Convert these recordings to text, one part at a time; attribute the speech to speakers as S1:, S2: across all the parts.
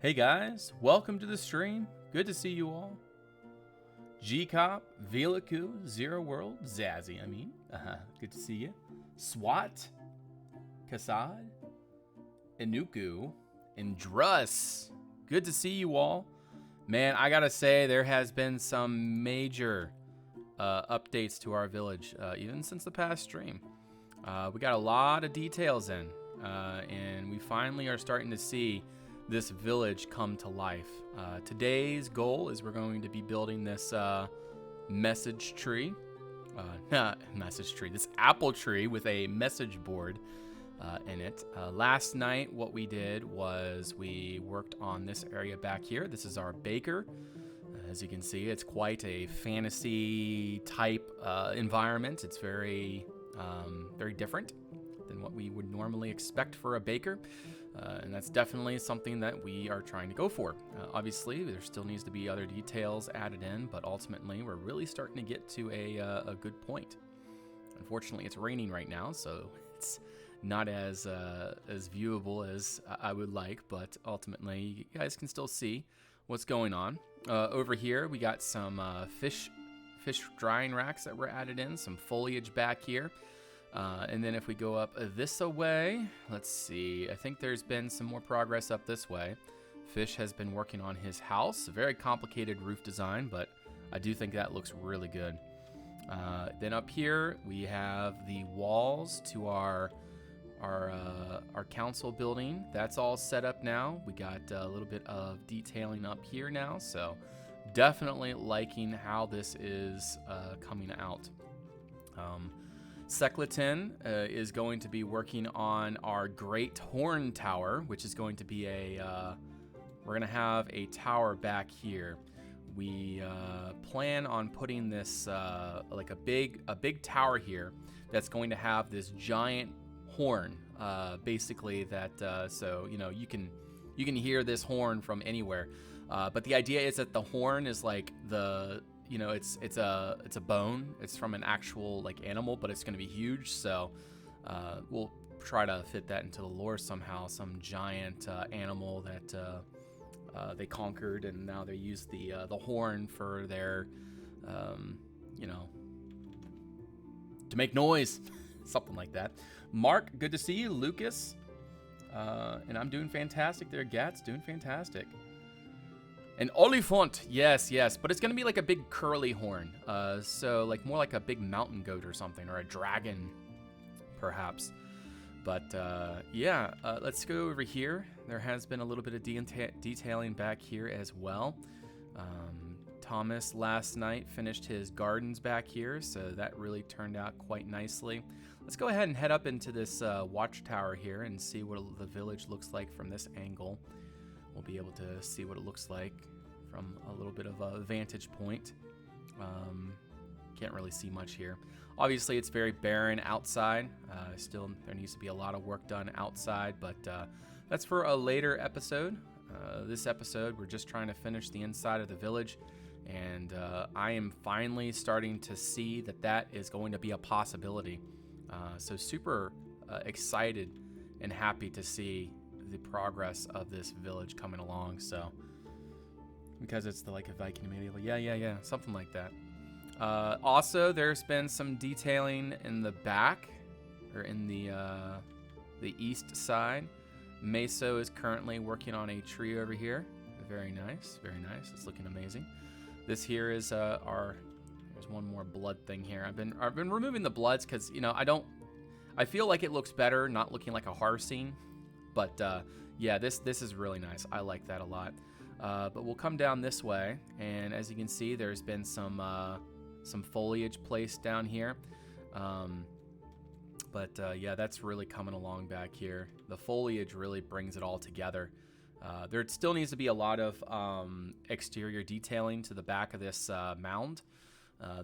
S1: Hey guys, welcome to the stream. Good to see you all. G-Cop, Vilaku, Zero World, Zazzy, good to see you. SWAT, Kasad, Inuku, and Druss. Good to see you all. Man, I gotta say, there has been some major updates to our village, even since the past stream. We got a lot of details in, and we finally are starting to see this village come to life. Today's goal is we're going to be building this message tree. This apple tree with a message board in it. Last night, what we did was we worked on this area back here. This is our baker. As you can see, it's quite a fantasy type environment. It's very different than what we would normally expect for a baker. And that's definitely something that we are trying to go for. Obviously, there still needs to be other details added in, but ultimately, we're really starting to get to a good point. Unfortunately, it's raining right now, so it's not as viewable as I would like, but ultimately, you guys can still see what's going on. Over here, we got some fish drying racks that were added in, some foliage back here. And then if we go up this way, let's see, I think there's been some more progress up this way. Fish has been working on his house, a very complicated roof design, but I do think that looks really good. Then up here, we have the walls to our council building. That's all set up now. We got a little bit of detailing up here now, so definitely liking how this is coming out. Secleton is going to be working on our Great Horn Tower, which is going to be we're going to have a tower back here. We plan on putting this like a big tower here that's going to have this giant horn, basically that so you can hear this horn from anywhere. But the idea is that the horn is like it's a bone. It's from an actual like animal, but it's going to be huge. So we'll try to fit that into the lore somehow. Some giant animal that they conquered, and now they use the horn for their to make noise, something like that. Mark, good to see you. Lucas, and I'm doing fantastic there. Gat's doing fantastic. An olifant, yes, but it's gonna be like a big curly horn, so like more like a big mountain goat or something, or a dragon, perhaps. But let's go over here. There has been a little bit of detailing back here as well. Thomas last night finished his gardens back here, so that really turned out quite nicely. Let's go ahead and head up into this watchtower here and see what the village looks like from this angle. We'll be able to see what it looks like from a little bit of a vantage point. Can't really see much here. Obviously, it's very barren outside. Still, there needs to be a lot of work done outside, but that's for a later episode. This episode, we're just trying to finish the inside of the village, and I am finally starting to see that is going to be a possibility. So super excited and happy to see the progress of this village coming along. So because it's like a Viking immediately, yeah, something like that. Also, there's been some detailing in the back, or in the east side. Meso is currently working on a tree over here. Very nice. It's looking amazing. This here is there's one more blood thing here. I've been removing the bloods because I feel like it looks better not looking like a horror scene. But yeah, this is really nice. I like that a lot. But we'll come down this way, and as you can see, there's been some foliage placed down here. Yeah, that's really coming along back here. The foliage really brings it all together. There still needs to be a lot of exterior detailing to the back of this mound.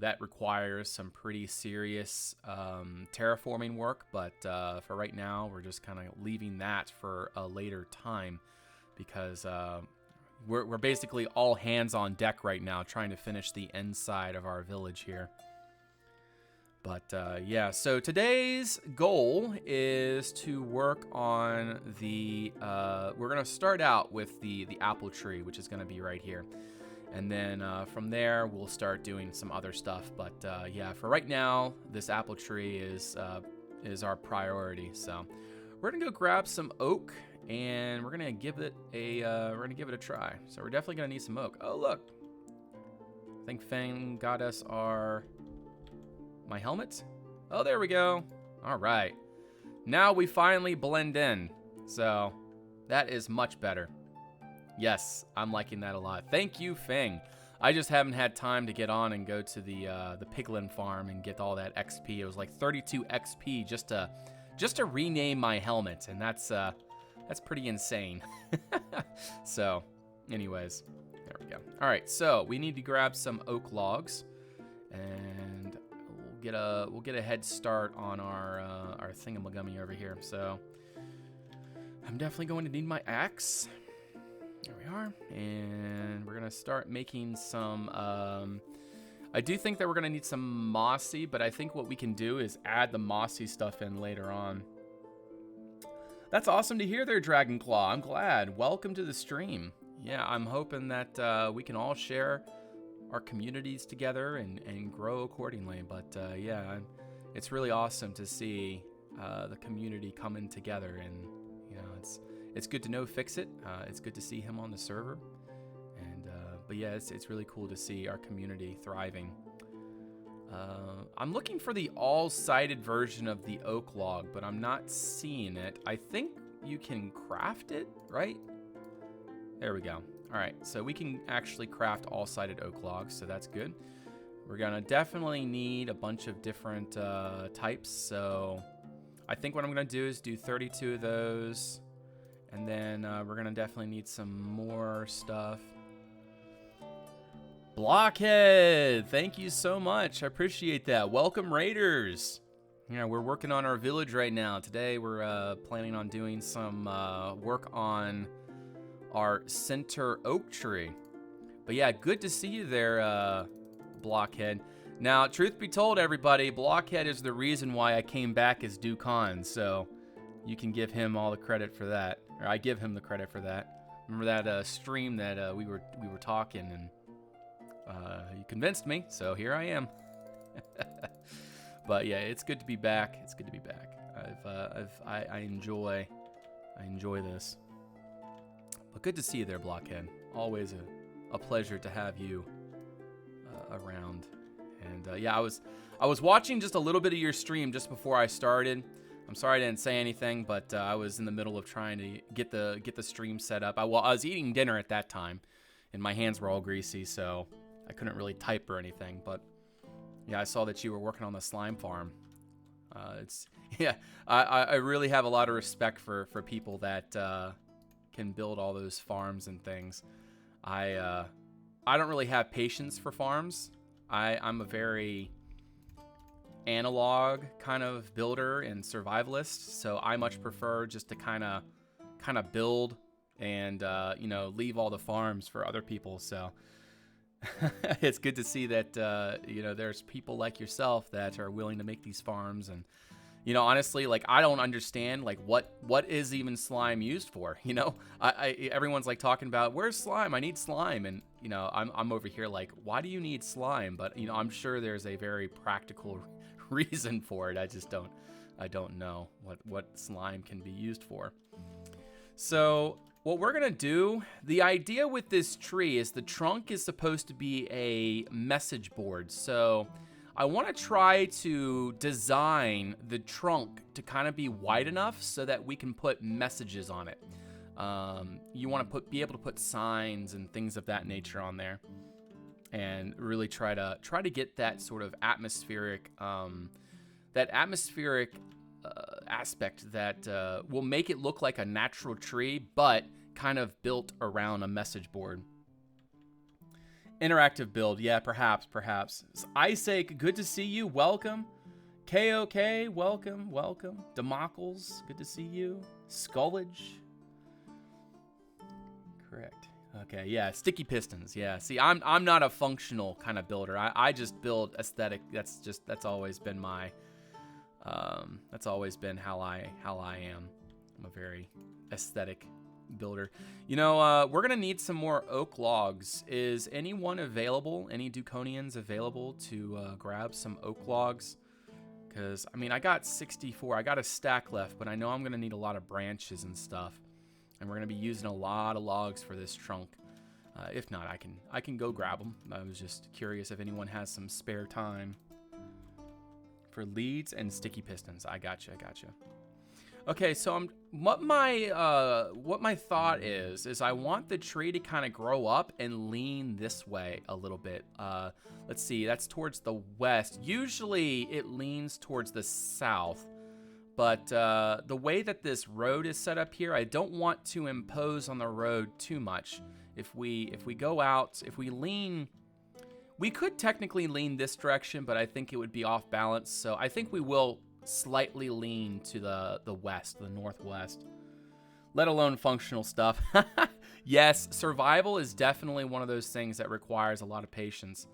S1: That requires some pretty serious terraforming work, but for right now, we're just kind of leaving that for a later time, because we're basically all hands on deck right now trying to finish the inside of our village here. But yeah, so today's goal is to work on the, we're going to start out with the apple tree, which is going to be right here. And then from there, we'll start doing some other stuff. But yeah, for right now, this apple tree is our priority. So we're going to go grab some oak, and we're going to give it a try. So we're definitely going to need some oak. Oh, look. I think Fang got us my helmet? Oh, there we go. All right. Now we finally blend in. So that is much better. Yes, I'm liking that a lot. Thank you, Fang. I just haven't had time to get on and go to the piglin farm and get all that XP. It was like 32 XP just to rename my helmet, and that's pretty insane. So, anyways, there we go. All right, so we need to grab some oak logs, and we'll get a head start on our thingamagummy over here. So I'm definitely going to need my axe. There we are, and we're gonna start making some. I do think that we're gonna need some mossy, but I think what we can do is add the mossy stuff in later on. That's awesome to hear there, Dragonclaw. I'm glad. Welcome to the stream. Yeah, I'm hoping that we can all share our communities together and grow accordingly. But yeah, it's really awesome to see the community coming together, and you know, it's good to know Fix-It. It's good to see him on the server, and but yeah, it's really cool to see our community thriving. I'm looking for the all-sided version of the oak log, but I'm not seeing it. I think you can craft it, right? There we go. All right, so we can actually craft all-sided oak logs, so that's good. We're gonna definitely need a bunch of different types, so I think what I'm gonna do is do 32 of those, and then we're gonna definitely need some more stuff. Blockhead, thank you so much. I appreciate that. Welcome, Raiders. Yeah, we're working on our village right now. Today we're planning on doing some work on our center oak tree. But yeah, good to see you there, Blockhead. Now, truth be told, everybody, Blockhead is the reason why I came back as Dukan, so you can give him all the credit for that. Or I give him the credit for that. Remember that stream that we were talking, and you convinced me, so here I am. But yeah, it's good to be back. It's good to be back. I enjoy this. But good to see you there, Blockhead. Always a pleasure to have you around. And yeah, I was watching just a little bit of your stream just before I started. I'm sorry I didn't say anything, but I was in the middle of trying to get the stream set up. I was eating dinner at that time, and my hands were all greasy, so I couldn't really type or anything. But yeah, I saw that you were working on the slime farm. Yeah, I really have a lot of respect for people that can build all those farms and things. I don't really have patience for farms. I'm a very analog kind of builder and survivalist, so I much prefer just to kind of build and you know, leave all the farms for other people. So it's good to see that you know, there's people like yourself that are willing to make these farms. And you know, honestly, like, I don't understand, like, what is even slime used for? You know, everyone's like talking about, where's slime? I need slime. And you know, I'm over here like, why do you need slime? But you know, I'm sure there's a very practical reason for it. I don't know what slime can be used for. So what we're gonna do, the idea with this tree is the trunk is supposed to be a message board. So I want to try to design the trunk to kind of be wide enough so that we can put messages on it. You want to be able to put signs and things of that nature on there, and really try to get that sort of atmospheric aspect that will make it look like a natural tree, but kind of built around a message board. Interactive build, yeah, perhaps. Isaac, good to see you. Welcome. KoC, welcome. Demockles, good to see you. Skullage, correct. Okay, yeah, sticky pistons. Yeah, see, I'm not a functional kind of builder. I just build aesthetic. That's always been my that's always been how I am. I'm a very aesthetic builder. You know, we're gonna need some more oak logs. Is anyone available? Any Duconians available to grab some oak logs? Because I mean, I got 64. I got a stack left, but I know I'm gonna need a lot of branches and stuff. And we're gonna be using a lot of logs for this trunk. If not, I can go grab them. I was just curious if anyone has some spare time for leads and sticky pistons. I gotcha. Okay, so what my thought is I want the tree to kind of grow up and lean this way a little bit. Let's see, that's towards the west. Usually it leans towards the south. But the way that this road is set up here, I don't want to impose on the road too much. If we go out, if we lean, we could technically lean this direction, but I think it would be off balance. So I think we will slightly lean to the west, the northwest, let alone functional stuff. Yes, survival is definitely one of those things that requires a lot of patience.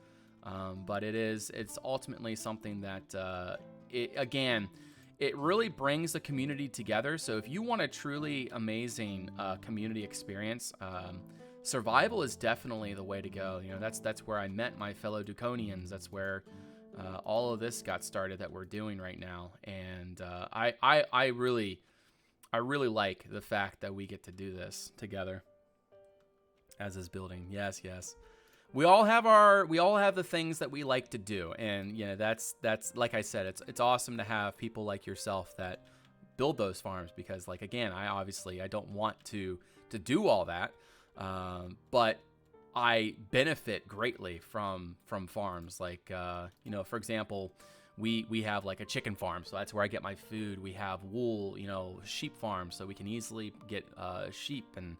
S1: But it's ultimately something that, it really brings the community together. So if you want a truly amazing community experience, survival is definitely the way to go. You know, that's where I met my fellow Duconians. That's where all of this got started that we're doing right now. And I really like the fact that we get to do this together as this building. Yes. We all have the things that we like to do, and you know that's like I said, it's awesome to have people like yourself that build those farms, because like again, I don't want to do all that, but I benefit greatly from farms. Like you know, for example, we have like a chicken farm, so that's where I get my food. We have wool, you know, sheep farms, so we can easily get sheep and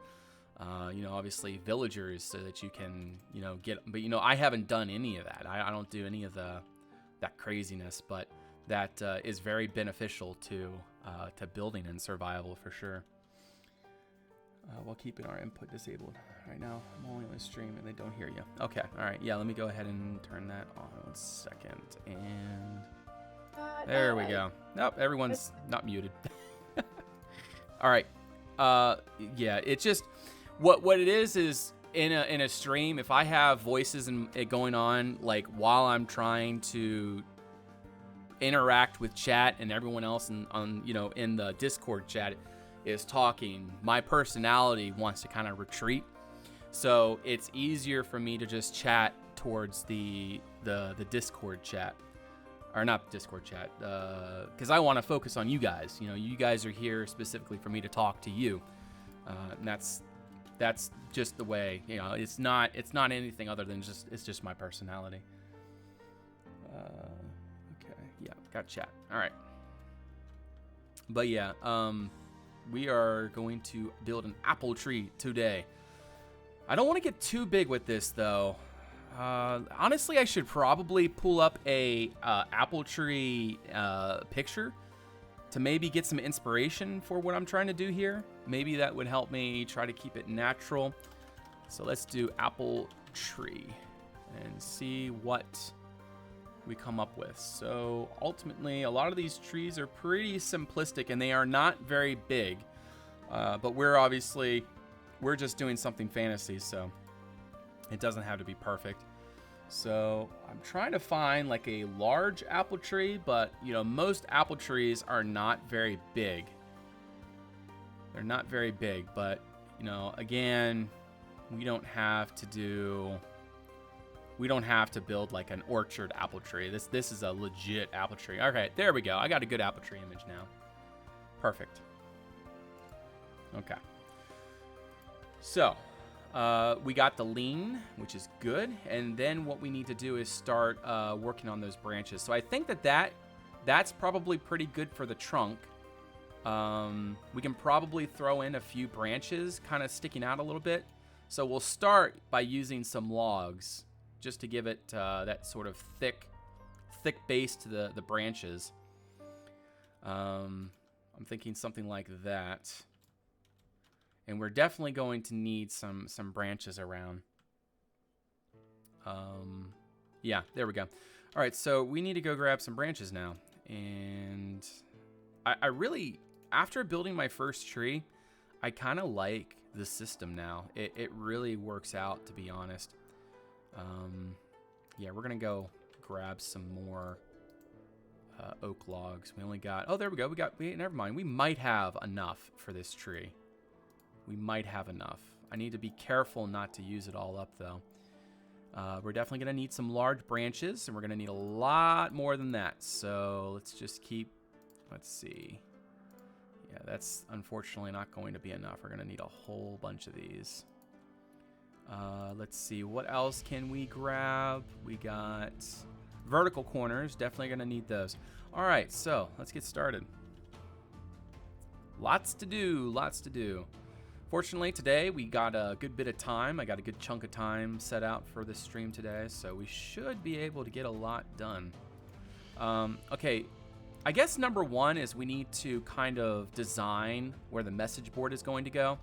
S1: you know, obviously villagers, so that you can, you know, get, but you know, I haven't done any of that. I don't do any of that craziness, but that is very beneficial to building and survival for sure. While keeping our input disabled. Right now, I'm only on the stream and they don't hear you. Okay, all right, yeah, let me go ahead and turn that on 1 second, and there we go. Nope, everyone's not muted. All right, yeah, it's just, what it is in a stream, if I have voices and it going on like while I'm trying to interact with chat and everyone else on you know, in the Discord chat is talking, my personality wants to kind of retreat. So it's easier for me to just chat towards the Discord chat, or not Discord chat, because I want to focus on you guys. You know, you guys are here specifically for me to talk to you, and that's just the way. You know, it's not anything other than it's just my personality. Okay, yeah, got chat. All right, but yeah, we are going to build an apple tree today. I don't want to get too big with this though. Honestly, I should probably pull up a apple tree picture to maybe get some inspiration for what I'm trying to do here. Maybe that would help me try to keep it natural. So let's do apple tree and see what we come up with. So ultimately, a lot of these trees are pretty simplistic and they are not very big. But we're just doing something fantasy, so it doesn't have to be perfect. So I'm trying to find like a large apple tree, but you know, most apple trees are not very big. They're not very big, but you know, again, we don't have to build like an orchard apple tree. This is a legit apple tree. Okay, there we go. I got a good apple tree image now. Perfect. Okay. So, we got the lean, which is good, and then what we need to do is start working on those branches. So I think that's probably pretty good for the trunk. We can probably throw in a few branches kind of sticking out a little bit. So we'll start by using some logs just to give it that sort of thick base to the branches. I'm thinking something like that. And we're definitely going to need some branches around. Yeah, there we go. All right, so we need to go grab some branches now. And I really, after building my first tree, I kind of like the system now. It really works out, to be honest. Yeah, we're going to go grab some more oak logs. We only got, oh, there we go. Never mind. We might have enough for this tree. We might have enough. I need to be careful not to use it all up, though. We're definitely going to need some large branches, and we're going to need a lot more than that. So let's just keep, let's see. Yeah, that's unfortunately not going to be enough. We're going to need a whole bunch of these. Let's see. What else can we grab? We got vertical corners. Definitely going to need those. All right, so let's get started. Lots to do. Lots to do. Fortunately, today we got a good bit of time. I got a good chunk of time set out for this stream today, so we should be able to get a lot done. Okay, I guess number one is we need to kind of design where the message board is going to go.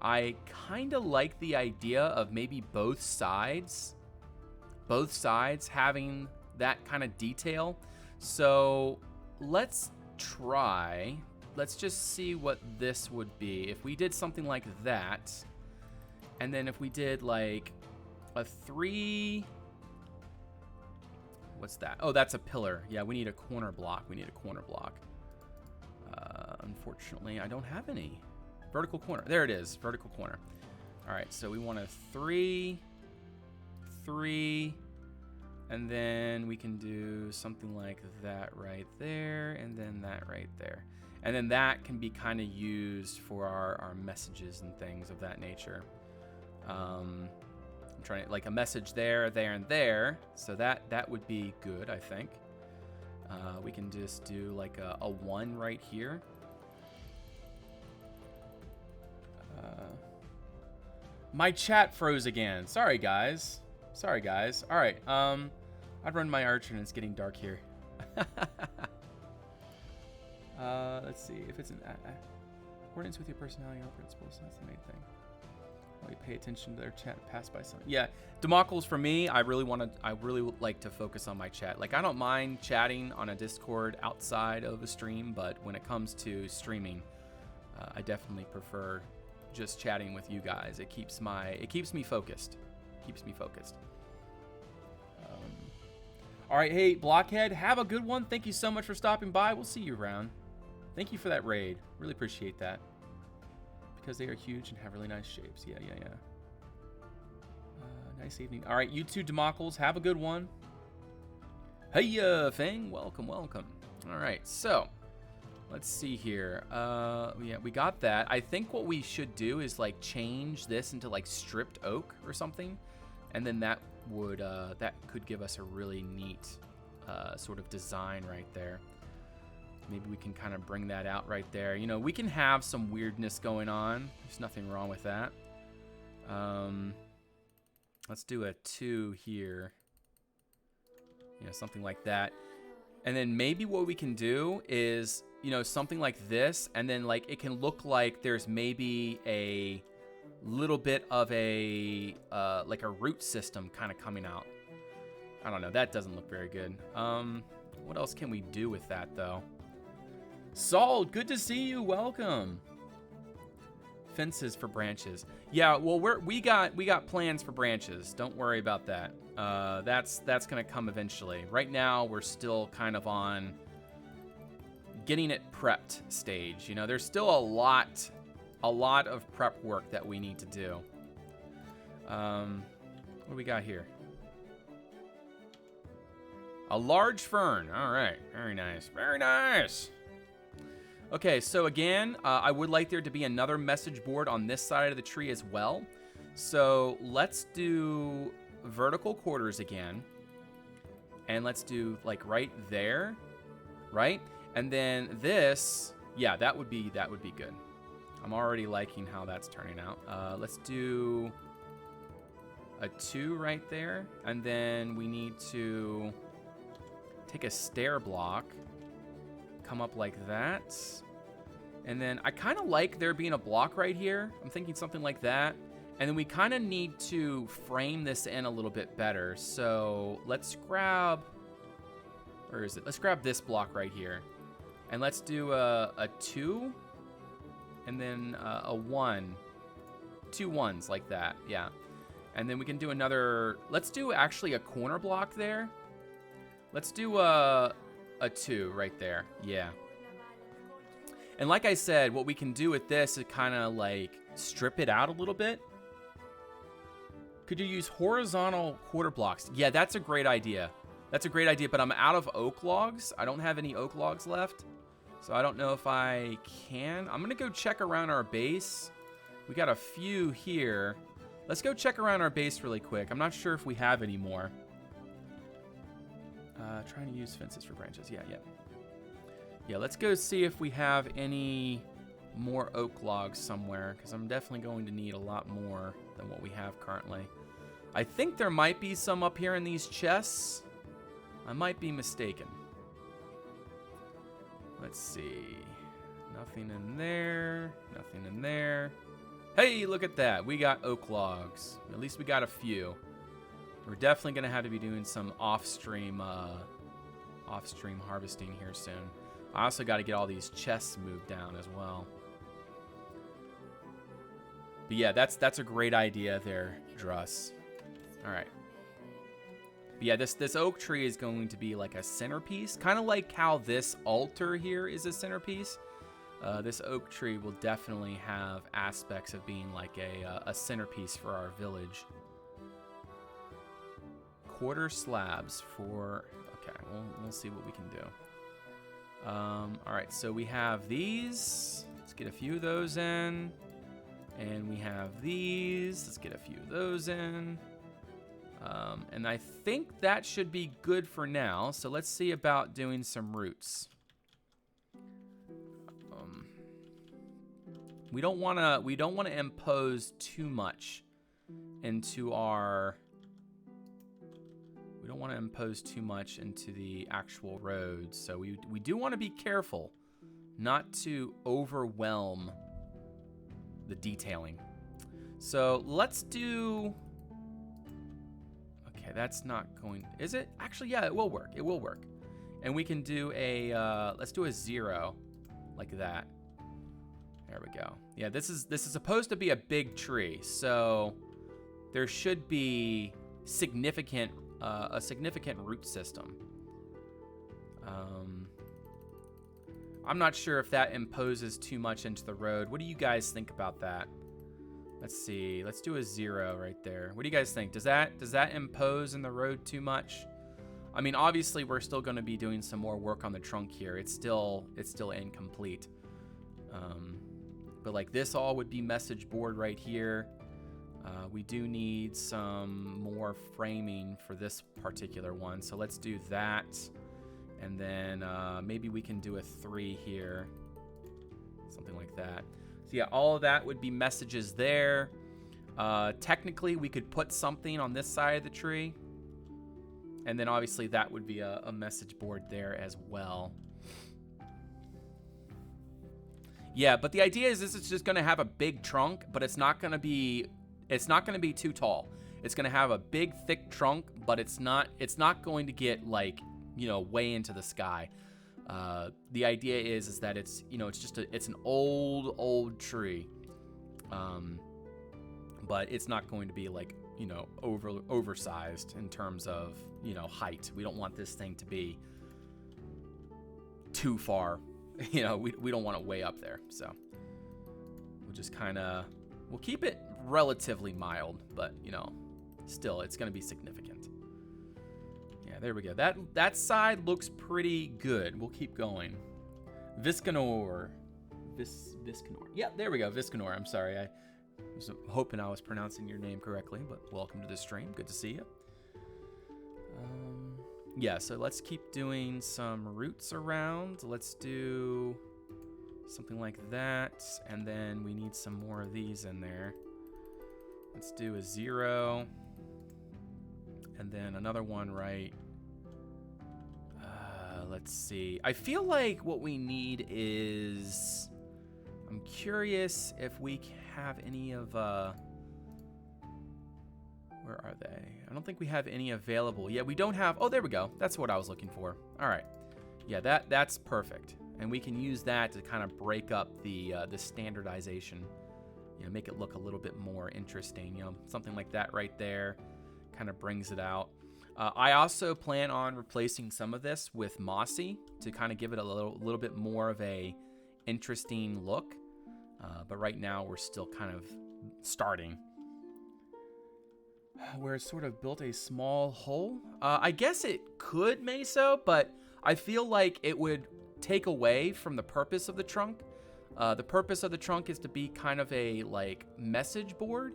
S1: I kind of like the idea of maybe both sides having that kind of detail. So let's try. Let's just see what this would be. If we did something like that, and then if we did like a 3... What's that? Oh, that's a pillar. Yeah, we need a corner block. Unfortunately, I don't have any. Vertical corner. There it is. Vertical corner. All right, so we want a 3, 3, and then we can do something like that right there, and then that right there. And then that can be kind of used for our messages and things of that nature. I'm trying to, like a message there, there, and there. So that would be good, I think. We can just do like a 1 right here. My chat froze again. Sorry, guys. All right. I'd run my archer and it's getting dark here. Let's see if it's an accordance with your personality or principles. That's the main thing. While you pay attention to their chat, pass by some. Yeah, Democles for me. I really like to focus on my chat. Like I don't mind chatting on a Discord outside of a stream, but when it comes to streaming, I definitely prefer just chatting with you guys. It keeps me focused. All right, hey Blockhead, have a good one. Thank you so much for stopping by. We'll see you around. Thank you for that raid. Really appreciate that. Because they are huge and have really nice shapes. Yeah. Nice evening. All right, you two Democles, have a good one. Hey, Fang, welcome. All right, so let's see here. Yeah, we got that. I think what we should do is like change this into like stripped oak or something, and then that could give us a really neat sort of design right there. Maybe we can kind of bring that out right there. You know, we can have some weirdness going on. There's nothing wrong with that. Let's do a 2 here. You know, something like that. And then maybe what we can do is, you know, something like this, and then like it can look like there's maybe a little bit of a like a root system kind of coming out. I don't know. That doesn't look very good. What else can we do with that though? Saul, good to see you. Welcome. Fences for branches. Yeah, well, we got plans for branches. Don't worry about that. That's gonna come eventually. Right now, we're still kind of on getting it prepped stage. You know, there's still a lot of prep work that we need to do. What do we got here? A large fern. All right, very nice. Okay, so again, I would like there to be another message board on this side of the tree as well. So let's do vertical quarters again. And let's do like right there, right? And then this, yeah, that would be good. I'm already liking how that's turning out. Let's do a 2 right there. And then we need to take a stair block, come up like that, And then I kind of like there being a block right here. I'm thinking something like that. And then we kind of need to frame this in a little bit better. So let's grab, where is it? Let's grab this block right here. And let's do a 2 and then a 1. 2 1s like that, yeah. And then we can do another, let's do actually a corner block there. Let's do a 2 right there, yeah. And like I said, what we can do with this is kind of like strip it out a little bit. Could you use horizontal quarter blocks? Yeah, that's a great idea. That's a great idea, but I'm out of oak logs. I don't have any oak logs left, so I don't know if I can. I'm gonna go check around our base. We got a few here. Let's go check around our base really quick. I'm not sure if we have any more. Trying to use fences for branches. Yeah. Yeah, let's go see if we have any more oak logs somewhere, because I'm definitely going to need a lot more than what we have currently. I think there might be some up here in these chests. I might be mistaken. Let's see. Nothing in there. Nothing in there. Hey, look at that. We got oak logs. At least we got a few. We're definitely going to have to be doing some off-stream harvesting here soon. I also got to get all these chests moved down as well. But yeah, that's a great idea there, Druss. All right. But yeah, this oak tree is going to be like a centerpiece, kind of like how this altar here is a centerpiece. This oak tree will definitely have aspects of being like a centerpiece for our village. Quarter slabs for... Okay, we'll see what we can do. All right, so we have these. Let's get a few of those in. And we have these. Let's get a few of those in. And I think that should be good for now. So let's see about doing some roots. We don't want to impose too much into our... We don't want to impose too much into the actual roads, so we do want to be careful not to overwhelm the detailing. So let's do... Okay, that's not going... Is it? Actually, yeah, it will work. It will work. And we can do a... let's do a 0 like that. There we go. Yeah, this is supposed to be a big tree, so there should be significant... a significant root system. I'm not sure if that imposes too much into the road. What do you guys think about that? Let's see. Let's do a 0 right there. What do you guys think? Does that impose in the road too much? I mean, obviously we're still going to be doing some more work on the trunk here. It's still incomplete. But like this all would be message board right here. We do need some more framing for this particular one, so let's do that. And then maybe we can do a 3 here, something like that. So yeah, all of that would be messages there. Technically, we could put something on this side of the tree, and then obviously that would be a message board there as well. Yeah, but the idea is this is just going to have a big trunk, but it's not going to be too tall. It's going to have a big, thick trunk, but it's not going to get like, you know, way into the sky. The idea is that it's, you know, it's an old tree. But it's not going to be like, you know, oversized in terms of, you know, height. We don't want this thing to be too far. You know, we don't want it way up there. So we'll just we'll keep it relatively mild, but, you know, still, it's going to be significant. Yeah, there we go. That side looks pretty good. We'll keep going. Viscanor. Viscanor. Yeah, there we go. Viscanor. I'm sorry. I was hoping I was pronouncing your name correctly, but welcome to the stream. Good to see you. Yeah, so let's keep doing some roots around. Let's do something like that, and then we need some more of these in there. Let's do a 0, and then another one right. Let's see. I feel like what we need is I'm curious if we have any of, where are they? I don't think we have any available. Yeah, we don't have, oh, there we go. That's what I was looking for. All right. Yeah, that's perfect. And we can use that to kind of break up the standardization, you know, make it look a little bit more interesting, you know, something like that right there kind of brings it out. I also plan on replacing some of this with mossy to kind of give it a little bit more of a interesting look. But right now we're still kind of starting. Where it's sort of built a small hole. I guess it could meso, but I feel like it would take away from the purpose of the trunk. The purpose of the trunk is to be kind of a like message board.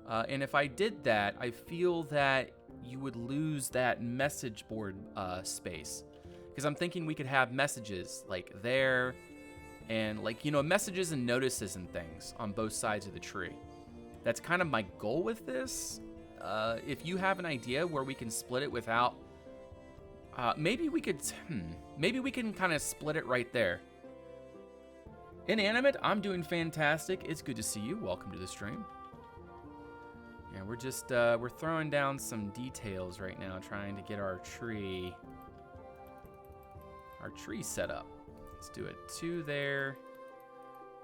S1: And if I did that, I feel that you would lose that message board space. Because I'm thinking we could have messages like there and like, you know, messages and notices and things on both sides of the tree. That's kind of my goal with this. If you have an idea where we can split it without, maybe we can kind of split it right there. Inanimate, I'm doing fantastic. It's good to see you. Welcome to the stream. Yeah, we're just, we're throwing down some details right now, trying to get our tree set up. Let's do a 2 there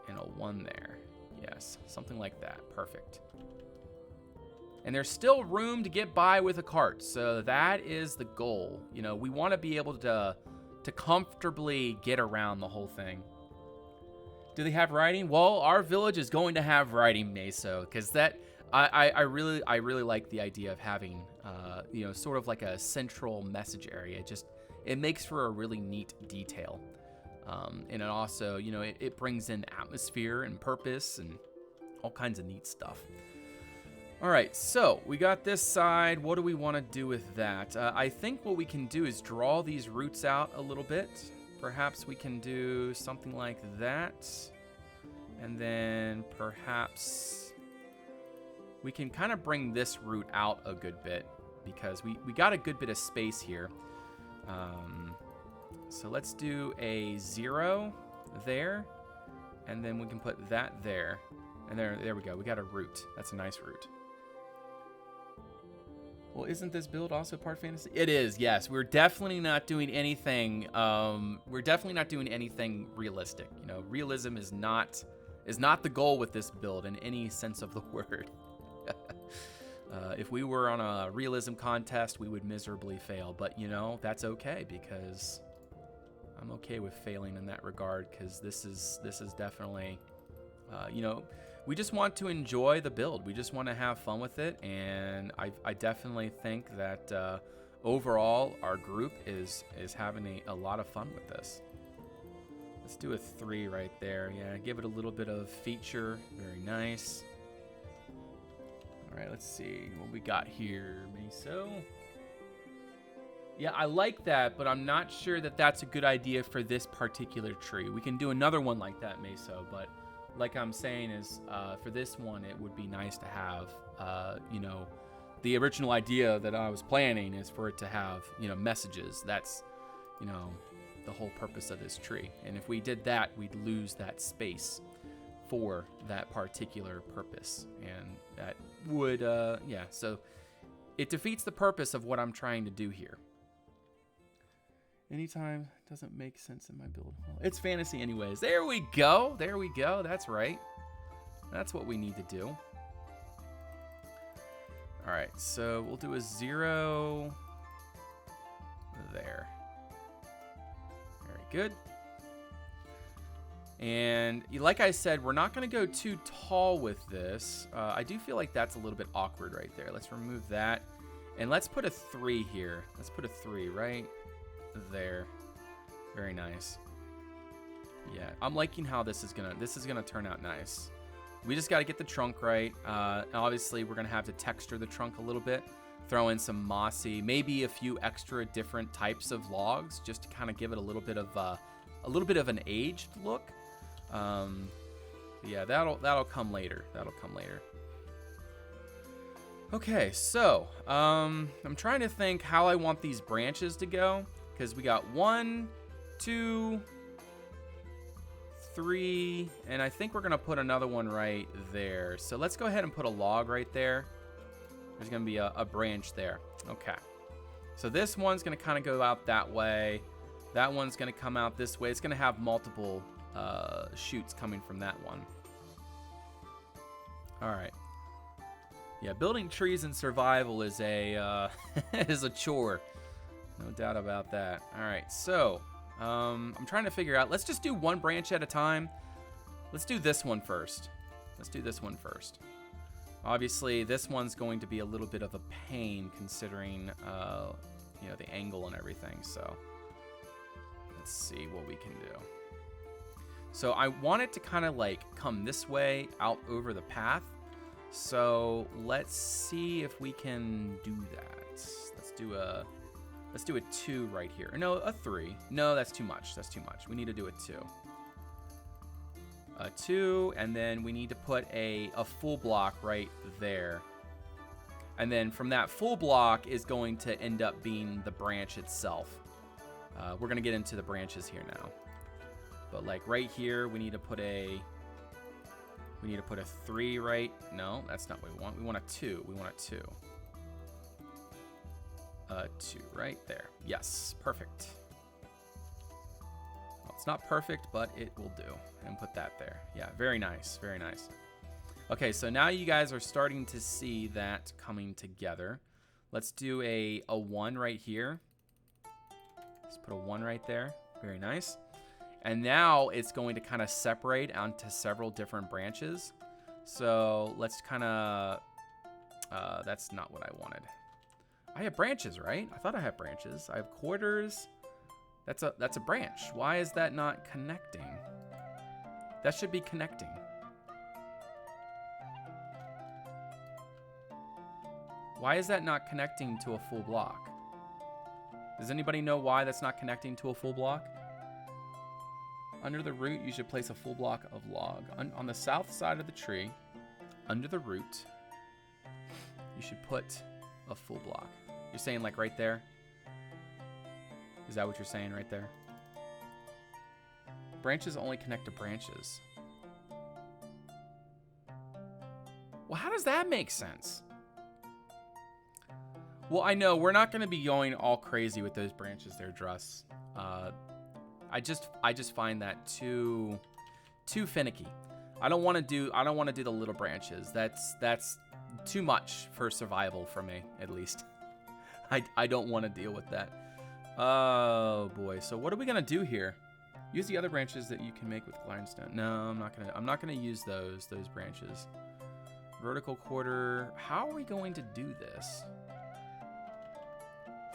S1: and a 1 there. Yes, something like that. Perfect. And there's still room to get by with a cart, so that is the goal. You know, we want to be able to comfortably get around the whole thing. Do they have writing? Well, our village is going to have writing, meso, because that I really like the idea of having you know, sort of like a central message area. It makes for a really neat detail, and it also, you know, it brings in atmosphere and purpose and all kinds of neat stuff. All right, so we got this side. What do we want to do with that? I think what we can do is draw these roots out a little bit. Perhaps we can do something like that. And then perhaps we can kind of bring this root out a good bit because we got a good bit of space here. So let's do a 0 there. And then we can put that there. And there we go. We got a root. That's a nice root. Well, isn't this build also part fantasy? It is, yes. We're definitely not doing anything. We're definitely not doing anything realistic. You know, realism is not the goal with this build in any sense of the word. If we were on a realism contest, we would miserably fail. But you know, that's okay because I'm okay with failing in that regard because this is definitely, you know. We just want to enjoy the build. We just want to have fun with it, and I definitely think that overall our group is having a lot of fun with this. Let's do a 3 right there. Yeah, give it a little bit of feature. Very nice. All right, let's see what we got here, meso. Yeah, I like that, but I'm not sure that that's a good idea for this particular tree. We can do another one like that, meso, but like I'm saying is, for this one, it would be nice to have, you know, the original idea that I was planning is for it to have, you know, messages. That's, you know, the whole purpose of this tree. And if we did that, we'd lose that space for that particular purpose. And that would, yeah, so it defeats the purpose of what I'm trying to do here. Anytime doesn't make sense in my build. It's fantasy anyways. There we go. There we go. That's right. That's what we need to do. All right, so we'll do a 0 there. Very good. And like I said, we're not going to go too tall with this. I do feel like that's a little bit awkward right there. Let's remove that. And let's put a 3 here. Let's put a 3 right there. Very nice. Yeah, I'm liking how this is gonna turn out nice. We just got to get the trunk right. Obviously, we're gonna have to texture the trunk a little bit, throw in some mossy, maybe a few extra different types of logs, just to kind of give it a little bit of an aged look. Yeah, that'll come later. That'll come later. Okay, so I'm trying to think how I want these branches to go. Because we got 1, 2, 3, and I think we're going to put another one right there. So let's go ahead and put a log right there. There's going to be a branch there. Okay. So this one's going to kind of go out that way. That one's going to come out this way. It's going to have multiple shoots coming from that one. All right. Yeah, building trees in survival is a is a chore. No doubt about that. All right, so I'm trying to figure out. Let's just do one branch at a time. Let's do this one first. Let's do this one first. Obviously, this one's going to be a little bit of a pain considering, you know, the angle and everything. So let's see what we can do. So I want it to kind of like come this way out over the path. So let's see if we can do that. Let's do a 2 right here. No, a 3. No, that's too much. That's too much. We need to do a 2. A 2, and then we need to put a full block right there. And then from that full block is going to end up being the branch itself. We're going to get into the branches here now. But like right here, we need to put a 3 right. No, that's not what we want. We want a 2. We want a 2. 2 right there. Yes, perfect. Well, it's not perfect, but it will do. And put that there. Yeah, very nice. Very nice. Okay, so now you guys are starting to see that coming together. Let's do a 1 right here. Let's put a 1 right there. Very nice. And now it's going to kind of separate onto several different branches. So let's kind of, that's not what I wanted. I have branches, right? I thought I had branches. I have quarters. That's a branch. Why is that not connecting? That should be connecting. Why is that not connecting to a full block? Does anybody know why that's not connecting to a full block? Under the root, you should place a full block of log. On the south side of the tree, under the root, you should put a full block. You're saying like right there? Is that what you're saying right there? Branches only connect to branches. Well, how does that make sense? Well, I know we're not going to be going all crazy with those branches there, Druss. I just find that too finicky. I don't want to do the little branches. That's too much for survival for me, at least. I don't want to deal with that. Oh boy. So what are we gonna do here? Use the other branches that you can make with grindstone. No, I'm not gonna use those branches. Vertical quarter. How are we going to do this?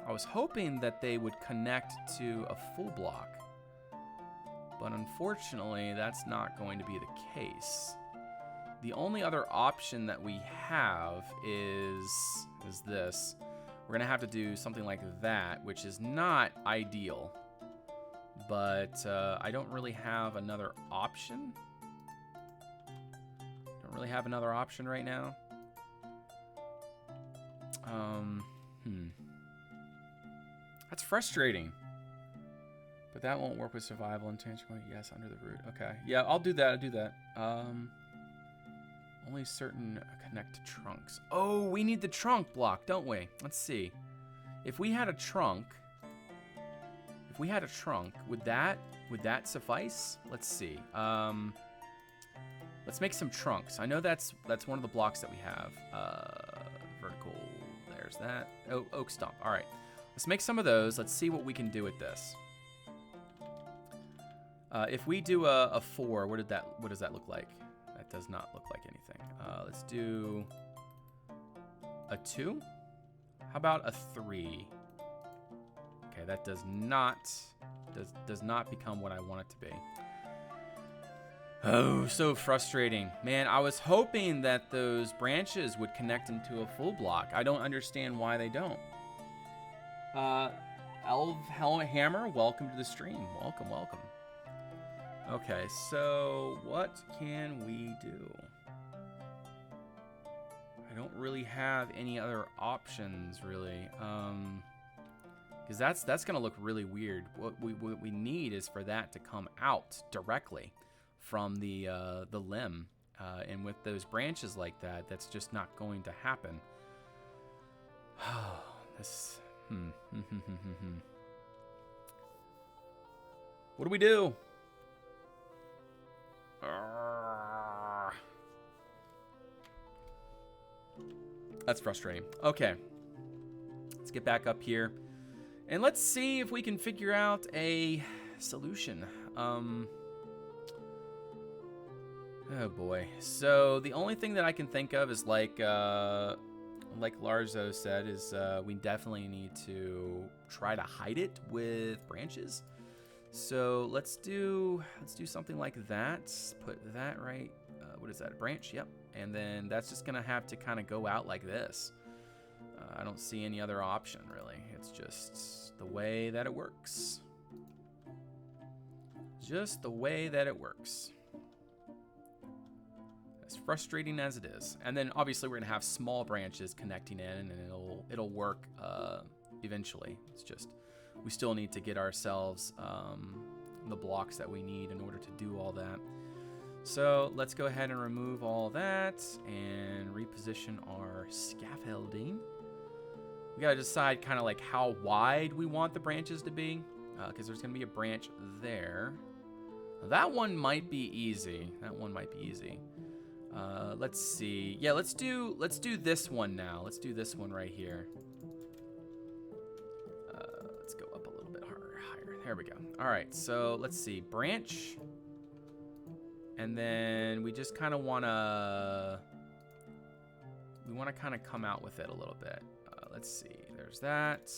S1: I was hoping that they would connect to a full block, but unfortunately that's not going to be the case. The only other option that we have is this. We're gonna have to do something like that, which is not ideal, but I don't really have another option. Don't really have another option right now. That's frustrating. But that won't work with survival intentionally. Yes, under the root. Okay. Yeah, I'll do that. Only certain connect trunks. Oh, we need the trunk block, don't we? Let's see. If we had a trunk, would that suffice? Let's see. Let's make some trunks. I know that's one of the blocks that we have. Vertical. There's that. Oh, oak stump. All right. Let's make some of those. Let's see what we can do with this. If we do a 4, what does that look like? That does not look like anything. Let's do a 2. How about a 3? Okay, that does not become what I want it to be. Oh, so frustrating. Man, I was hoping that those branches would connect into a full block. I don't understand why they don't. Hammer, welcome to the stream. Welcome. Okay, so what can we do? I don't really have any other options, really. Because that's gonna look really weird. What we need is for that to come out directly from the limb. And with those branches like that, that's just not going to happen. This. What do we do? That's frustrating. Okay. Let's get back up here. And let's see if we can figure out a solution. Oh boy. So the only thing that I can think of is like Larzo said, is we definitely need to try to hide it with branches. So let's do something like that. Put that right. What is that? A branch? Yep. And then that's just gonna have to kind of go out like this. I don't see any other option really. It's just the way that it works. Just the way that it works. As frustrating as it is. And then obviously we're gonna have small branches connecting in, and it'll work eventually. It's just we still need to get ourselves the blocks that we need in order to do all that. So let's go ahead and remove all that and reposition our scaffolding. We gotta decide kind of like how wide we want the branches to be, because there's gonna be a branch there. That one might be easy. Let's see. Yeah, let's do this one now. Let's do this one right here. Let's go up a little bit higher. There we go. All right, so let's see. Branch. And then we just kind of want to kind of come out with it a little bit. Let's see. There's that.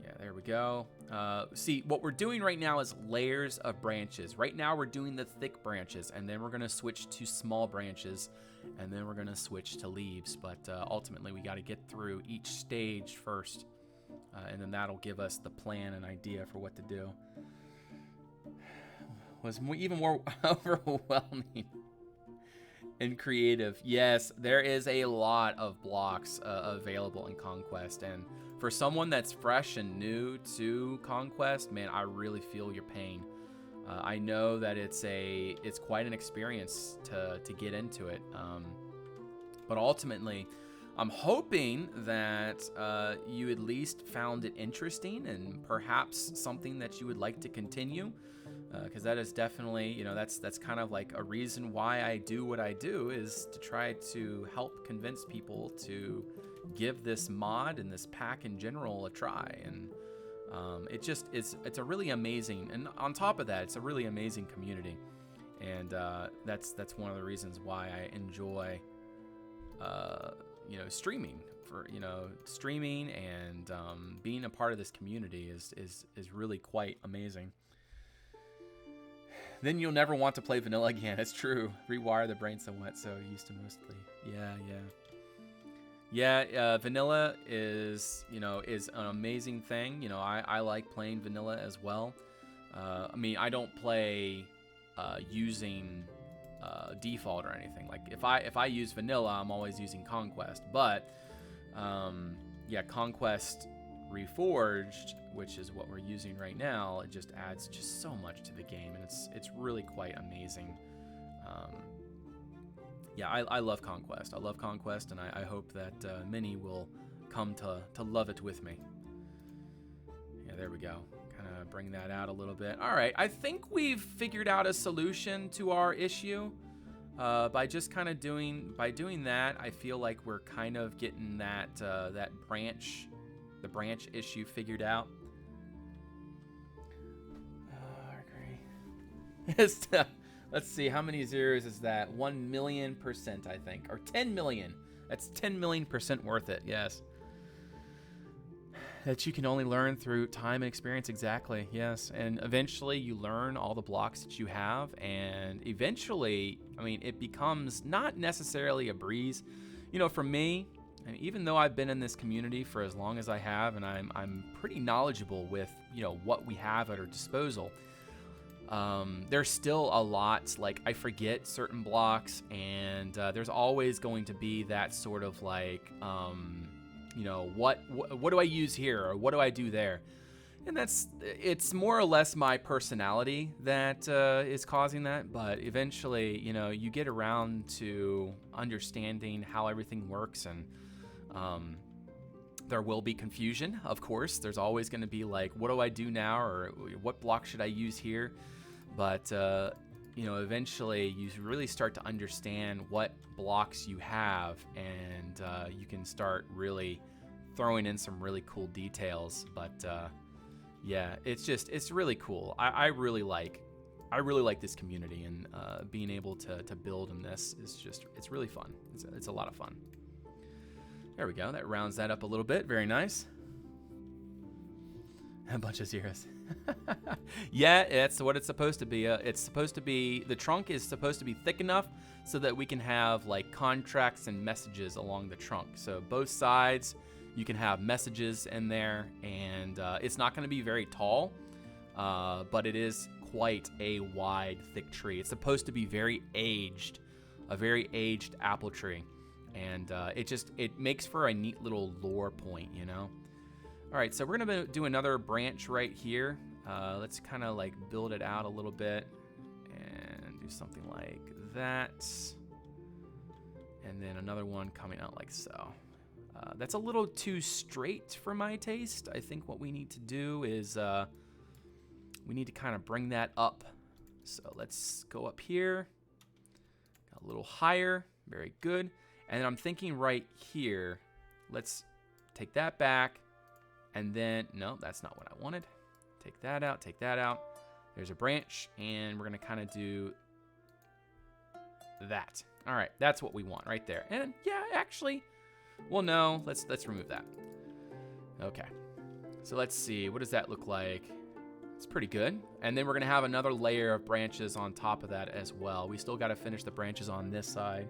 S1: Yeah, there we go. See, what we're doing right now is layers of branches. Right now we're doing the thick branches, and then we're going to switch to small branches, and then we're going to switch to leaves. But ultimately, we got to get through each stage first, and then that'll give us the plan and idea for what to do. Was even more overwhelming and creative. Yes, there is a lot of blocks available in Conquest, and for someone that's fresh and new to Conquest, man, I really feel your pain. I know that it's quite an experience to get into it, but ultimately, I'm hoping that you at least found it interesting and perhaps something that you would like to continue. Because that is definitely, that's kind of like a reason why I do what I do, is to try to help convince people to give this mod and this pack in general a try. And it's a really amazing, and on top of that, it's a really amazing community. And that's one of the reasons why I enjoy streaming and being a part of this community is really quite amazing. Then you'll never want to play vanilla again. It's true. Rewire the brain somewhat, so used to mostly. Yeah. Vanilla is an amazing thing. I like playing vanilla as well. I don't play using default or anything. Like if I use vanilla, I'm always using Conquest. But Conquest Reforged, which is what we're using right now, it just adds just so much to the game, and it's really quite amazing. I love Conquest. I love Conquest, and I hope that many will come to love it with me. Yeah, there we go. Kind of bring that out a little bit. All right, I think we've figured out a solution to our issue. By doing that, I feel like we're kind of getting that branch issue figured out. Oh, I agree. Let's see, how many zeros is that? 1,000,000%, I think, or 10 million. That's 10,000,000% worth it. Yes. That you can only learn through time and experience. Exactly. Yes. And eventually you learn all the blocks that you have, and eventually, it becomes not necessarily a breeze. For me, even though I've been in this community for as long as I have, and I'm pretty knowledgeable with what we have at our disposal, there's still a lot, like I forget certain blocks, and there's always going to be that sort of like what do I use here, or what do I do there? And it's more or less my personality that is causing that. But eventually, you know, you get around to understanding how everything works, and there will be confusion, of course. There's always going to be like, what do I do now, or what block should I use here? But you know, eventually you really start to understand what blocks you have, and you can start really throwing in some really cool details. But yeah, it's really cool. I really like this community, and being able to build in this is it's really fun. It's a lot of fun. There we go. That rounds that up a little bit. Very nice. A bunch of zeros. Yeah, it's what it's supposed to be. It's supposed to be, the trunk is supposed to be thick enough so that we can have like contracts and messages along the trunk. So both sides, you can have messages in there, and it's not going to be very tall, but it is quite a wide, thick tree. It's supposed to be very aged, a very aged apple tree. And it makes for a neat little lore point, you know? All right, so we're gonna do another branch right here. Let's kind of like build it out a little bit and do something like that. And then another one coming out like so. That's a little too straight for my taste. I think what we need to do is we need to kind of bring that up. So let's go up here, got a little higher, very good. And then I'm thinking right here, let's take that back, and then, no, that's not what I wanted. Take that out, take that out. There's a branch, and we're gonna kind of do that. All right, that's what we want right there. And yeah, actually, well, no, let's remove that. Okay, so let's see, what does that look like? It's pretty good. And then we're gonna have another layer of branches on top of that as well. We still gotta finish the branches on this side.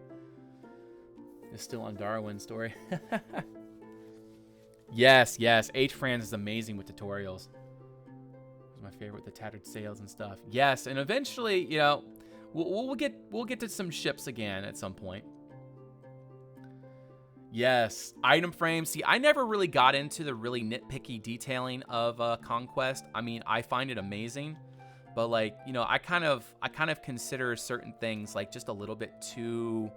S1: It's still on Darwin's story. Yes, H-Franz is amazing with tutorials. He's my favorite with the tattered sails and stuff. Yes, and eventually, you know, we'll get to some ships again at some point. Yes, item frames. See, I never really got into the really nitpicky detailing of Conquest. I mean, I find it amazing, but like, you know, I kind of consider certain things like just a little bit too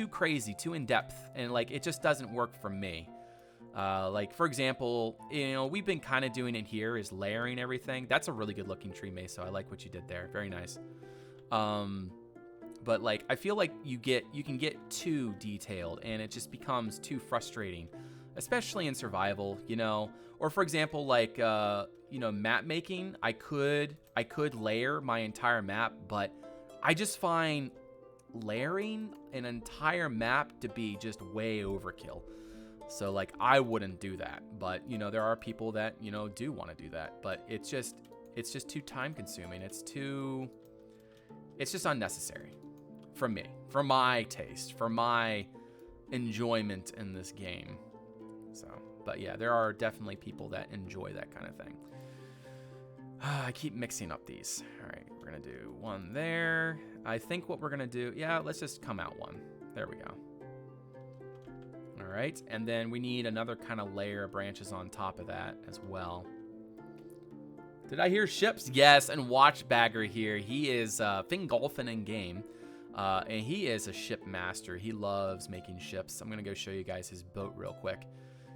S1: crazy, too in depth, and like it just doesn't work for me. Like for example, you know, we've been kind of doing it here is layering everything. That's a really good looking tree, Mesa. I like what you did there. Very nice. But like I feel like you can get too detailed, and it just becomes too frustrating, especially in survival, you know. Or for example, like you know, map making, I could layer my entire map, but I just find layering an entire map to be just way overkill. So like I wouldn't do that, but you know, there are people that, you know, do want to do that, but it's just too time consuming. It's just unnecessary for me, for my taste, for my enjoyment in this game. So, but yeah, there are definitely people that enjoy that kind of thing. I keep mixing up these. All right, we're gonna do one there. I think what we're gonna do, yeah, let's just come out one. There we go. All right, and then we need another kind of layer of branches on top of that as well. Did I hear ships? Yes, and Watchbagger here. He is Fingolfin in game, and he is a ship master. He loves making ships. I'm gonna go show you guys his boat real quick.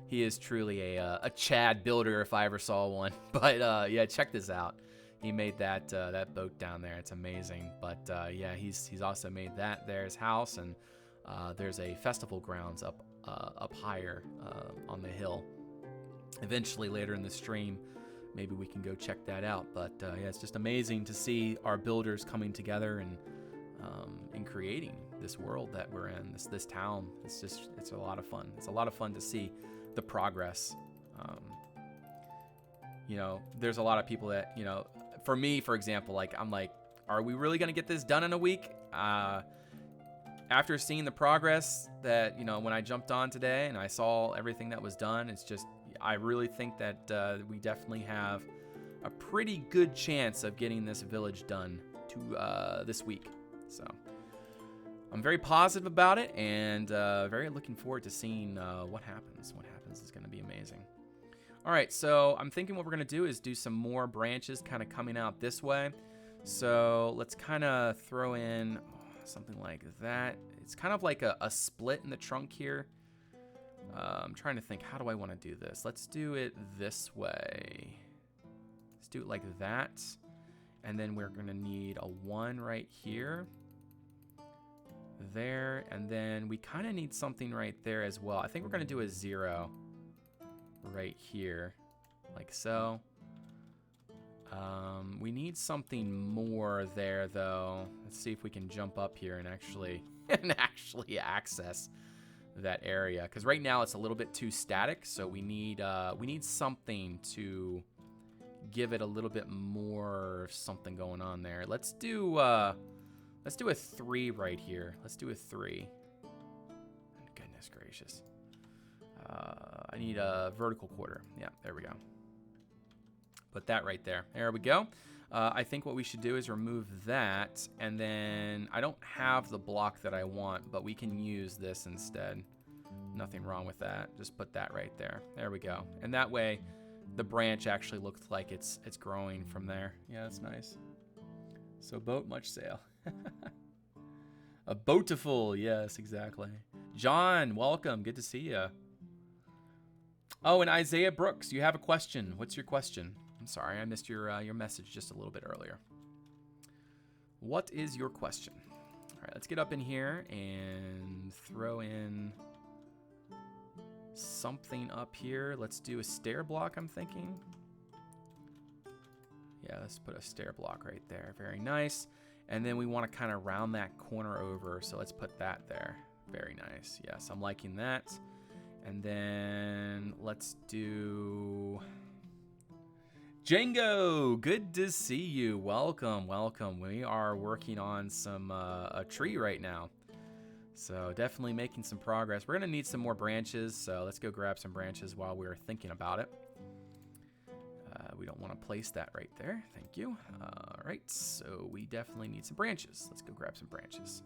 S1: He is truly a Chad builder if I ever saw one. But yeah, check this out. He made that boat down there. It's amazing. But yeah, he's also made that. There's house, and there's a festival grounds up higher on the hill. Eventually, later in the stream, maybe we can go check that out. But yeah, it's just amazing to see our builders coming together and creating this world that we're in, this town. It's a lot of fun. It's a lot of fun to see the progress. You know, there's a lot of people that, you know, for me, for example, like I'm like, are we really gonna get this done in a week? After seeing the progress that, you know, when I jumped on today and I saw everything that was done, it's just, I really think that we definitely have a pretty good chance of getting this village done to this week. So I'm very positive about it, and very looking forward to seeing what happens. What happens is going to be amazing. All right, so I'm thinking what we're going to do is do some more branches kind of coming out this way. So let's kind of throw in something like that. It's kind of like a split in the trunk here. I'm trying to think, how do I want to do this? Let's do it this way. Let's do it like that. And then we're going to need a 1 right here. There. And then we kind of need something right there as well. I think we're going to do a 0 right here. Like so. We need something more there, though. Let's see if we can jump up here and actually access that area, because right now it's a little bit too static, so we need something to give it a little bit more something going on there. Let's do a 3 right here. Let's do a 3. Goodness gracious. I need a vertical quarter. Yeah, there we go. Put that right there. There we go. I think what we should do is remove that, and then I don't have the block that I want, but we can use this instead. Nothing wrong with that. Just put that right there. There we go. And that way, the branch actually looks like it's growing from there. Yeah, that's nice. So boat, much sail. A boatiful, yes, exactly. John, welcome. Good to see you. Oh, and Isaiah Brooks, you have a question. What's your question? I'm sorry, I missed your message just a little bit earlier. What is your question? All right, let's get up in here and throw in something up here. Let's do a stair block, I'm thinking. Yeah, let's put a stair block right there. Very nice. And then we want to kind of round that corner over, so let's put that there. Very nice. Yes, I'm liking that. And then let's do... Django, good to see you. Welcome, welcome. We are working on some a tree right now, so definitely making some progress. We're gonna need some more branches, so let's go grab some branches while we're thinking about it. We don't want to place that right there. Thank you. All right, so we definitely need some branches. Let's go grab some branches.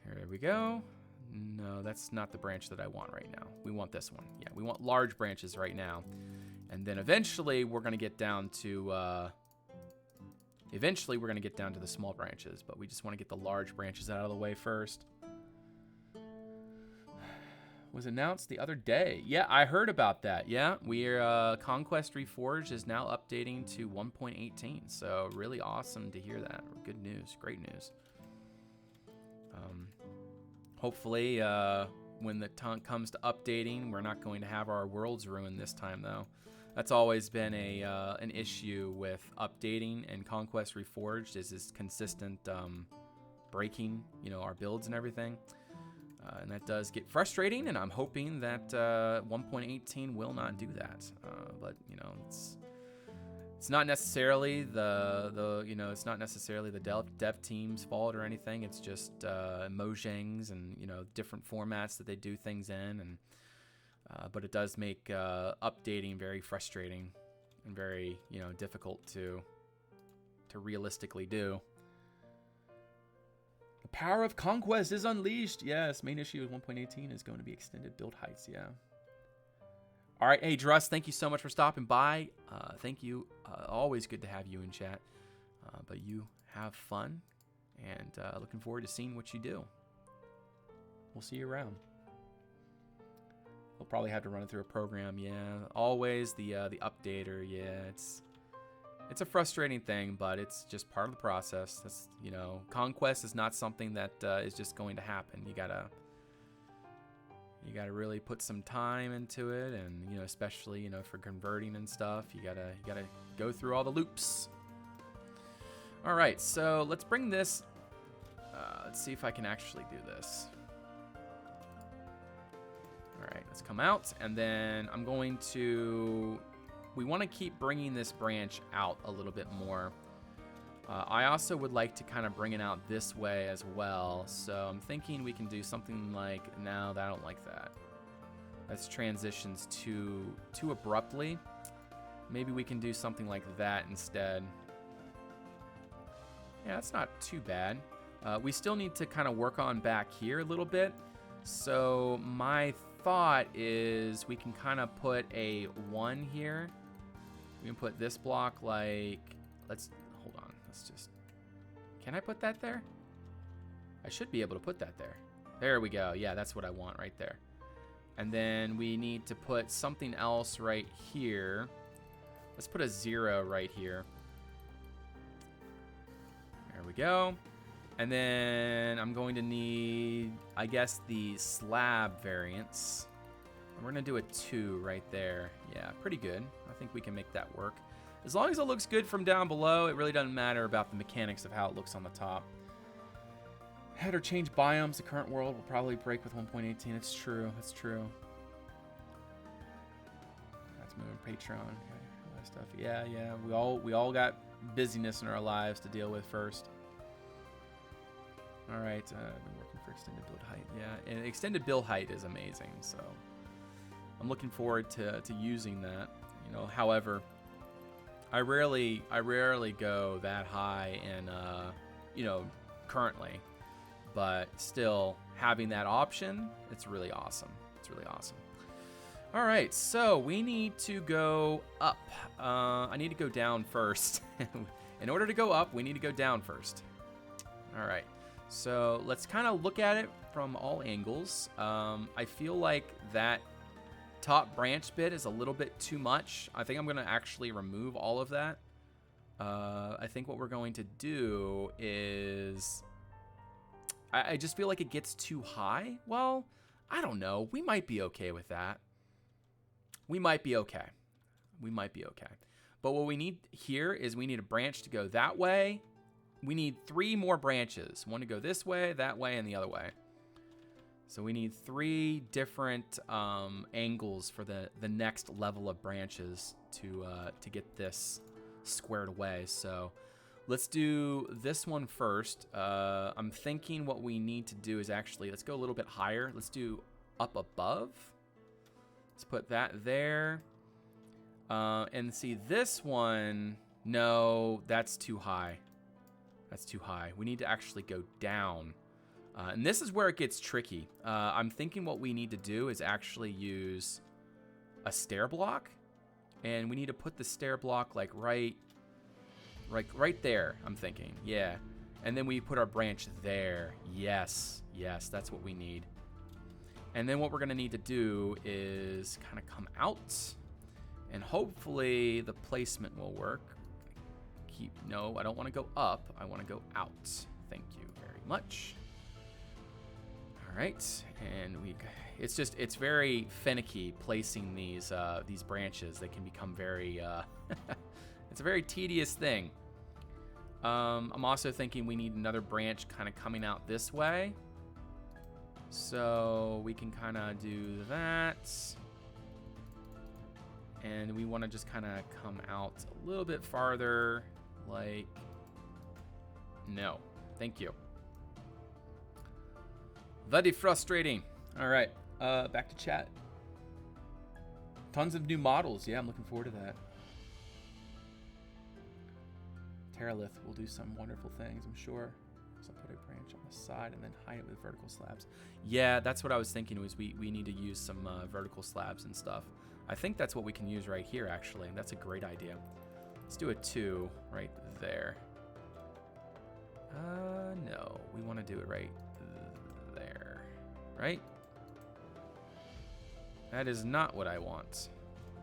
S1: Here we go. No, that's not the branch that I want right now. We want this one. Yeah, we want large branches right now. And then eventually we're going to get down to the small branches, but we just want to get the large branches out of the way first. Was announced the other day. Yeah, I heard about that. Yeah, we're Conquest Reforged is now updating to 1.18. So really awesome to hear that. Good news, great news. Hopefully, when the time comes to updating, we're not going to have our worlds ruined this time, though. That's always been an issue with updating, and Conquest Reforged is this consistent breaking, our builds and everything. And that does get frustrating, and I'm hoping that 1.18 will not do that. But it's not necessarily it's not necessarily the dev team's fault or anything. It's just Mojang's and different formats that they do things in, and but it does make updating very frustrating and very difficult to realistically do. The power of Conquest is unleashed. Yes, main issue with 1.18 is going to be extended build heights. Yeah. All right, hey Druss, thank you so much for stopping by. Thank you. Always good to have you in chat. But you have fun, and looking forward to seeing what you do. We'll see you around. We'll probably have to run it through a program. Yeah, always the updater. Yeah, it's a frustrating thing, but it's just part of the process. That's Conquest is not something that is just going to happen. You gotta really put some time into it, and especially for converting and stuff, you gotta go through all the loops. All right, so let's bring this. Let's see if I can actually do this. All right, let's come out, and then I'm going to. We want to keep bringing this branch out a little bit more. I also would like to kind of bring it out this way as well. So I'm thinking we can do something like, no, I don't like that. That's transitions too abruptly. Maybe we can do something like that instead. Yeah, that's not too bad. We still need to kind of work on back here a little bit. So my thought is we can kind of put a 1 here. We can put this block like, hold on. Let's just, can I put that there? I should be able to put that there. There we go. Yeah, that's what I want right there. And then we need to put something else right here. Let's put a 0 right here. There we go. And then I'm going to need, I guess, the slab variants. And we're going to do a 2 right there. Yeah, pretty good. I think we can make that work. As long as it looks good from down below, it really doesn't matter about the mechanics of how it looks on the top. Head or change biomes. The current world will probably break with 1.18. It's true. It's true. That's moving Patreon. Okay, all that stuff. Yeah, yeah. We all got busyness in our lives to deal with first. All right. I've been working for extended build height. Yeah, and extended build height is amazing. So I'm looking forward to using that. You know, however, I rarely go that high in you know, currently. But still, having that option, it's really awesome. It's really awesome. All right, so we need to go up. I need to go down first. In order to go up, we need to go down first. All right, so let's kind of look at it from all angles. I feel like that top branch bit is a little bit too much. I think I'm going to actually remove all of that. I think what we're going to do is... I just feel like it gets too high. Well, I don't know. We might be okay with that. We might be okay. We might be okay. But what we need here is we need a branch to go that way. We need 3 more branches. One to go this way, that way, and the other way. So we need 3 different angles for the next level of branches to get this squared away. So... let's do this one first. I'm thinking what we need to do is actually, let's go a little bit higher. Let's do up above. Let's put that there. And see this one, no, that's too high. That's too high. We need to actually go down. And this is where it gets tricky. I'm thinking what we need to do is actually use a stair block. And we need to put the stair block like right there, I'm thinking. Yeah. And then we put our branch there. Yes. Yes, that's what we need. And then what we're going to need to do is kind of come out. And hopefully the placement will work. No, I don't want to go up. I want to go out. Thank you very much. All right. And it's very finicky placing these branches. They can become very... it's a very tedious thing. I'm also thinking we need another branch kind of coming out this way. So we can kind of do that. And we want to just kind of come out a little bit farther. Like, no. Thank you. Very frustrating. All right. Back to chat. Tons of new models. Yeah, I'm looking forward to that. Terralith will do some wonderful things, I'm sure. So put a branch on the side and then hide it with vertical slabs. Yeah, that's what I was thinking was we need to use some vertical slabs and stuff. I think that's what we can use right here, actually. That's a great idea. Let's do a 2 right there. No, we want to do it right there, right? That is not what I want.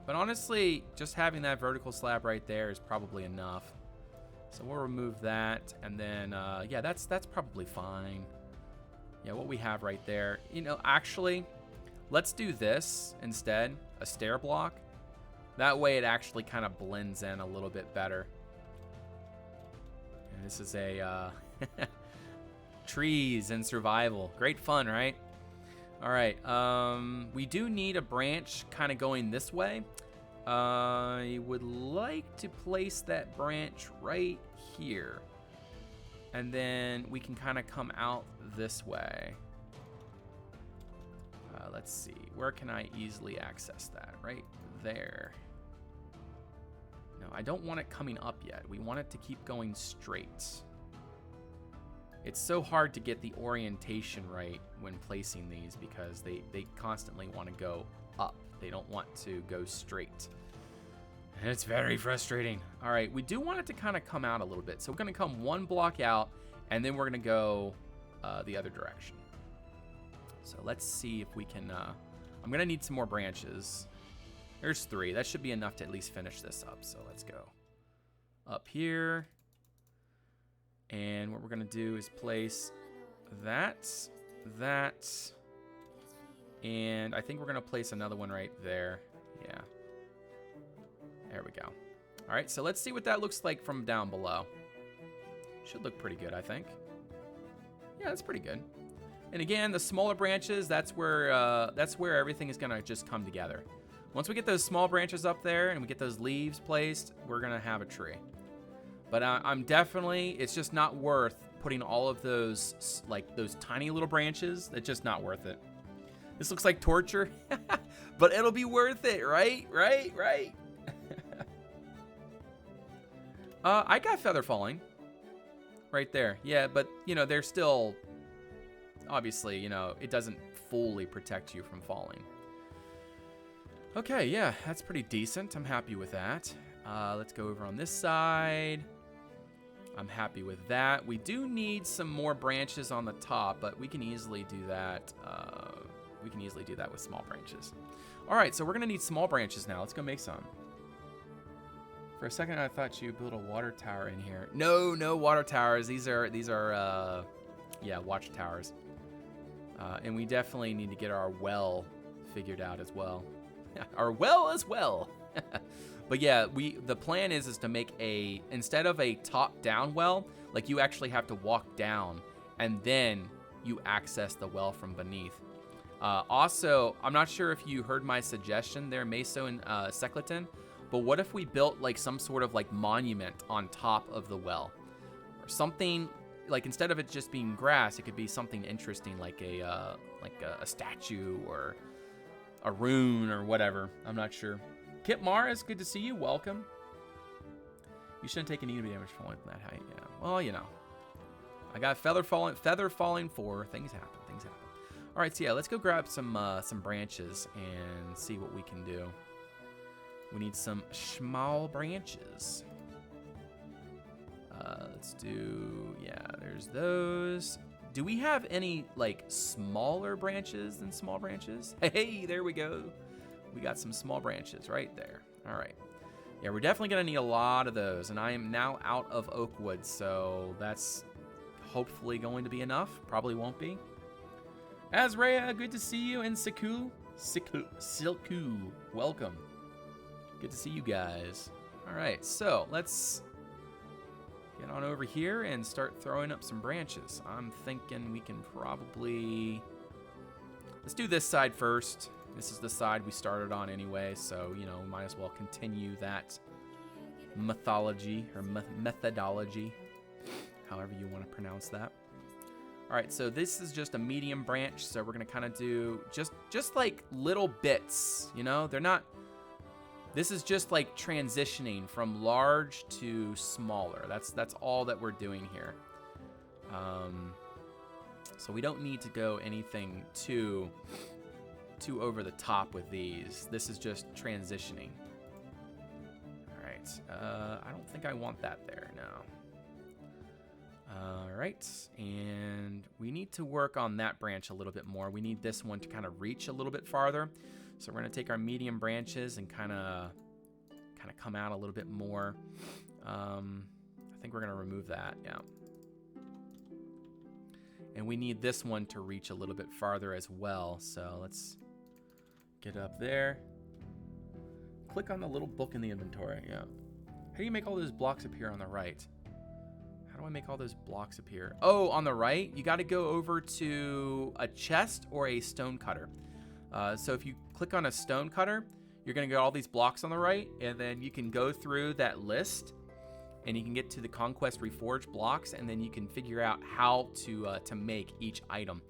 S1: But honestly, just having that vertical slab right there is probably enough. So we'll remove that, and then, yeah, that's probably fine. Yeah, what we have right there. You know, actually, let's do this instead, a stair block. That way it actually kind of blends in a little bit better. And this is a trees and survival. Great fun, right? All right, we do need a branch kind of going this way. I would like to place that branch right here. And then we can kind of come out this way. Let's see. Where can I easily access that? Right there. No, I don't want it coming up yet. We want it to keep going straight. It's so hard to get the orientation right when placing these because they constantly want to go up. They don't want to go straight. And it's very frustrating. All right, we do want it to kind of come out a little bit. So we're going to come one block out, and then we're going to go the other direction. So let's see if we can... I'm going to need some more branches. There's 3. That should be enough to at least finish this up. So let's go up here. And what we're going to do is place that, and I think we're going to place another one right there. Yeah. There we go. All right, so let's see what that looks like from down below. Should look pretty good, I think. Yeah, that's pretty good. And again, the smaller branches, that's where everything is going to just come together. Once we get those small branches up there and we get those leaves placed, we're going to have a tree. But I'm definitely, it's just not worth putting all of those, like those tiny little branches. It's just not worth it. This looks like torture, but it'll be worth it, right? Right. I got feather falling right there. Yeah, but, you know, they're still, obviously, you know, it doesn't fully protect you from falling. Okay, yeah, that's pretty decent. I'm happy with that. Let's go over on this side. I'm happy with that. We do need some more branches on the top, but we can easily do that. We can easily do that with small branches. All right, so we're gonna need small branches now. Let's go make some. For a second, I thought you built a water tower in here. No water towers. These are yeah, watchtowers. And we definitely need to get our well figured out as well. Our well as well. But yeah, the plan is to make instead of a top-down well, like you actually have to walk down and then you access the well from beneath. Also, I'm not sure if you heard my suggestion there, Meso and Secleton, but what if we built like some sort of like monument on top of the well? Or something, like instead of it just being grass, it could be something interesting like a statue or a rune or whatever. I'm not sure. Kip Mars, good to see you. Welcome. You shouldn't take any damage falling from that height. Yeah. Well, you know. I got feather falling 4. Things happen. All right, so yeah, let's go grab some branches and see what we can do. We need some small branches. Let's do, yeah, there's those. Do we have any like smaller branches than small branches? Hey, there we go. We got some small branches right there. All right. Yeah, we're definitely going to need a lot of those. And I am now out of oak wood, so that's hopefully going to be enough. Probably won't be. Azrea, good to see you. And Silku, welcome. Good to see you guys. All right, so let's get on over here and start throwing up some branches. I'm thinking we can probably... Let's do this side first. This is the side we started on anyway, so, you know, might as well continue that methodology, however you want to pronounce that. All right, so this is just a medium branch, so we're going to kind of do just like little bits, you know? They're not... This is just like transitioning from large to smaller. That's all that we're doing here. So we don't need to go anything too over the top with these. This is just transitioning. All right. I don't think I want that there, no. All right, and we need to work on that branch a little bit more. We need this one to kind of reach a little bit farther. So we're gonna take our medium branches and kind of come out a little bit more. I think we're gonna remove that, yeah. And we need this one to reach a little bit farther as well. So let's get up there. Click on the little book in the inventory, yeah. How do you make all those blocks appear on the right? How do I make all those blocks appear? Oh, on the right, you gotta go over to a chest or a stone cutter. So if you click on a stone cutter, you're gonna get all these blocks on the right, and then you can go through that list and you can get to the Conquest Reforged blocks, and then you can figure out how to make each item.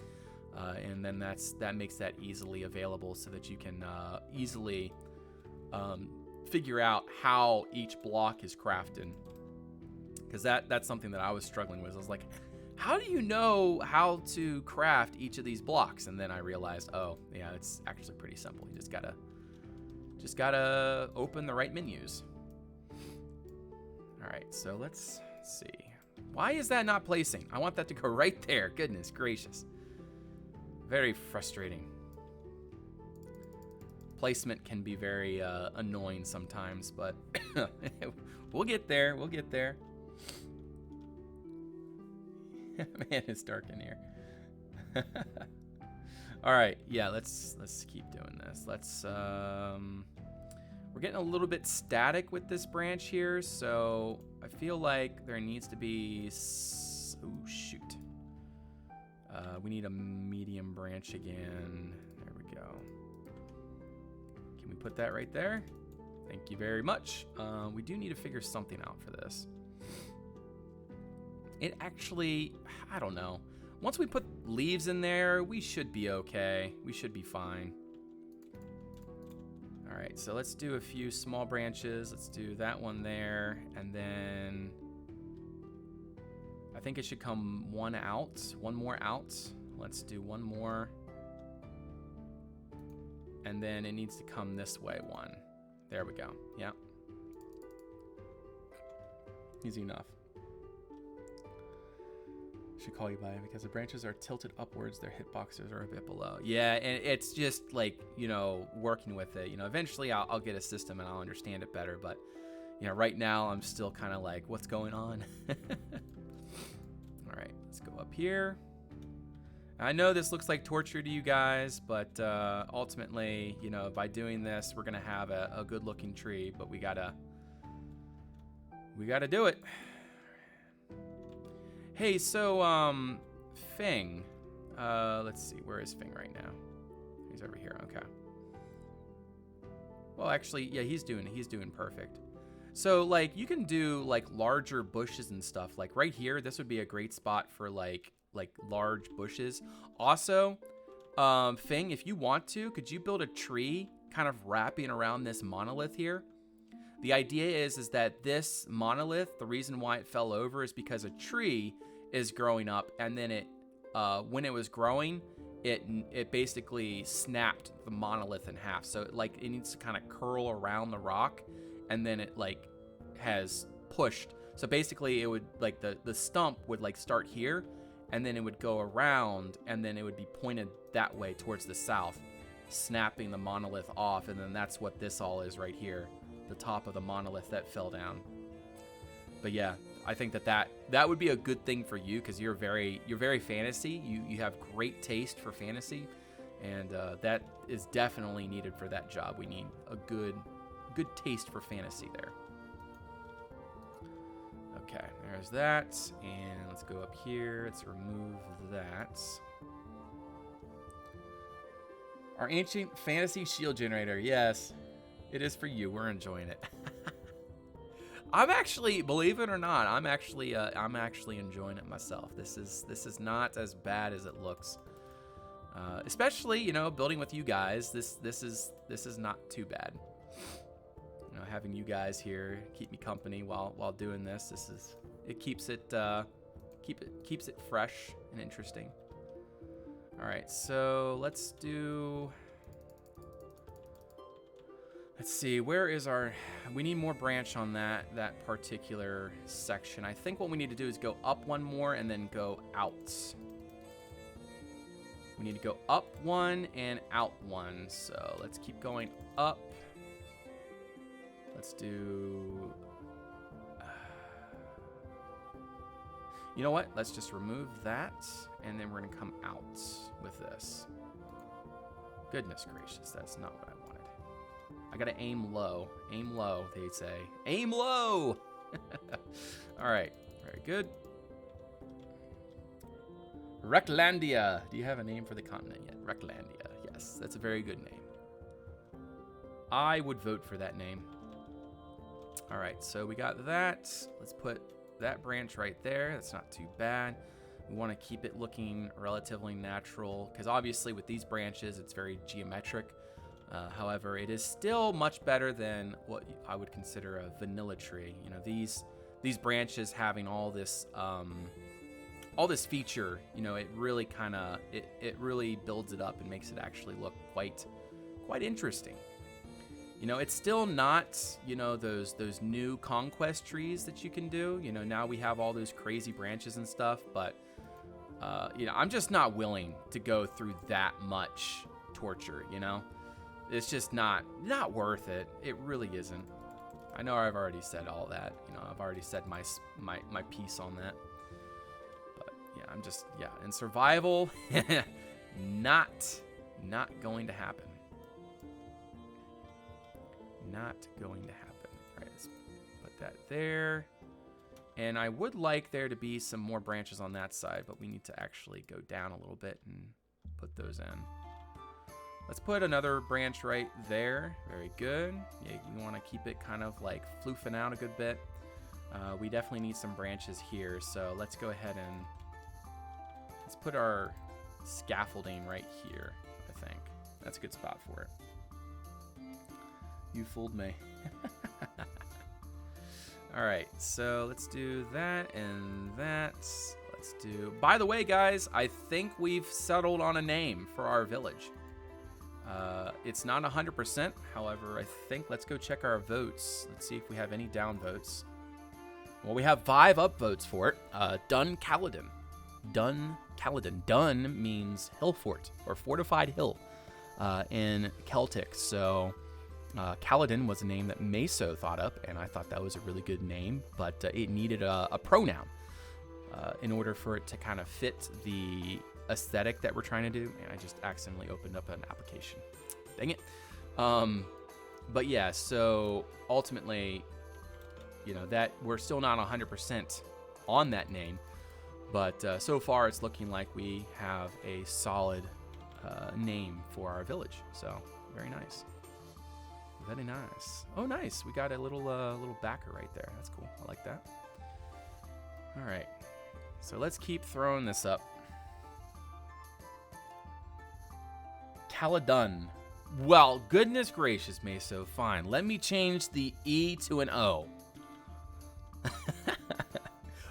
S1: And then that makes that easily available so that you can easily figure out how each block is crafted. Because that's something that I was struggling with. I was like, how do you know how to craft each of these blocks? And then I realized, oh, yeah, it's actually pretty simple. You just gotta open the right menus. All right, so let's see. Why is that not placing? I want that to go right there. Goodness gracious. Very frustrating. Placement can be very annoying sometimes, but we'll get there. We'll get there. Man, it's dark in here. All right, yeah, let's keep doing this. We're getting a little bit static with this branch here, so I feel like there needs to be. Oh shoot. We need a medium branch again. There we go. Can we put that right there? Thank you very much. We do need to figure something out for this. It actually, I don't know. Once we put leaves in there, we should be okay. We should be fine. All right, so let's do a few small branches. Let's do that one there, and then I think it should come one more out. Let's do one more. And then it needs to come this way one. There we go, yeah. Easy enough. Should call you by it because the branches are tilted upwards, their hitboxes are a bit below. Yeah, and it's just like, you know, working with it. You know, eventually I'll get a system and I'll understand it better, but you know, right now I'm still kind of like, what's going on? All right, let's go up here. I know this looks like torture to you guys, but ultimately, you know, by doing this, we're gonna have a good looking tree, but we gotta do it. Hey, so, Fing, let's see, where is Fing right now? He's over here, okay. Well, actually, yeah, he's doing perfect. So, like, you can do, like, larger bushes and stuff. Like, right here, this would be a great spot for, like large bushes. Also, Fing, if you want to, could you build a tree kind of wrapping around this monolith here? The idea is that this monolith, the reason why it fell over is because a tree is growing up, and then it, when it was growing, it basically snapped the monolith in half. So like it needs to kind of curl around the rock, and then it like has pushed. So basically, it would like the stump would like start here, and then it would go around, and then it would be pointed that way towards the south, snapping the monolith off, and then that's what this all is right here. The top of the monolith that fell down. But yeah, I think that would be a good thing for you because you're very fantasy. You have great taste for fantasy, and that is definitely needed for that job. We need a good taste for fantasy there. Okay, there's that, and let's go up here. Let's remove that. Our ancient fantasy shield generator, yes. It is for you. We're enjoying it. I'm actually, believe it or not, I'm actually enjoying it myself. This is not as bad as it looks. Especially, you know, building with you guys. This is not too bad. You know, having you guys here keep me company while doing this. It keeps it fresh and interesting. All right, so let's do. Let's see, where is we need more branch on that particular section. I think what we need to do is go up one more and then go out. We need to go up one and out one. So let's keep going up. Let's do, you know what? Let's just remove that, and then we're gonna come out with this. Goodness gracious, that's not what I wanted. I gotta aim low. Aim low, they say. Aim low! All right, very good. Reclandia. Do you have a name for the continent yet? Reclandia, yes, that's a very good name. I would vote for that name. All right, so we got that. Let's put that branch right there. That's not too bad. We want to keep it looking relatively natural because obviously with these branches, it's very geometric. However, it is still much better than what I would consider a vanilla tree. You know, these branches having all this all this feature, you know, it really kind of it really builds it up and makes it actually look quite interesting. You know, it's still not, you know, those new Conquest trees that you can do. You know, now we have all those crazy branches and stuff, but you know, I'm just not willing to go through that much torture, you know? It's just not worth it. It really isn't. I know I've already said all that. You know, I've already said my piece on that. But yeah, I'm just, yeah, in survival, not going to happen. Not going to happen. All right, let's put that there. And I would like there to be some more branches on that side, but we need to actually go down a little bit and put those in. Let's put another branch right there. Very good. Yeah, you want to keep it kind of like floofing out a good bit. We definitely need some branches here, so let's go ahead and let's put our scaffolding right here, I think. That's a good spot for it. You fooled me. All right, so let's do that and that. Let's do, by the way, guys, I think we've settled on a name for our village. It's not 100%. However, I think, let's go check our votes. Let's see if we have any down votes. Well, we have 5 up votes for it. Dun Caledon. Dun Caledon. Dun means hill fort or fortified hill in Celtic. So Caledon was a name that Meso thought up, and I thought that was a really good name, but it needed a pronoun in order for it to kind of fit the aesthetic that we're trying to do, and I just accidentally opened up an application. Dang it. But yeah, so ultimately, you know, that we're still not 100% on that name, but so far it's looking like we have a solid name for our village. So very nice. Very nice. Oh, nice. We got a little backer right there. That's cool. I like that. All right. So let's keep throwing this up. Caledon. Well, goodness gracious, Meso. Fine. Let me change the E to an O.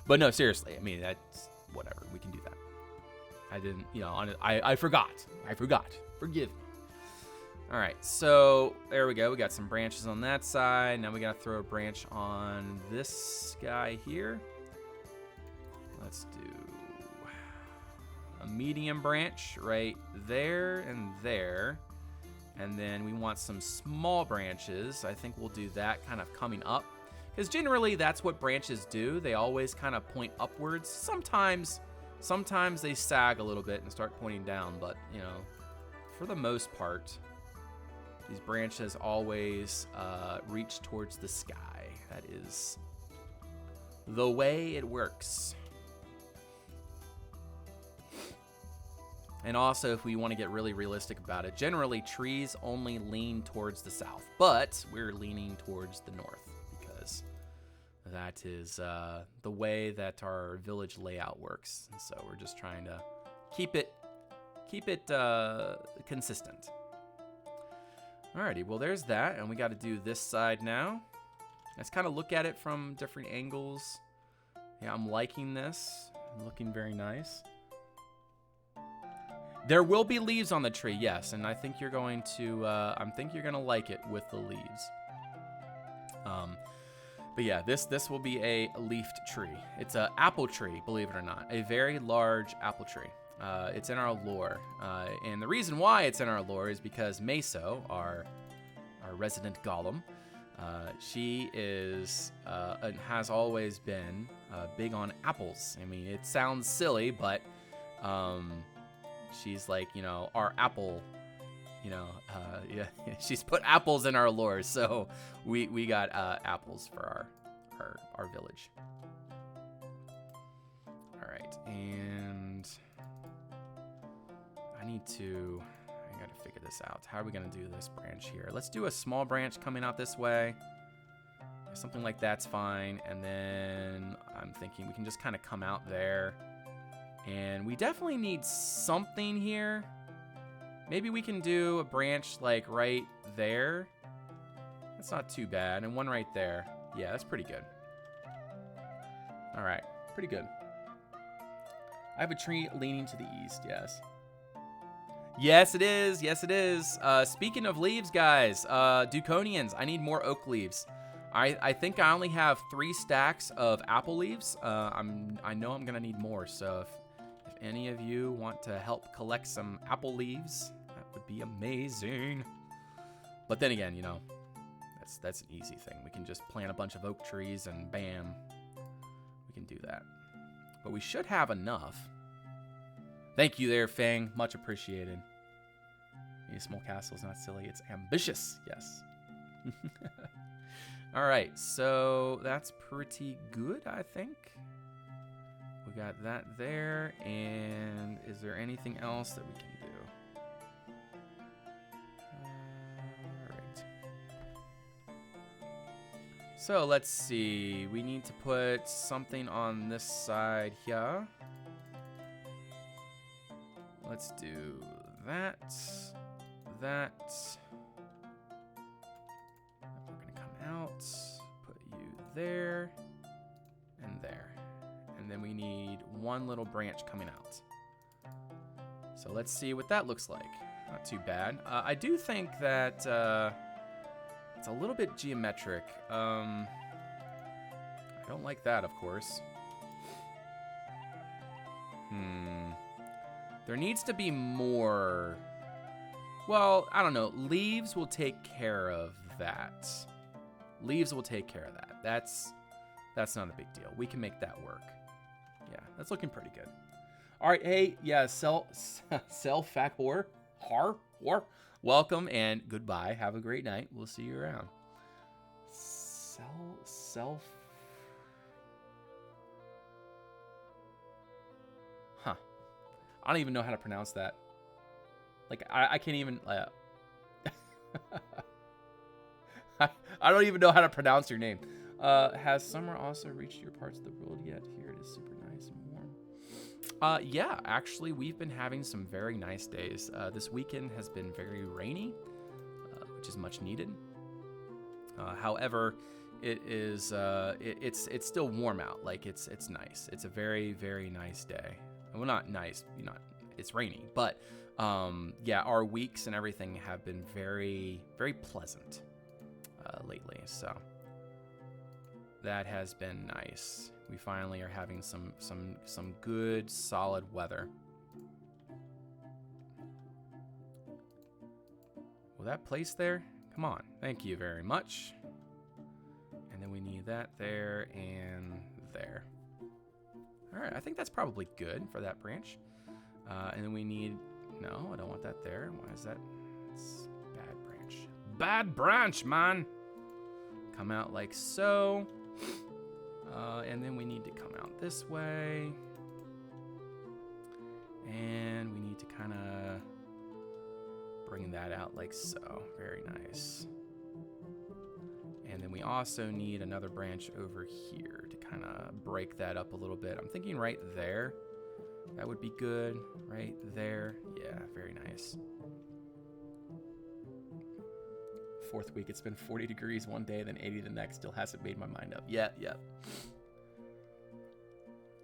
S1: But no, seriously. I mean, that's whatever. We can do that. I didn't, you know, I forgot. Forgive me. All right, so there we go. We got some branches on that side. Now we got to throw a branch on this guy here. Let's do a medium branch right there and there. And then we want some small branches. I think we'll do that kind of coming up, because generally that's what branches do. They always kind of point upwards. Sometimes they sag a little bit and start pointing down, but you know, for the most part, these branches always reach towards the sky. That is the way it works. And also, if we want to get really realistic about it, generally trees only lean towards the south, but we're leaning towards the north because that is the way that our village layout works. And so we're just trying to keep it consistent. Alrighty, well there's that, and we got to do this side now. Let's kind of look at it from different angles. Yeah, I'm liking this. Looking very nice. There will be leaves on the tree, yes, and I think you're going to. I think you're gonna like it with the leaves. But yeah, this will be a leafed tree. It's an apple tree, believe it or not, a very large apple tree. It's in our lore, and the reason why it's in our lore is because Meso, our resident golem, she is and has always been big on apples. I mean, it sounds silly, but she's like, you know, our apple, you know, yeah, she's put apples in our lore, so we got apples for our village. All right, and I gotta figure this out. How are we gonna do this branch here? Let's do a small branch coming out this way. Something like that's fine. And then I'm thinking we can just kind of come out there. And we definitely need something here. Maybe we can do a branch like right there. That's not too bad. And one right there. Yeah, that's pretty good. All right, pretty good. I have a tree leaning to the east, yes. Yes, it is. Yes, it is. Speaking of leaves, guys, Duconians, I need more oak leaves. I think I only have 3 stacks of apple leaves. I know I'm gonna need more, so if any of you want to help collect some apple leaves, that would be amazing. But then again, you know, that's an easy thing. We can just plant a bunch of oak trees and bam, we can do that. But we should have enough. Thank you there, Fang. Much appreciated. A small castle is not silly, it's ambitious. Yes. All right, so that's pretty good, I think. We got that there, and is there anything else that we can do? All right. So let's see. We need to put something on this side here. Let's do that. That. We're gonna come out, put you there, and there. And then we need one little branch coming out. So let's see what that looks like. Not too bad. I do think that it's a little bit geometric. I don't like that, of course. There needs to be more. Well, I don't know. Leaves will take care of that. Leaves will take care of that. That's not a big deal. We can make that work. Yeah, that's looking pretty good. All right, hey, yeah, sell fat whore, whore. Welcome and goodbye. Have a great night. We'll see you around. Self. Huh. I don't even know how to pronounce that. Like, I can't even... I don't even know how to pronounce your name. Has summer also reached your parts of the world yet? Here it is super nice and warm. Yeah, actually, we've been having some very nice days. This weekend has been very rainy, which is much needed. However, it is it's still warm out. Like, it's nice. It's a very, very nice day. Well, not nice, it's rainy, but yeah, our weeks and everything have been very, very pleasant lately, so that has been nice. We finally are having some good, solid weather. Will that place there? Come on, thank you very much. And then we need that there and there. All right, I think that's probably good for that branch. And then we need, no, I don't want that there. Why is that? It's bad branch. Bad branch, man. Come out like so. And then we need to come out this way. And we need to kind of bring that out like so. Very nice. And then we also need another branch over here to kind of break that up a little bit. I'm thinking right there. That would be good. Right there. Yeah, very nice. 4th week, it's been 40 degrees one day, then 80 the next. Still hasn't made my mind up. Yeah.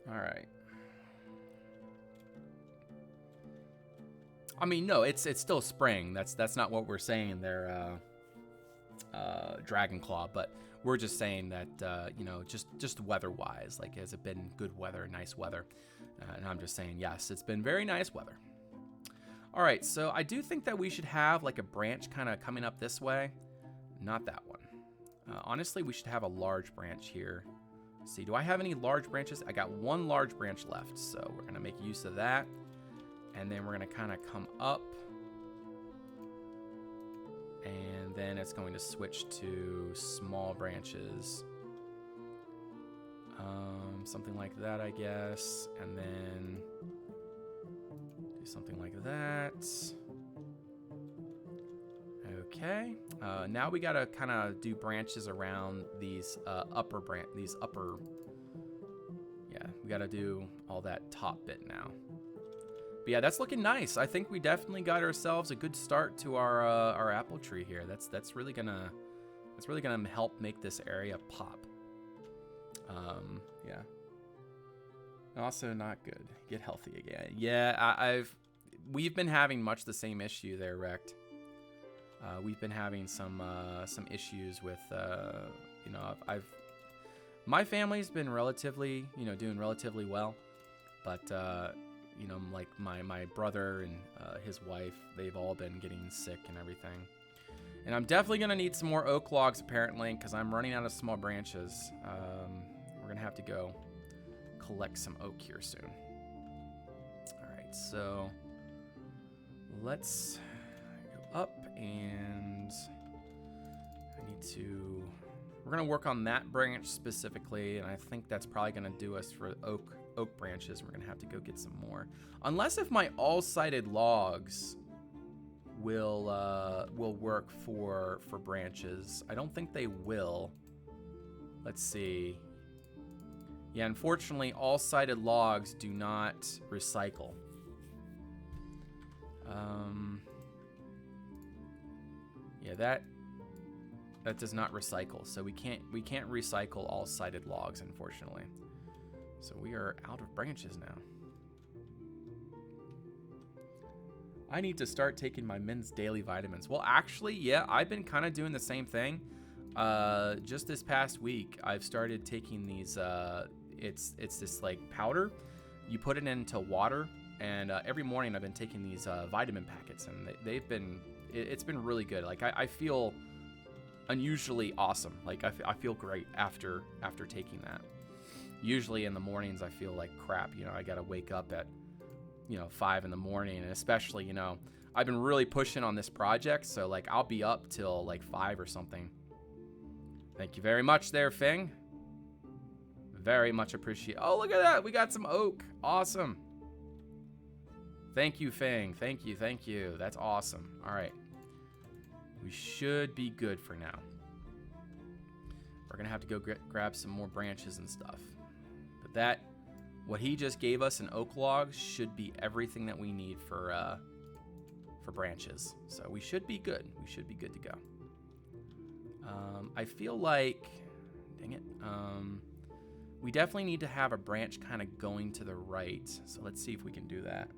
S1: All right. I mean, no, it's still spring. That's not what we're saying there, Dragon Claw. But we're just saying that you know, just weather-wise, like, has it been good weather, nice weather? And I'm just saying, yes, it's been very nice weather. All right, so I do think that we should have like a branch kind of coming up this way. Not that one. Honestly, we should have a large branch here. Let's see, do I have any large branches? I got one large branch left, so we're gonna make use of that. And then we're gonna kind of come up. And then it's going to switch to small branches. Something like that, I guess. And then do something like that. Okay. Now we gotta kind of do branches around these yeah, we gotta do all that top bit now. But yeah, that's looking nice. I think we definitely got ourselves a good start to our apple tree here. That's really gonna help make this area pop. Yeah. Also not good. Get healthy again. Yeah, we've been having much the same issue there, Rect. We've been having some issues with, you know, my family's been relatively, you know, doing relatively well, but you know, like my brother and his wife, they've all been getting sick and everything. And I'm definitely gonna need some more oak logs apparently, because I'm running out of small branches. We're gonna have to go collect some oak here soon. All right, so let's go up, and I need to. We're gonna work on that branch specifically, and I think that's probably gonna do us for oak branches. We're gonna have to go get some more, unless if my all-sided logs will work for branches. I don't think they will. Let's see. Yeah, unfortunately, all-sided logs do not recycle. Yeah, that does not recycle. So we can't recycle all-sided logs, unfortunately. So we are out of branches now. I need to start taking my men's daily vitamins. Well, actually, yeah, I've been kind of doing the same thing. Just this past week, I've started taking these. It's this like powder. You put it into water, and every morning I've been taking these vitamin packets, and they've been. It's been really good. Like I feel unusually awesome. Like I feel great after taking that. Usually in the mornings I feel like crap. You know, I gotta wake up at 5 in the morning, and especially, you know, I've been really pushing on this project, so like I'll be up till like 5 or something. Thank you very much there, Fing. Very much appreciate. Oh, look at that. We got some oak. Awesome. Thank you, Fing. Thank you. That's awesome. All right. We should be good for now. We're going to have to go grab some more branches and stuff. But what he just gave us, an oak log, should be everything that we need for branches. So we should be good. We should be good to go. I feel like, dang it, we definitely need to have a branch kind of going to the right. So let's see if we can do that.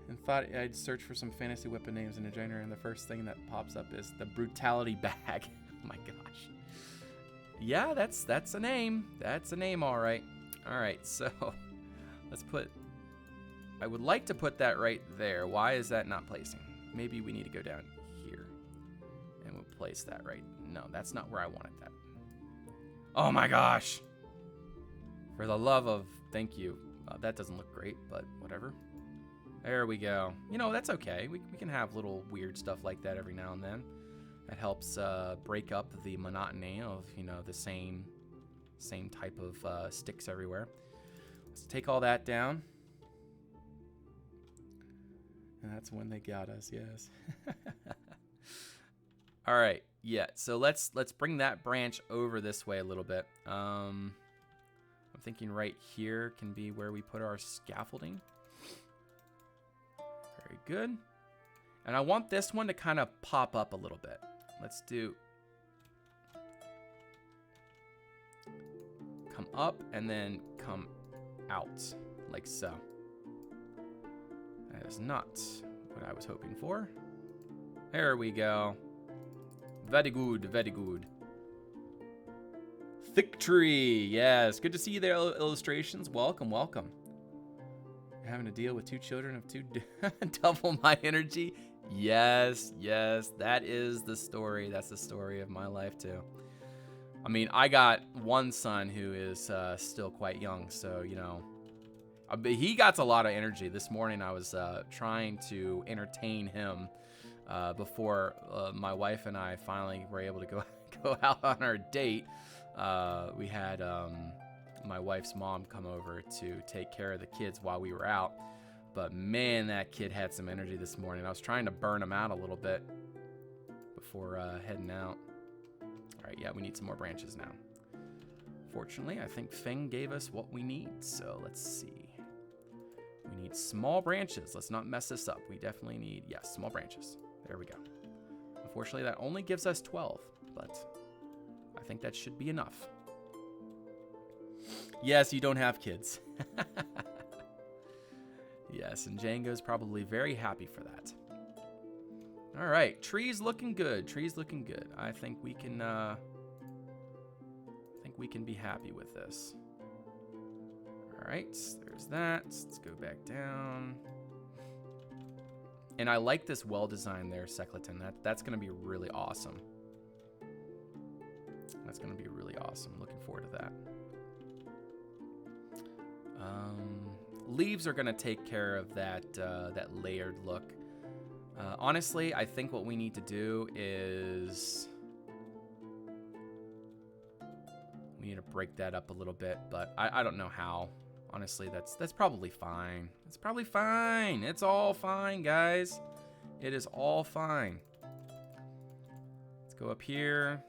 S1: And thought I'd search for some fantasy weapon names in a generator, and the first thing that pops up is the brutality bag. Oh my gosh. Yeah, that's a name. That's a name, all right. All right, so let's put. I would like to put that right there. Why is that not placing? Maybe we need to go down here, and we'll place that right. No, that's not where I wanted that. Oh my gosh! For the love of, thank you. That doesn't look great, but whatever. There we go. You know, that's okay. We can have little weird stuff like that every now and then. That helps break up the monotony of, you know, the same type of sticks everywhere. Let's take all that down. And that's when they got us, yes. All right, yeah. So let's bring that branch over this way a little bit. I'm thinking right here can be where we put our scaffolding. Very good. And I want this one to kind of pop up a little bit. Let's do come up and then come out like so. That is not what I was hoping for. There we go. Very good, very good. Thick tree, yes. Good to see you there, illustrations. Welcome, welcome. You're having to deal with 2 children of 2 double my energy. Yes, that is the story. That's the story of my life too. I mean, I got one son who is still quite young, so, you know, he got a lot of energy. This morning I was trying to entertain him before my wife and I finally were able to go out on our date. We had my wife's mom come over to take care of the kids while we were out. But man, that kid had some energy this morning. I was trying to burn him out a little bit before heading out. All right, yeah, we need some more branches now. Fortunately, I think Feng gave us what we need. So let's see. We need small branches. Let's not mess this up. We definitely need, yes, small branches. There we go. Unfortunately, that only gives us 12, but I think that should be enough. Yes, you don't have kids. Yes, and Django's probably very happy for that. All right, trees looking good. Trees looking good. I think we can be happy with this. All right, there's that. Let's go back down. And I like this well design there, Secleton. That's going to be really awesome. That's going to be really awesome. Looking forward to that. Leaves are going to take care of that that layered look. Honestly, I think what we need to do is we need to break that up a little bit, but I don't know how. Honestly, that's probably fine. It's probably fine. It's all fine, guys. It is all fine. Let's go up here.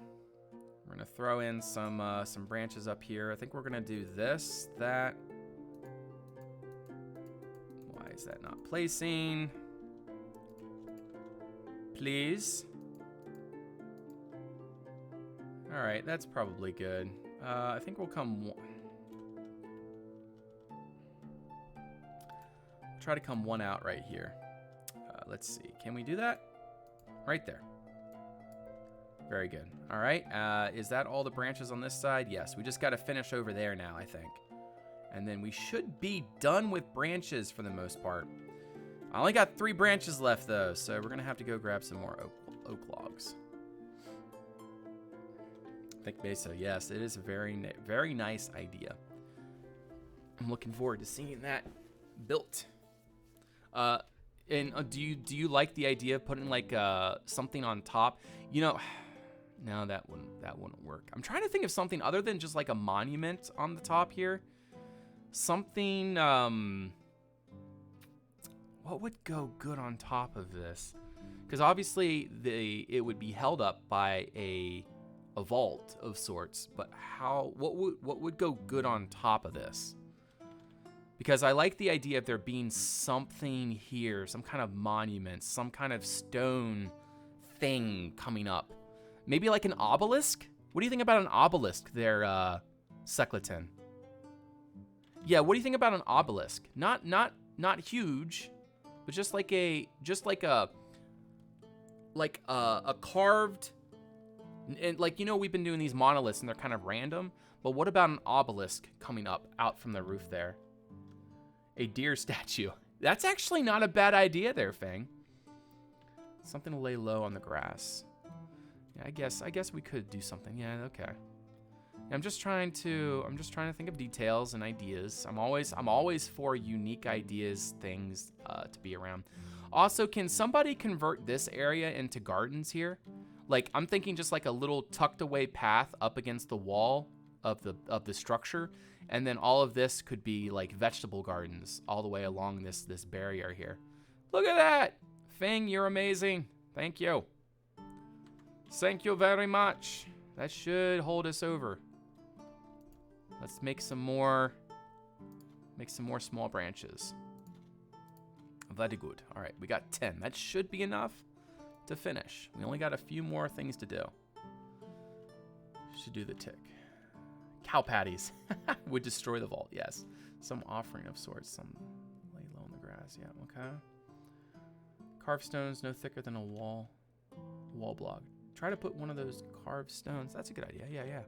S1: We're gonna throw in some branches up here. I think we're gonna do this, that. Why is that not placing? Please. All right, that's probably good. I think we'll come. Try to come one out right here. Let's see. Can we do that? Right there. Very good. All right. Is that all the branches on this side? Yes. We just got to finish over there now, I think. And then we should be done with branches for the most part. I only got 3 branches left, though, so we're going to have to go grab some more oak logs. Thick Mesa. Yes, it is a very nice idea. I'm looking forward to seeing that built. And do you like the idea of putting like something on top? You know, no, that wouldn't work. I'm trying to think of something other than just like a monument on the top here. Something what would go good on top of this? Because obviously it would be held up by a vault of sorts, but what would go good on top of this? Because I like the idea of there being something here, some kind of monument, some kind of stone thing coming up. Maybe like an obelisk? What do you think about an obelisk there, Secleton? Yeah, what do you think about an obelisk? Not huge, but just like a carved, and like, you know, we've been doing these monoliths and they're kind of random, but what about an obelisk coming up out from the roof there? A deer statue. That's actually not a bad idea there, Fang. Something to lay low on the grass. Yeah, I guess we could do something. Yeah, okay. I'm just trying to think of details and ideas. I'm always for unique ideas, things to be around. Also, can somebody convert this area into gardens here? Like, I'm thinking just like a little tucked away path up against the wall of the structure. And then all of this could be like vegetable gardens all the way along this barrier here. Look at that! Fang, you're amazing. Thank you. Thank you very much. That should hold us over. Let's make some more small branches. Very good. All right, we got 10. That should be enough to finish. We only got a few more things to do. Should do the tick. Cow patties would destroy the vault. Yes, some offering of sorts. Some lay low in the grass. Yeah, okay. Carved stones no thicker than a wall block. Try to put one of those carved stones. That's a good idea. Yeah.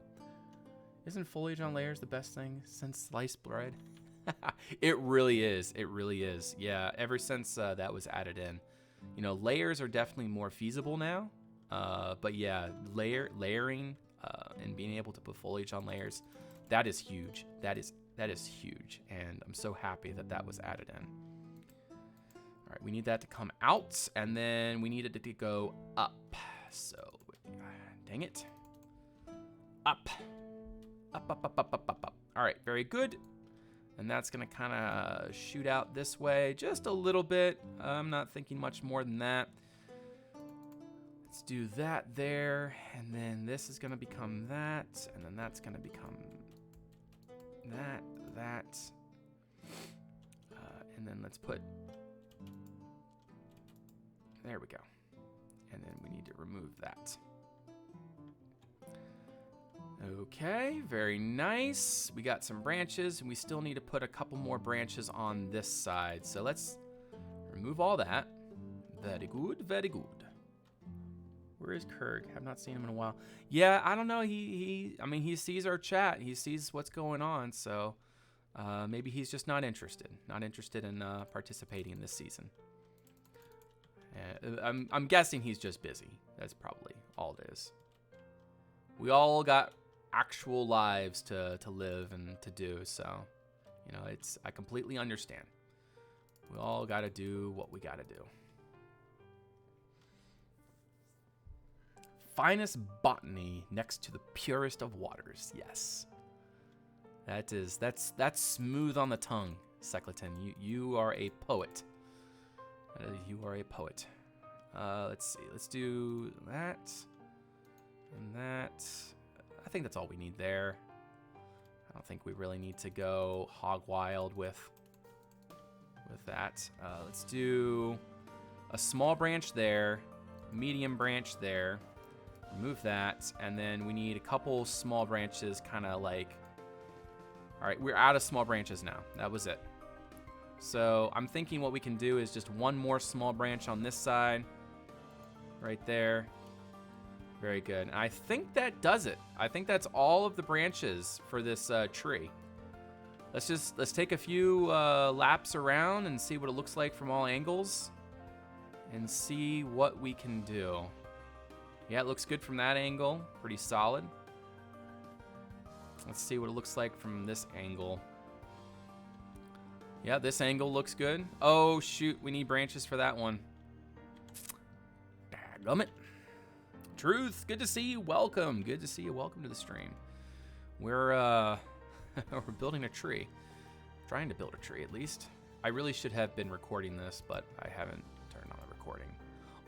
S1: Isn't foliage on layers the best thing since sliced bread? It really is. It really is. Yeah, ever since that was added in. You know, layers are definitely more feasible now. But yeah, layering and being able to put foliage on layers, that is huge. That is huge, and I'm so happy that was added in. All right, we need that to come out, and then we needed it to go up. So, dang it. Up. Up. All right, very good. And that's gonna kind of shoot out this way just a little bit. I'm not thinking much more than that. Let's do that there, and then this is gonna become that, and then that's gonna become that, and then let's put, there we go. And then we need to remove that. Okay, very nice. We got some branches, and we still need to put a couple more branches on this side. So let's remove all that. Very good, very good. Where is KoC? Have not seen him in a while. Yeah, I don't know. I mean, he sees our chat. He sees what's going on. So maybe he's just not interested. Not interested in participating in this season. I'm guessing he's just busy. That's probably all it is. We all got actual lives to live and to do. So, you know, I completely understand. We all got to do what we got to do. Finest botany next to the purest of waters. Yes. That's smooth on the tongue, Cycleton. You are a poet. You are a poet. Let's see. Let's do that and that. I think that's all we need there. I don't think we really need to go hog wild with that. Let's do a small branch there, medium branch there. Remove that, and then we need a couple small branches, kind of like... All right, we're out of small branches now. That was it. So I'm thinking what we can do is just one more small branch on this side. Right there. Very good. And I think that does it. I think that's all of the branches for this tree. Let's take a few laps around and see what it looks like from all angles. And see what we can do. Yeah, it looks good from that angle. Pretty solid. Let's see what it looks like from this angle. Yeah, this angle looks good. Oh, shoot. We need branches for that one. Dadgummit. Truth, good to see you. Welcome. Good to see you. Welcome to the stream. We're we're building a tree. Trying to build a tree, at least. I really should have been recording this, but I haven't turned on the recording.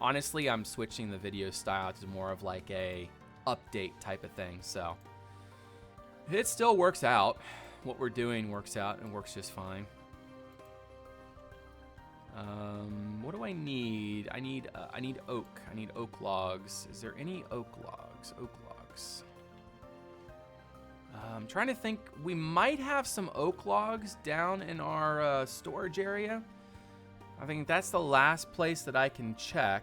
S1: Honestly, I'm switching the video style to more of like a update type of thing, so it still works out. What we're doing works out and works just fine. What do I need? I need oak. I need oak logs. Is there any oak logs? Oak logs. I'm trying to think. We might have some oak logs down in our storage area. I think that's the last place that I can check.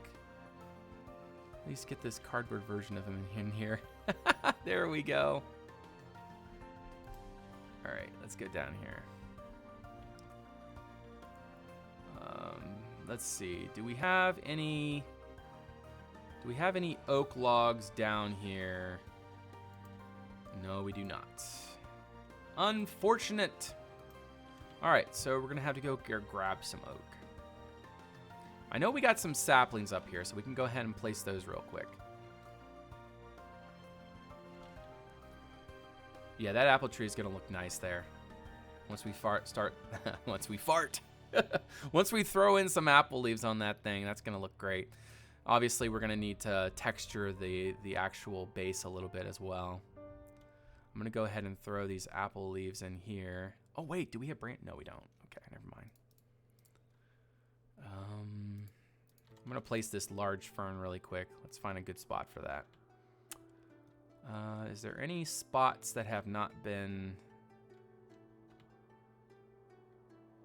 S1: At least get this cardboard version of him in here. There we go. All right, let's get down here. Let's see. Do we have any oak logs down here? No, we do not. Unfortunate. All right, so we're gonna have to go grab some oak. I know we got some saplings up here, so we can go ahead and place those real quick. Yeah, that apple tree is gonna look nice there. Once we once we fart. Once we throw in some apple leaves on that thing, that's gonna look great. Obviously, we're gonna need to texture the actual base a little bit as well. I'm gonna go ahead and throw these apple leaves in here. Oh wait, do we have branch? No, we don't. Okay, never mind. I'm gonna place this large fern really quick. Let's find a good spot for that. Is there any spots that have not been...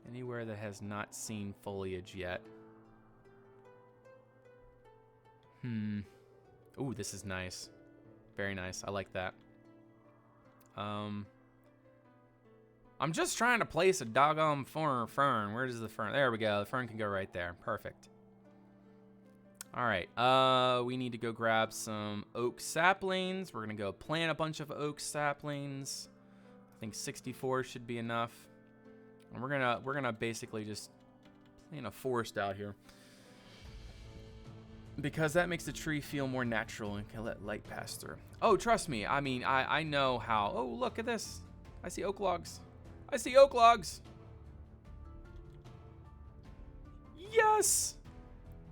S1: Anywhere that has not seen foliage yet? Ooh, this is nice. Very nice. I like that. I'm just trying to place a doggone fern. Where does the fern? There we go. The fern can go right there. Perfect. All right. We need to go grab some oak saplings. We're gonna go plant a bunch of oak saplings. I think 64 should be enough. And we're gonna basically just plant a forest out here, because that makes the tree feel more natural and can let light pass through. Oh, trust me. I mean, I know how. Oh, look at this. I see oak logs. I see oak logs. Yes.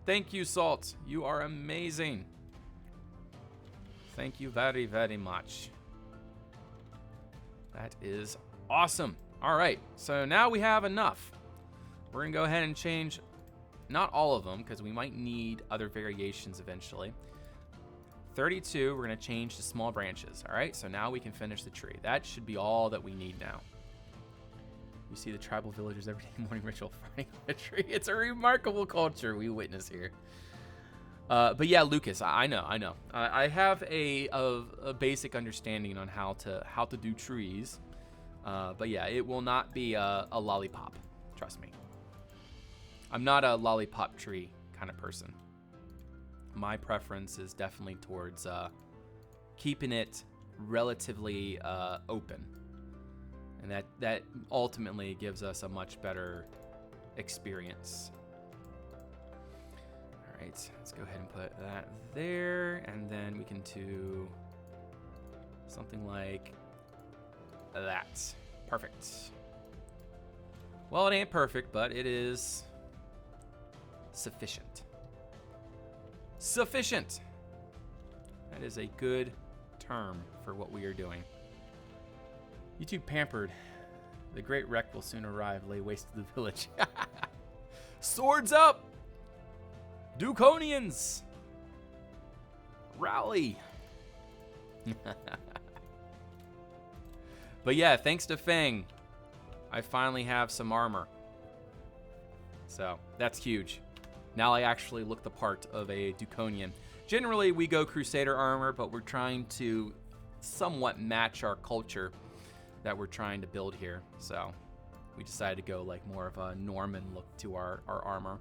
S1: Thank you, Salt. You are amazing. Thank you very, very much. That is awesome. All right, so now we have enough. We're gonna go ahead and change, not all of them, because we might need other variations eventually. 32, we're going to change to small branches. All right, so now we can finish the tree. That should be all that we need now. You see the tribal villagers every day morning ritual finding a tree. It's a remarkable culture we witness here. But yeah, Lucas, I know. I have a basic understanding on how to do trees. But yeah, it will not be a lollipop. Trust me. I'm not a lollipop tree kind of person. My preference is definitely towards keeping it relatively open. And that ultimately gives us a much better experience. All right, let's go ahead and put that there. And then we can do something like that. Perfect. Well, it ain't perfect, but it is sufficient. Sufficient. That is a good term for what we are doing. You too pampered. The great wreck will soon arrive, lay waste to the village. Swords up! Duconians! Rally! But yeah, thanks to Fang, I finally have some armor. So, that's huge. Now I actually look the part of a Duconian. Generally, we go Crusader armor, but we're trying to somewhat match our culture that we're trying to build here. So we decided to go like more of a Norman look to our armor.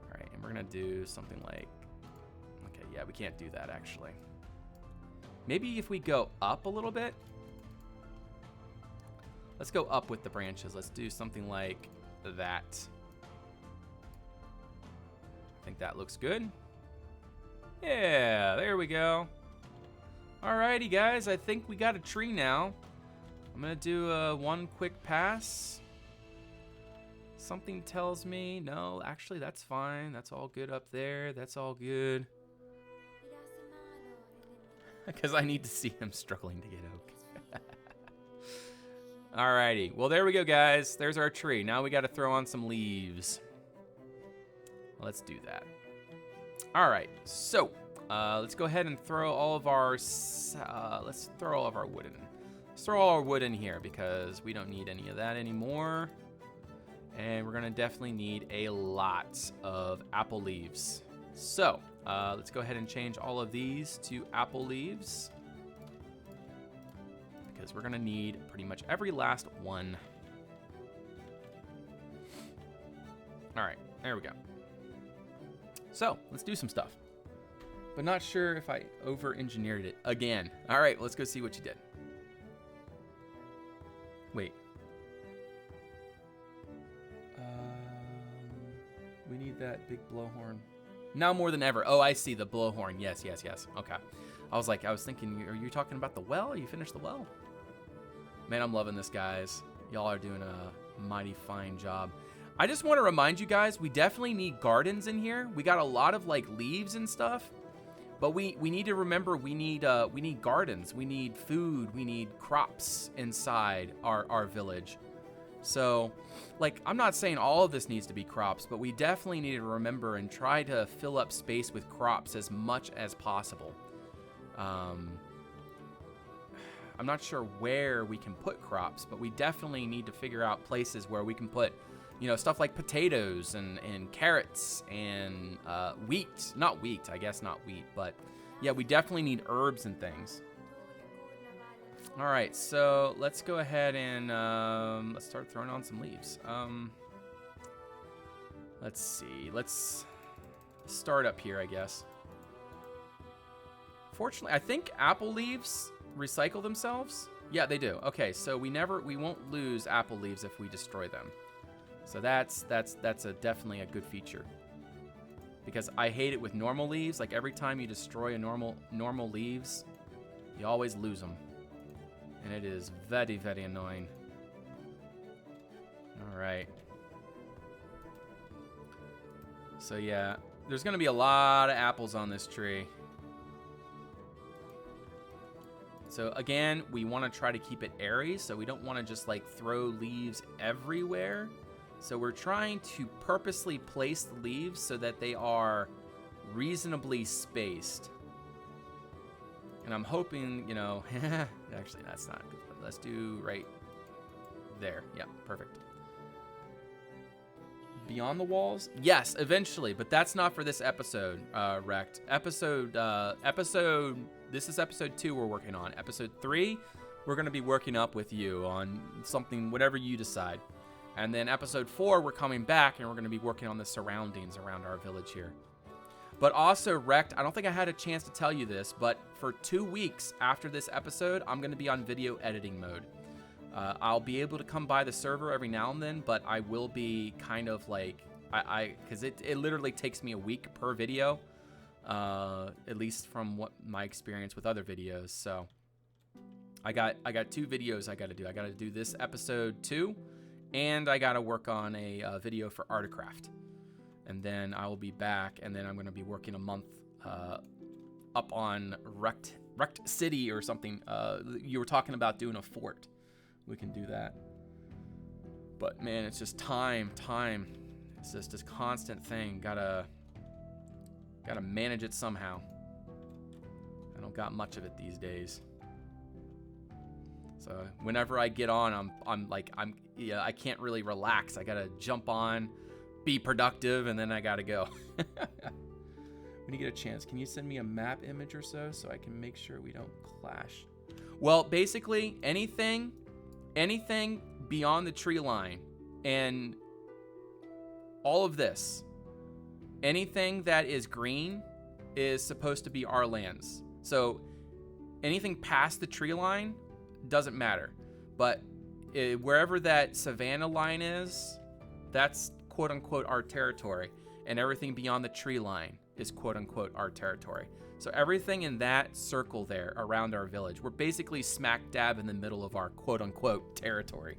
S1: All right, and we're gonna do something like, okay, yeah, we can't do that actually. Maybe if we go up a little bit. Let's go up with the branches. Let's do something like that. I think that looks good. Yeah, there we go. Alrighty, guys, I think we got a tree now. I'm gonna do one quick pass. Something tells me, no, actually that's fine. That's all good up there. That's all good. Because I need to see him struggling to get oak. Alrighty, well there we go, guys. There's our tree. Now we gotta throw on some leaves. Let's do that. Alright, so let's go ahead and throw all of our, let's throw all of our wood in. Let's throw all our wood in here because we don't need any of that anymore. And we're gonna definitely need a lot of apple leaves. So let's go ahead and change all of these to apple leaves because we're gonna need pretty much every last one. All right, there we go. So let's do some stuff, but not sure if I over-engineered it again. All right, let's go see what you did. Wait. We need that big blowhorn. Now more than ever. Oh, I see the blowhorn. Yes. Okay. I was thinking, are you talking about the well? You finished the well? Man, I'm loving this, guys. Y'all are doing a mighty fine job. I just want to remind you guys, we definitely need gardens in here. We got a lot of like leaves and stuff, but we need to remember we need gardens. We need food. We need crops inside our village. So, like, I'm not saying all of this needs to be crops, but we definitely need to remember and try to fill up space with crops as much as possible. I'm not sure where we can put crops, but we definitely need to figure out places where we can put, you know, stuff like potatoes and carrots and wheat. Not wheat, I guess not wheat, but yeah, we definitely need herbs and things. All right, so let's go ahead and let's start throwing on some leaves. Let's see. Let's start up here, I guess. Fortunately, I think apple leaves recycle themselves. Yeah, they do. Okay, so we won't lose apple leaves if we destroy them. So that's definitely a good feature. Because I hate it with normal leaves. Like every time you destroy a normal leaves, you always lose them. And it is very, very annoying. All right. So yeah, there's gonna be a lot of apples on this tree. So again, we wanna try to keep it airy, so we don't wanna just like throw leaves everywhere. So we're trying to purposely place the leaves so that they are reasonably spaced. And I'm hoping, you know, actually that's not good. Let's do right there. Yeah, perfect. Beyond the walls? Yes, eventually, but that's not for this episode, Wrecked. This is episode 2 we're working on. Episode 3, we're going to be working up with you on something, whatever you decide. And then episode 4, we're coming back and we're going to be working on the surroundings around our village here. But also, Wrecked, I don't think I had a chance to tell you this, but for 2 weeks after this episode, I'm going to be on video editing mode. I'll be able to come by the server every now and then, but I will be kind of like, because it literally takes me a week per video, at least from what my experience with other videos. So I got 2 videos I got to do. I got to do this episode 2, and I got to work on a video for Artcraft. And then I will be back, and then I'm going to be working a month up on Wrecked City or something. You were talking about doing a fort. We can do that. But man, it's just time. It's just this constant thing. Gotta manage it somehow. I don't got much of it these days. So whenever I get on, I can't really relax. I gotta jump on, be productive, and then I gotta go. When you get a chance, can you send me a map image or so I can make sure we don't clash? Well, basically anything beyond the tree line and all of this, anything that is green is supposed to be our lands. So anything past the tree line doesn't matter. But wherever that savanna line is, that's quote unquote our territory. And everything beyond the tree line is quote unquote our territory. So everything in that circle there around our village, we're basically smack dab in the middle of our quote unquote territory.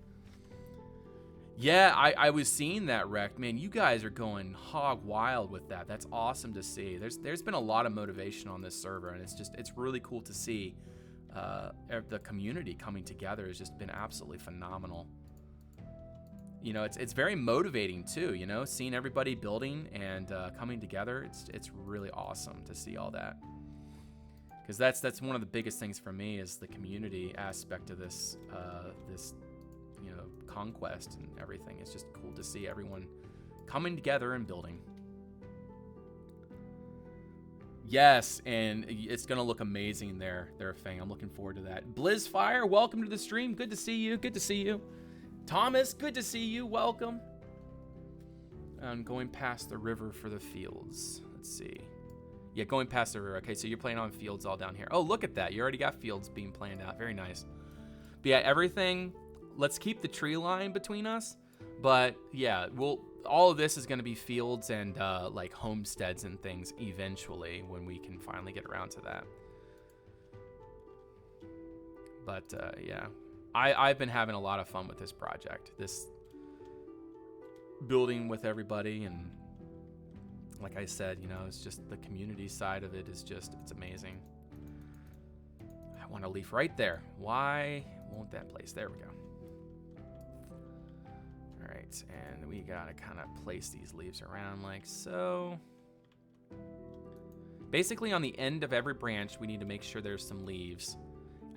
S1: Yeah, I was seeing that, Wrecked. Man, you guys are going hog wild with that. That's awesome to see. There's been a lot of motivation on this server, and it's really cool to see the community coming together has just been absolutely phenomenal. You know, it's very motivating too, you know, seeing everybody building and coming together. It's really awesome to see all that. Because that's one of the biggest things for me is the community aspect of this you know, Conquest and everything. It's just cool to see everyone coming together and building. Yes, and it's gonna look amazing there, Fang. I'm looking forward to that. Blizzfire, welcome to the stream. Good to see you. Good to see you. Thomas, good to see you. Welcome. I'm going past the river for the fields. Let's see. Yeah, going past the river. Okay, so you're playing on fields all down here. Oh, look at that. You already got fields being planned out. Very nice. But yeah, everything, let's keep the tree line between us. But yeah, all of this is going to be fields and like homesteads and things eventually when we can finally get around to that. But yeah, I've been having a lot of fun with this project. This building with everybody, and like I said, you know, it's just the community side of it is just, it's amazing. I want a leaf right there. Why won't that place? There we go. All right, and we gotta kind of place these leaves around like so. Basically on the end of every branch, we need to make sure there's some leaves.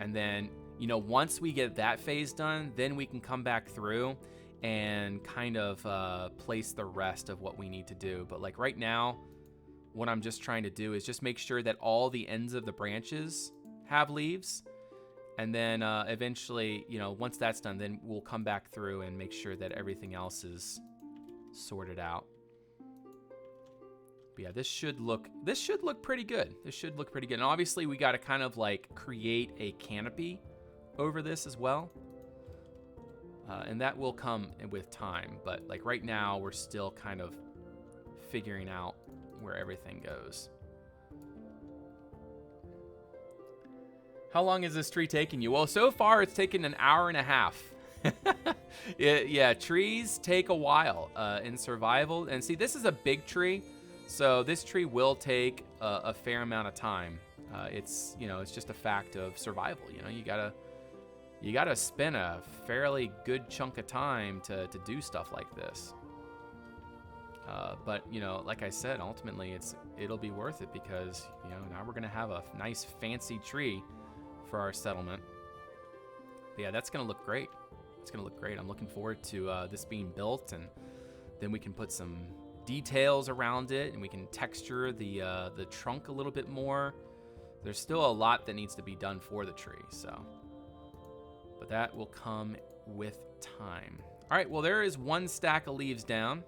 S1: And then, you know, once we get that phase done, then we can come back through and kind of place the rest of what we need to do. But like right now, what I'm just trying to do is just make sure that all the ends of the branches have leaves. And then eventually, you know, once that's done, then we'll come back through and make sure that everything else is sorted out. But yeah, this should look pretty good. This should look pretty good. And obviously we got to kind of like create a canopy over this as well. And that will come with time. But like right now, we're still kind of figuring out where everything goes. How long is this tree taking you? Well, so far it's taken an hour and a half. Yeah, trees take a while in survival. And see, this is a big tree. So this tree will take a fair amount of time. It's, you know, it's just a fact of survival. You know, you gotta spend a fairly good chunk of time to do stuff like this. But, you know, like I said, ultimately it'll be worth it because, you know, now we're going to have a nice fancy tree for our settlement. But yeah, that's going to look great. It's going to look great. I'm looking forward to this being built, and then we can put some details around it, and we can texture the trunk a little bit more. There's still a lot that needs to be done for the tree, so. But that will come with time. All right, well, there is one stack of leaves down.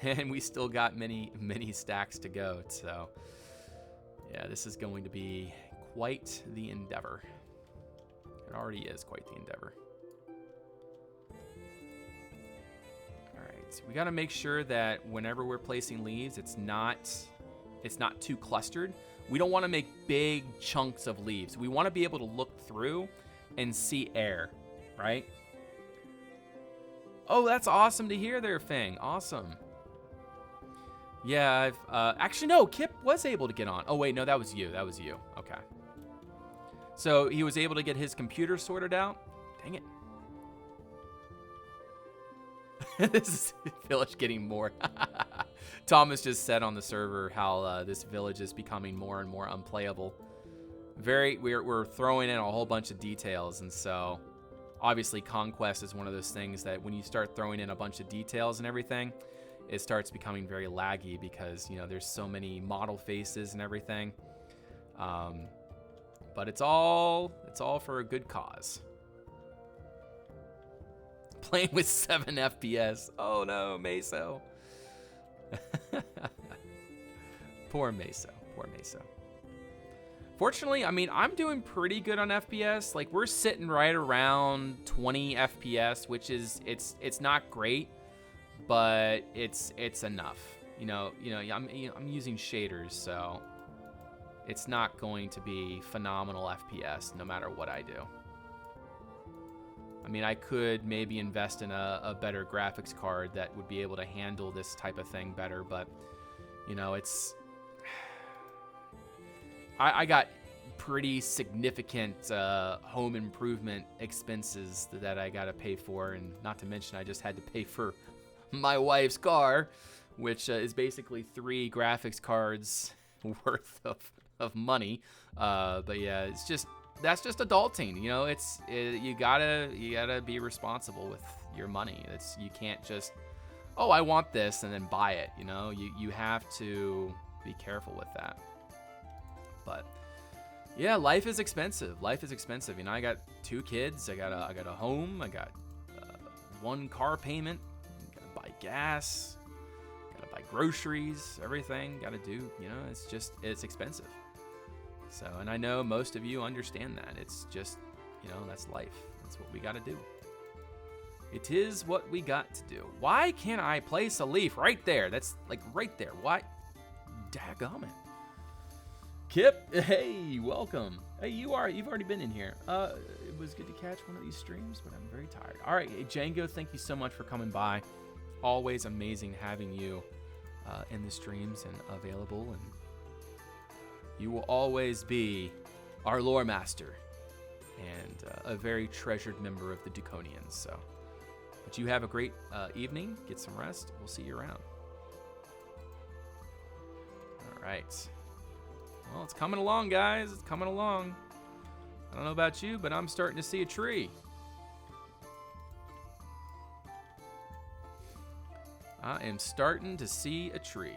S1: And we still got many stacks to go. So, yeah, this is going to be quite the endeavor. It already is quite the endeavor. All right, so we got to make sure that whenever we're placing leaves, it's not too clustered. We don't want to make big chunks of leaves. We want to be able to look through and see air, right? Oh, that's awesome to hear there, Fang. Awesome. Yeah, actually, no, Kip was able to get on. Oh, wait, no, that was you. That was you. Okay. So he was able to get his computer sorted out. Dang it. This is village getting more. Thomas just said on the server how this village is becoming more and more unplayable. We're throwing in a whole bunch of details, and so obviously Conquest is one of those things that when you start throwing in a bunch of details and everything, it starts becoming very laggy because, you know, there's so many model faces and everything. But it's all for a good cause. Playing with 7 FPS. Oh no, Meso. Poor Meso. Poor Meso. Fortunately, I mean, I'm doing pretty good on FPS. Like, we're sitting right around 20 FPS, which is it's not great, but it's enough. You know, I'm using shaders, so it's not going to be phenomenal FPS no matter what I do. I mean, I could maybe invest in a better graphics card that would be able to handle this type of thing better, but, you know, it's... I got pretty significant home improvement expenses that I got to pay for, and not to mention I just had to pay for my wife's car, which is basically 3 graphics cards worth of money. But yeah, that's just adulting, you know. You gotta be responsible with your money. You can't just, oh, I want this and then buy it, you know. You have to be careful with that. But yeah, life is expensive. You know, I got 2 kids. I got a home. I got 1 car payment. Gotta buy gas. Gotta buy groceries. Everything. Gotta do. You know, it's expensive. So, and I know most of you understand that. It's just, you know, that's life. That's what we gotta do. It is what we got to do. Why can't I place a leaf right there? That's like right there. Why? Daggum it. Kip, hey, welcome. Hey, you've already been in here. It was good to catch one of these streams, but I'm very tired. All right, hey, Django, thank you so much for coming by. Always amazing having you in the streams and available, and you will always be our lore master and a very treasured member of the Duconians. So, but you have a great evening. Get some rest. We'll see you around. All right. Well, it's coming along, guys. It's coming along. I don't know about you, but I'm starting to see a tree. I am starting to see a tree.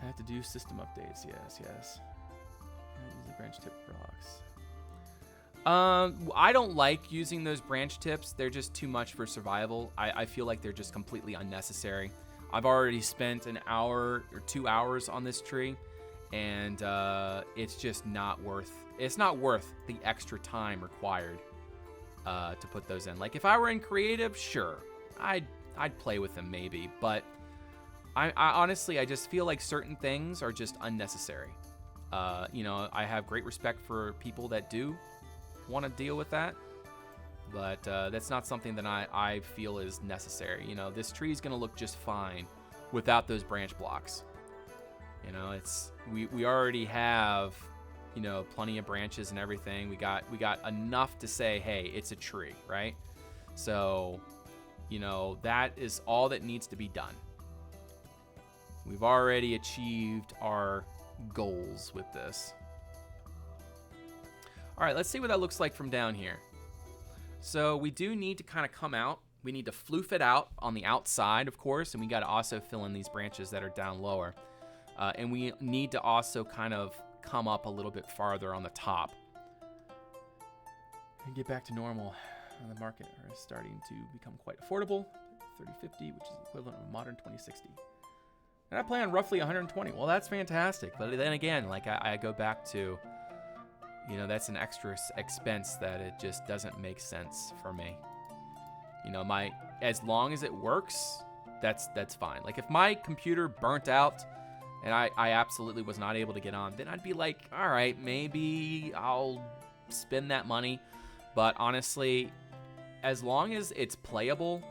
S1: I have to do system updates. Yes. Use the branch tip rocks. I don't like using those branch tips. They're just too much for survival. I feel like they're just completely unnecessary. I've already spent an hour or 2 hours on this tree, and it's just not worth. It's not worth the extra time required to put those in. Like if I were in creative, sure, I'd play with them maybe, but I honestly I just feel like certain things are just unnecessary. You know, I have great respect for people that do want to deal with that. But that's not something that I feel is necessary. You know, this tree is going to look just fine without those branch blocks. You know, we already have, you know, plenty of branches and everything. We got enough to say, hey, it's a tree, right? So, you know, that is all that needs to be done. We've already achieved our goals with this. All right, let's see what that looks like from down here. So we do need to kind of come out. We need to floof it out on the outside, of course, and we got to also fill in these branches that are down lower. And we need to also kind of come up a little bit farther on the top. And get back to normal. The market is starting to become quite affordable. 3050, which is equivalent of a modern 2060. And I plan on roughly 120. Well, that's fantastic. But then again, like I go back to, you know, that's an extra expense that it just doesn't make sense for me. You know, as long as it works, that's fine. Like if my computer burnt out and I absolutely was not able to get on, then I'd be like, all right, maybe I'll spend that money. But honestly, as long as it's playable,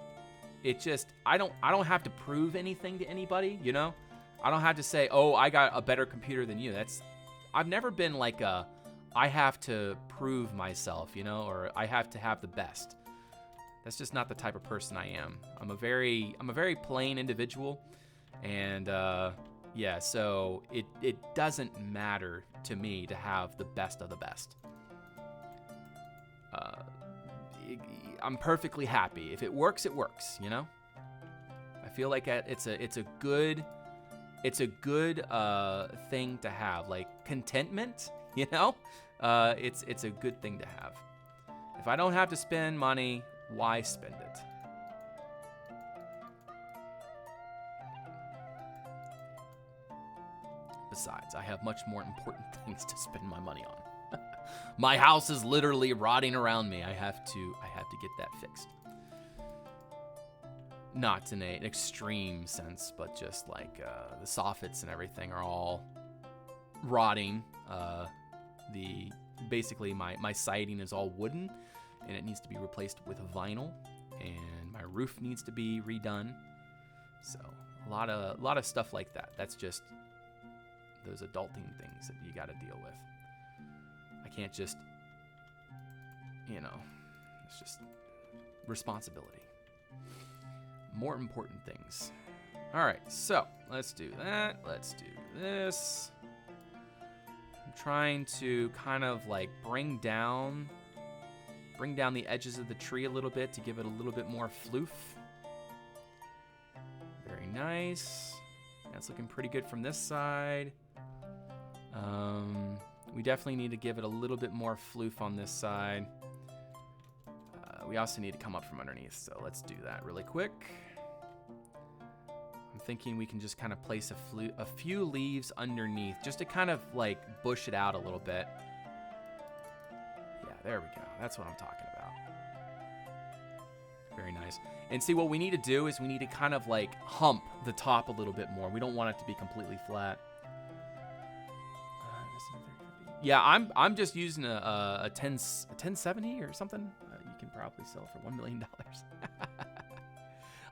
S1: it just, I don't have to prove anything to anybody, you know? I don't have to say, oh, I got a better computer than you. I've never been like I have to prove myself, you know, or I have to have the best. That's just not the type of person I am. I'm a very plain individual, and yeah, so it doesn't matter to me to have the best of the best. I'm perfectly happy. If it works, it works, you know? I feel like it's a good thing to have, like contentment, you know? It's a good thing to have. If I don't have to spend money, why spend it? Besides, I have much more important things to spend my money on. My house is literally rotting around me. I have to get that fixed. Not in an extreme sense, but just like the soffits and everything are all rotting. Basically my siding is all wooden, and it needs to be replaced with vinyl, and my roof needs to be redone. So a lot of stuff like that. That's just those adulting things that you got to deal with. I can't just, you know, it's just responsibility. More important things. All right, so let's do that. Let's do this. I'm trying to kind of like bring down the edges of the tree a little bit to give it a little bit more floof. Very nice. That's looking pretty good from this side. We definitely need to give it a little bit more floof on this side. We also need to come up from underneath, so let's do that really quick. I'm thinking we can just kind of place a few leaves underneath just to kind of like bush it out a little bit. Yeah, there we go. That's what I'm talking about. Very nice. And see, what we need to do is we need to kind of like hump the top a little bit more. We don't want it to be completely flat. Yeah, I'm just using a 1070 or something. You can probably sell for $1 million.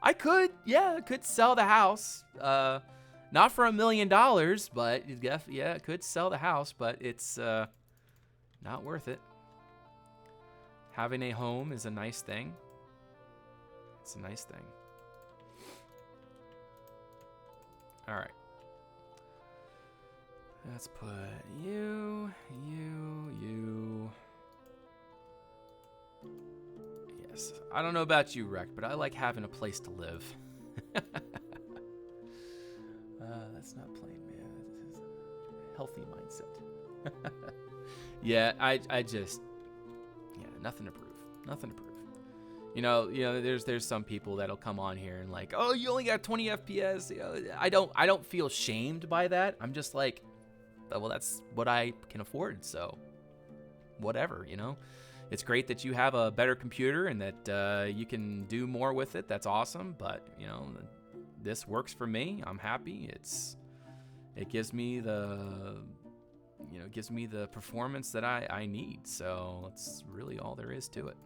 S1: I could sell the house. Not for $1 million, but it could sell the house, but it's not worth it. Having a home is a nice thing. It's a nice thing. All right. Let's put you. Yes. I don't know about you, Rec, but I like having a place to live. That's not plain, man. This is a healthy mindset. Yeah, I just, nothing to prove. Nothing to prove. You know, there's some people that'll come on here and like, oh, you only got 20 FPS. You know, I don't feel shamed by that. I'm just like, well, that's what I can afford, so whatever, you know. It's great that you have a better computer and that you can do more with it. That's awesome, but, you know, this works for me. I'm happy. It gives me the performance that I need, so that's really all there is to it.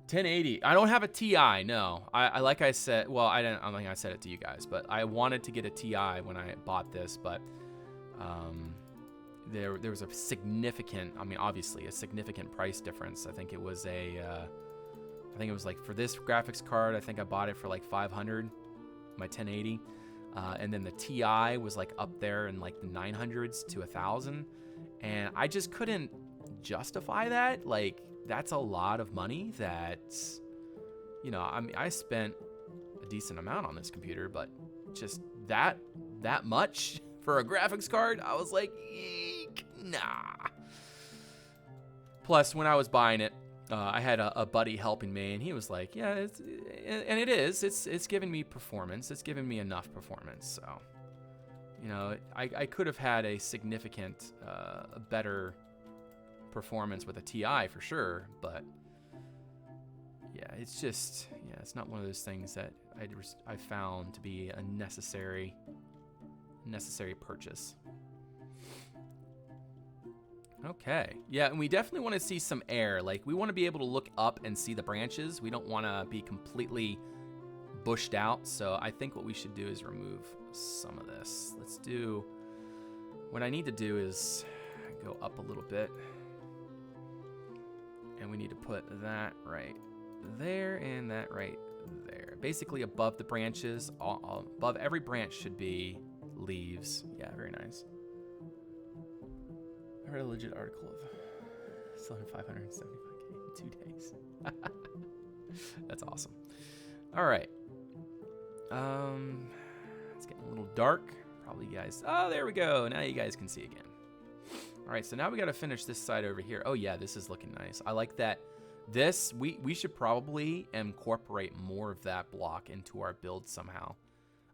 S1: 1080. I don't have a Ti. No, I like I said. Well, I don't think I said it to you guys, but I wanted to get a Ti when I bought this, but there was a significant, I mean, obviously a significant price difference. I think it was like for this graphics card, I think I bought it for like 500, my 1080. And then the Ti was like up there in like the 900s to 1,000. And I just couldn't justify that. Like, that's a lot of money that, you know, I mean, I spent a decent amount on this computer, but just that much for a graphics card, I was like, eek, nah. Plus, when I was buying it, I had a buddy helping me, and he was like, yeah, it's giving me performance. It's giving me enough performance. So, you know, I could have had a significant, better performance with a Ti for sure, but yeah, it's just, yeah, it's not one of those things that I found to be a necessary purchase. Okay, yeah, and we definitely want to see some air. Like, we want to be able to look up and see the branches. We don't want to be completely bushed out, so I think what we should do is remove some of this. Let's do, what I need to do is go up a little bit, and we need to put that right there and that right there. Basically above the branches, above every branch should be leaves. Yeah, very nice. I read a legit article of selling 575K in 2 days. That's awesome. All right. It's getting a little dark. Probably you guys. Oh, there we go. Now you guys can see again. All right, so now we got to finish this side over here. Oh yeah, this is looking nice. I like that. This, we should probably incorporate more of that block into our build somehow.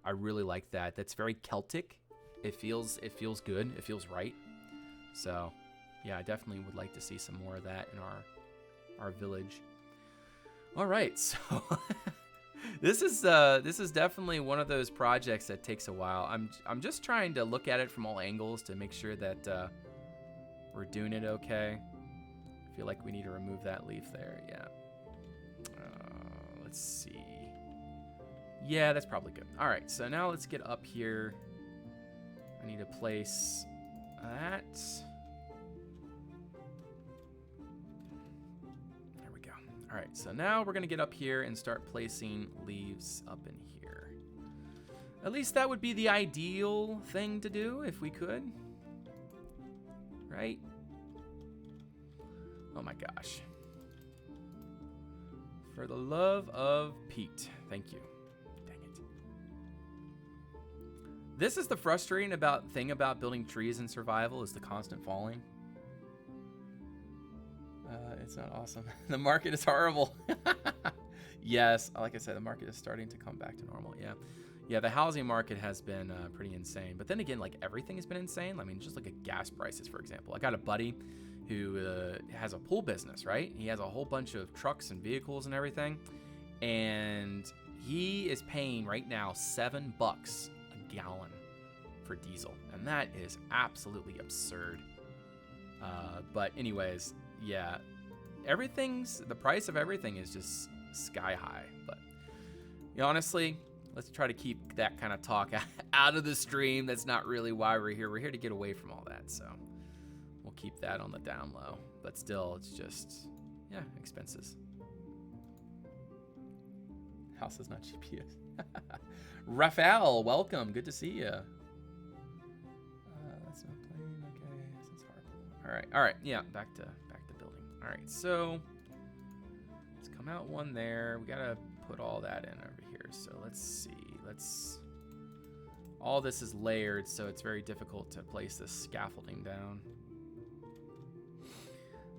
S1: I really like that. That's very Celtic. It feels good. It feels right. So, yeah, I definitely would like to see some more of that in our village. All right, so this is definitely one of those projects that takes a while. I'm just trying to look at it from all angles to make sure that we're doing it okay. I feel like we need to remove that leaf there. Yeah. Let's see. Yeah, that's probably good. All right, so now let's get up here. I need to place that. There we go. All right, so now we're gonna get up here and start placing leaves up in here. At least that would be the ideal thing to do if we could. Right? Oh my gosh. For the love of Pete. Thank you. Dang it. This is the frustrating thing about building trees in survival is the constant falling. It's not awesome. The market is horrible. Yes, like I said, the market is starting to come back to normal. Yeah. Yeah, the housing market has been pretty insane. But then again, like everything has been insane. I mean, just look at gas prices, for example. I got a buddy who has a pool business, right? He has a whole bunch of trucks and vehicles and everything. And he is paying right now $7 a gallon for diesel. And that is absolutely absurd. But anyways, yeah, the price of everything is just sky high. But you know, honestly, let's try to keep that kind of talk out of the stream. That's not really why we're here. We're here to get away from all that. So we'll keep that on the down low. But still, it's just, yeah, expenses. House is not GPS. Rafael, welcome. Good to see you. That's not playing. Okay, this is horrible. All right. Yeah, back to building. All right, so let's come out one there. We gotta put all that in over here. So let's see. All this is layered, so it's very difficult to place this scaffolding down.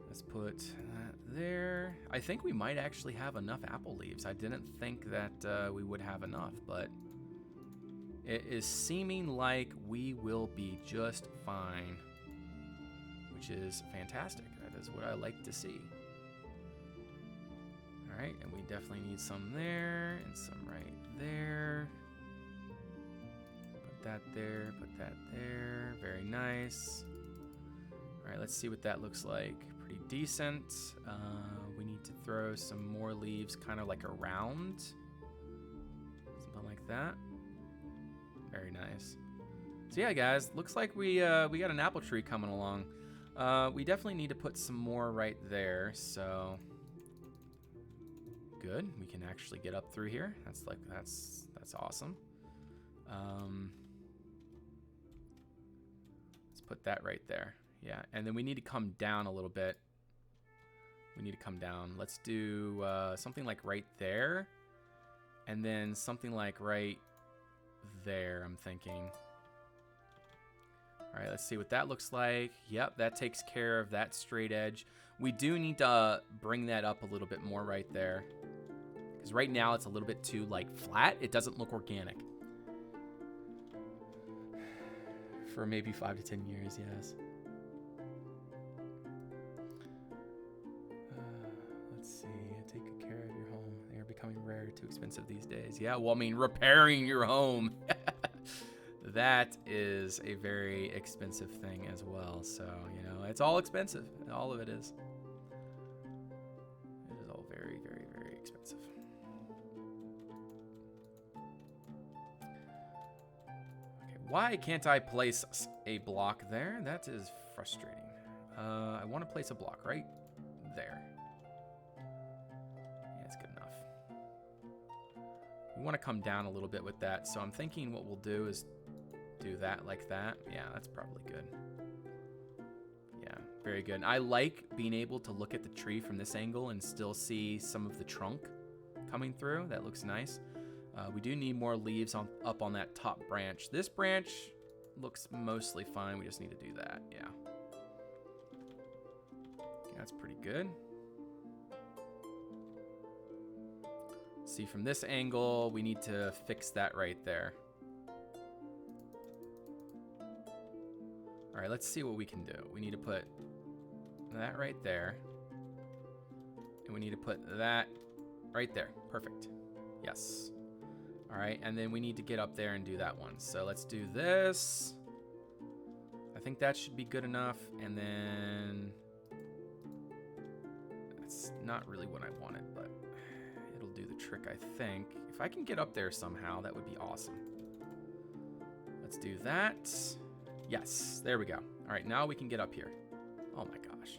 S1: Let's put that there. I think we might actually have enough apple leaves. I didn't think that we would have enough, but it is seeming like we will be just fine, which is fantastic. That is what I like to see. All right, and we definitely need some there and some right there. Put that there, put that there. Very nice. All right, let's see what that looks like. Pretty decent. We need to throw some more leaves kind of like around. Something like that. Very nice. So yeah, guys, looks like we got an apple tree coming along. We definitely need to put some more right there. So good, we can actually get up through here. That's awesome. Let's put that right there. Yeah, and then we need to come down a little bit. We need to come down. Let's do something like right there, and then something like right there, I'm thinking. All right, let's see what that looks like. Yep, that takes care of that straight edge. We do need to bring that up a little bit more right there, because right now it's a little bit too like flat. It doesn't look organic. For maybe 5 to 10 years, yes. Let's see. Take good care of your home. They are becoming rare, too expensive these days. Yeah, well, I mean, repairing your home. That is a very expensive thing as well. So, you know, it's all expensive. All of it is. It is all very, very, very expensive. Okay, why can't I place a block there? That is frustrating. I want to place a block right there. Yeah, it's good enough. We want to come down a little bit with that. So I'm thinking what we'll do is do that like that. Yeah, that's probably good. Yeah, very good. I like being able to look at the tree from this angle and still see some of the trunk coming through. That looks nice. We do need more leaves up on that top branch. This branch looks mostly fine. We just need to do that. Yeah. That's pretty good. See, from this angle, we need to fix that right there. All right, let's see what we can do. We need to put that right there. And we need to put that right there. Perfect. Yes. All right, and then we need to get up there and do that one. So let's do this. I think that should be good enough. And then that's not really what I wanted, but it'll do the trick, I think. If I can get up there somehow, that would be awesome. Let's do that. Yes, there we go. All right, now we can get up here. Oh my gosh.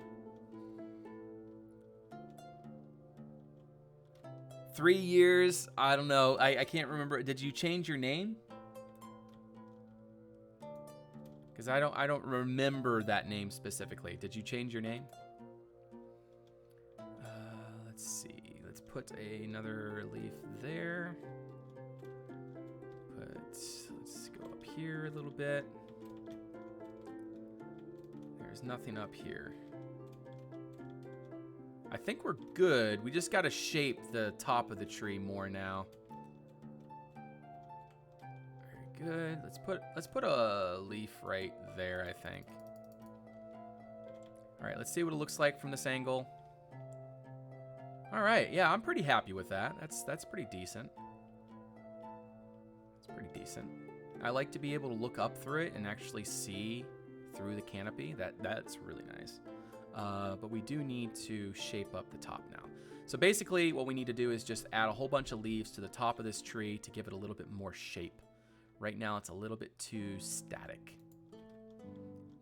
S1: 3 years, I don't know. I can't remember. Did you change your name? Because I don't remember that name specifically. Did you change your name? Let's see. Let's put another leaf there. Let's go up here a little bit. There's nothing up here. I think we're good. We just got to shape the top of the tree more now. Very good. Let's put a leaf right there, I think. All right, let's see what it looks like from this angle. All right, yeah, I'm pretty happy with that. That's pretty decent. It's pretty decent. I like to be able to look up through it and actually see through the canopy. That's really nice. But we do need to shape up the top now. So basically what we need to do is just add a whole bunch of leaves to the top of this tree to give it a little bit more shape. Right now it's a little bit too static.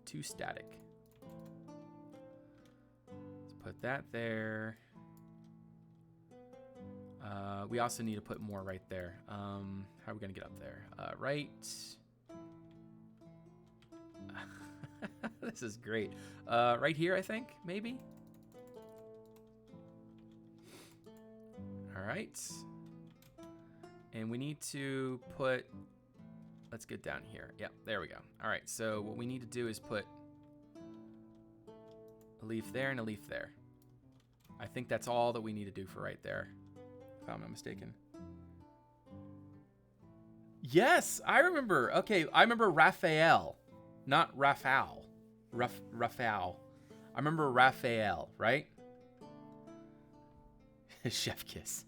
S1: Too static. Let's put that there. We also need to put more right there. How are we gonna get up there? Right. This is great. Right here, I think, maybe. All right. And we need to put, let's get down here. Yeah, there we go. All right, so what we need to do is put a leaf there and a leaf there. I think that's all that we need to do for right there, if I'm not mistaken. Yes, I remember. Okay, I remember Raphael, not Raphael. Raphael. I remember Raphael, right? Chef kiss.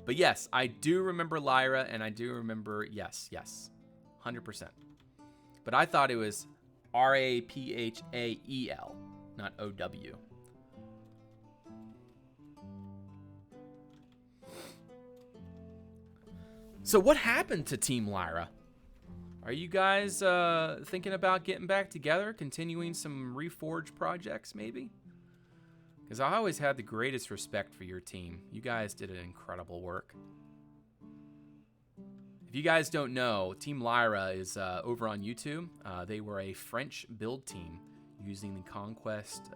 S1: But yes, I do remember Lyra, and I do remember, yes, 100%. But I thought it was Raphael, not OW. So what happened to Team Lyra? Are you guys thinking about getting back together, continuing some Reforged projects, maybe? Because I always had the greatest respect for your team. You guys did an incredible work. If you guys don't know, Team Lyra is over on YouTube. They were a French build team using the Conquest.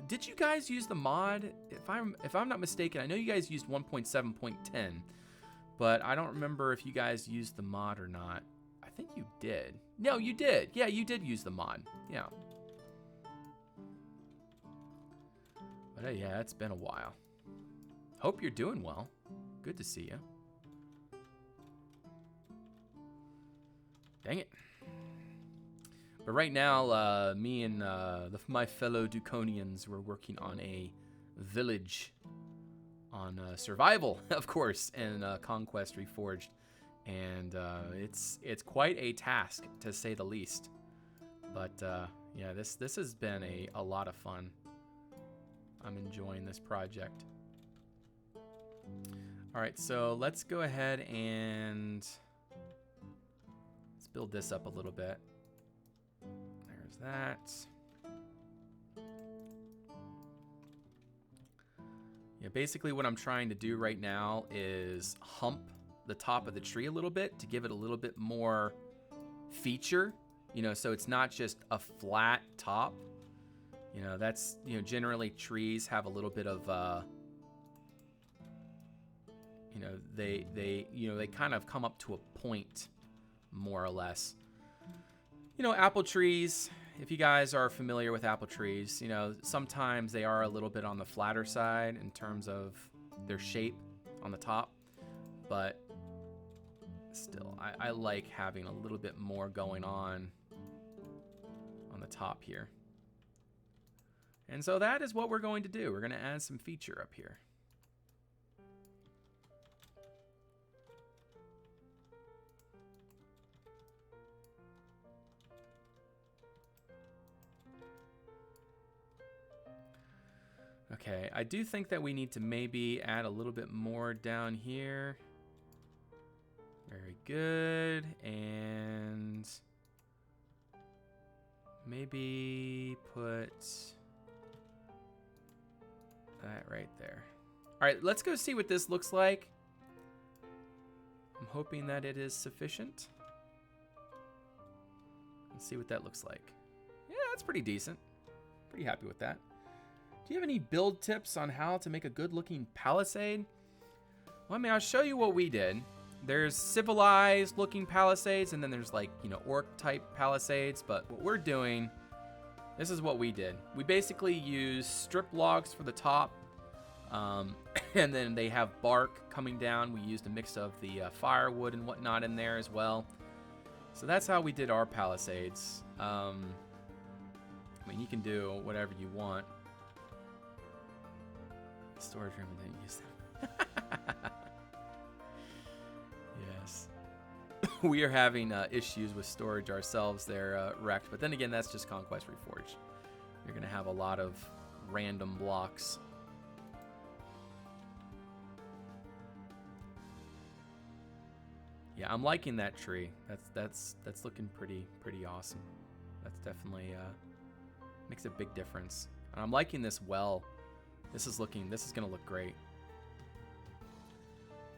S1: Did you guys use the mod? If I'm not mistaken, I know you guys used 1.7.10, but I don't remember if you guys used the mod or not. I think you did. No, you did. Yeah, you did use the mod. Yeah. But yeah, it's been a while. Hope you're doing well. Good to see you. Dang it. But right now, me and my fellow Duconians were working on a village on survival, of course, and Conquest Reforged. And it's quite a task, to say the least. But yeah, this has been a lot of fun. I'm enjoying this project. All right, so let's go ahead and let's build this up a little bit. There's that. Yeah, basically what I'm trying to do right now is hump the top of the tree a little bit to give it a little bit more feature, so it's not just a flat top. That's, generally trees have a little bit of, they kind of come up to a point, more or less. Apple trees, if you guys are familiar with apple trees, sometimes they are a little bit on the flatter side in terms of their shape on the top, but still, I like having a little bit more going on the top here. And so that is what we're going to do. We're going to add some feature up here. Okay, I do think that we need to maybe add a little bit more down here. Very good. And maybe put that right there. All right, let's go see what this looks like. I'm hoping that it is sufficient. Let's see what that looks like. Yeah, that's pretty decent. Pretty happy with that. Do you have any build tips on how to make a good looking palisade? Well, I'll show you what we did. There's civilized looking palisades, and then there's like, orc type palisades. But what we're doing, this is what we did. We basically use strip logs for the top, and then they have bark coming down. We used a mix of the firewood and whatnot in there as well. So that's how we did our palisades. You can do whatever you want. Storage room, and then use them. Yes. We are having issues with storage ourselves there, Wrecked. But then again, that's just Conquest Reforged. You're going to have a lot of random blocks. Yeah, I'm liking that tree. That's looking pretty awesome. That's definitely makes a big difference. And I'm liking this well. This is gonna look great.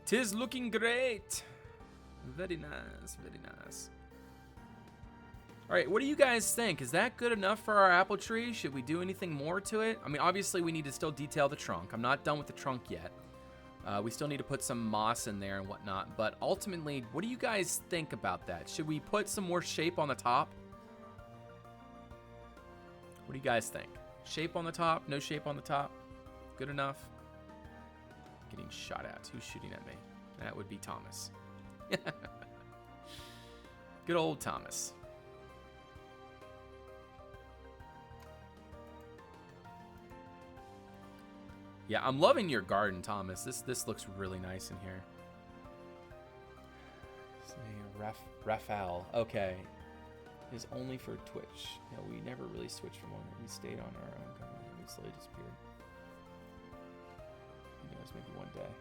S1: 'Tis looking great. Very nice, very nice. All right, what do you guys think? Is that good enough for our apple tree? Should we do anything more to it? Obviously we need to still detail the trunk. I'm not done with the trunk yet. We still need to put some moss in there and whatnot, but ultimately, what do you guys think about that? Should we put some more shape on the top? What do you guys think? Shape on the top? No shape on the top? Good enough? Getting shot at. Who's shooting at me? That would be Thomas. Good old Thomas. Yeah, I'm loving your garden, Thomas. This looks really nice in here. Raphael. Okay. Is only for Twitch. Yeah, we never really switched from one. We stayed on our own company. We slowly disappeared. Who knows, maybe one day.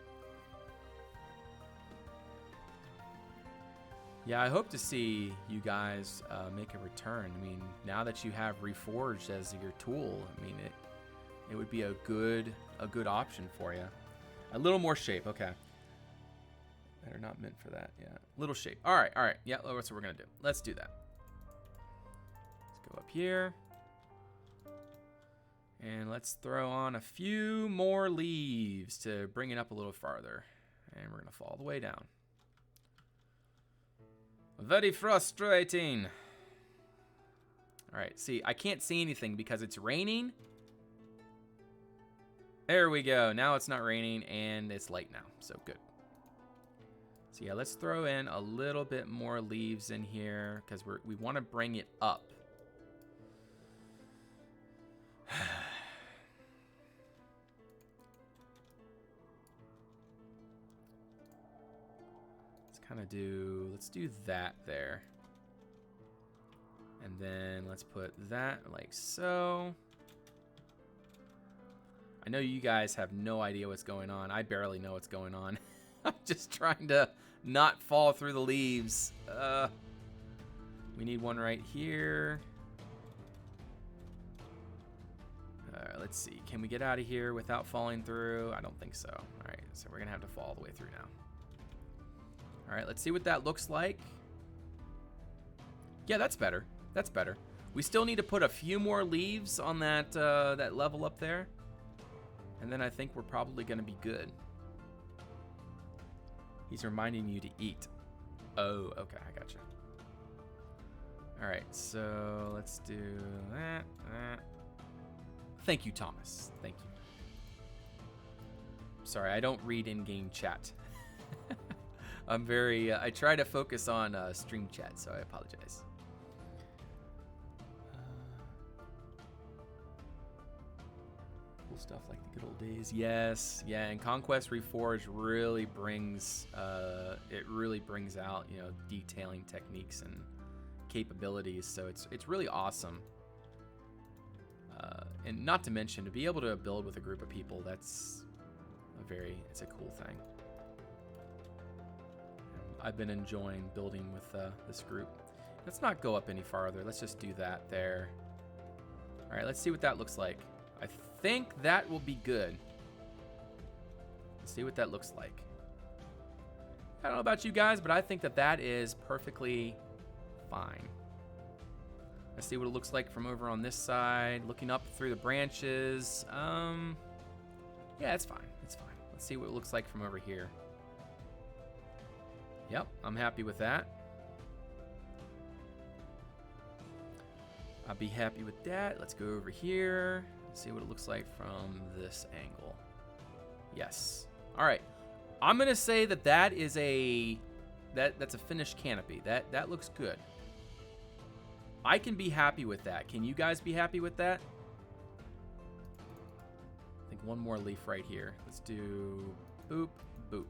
S1: Yeah, I hope to see you guys make a return. I mean, now that you have Reforged as your tool, I mean, it would be a good option for you. A little more shape, okay. They're not meant for that, yeah. Little shape. All right. Yeah, that's what we're gonna do. Let's do that. Let's go up here. And let's throw on a few more leaves to bring it up a little farther. And we're gonna fall all the way down. Very frustrating. All right, see, I can't see anything because it's raining. There we go. Now it's not raining and it's light now, so good. So yeah, let's throw in a little bit more leaves in here because we want to bring it up. Let's do that there. And then let's put that like so. I know you guys have no idea what's going on. I barely know what's going on. I'm just trying to not fall through the leaves. We need one right here. Let's see. Can we get out of here without falling through? I don't think so. All right, so we're gonna have to fall all the way through now. All right, let's see what that looks like. Yeah, that's better. That's better. We still need to put a few more leaves on that that level up there. And then I think we're probably gonna be good. He's reminding you to eat. Oh, okay, I gotcha. All right, so let's do that. Thank you, Thomas. Thank you. Sorry, I don't read in-game chat. I'm very, I try to focus on stream chat, so I apologize. Cool stuff like the good old days. Yes, yeah, and Conquest Reforged really brings, it really brings out, you know, detailing techniques and capabilities, so it's really awesome. And not to mention, to be able to build with a group of people, it's a cool thing. I've been enjoying building with this group. Let's not go up any farther. Let's just do that there. All right, let's see what that looks like. I think that will be good. Let's see what that looks like. I don't know about you guys, but I think that is perfectly fine. Let's see what it looks like from over on this side, looking up through the branches. Yeah, it's fine. It's fine. Let's see what it looks like from over here. Yep, I'm happy with that. I'll be happy with that. Let's go over here. See what it looks like from this angle. Yes. All right. I'm gonna say that is that's a finished canopy. That looks good. I can be happy with that. Can you guys be happy with that? I think one more leaf right here. Let's do boop, boop.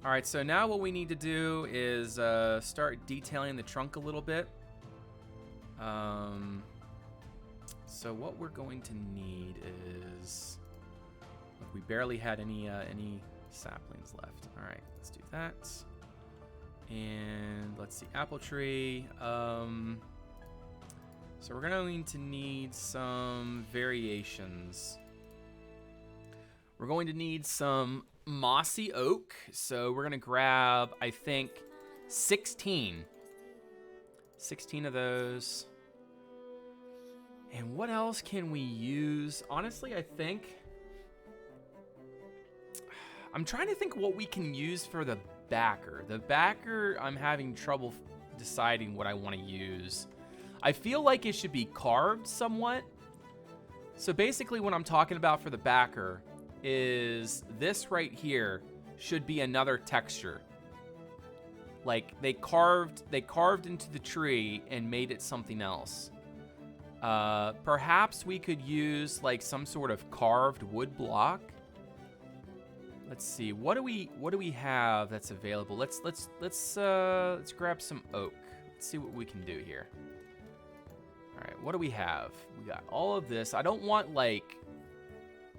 S1: All right, so now what we need to do is start detailing the trunk a little bit. So what we're going to need is, look, we barely had any saplings left. All right, let's do that. And let's see, apple tree. So we're going to need some variations. We're going to need some mossy oak. So we're gonna grab, I think, 16 of those. And what else can we use? Honestly, I think I'm trying to think what we can use for the backer. The backer, I'm having trouble deciding what I want to use. I feel like it should be carved somewhat. So basically what I'm talking about for the backer is this right here should be another texture. Like they carved into the tree and made it something else. Perhaps we could use like some sort of carved wood block. Let's see, what do we have that's available? Let's grab some oak. Let's see what we can do here. All right, what do we have? We got all of this. I don't want like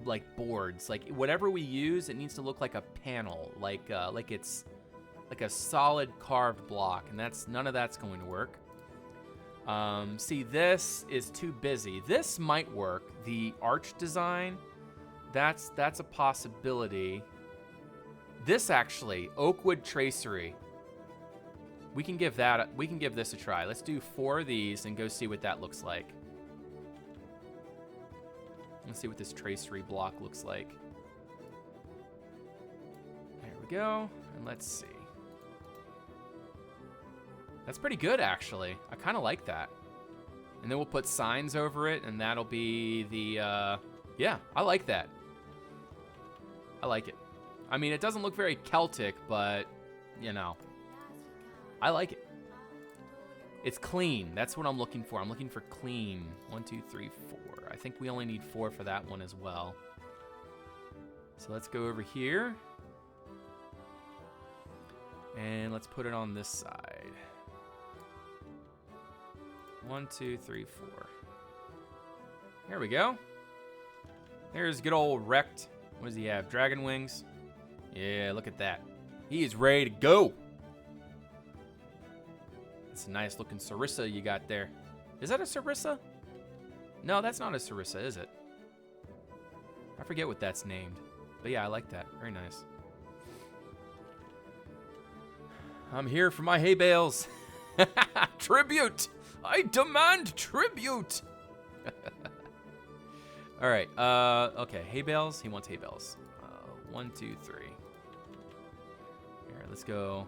S1: like boards. Like whatever we use, it needs to look like a panel, like it's like a solid carved block, and none of that's going to work. See, this is too busy. This might work. The arch design, that's a possibility. This actually, oakwood tracery. We can give this a try. Let's do 4 of these and go see what that looks like. Let's see what this tracery block looks like. There we go. And let's see. That's pretty good, actually. I kind of like that. And then we'll put signs over it, and that'll be the, yeah, I like that. I like it. I mean, it doesn't look very Celtic, but, you know, I like it. It's clean. That's what I'm looking for. I'm looking for clean. 1, 2, 3, 4. I think we only need 4 for that one as well. So let's go over here. And let's put it on this side. 1, 2, 3, 4. There we go. There's good old Wrecked. What does he have? Dragon wings? Yeah, look at that. He is ready to go. It's a nice looking Sarissa you got there. Is that a Sarissa? No, that's not a Sarissa, is it? I forget what that's named. But yeah, I like that. Very nice. I'm here for my hay bales. Tribute! I demand tribute! All right, okay, hay bales. He wants hay bales. 1, 2, 3. Here, let's go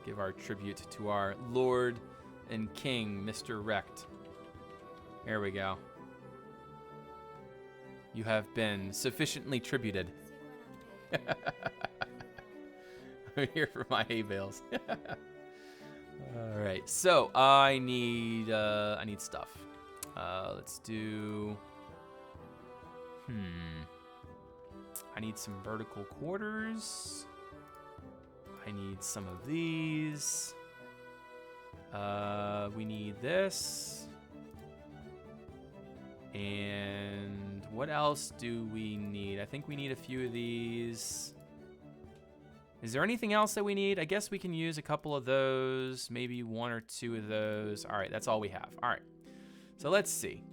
S1: give our tribute to our Lord and King, Mr. Wrecked. There we go. You have been sufficiently tributed. I'm here for my hay bales. All right, so I need stuff. Let's do. I need some vertical quarters. I need some of these. We need this. And what else do we need? I think we need a few of these. Is there anything else that we need? I guess we can use a couple of those, maybe 1 or 2 of those. All right, that's all we have. All right, so let's see.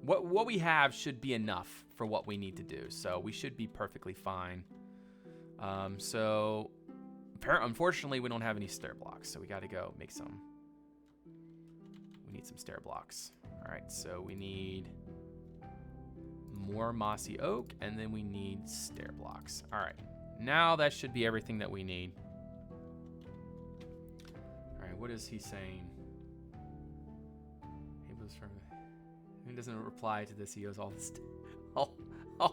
S1: What we have should be enough for what we need to do, so we should be perfectly fine. So unfortunately, we don't have any stair blocks, so we got to go make some. We need some stair blocks. All right, so we need more mossy oak, and then we need stair blocks. All right. Now that should be everything that we need. All right, what is he saying? He doesn't reply to this. He goes all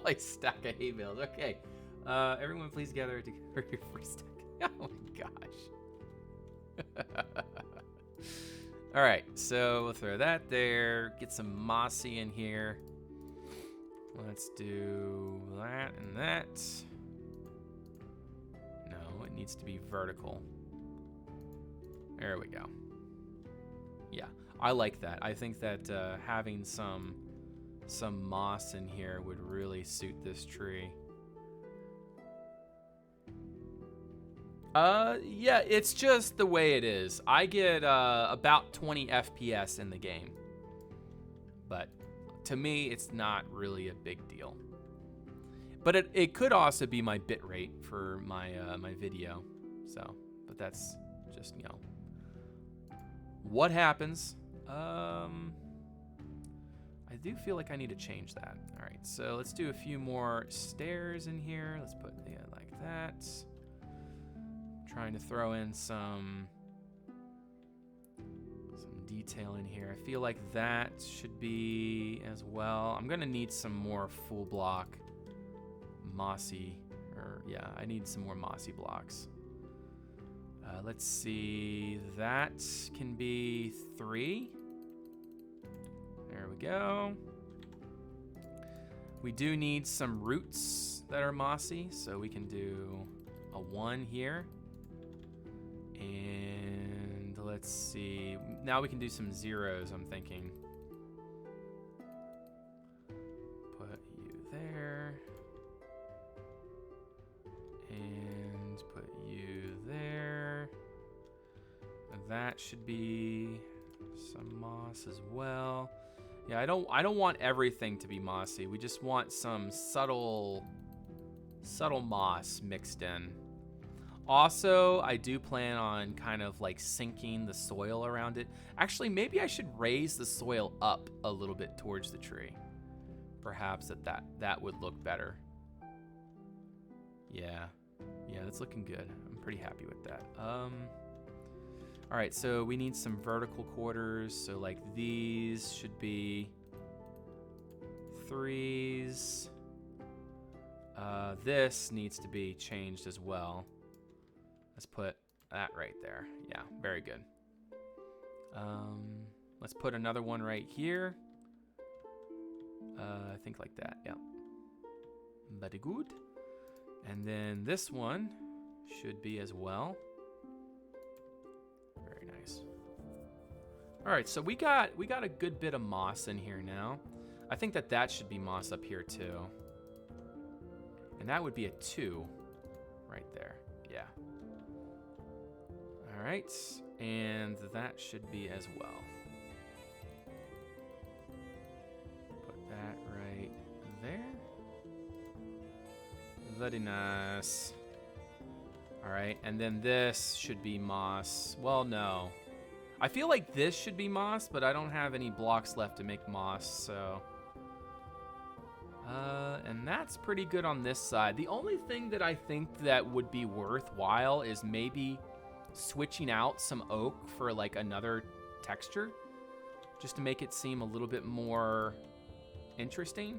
S1: a stack of hay bales. Okay, everyone, please gather together your first stack. Oh my gosh. All right, so we'll throw that there. Get some mossy in here. Let's do that and that. It needs to be vertical. There we go. Yeah, I like that. I think that having some moss in here would really suit this tree. Yeah, it's just the way it is. I get about 20 FPS in the game, but to me, it's not really a big deal. But it could also be my bit rate for my my video. So, but that's just, you know, what happens. I do feel like I need to change that. All right, so let's do a few more stairs in here. Let's put it like that. Trying to throw in some detail in here. I feel like that should be as well. I'm gonna need some more full block mossy, or yeah, I need some more mossy blocks. Let's see, that can be 3. There we go. We do need some roots that are mossy, so we can do a 1 here. And let's see, now we can do some 0s, I'm thinking. Put you there. that should be some moss as well. Yeah, I don't want everything to be mossy. We just want some subtle moss mixed in. Also, I do plan on kind of like sinking the soil around it. Actually, maybe I should raise the soil up a little bit towards the tree. Perhaps that would look better. Yeah, that's looking good. I'm pretty happy with that. All right, so we need some vertical quarters. So like these should be 3s. This needs to be changed as well. Let's put that right there. Yeah, very good. Let's put another one right here. I think like that, yeah. Very good. And then this one should be as well. Very nice. All right, so we got a good bit of moss in here now. I think that should be moss up here too. And that would be a 2 right there. Yeah. All right, and that should be as well. Put that right there. Very nice. All right, and then this should be moss. Well, no. I feel like this should be moss, but I don't have any blocks left to make moss, so. And that's pretty good on this side. The only thing that I think that would be worthwhile is maybe switching out some oak for like another texture, just to make it seem a little bit more interesting.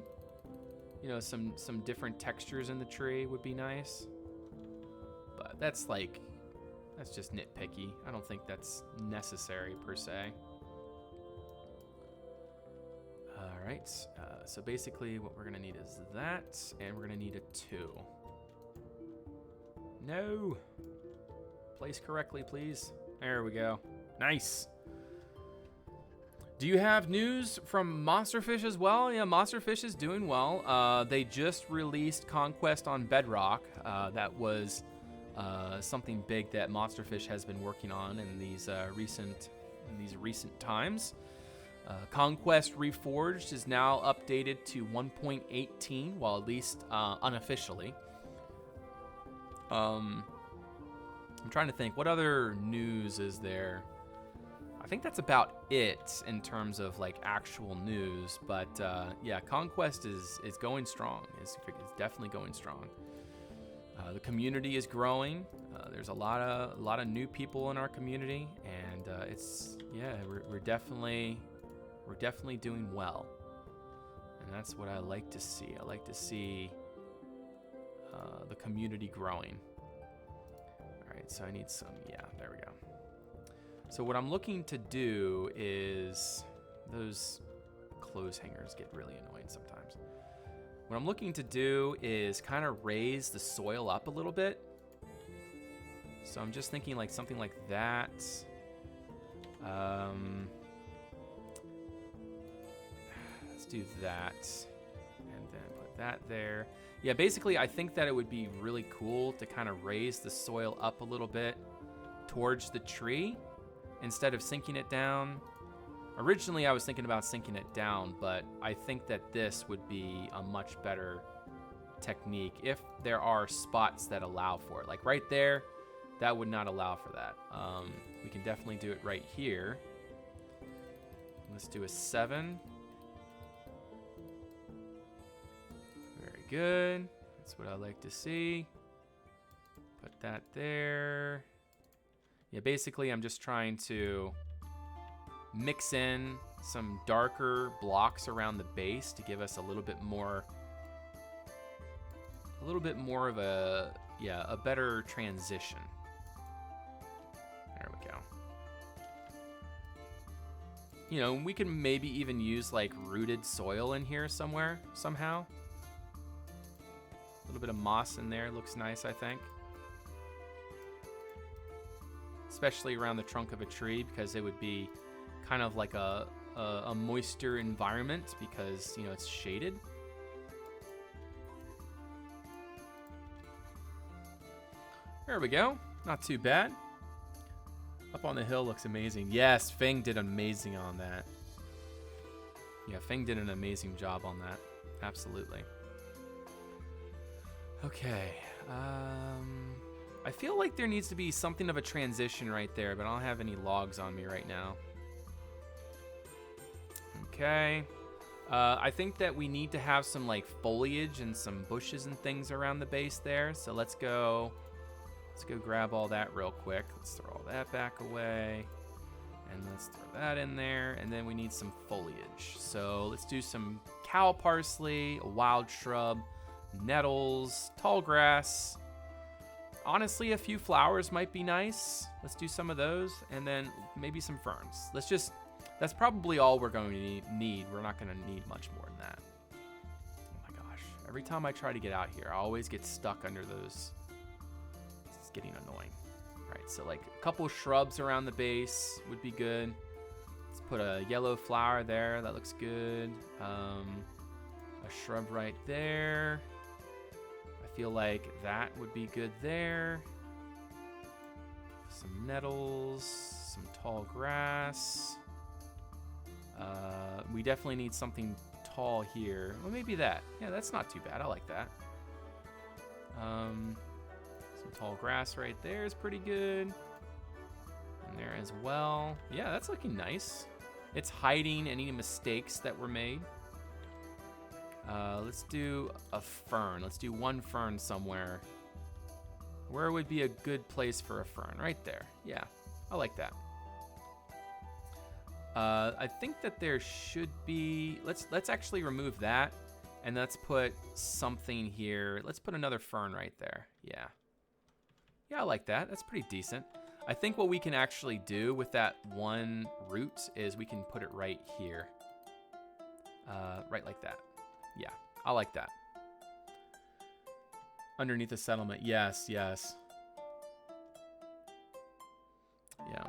S1: You know, some different textures in the tree would be nice. But that's just nitpicky. I don't think that's necessary per se. All right, so basically what we're gonna need is that, and we're gonna need a 2. No. Place correctly, please. There we go. Nice. Do you have news from Monsterfish as well? Yeah, Monsterfish is doing well. They just released Conquest on Bedrock. That was something big that Monsterfish has been working on in these recent times. Conquest Reforged is now updated to 1.18, well, at least unofficially. I'm trying to think, what other news is there? I think that's about it in terms of like actual news, but yeah, Conquest is going strong. It's definitely going strong. The community is growing. There's a lot of new people in our community, and we're definitely doing well, and that's what I like to see. I like to see the community growing. All right, so I need some. Yeah, there we go. So what I'm looking to do is, those clothes hangers get really annoying sometimes. What I'm looking to do is kind of raise the soil up a little bit. So I'm just thinking like something like that. Let's do that, and then put that there. Yeah, basically I think that it would be really cool to kind of raise the soil up a little bit towards the tree instead of sinking it down. Originally I was thinking about sinking it down, but I think that this would be a much better technique if there are spots that allow for it. Like right there, that would not allow for that. We can definitely do it right here. Let's do a 7. Very good. That's what I like to see. Put that there. Yeah, basically I'm just trying to mix in some darker blocks around the base to give us a little bit more of a better transition. There we go. You know, we can maybe even use like rooted soil in here somewhere, somehow. A little bit of moss in there looks nice, I think. Especially around the trunk of a tree, because it would be kind of like a moisture environment because, you know, it's shaded. There we go. Not too bad. Up on the hill looks amazing. Yes, Feng did amazing on that. Yeah, Feng did an amazing job on that. Absolutely. Okay. I feel like there needs to be something of a transition right there, but I don't have any logs on me right now. Okay. I think that we need to have some like foliage and some bushes and things around the base there. So let's go grab all that real quick. Let's throw all that back away. And let's throw that in there. And then we need some foliage. So let's do some cow parsley, a wild shrub, nettles, tall grass. Honestly, a few flowers might be nice. Let's do some of those. And then maybe some ferns. That's probably all we're going to need. We're not going to need much more than that. Oh my gosh. Every time I try to get out here, I always get stuck under those. It's getting annoying. All right, so like a couple shrubs around the base would be good. Let's put a yellow flower there. That looks good. A shrub right there. I feel like that would be good there. Some nettles, some tall grass. We definitely need something tall here. Well, maybe that. Yeah, that's not too bad. I like that. Some tall grass right there is pretty good. And there as well. Yeah, that's looking nice. It's hiding any mistakes that were made. Let's do a fern. Let's do one fern somewhere. Where would be a good place for a fern? Right there. Yeah, I like that. I think that there should be. Let's actually remove that, and let's put something here. Let's put another fern right there. Yeah. Yeah, I like that. That's pretty decent. I think what we can actually do with that one root is we can put it right here. Right like that. Yeah, I like that. Underneath the settlement. Yes, yes. Yeah.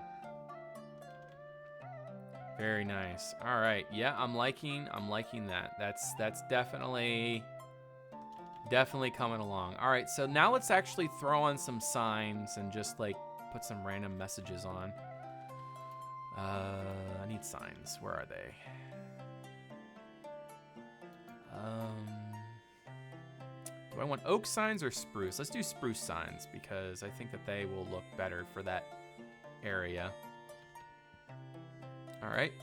S1: Very nice. All right. Yeah, I'm liking that. That's definitely coming along. All right, so now let's actually throw on some signs and just like put some random messages on. I need signs. Where are they? Do I want oak signs or spruce? Let's do spruce signs because I think that they will look better for that area. All right,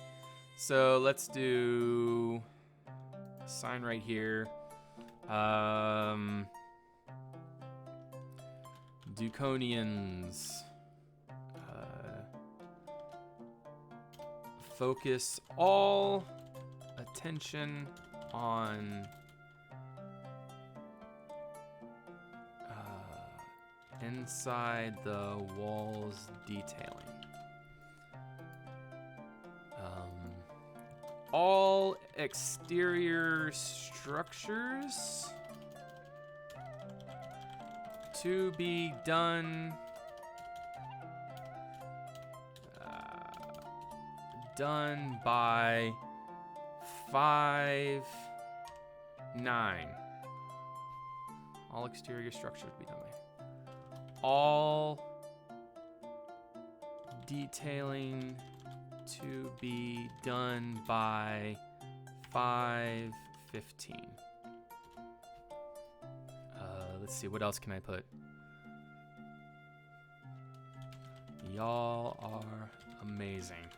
S1: so let's do a sign right here. Duconians. Focus all attention on inside the walls detailing. All exterior structures to be done by 5/9. All exterior structures to be done by. All detailing to be done by 5/15. Let's see, what else can I put? Y'all are amazing.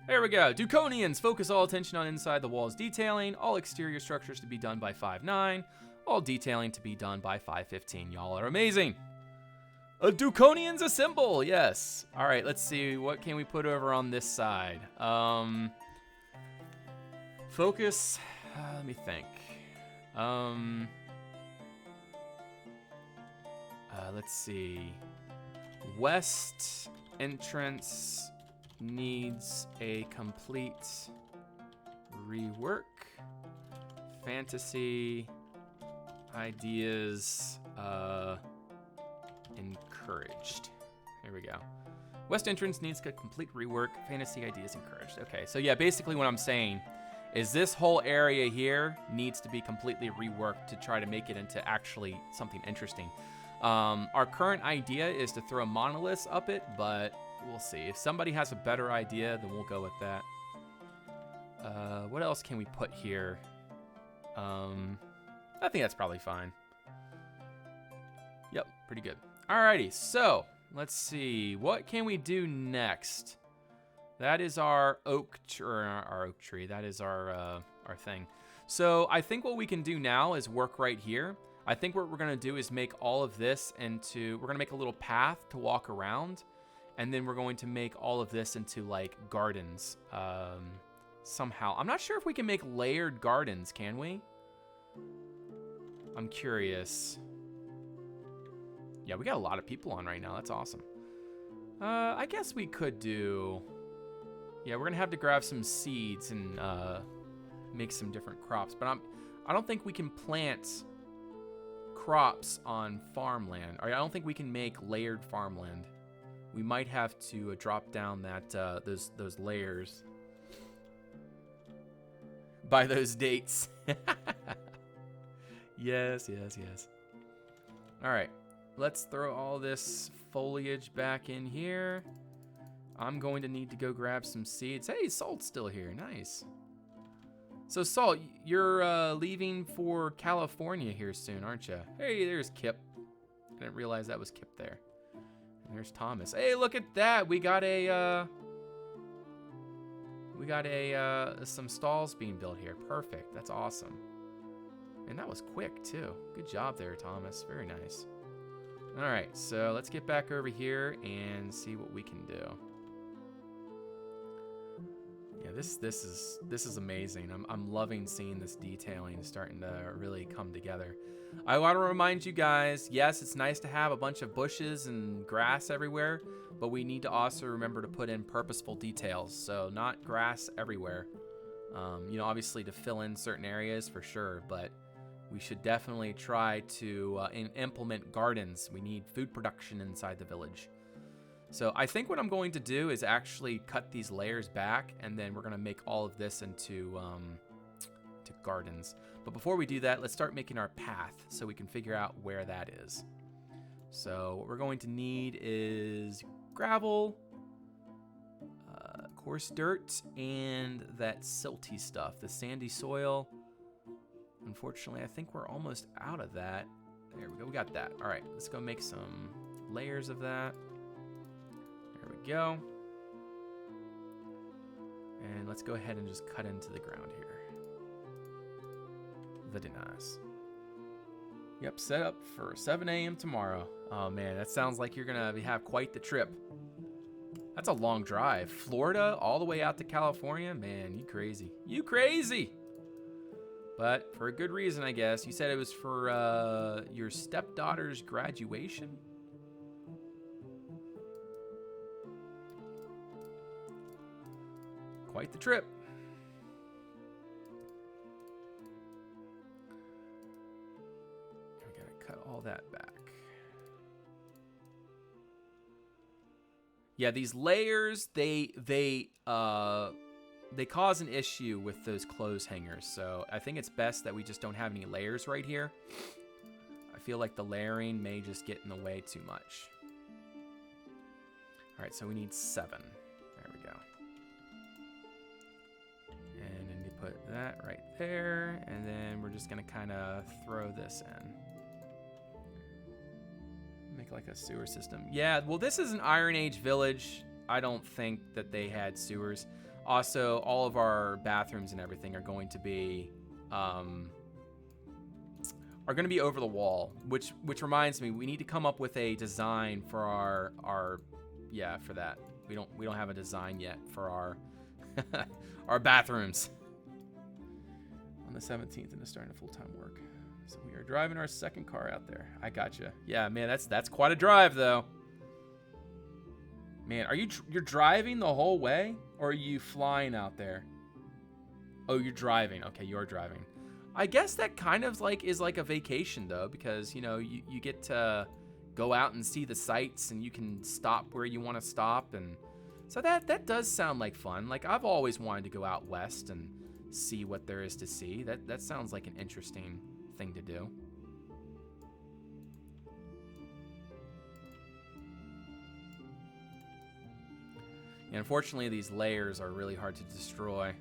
S1: There we go. Duconians, focus all attention on inside the walls detailing. All exterior structures to be done by 5/9. All detailing to be done by 5/15. Y'all are amazing. A Duconian's a symbol, yes. All right, let's see. What can we put over on this side? Focus, let me think. Let's see. West entrance needs a complete rework. Fantasy ideas encouraged. Here we go. West entrance needs a complete rework. Fantasy ideas encouraged. Okay, so yeah, basically what I'm saying is this whole area here needs to be completely reworked to try to make it into actually something interesting. Our current idea is to throw monoliths up it, but we'll see. If somebody has a better idea, then we'll go with that. What else can we put here? I think that's probably fine. Yep, pretty good. Alrighty, so let's see. What can we do next? That is our oak tree. That is our thing. So I think what we can do now is work right here. I think what we're gonna do is make all of this into, we're gonna make a little path to walk around, and then we're going to make all of this into like gardens somehow. I'm not sure if we can make layered gardens, can we? I'm curious. Yeah, we got a lot of people on right now. That's awesome. I guess we could do... Yeah, we're gonna have to grab some seeds and make some different crops. But I don't think we can plant crops on farmland. Or I don't think we can make layered farmland. We might have to drop down that those layers by those dates. Yes. All right, let's throw all this foliage back in here. I'm going to need to go grab some seeds. Hey, Salt's still here. Nice. So, Salt, you're leaving for California here soon, aren't you? Hey, there's Kip. I didn't realize that was Kip there. And there's Thomas. Hey, look at that. We got some stalls being built here. Perfect. That's awesome. And that was quick, too. Good job there, Thomas. Very nice. All right, so let's get back over here and see what we can do. Yeah, this is amazing. I'm loving seeing this detailing starting to really come together. I want to remind you guys, yes, it's nice to have a bunch of bushes and grass everywhere, but we need to also remember to put in purposeful details. So not grass everywhere. You know, obviously to fill in certain areas for sure, but we should definitely try to implement gardens. We need food production inside the village. So I think what I'm going to do is actually cut these layers back, and then we're going to make all of this into to gardens. But before we do that, let's start making our path so we can figure out where that is. So what we're going to need is gravel, coarse dirt, and that silty stuff, the sandy soil. Unfortunately, I think we're almost out of that. There we go, we got that. All right, let's go make some layers of that. There we go. And let's go ahead and just cut into the ground here. Very nice. Yep, set up for 7 a.m. tomorrow. Oh man, that sounds like you're gonna have quite the trip. That's a long drive. Florida all the way out to California? Man, you crazy. You crazy! But for a good reason, I guess. You said it was for your stepdaughter's graduation? Quite the trip. We gotta cut all that back. Yeah, these layers, they cause an issue with those clothes hangers. So I think it's best that we just don't have any layers right here. I feel like the layering may just get in the way too much. All right, so we need 7. There we go. And then you put that right there. And then we're just gonna kind of throw this in. Make like a sewer system. Yeah, well, this is an Iron Age village. I don't think that they had sewers. Also, all of our bathrooms and everything are going to be over the wall, which reminds me, we need to come up with a design for our for that. We don't have a design yet for our our bathrooms. On the 17th and starting full-time work. So we are driving our second car out there. I gotcha. Yeah, man, that's quite a drive though. Man, you're driving the whole way, or are you flying out there? Oh, you're driving. Okay, you're driving. I guess that kind of is like a vacation though, because you know you get to go out and see the sights, and you can stop where you want to stop, and so that does sound like fun. Like I've always wanted to go out west and see what there is to see. That sounds like an interesting thing to do. And unfortunately, these layers are really hard to destroy.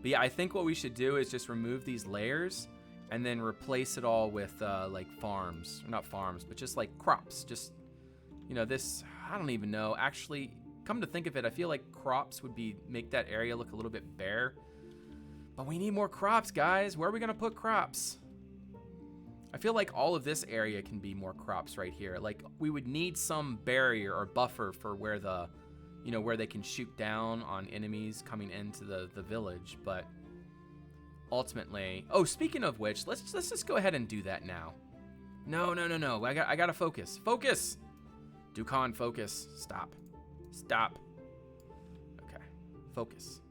S1: But yeah, I think what we should do is just remove these layers and then replace it all with like farms. Not farms, but just like crops. Just, you know, this, I don't even know. Actually, come to think of it, I feel like crops would make that area look a little bit bare. But we need more crops, guys. Where are we gonna put crops? I feel like all of this area can be more crops right here. Like, we would need some barrier or buffer for where the, you know, where they can shoot down on enemies coming into the village. But ultimately, oh, speaking of which, let's just go ahead and do that now. No. I gotta focus. Focus. Dukan, focus. Stop. Okay, focus.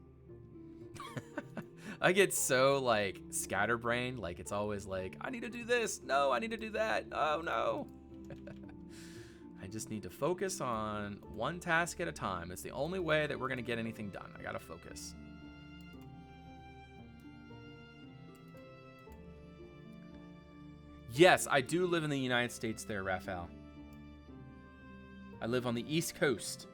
S1: I get so like scatterbrained, like it's always like, I need to do this. No, I need to do that. Oh no. I just need to focus on one task at a time. It's the only way that we're gonna get anything done. I gotta focus. Yes, I do live in the United States there, Raphael. I live on the East Coast.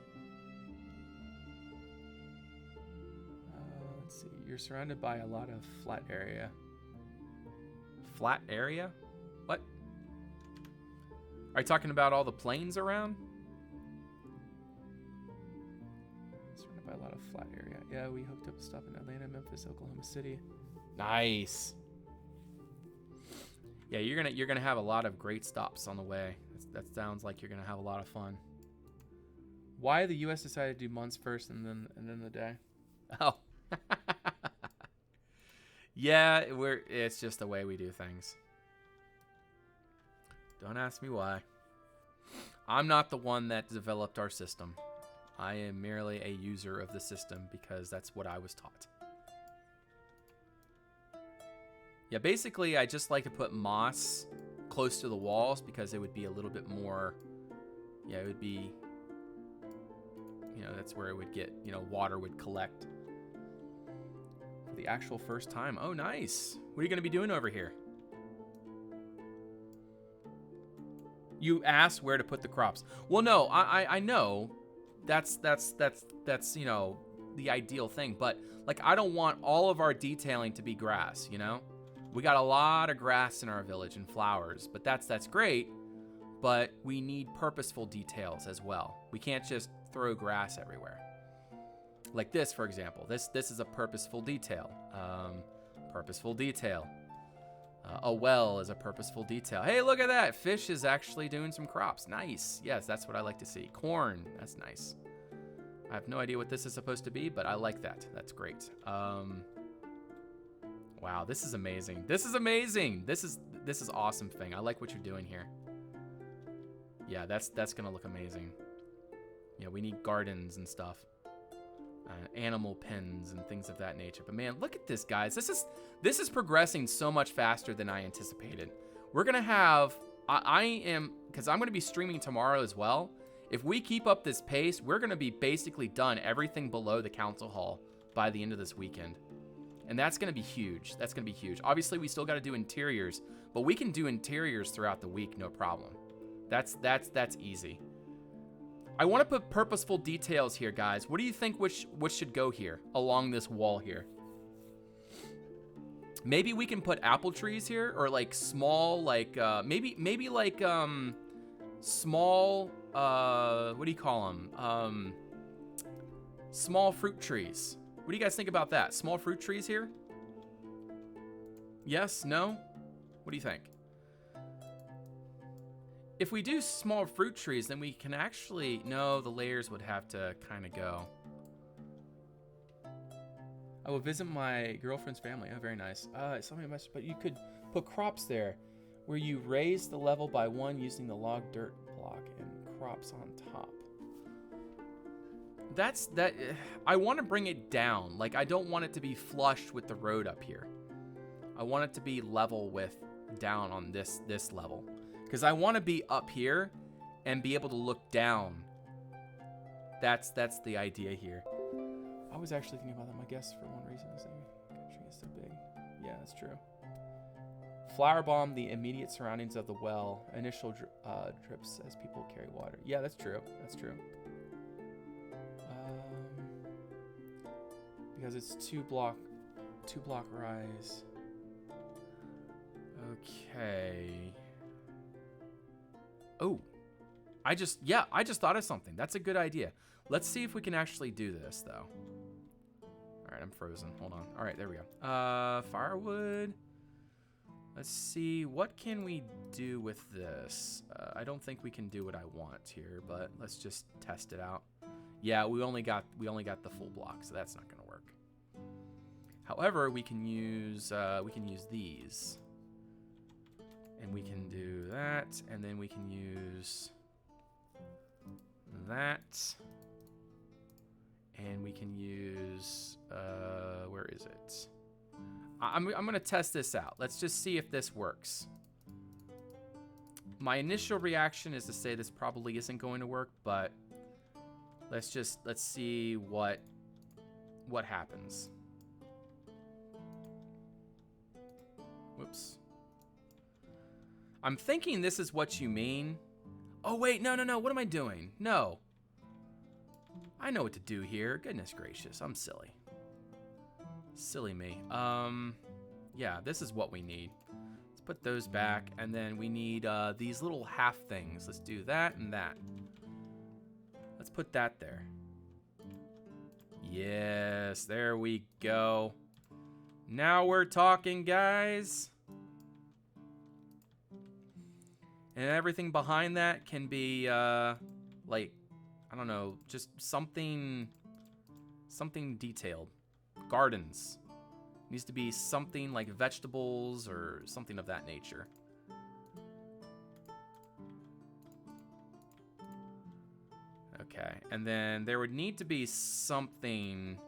S1: Let's see. You're surrounded by a lot of flat area. Flat area? What? Are you talking about all the plains around? Surrounded by a lot of flat area. Yeah, we hooked up stuff in Atlanta, Memphis, Oklahoma City. Nice. Yeah, you're gonna have a lot of great stops on the way. That sounds like you're gonna have a lot of fun. Why the U.S. decided to do months first and then the day? Oh. Yeah, it's just the way we do things. Don't ask me why. I'm not the one that developed our system. I am merely a user of the system because that's what I was taught. Yeah, basically, I just like to put moss close to the walls because it would be a little bit more, yeah, it would be, you know, that's where it would get, you know, water would collect. For the actual first time. Oh, nice. What are you going to be doing over here? You asked where to put the crops. Well, no, I know that's, you know, the ideal thing, but like, I don't want all of our detailing to be grass, you know? We got a lot of grass in our village and flowers, but that's great, but we need purposeful details as well. We can't just throw grass everywhere. Like this, for example. This is a purposeful detail. A well is a purposeful detail. Hey, look at that. Fish is actually doing some crops. Nice. Yes, that's what I like to see. Corn. That's nice. I have no idea what this is supposed to be, but I like that. That's great. Wow, this is amazing. This is amazing. This is awesome thing. I like what you're doing here. Yeah, that's gonna look amazing. Yeah, we need gardens and stuff. Animal pens and things of that nature. But man, look at this, guys. This is progressing so much faster than I anticipated. We're gonna have, because I'm gonna be streaming tomorrow as well. If we keep up this pace, we're gonna be basically done everything below the council hall by the end of this weekend. And that's gonna be huge. That's gonna be huge. Obviously, we still gotta do interiors, but we can do interiors throughout the week, no problem. That's easy. I want to put purposeful details here, guys. What do you think which should go here along this wall here? Maybe we can put apple trees here, or like small, like maybe like small what do you call them? Small fruit trees. What do you guys think about that? Small fruit trees here? Yes? No? What do you think? If we do small fruit trees, then we can actually... No, the layers would have to kind of go. I will visit my girlfriend's family. Oh, very nice. Something must... But you could put crops there, where you raise the level by 1 using the log dirt block and crops on top. I want to bring it down. Like, I don't want it to be flush with the road up here. I want it to be level with down on this level. Because I want to be up here and be able to look down. That's the idea here. I was actually thinking about that. My guess for one reason is the country is so big. Yeah, that's true. Flower bomb the immediate surroundings of the well. Initial drips as people carry water. Yeah, that's true. That's true. Because it's two block rise. Okay. Oh, I just thought of something. That's a good idea. Let's see if we can actually do this, though. All right, I'm frozen. Hold on. All right, there we go. Firewood. Let's see. What can we do with this? I don't think we can do what I want here, but let's just test it out. Yeah, we only got the full block, so that's not going to work. However, we can use these. And we can do that, and then we can use that, and we can use where is it? I'm gonna test this out. Let's just see if this works. My initial reaction is to say this probably isn't going to work, but let's see what happens. Whoops. I'm thinking this is what you mean. Oh, wait, no. What am I doing? No. I know what to do here. Goodness gracious, I'm silly. Silly me. Yeah, this is what we need. Let's put those back, and then we need these little half things. Let's do that and that. Let's put that there. Yes, there we go. Now we're talking, guys. And everything behind that can be, like, I don't know, just something detailed. Gardens. Needs to be something like vegetables or something of that nature. Okay, and then there would need to be something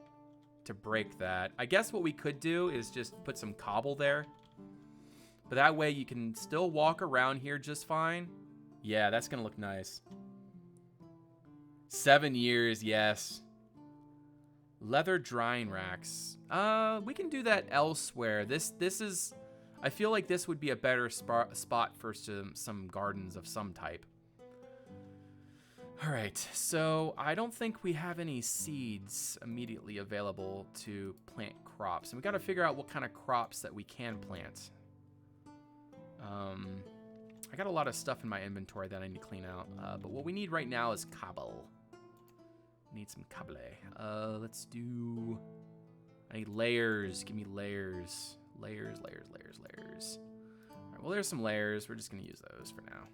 S1: to break that. I guess what we could do is just put some cobble there. But that way you can still walk around here just fine. Yeah, that's going to look nice. 7 years, yes. Leather drying racks. We can do that elsewhere. This is... I feel like this would be a better spot for some gardens of some type. All right, so I don't think we have any seeds immediately available to plant crops. And we got to figure out what kind of crops that we can plant. I got a lot of stuff in my inventory that I need to clean out, but what we need right now is cobble. Need some cobble. Let's do... I need layers. Give me layers. Layers. All right, well, there's some layers. We're just going to use those for now.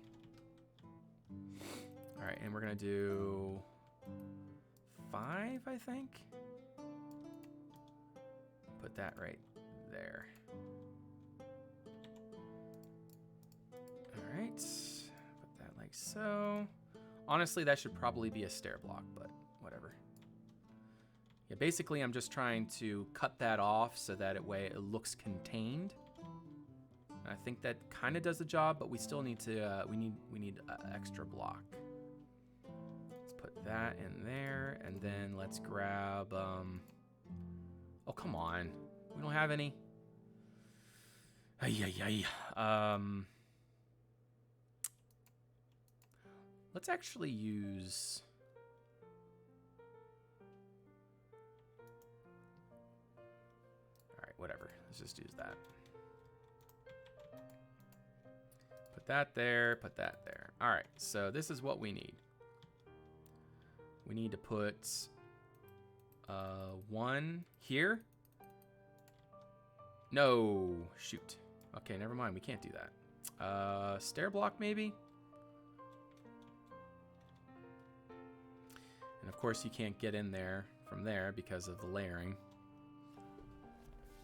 S1: All right, and we're going to do 5, I think. Put that right there. All right, put that like so. Honestly, that should probably be a stair block, but whatever. Yeah, basically, I'm just trying to cut that off so that it looks contained. I think that kind of does the job, but we still need to. We need an extra block. Let's put that in there, and then let's grab. Oh, come on, we don't have any. Let's actually use... All right, whatever. Let's just use that. Put that there, put that there. All right, so this is what we need. We need to put 1 here. No, shoot. Okay, never mind. We can't do that. Stair block, maybe? And of course, you can't get in there from there because of the layering.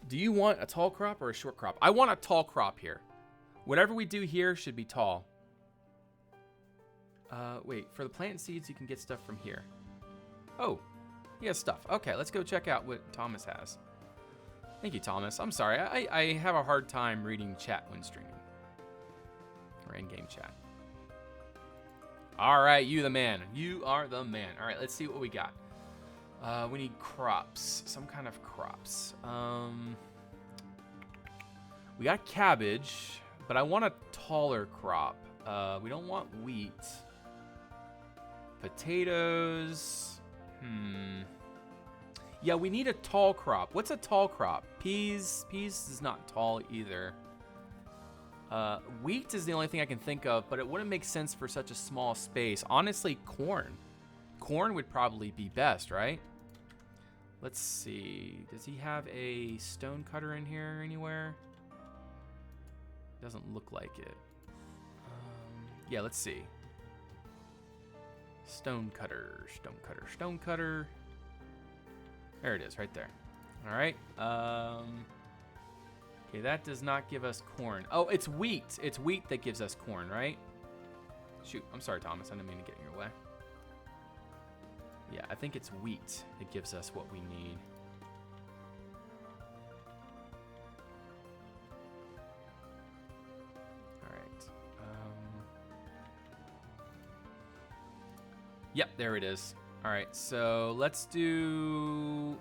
S1: Do you want a tall crop or a short crop? I want a tall crop here. Whatever we do here should be tall. Wait, for the plant seeds, you can get stuff from here. Oh, he has stuff. Okay, let's go check out what Thomas has. Thank you, Thomas. I'm sorry. I have a hard time reading chat when streaming. Or in-game chat. All right, you the man. You are the man. All right, let's see what we got. We need crops. Some kind of crops. We got cabbage, but I want a taller crop. We don't want wheat. Potatoes. Yeah, we need a tall crop. What's a tall crop? Peas. Peas is not tall either. Wheat is the only thing I can think of, but it wouldn't make sense for such a small space. Honestly, corn. Corn would probably be best, right? Let's see. Does he have a stone cutter in here anywhere? Doesn't look like it. Yeah, let's see. Stone cutter, stone cutter, stone cutter. There it is, right there. All right. Okay, that does not give us corn. Oh, it's wheat. It's wheat that gives us corn, right? Shoot, I'm sorry, Thomas. I didn't mean to get in your way. Yeah, I think it's wheat that gives us what we need. All right. Yep, there it is. All right, so let's do...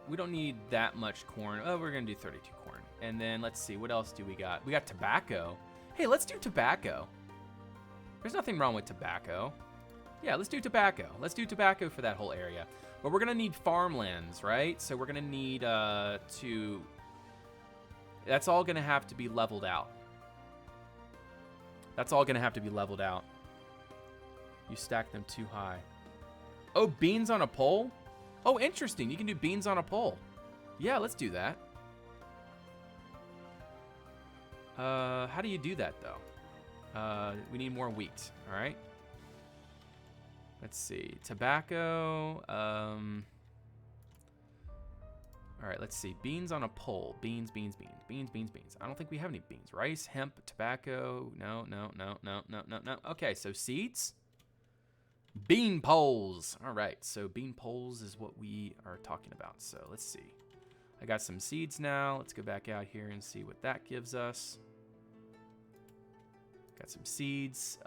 S1: We don't need that much corn. Oh, we're going to do 32 corn. And then let's see, what else do we got? We got tobacco. Hey, let's do tobacco. There's nothing wrong with tobacco. Yeah, let's do tobacco. Let's do tobacco for that whole area. But we're going to need farmlands, right? So we're going to need to... That's all going to have to be leveled out. That's all going to have to be leveled out. You stack them too high. Oh, beans on a pole? Oh, interesting. You can do beans on a pole. Yeah, let's do that. How do you do that, though? We need more wheat, all right? Let's see. Tobacco. All right, let's see. Beans on a pole. Beans, beans, beans. Beans, beans, beans. I don't think we have any beans. Rice, hemp, tobacco. No. Okay, so seeds. Bean poles. All right, so bean poles is what we are talking about. So let's see. I got some seeds now. Let's go back out here and see what that gives us. Got some seeds.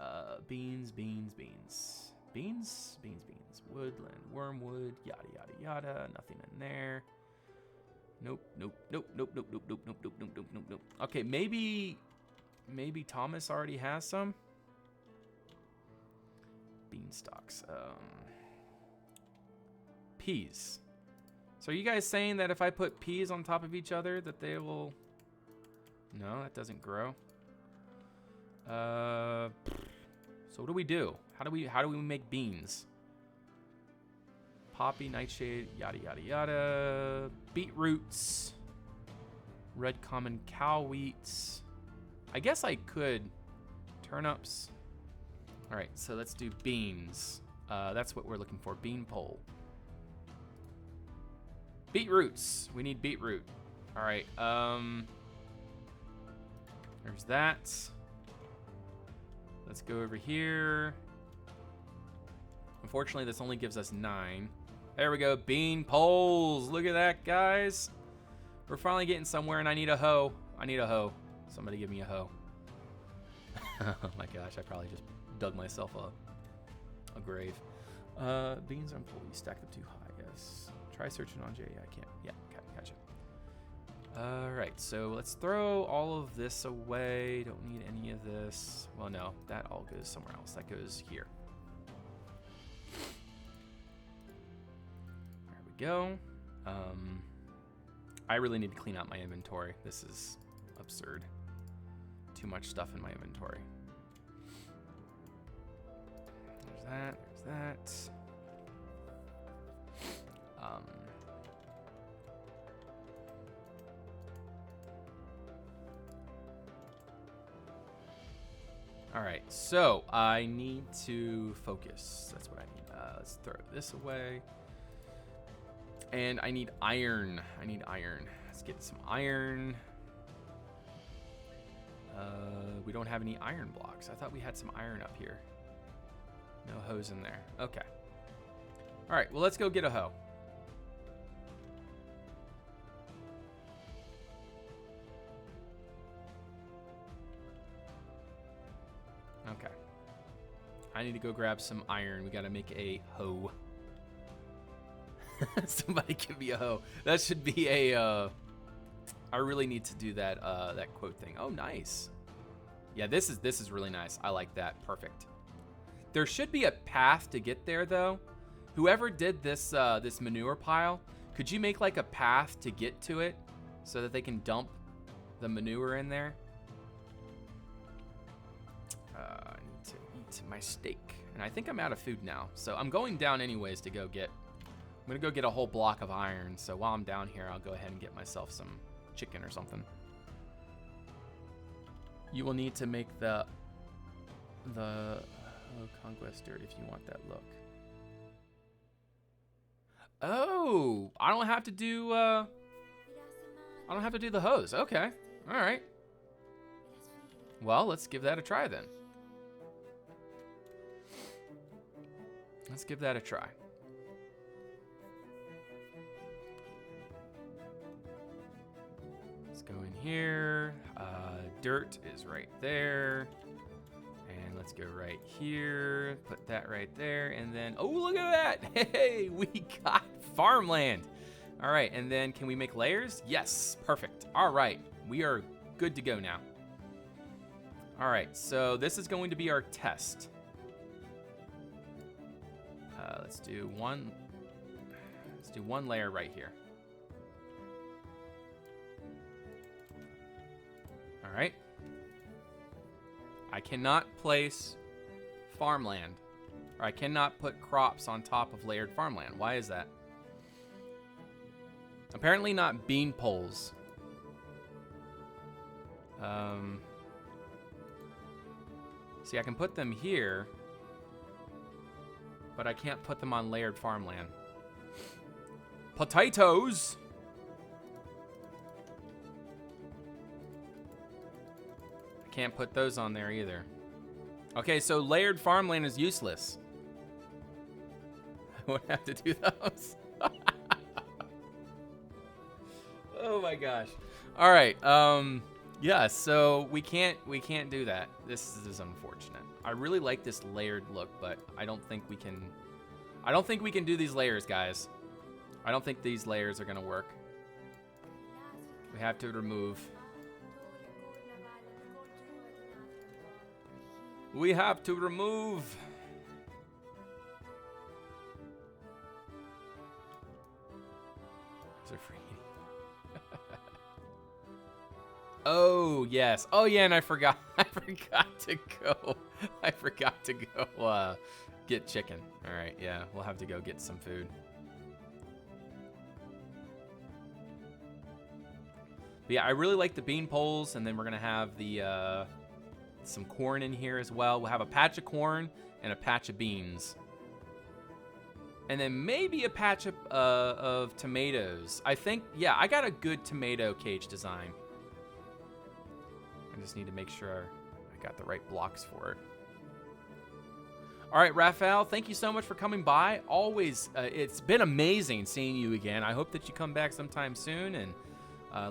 S1: Beans, beans, beans. Beans, beans, beans. Woodland, wormwood, yada, yada, yada. Nothing in there. Nope. Okay, maybe Thomas already has some. Beanstalks. Peas. So are you guys saying that if I put peas on top of each other that they will... No, that doesn't grow. So what do we do? How do we make beans? Poppy, nightshade, yada yada yada. Beetroots. Red common cow wheats. I guess I could. Turnips. All right, so let's do beans. That's what we're looking for. Bean pole. Beetroots. We need beetroot. All right. There's that. Let's go over here. Unfortunately, this only gives us 9. There we go. Bean poles. Look at that, guys. We're finally getting somewhere, and I need a hoe. I need a hoe. Somebody give me a hoe. Oh my gosh, I probably just dug myself a grave. Beans on pole. You stack them too high, yes. Try searching on J. I can't. Yeah, okay, gotcha. All right, so let's throw all of this away. Don't need any of this. Well, no, that all goes somewhere else. That goes here. There we go. I really need to clean out my inventory. This is absurd. Too much stuff in my inventory. There's that. There's that. All right, so I need to focus. That's what I need. Let's throw this away. And I need iron. Let's get some iron. We don't have any iron blocks. I thought we had some iron up here. No hoes in there. Okay. All right, well, let's go get a hoe. Okay. I need to go grab some iron. We got to make a hoe. Somebody give me a hoe. That should be a... I really need to do that that quote thing. Oh, nice. Yeah, this is really nice. I like that. Perfect. There should be a path to get there, though. Whoever did this this manure pile, could you make like a path to get to it so that they can dump the manure in there? I need to eat my steak. And I think I'm out of food now. So I'm going down anyways to go get... I'm going to go get a whole block of iron. So while I'm down here, I'll go ahead and get myself some chicken or something. You will need to make the Conquest dirt if you want that look. Oh, I don't have to do the hose. Okay. All right. Well, let's give that a try then. Let's give that a try. Let's go in here. Dirt is right there. And let's go right here. Put that right there. And then, oh, look at that. Hey, we got farmland. All right, and then can we make layers? Yes, perfect. All right, we are good to go now. All right, so this is going to be our test. Let's do one layer right here. All right. I cannot place farmland, or I cannot put crops on top of layered farmland. Why is that? Apparently not bean poles. See, I can put them here, but I can't put them on layered farmland. Potatoes! I can't put those on there either. Okay, so layered farmland is useless. I won't have to do those. Oh my gosh. All right. Yeah, so we can't do that. This is unfortunate. I really like this layered look, but I don't think we can do these layers, guys. I don't think these layers are gonna work. We have to remove. We have to remove. Those are free. Oh, yes. Oh, yeah, and I forgot to go get chicken. All right, yeah, we'll have to go get some food. But yeah, I really like the bean poles, and then we're gonna have the some corn in here as well. We'll have a patch of corn and a patch of beans. And then maybe a patch of tomatoes. I think, yeah, I got a good tomato cage design. I just need to make sure I got the right blocks for it. All right, Raphael, thank you so much for coming by. Always, it's been amazing seeing you again. I hope that you come back sometime soon. And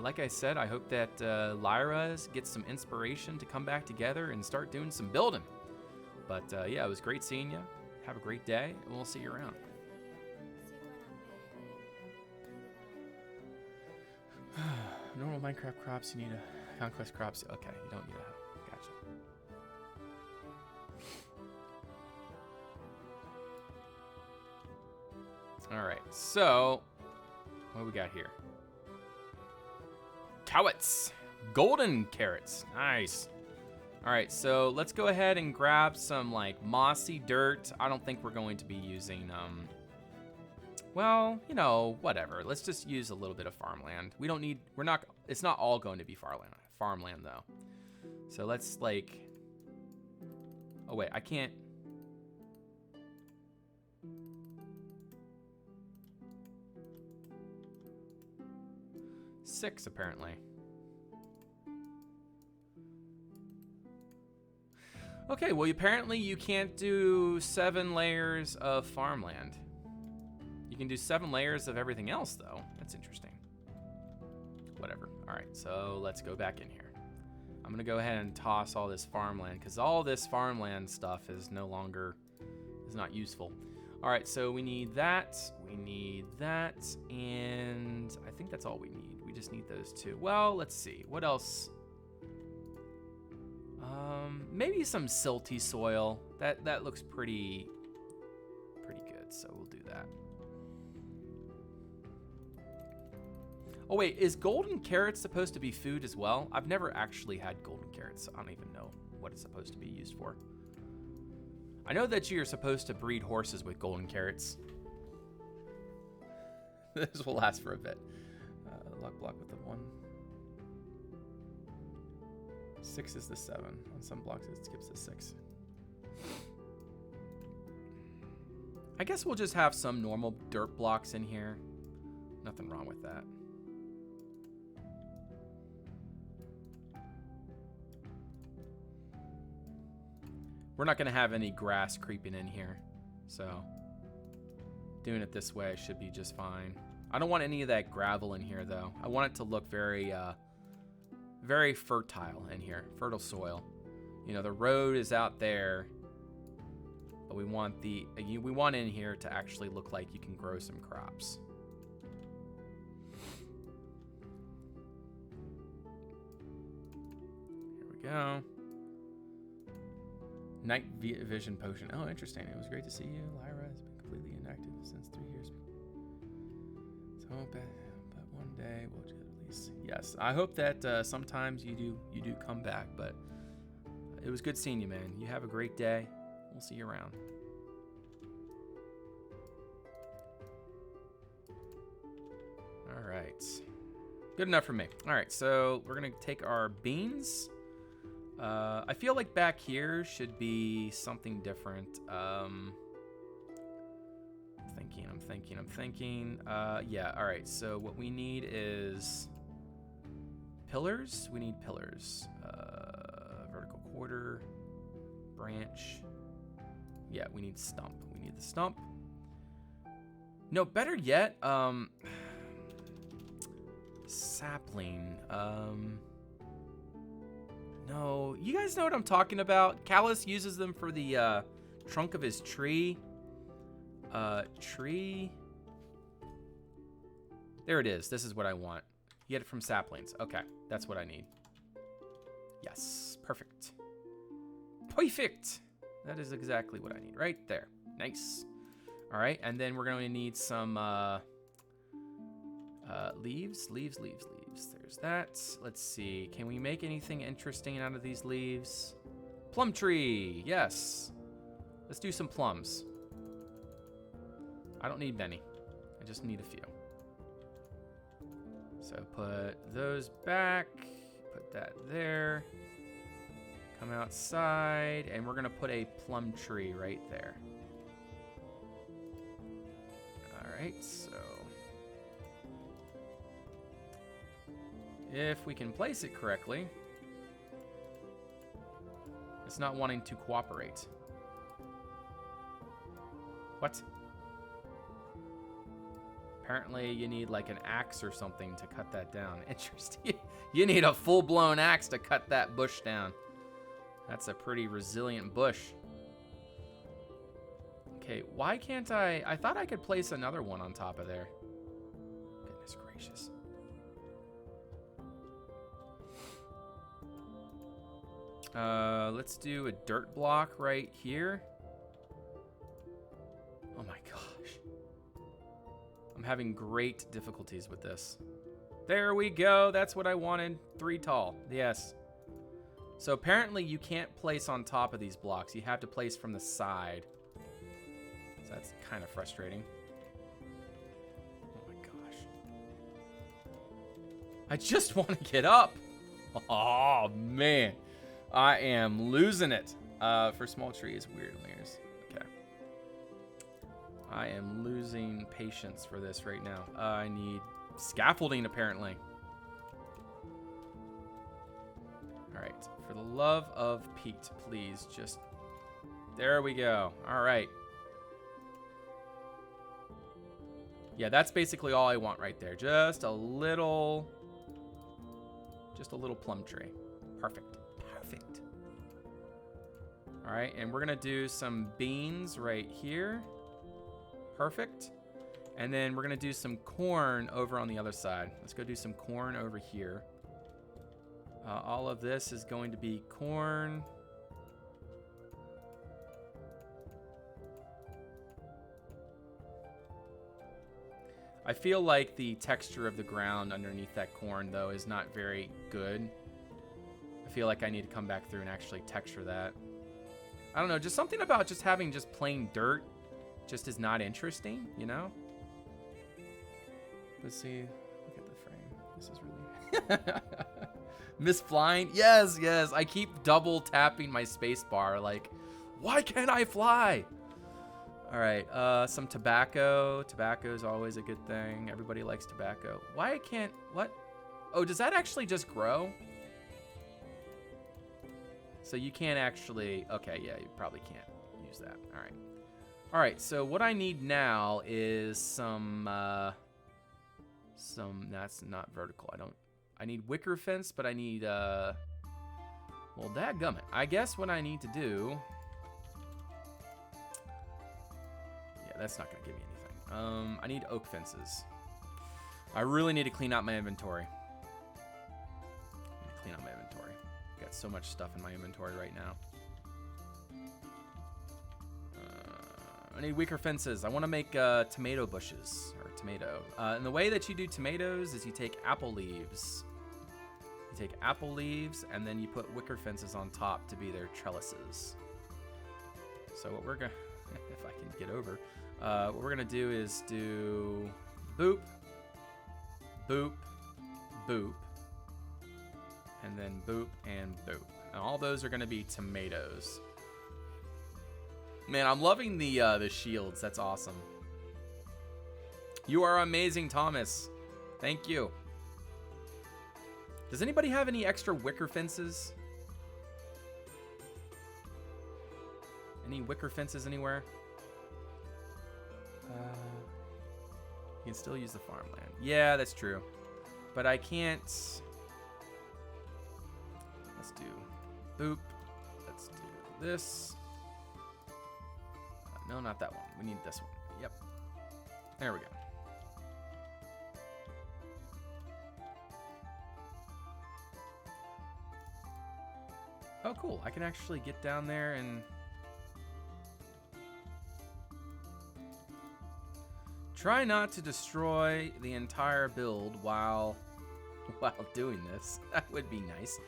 S1: like I said, I hope that Lyra gets some inspiration to come back together and start doing some building. But yeah, it was great seeing you. Have a great day, and we'll see you around. Normal Minecraft crops, you need a Conquest crops. Okay, you don't need a, gotcha. All right, so what do we got here? Carrots, golden carrots, nice. All right, so let's go ahead and grab some like mossy dirt. I don't think we're going to be using, well, you know, whatever. Let's just use a little bit of farmland. We don't need, it's not all going to be farmland though. So let's like, oh wait, I can't. Six apparently. Okay, well apparently you can't do 7 layers of farmland. You can do 7 layers of everything else though. That's interesting. Whatever. All right, so let's go back in here. I'm gonna go ahead and toss all this farmland because all this farmland stuff is not useful. All right, so we need that, and I think that's all we need. We just need those 2. Well, let's see, what else? Maybe some silty soil. That looks pretty good, so we'll do that. that. Oh wait, is golden carrots supposed to be food as well? I've never actually had golden carrots. I don't even know what it's supposed to be used for. I know that you're supposed to breed horses with golden carrots. This will last for a bit. Luck block with the 1. 6 is the 7. On some blocks it skips the 6. I guess we'll just have some normal dirt blocks in here. Nothing wrong with that. We're not going to have any grass creeping in here, so doing it this way should be just fine. I don't want any of that gravel in here, though. I want it to look very, very fertile in here, fertile soil. You know, the road is out there, but we want in here to actually look like you can grow some crops. Here we go. Night vision potion. Oh, interesting. It was great to see you. Lyra has been completely inactive since 3 years. So, but one day we'll at least. Yes, I hope that sometimes you do come back. But it was good seeing you, man. You have a great day. We'll see you around. All right. Good enough for me. All right, so we're gonna take our beans. I feel like back here should be something different. I'm thinking. Yeah, all right. So what we need is pillars. We need pillars. Vertical quarter, branch. Yeah, we need stump. We need the stump. No, better yet, sapling. No, you guys know what I'm talking about. Callus uses them for the trunk of his tree. Tree. There it is. This is what I want. You get it from saplings. Okay, that's what I need. Yes, perfect. Perfect. That is exactly what I need right there. Nice. All right, and then we're going to need some leaves. There's that. Let's see. Can we make anything interesting out of these leaves? Plum tree. Yes. Let's do some plums. I don't need many. I just need a few. So put those back. Put that there. Come outside. And we're going to put a plum tree right there. All right. So if we can place it correctly. It's not wanting to cooperate. What? Apparently you need like an axe or something to cut that down. Interesting. You need a full-blown axe to cut that bush down. That's a pretty resilient bush. Okay, why can't I thought I could place another one on top of there. Goodness gracious. Let's do a dirt block right here. Oh my gosh. I'm having great difficulties with this. There we go. That's what I wanted. 3 tall. Yes. So apparently you can't place on top of these blocks. You have to place from the side. So that's kind of frustrating. Oh my gosh. I just want to get up. Oh man. I am losing it. For small trees, weird layers. Okay. I am losing patience for this right now. I need scaffolding, apparently. All right. For the love of Pete, please just... There we go. All right. Yeah, that's basically all I want right there. Just a little plum tree. Perfect. Perfect. All right, and we're gonna do some beans right here. Perfect. And then we're gonna do some corn over on the other side. Let's go do some corn over here. All of this is going to be corn. I feel like the texture of the ground underneath that corn, though, is not very good. I feel like I need to come back through and actually texture that. I don't know, just something about just having just plain dirt just is not interesting, you know? Let's see. Look at the frame. This is really... Miss Flying? Yes, yes. I keep double tapping my space bar. Like, why can't I fly? All right, some tobacco. Tobacco is always a good thing. Everybody likes tobacco. Why can't... What? Oh, does that actually just grow? So you can't actually... Okay, yeah, you probably can't use that. All right. All right, so what I need now is some... That's not vertical. I need wicker fence, but I need... Well, dadgummit. I guess what I need to do... Yeah, that's not going to give me anything. I need oak fences. I really need to clean out my inventory. Got so much stuff in my inventory right now. I need wicker fences. I want to make tomato bushes, or tomato. And the way that you do tomatoes is you take apple leaves. You take apple leaves, and then you put wicker fences on top to be their trellises. So what we're gonna, if I can get over, what we're gonna do is do boop, boop, boop, and then boop and boop. And all those are gonna be tomatoes. Man, I'm loving the shields. That's awesome. You are amazing, Thomas. Thank you. Does anybody have any extra wicker fences? Any wicker fences anywhere? You can still use the farmland. Yeah, that's true. But I can't... Let's do boop. Let's do this. No, not that one. We need this one. Yep. There we go. Oh, cool. I can actually get down there and... Try not to destroy the entire build while doing this. That would be nice.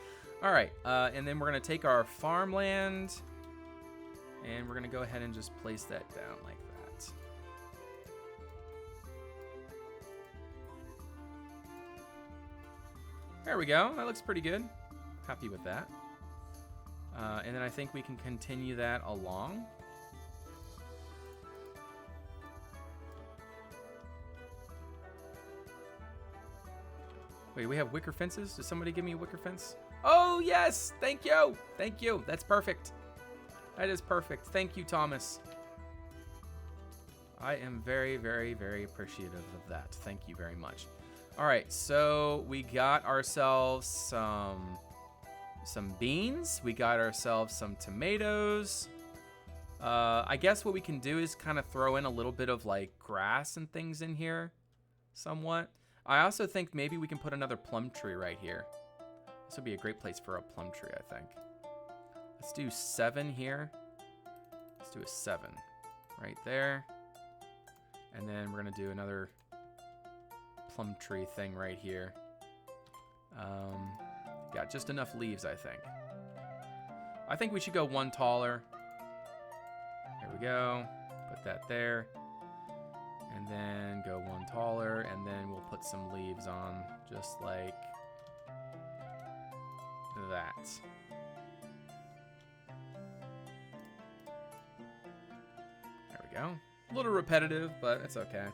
S1: All right, and then we're gonna take our farmland and we're gonna go ahead and just place that down like that. There we go. That looks pretty good. Happy with that. And then I think we can continue that along. Wait, we have wicker fences? Does somebody give me a wicker fence? Oh, yes! Thank you! Thank you. That's perfect. That is perfect. Thank you, Thomas. I am very, very, very appreciative of that. Thank you very much. All right, so we got ourselves some beans. We got ourselves some tomatoes. I guess what we can do is kind of throw in a little bit of like grass and things in here somewhat. I also think maybe we can put another plum tree right here. This would be a great place for a plum tree, I think. Let's do 7 here. Let's do a 7 right there. And then we're gonna do another plum tree thing right here. Got just enough leaves, I think. I think we should go one taller. There we go. Put that there. And then go one taller, and then we'll put some leaves on, just like that. There we go. A little repetitive, but it's okay.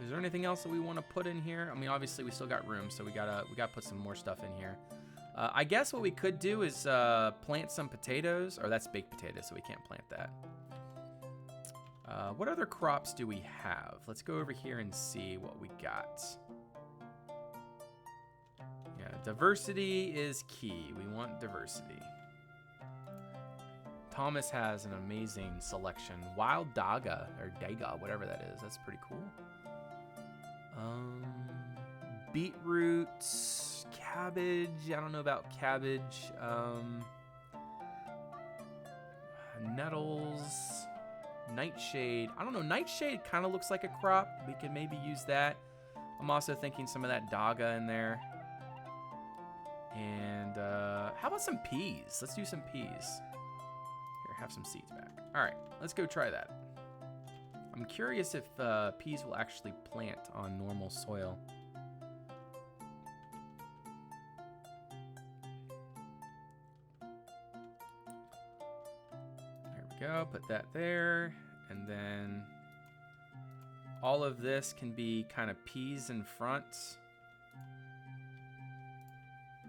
S1: Is there anything else that we want to put in here? I mean, obviously we still got room, so we gotta put some more stuff in here. I guess what we could do is plant some potatoes, or that's baked potatoes, so we can't plant that. What other crops do we have? Let's go over here and see what we got. Yeah, diversity is key. We want diversity. Thomas has an amazing selection. Wild Daga, or Daga, whatever that is. That's pretty cool. Beetroots, cabbage. I don't know about cabbage. Nettles. Nightshade. I don't know. Nightshade kind of looks like a crop. We can maybe use that. I'm also thinking some of that Daga in there. And how about some peas? Let's do some peas. Here, have some seeds back. All right, let's go try that. I'm curious if peas will actually plant on normal soil. There we go, put that there. And then all of this can be kind of peas in front.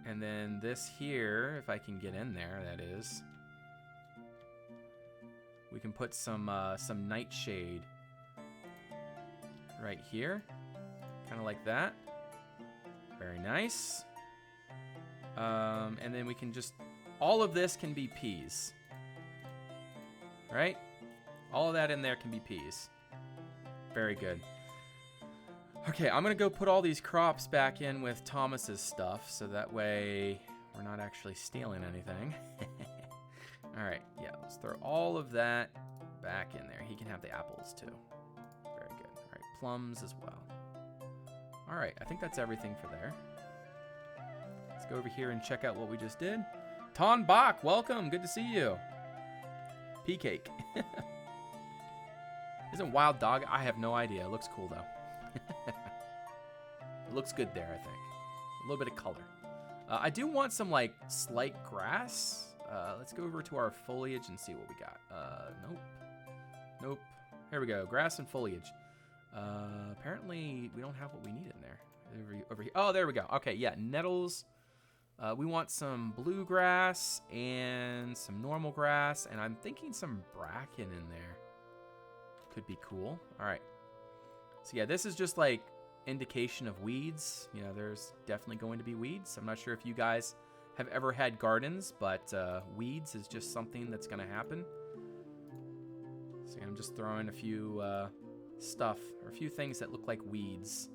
S1: And then this here, if I can get in there, that is. We can put some nightshade right here, kind of like that. Very nice. And then we can just, all of this can be peas, right? All of that in there can be peas. Very good. Okay, I'm gonna go put all these crops back in with Thomas's stuff, so that way we're not actually stealing anything. All right, yeah, let's throw all of that back in there. He can have the apples too. Very good. All right, plums as well. All right, I think that's everything for there. Let's go over here and check out what we just did. Ton Bach, welcome. Good to see you. Pea cake. Isn't wild dog? I have no idea. It looks cool though. It looks good there, I think. A little bit of color. I do want some like slight grass. Let's go over to our foliage and see what we got. Nope. Nope. Here we go. Grass and foliage. Apparently, we don't have what we need in there. Over here. Oh, there we go. Okay, yeah. Nettles. We want some bluegrass and some normal grass. And I'm thinking some bracken in there. Could be cool. All right. So, yeah, this is just like indication of weeds. You know, there's definitely going to be weeds. I'm not sure if you guys have ever had gardens, but weeds is just something that's going to happen. So I'm just throwing a few stuff, or a few things that look like weeds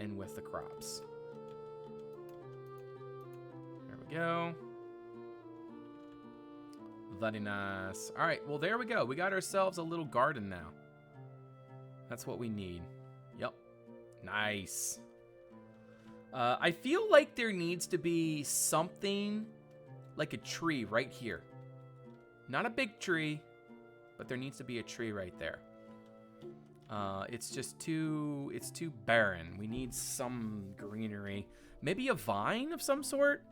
S1: in with the crops. There we go. Very nice. All right, well, there we go. We got ourselves a little garden now. That's what we need. Yep. Nice. I feel like there needs to be something like a tree right here. Not a big tree, but there needs to be a tree right there. It's just too barren. We need some greenery. Maybe a vine of some sort?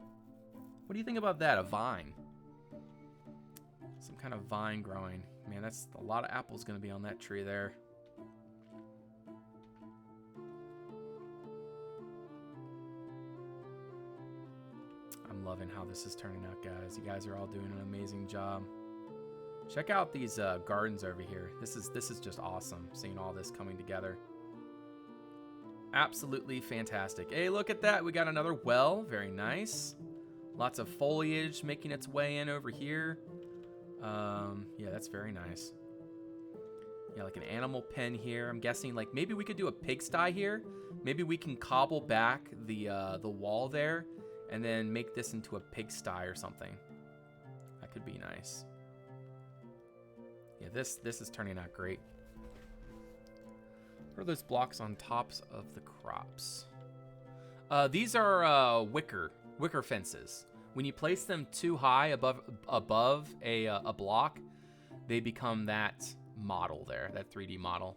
S1: What do you think about that? A vine. Some kind of vine growing. Man, that's a lot of apples going to be on that tree there. I'm loving how this is turning out, guys. You guys are all doing an amazing job. Check out these gardens over here. This is just awesome, seeing all this coming together. Absolutely fantastic. Hey, look at that. We got another well. Very nice. Lots of foliage making its way in over here. Yeah, that's very nice. Yeah, like an animal pen here. I'm guessing like maybe we could do a pigsty here. Maybe we can cobble back the wall there and then make this into a pigsty or something. That could be nice. Yeah, this is turning out great. What are those blocks on tops of the crops? These are wicker fences. When you place them too high above a block, they become that model there, that 3D model.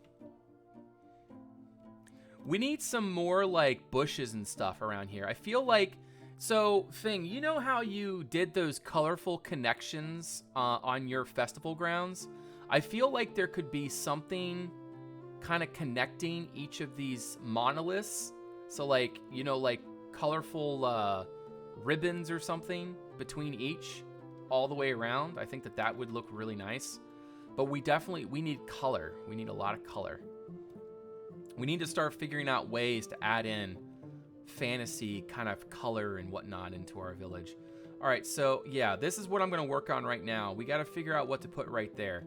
S1: We need some more like bushes and stuff around here. I feel like, so Fing, you know how you did those colorful connections on your festival grounds? I feel like there could be something kind of connecting each of these monoliths. So like, you know, like colorful ribbons or something between each all the way around. I think that would look really nice. But we need color. We need a lot of color. We need to start figuring out ways to add in fantasy kind of color and whatnot into our village. All right, so yeah, this is what I'm going to work on right now. We got to figure out what to put right there.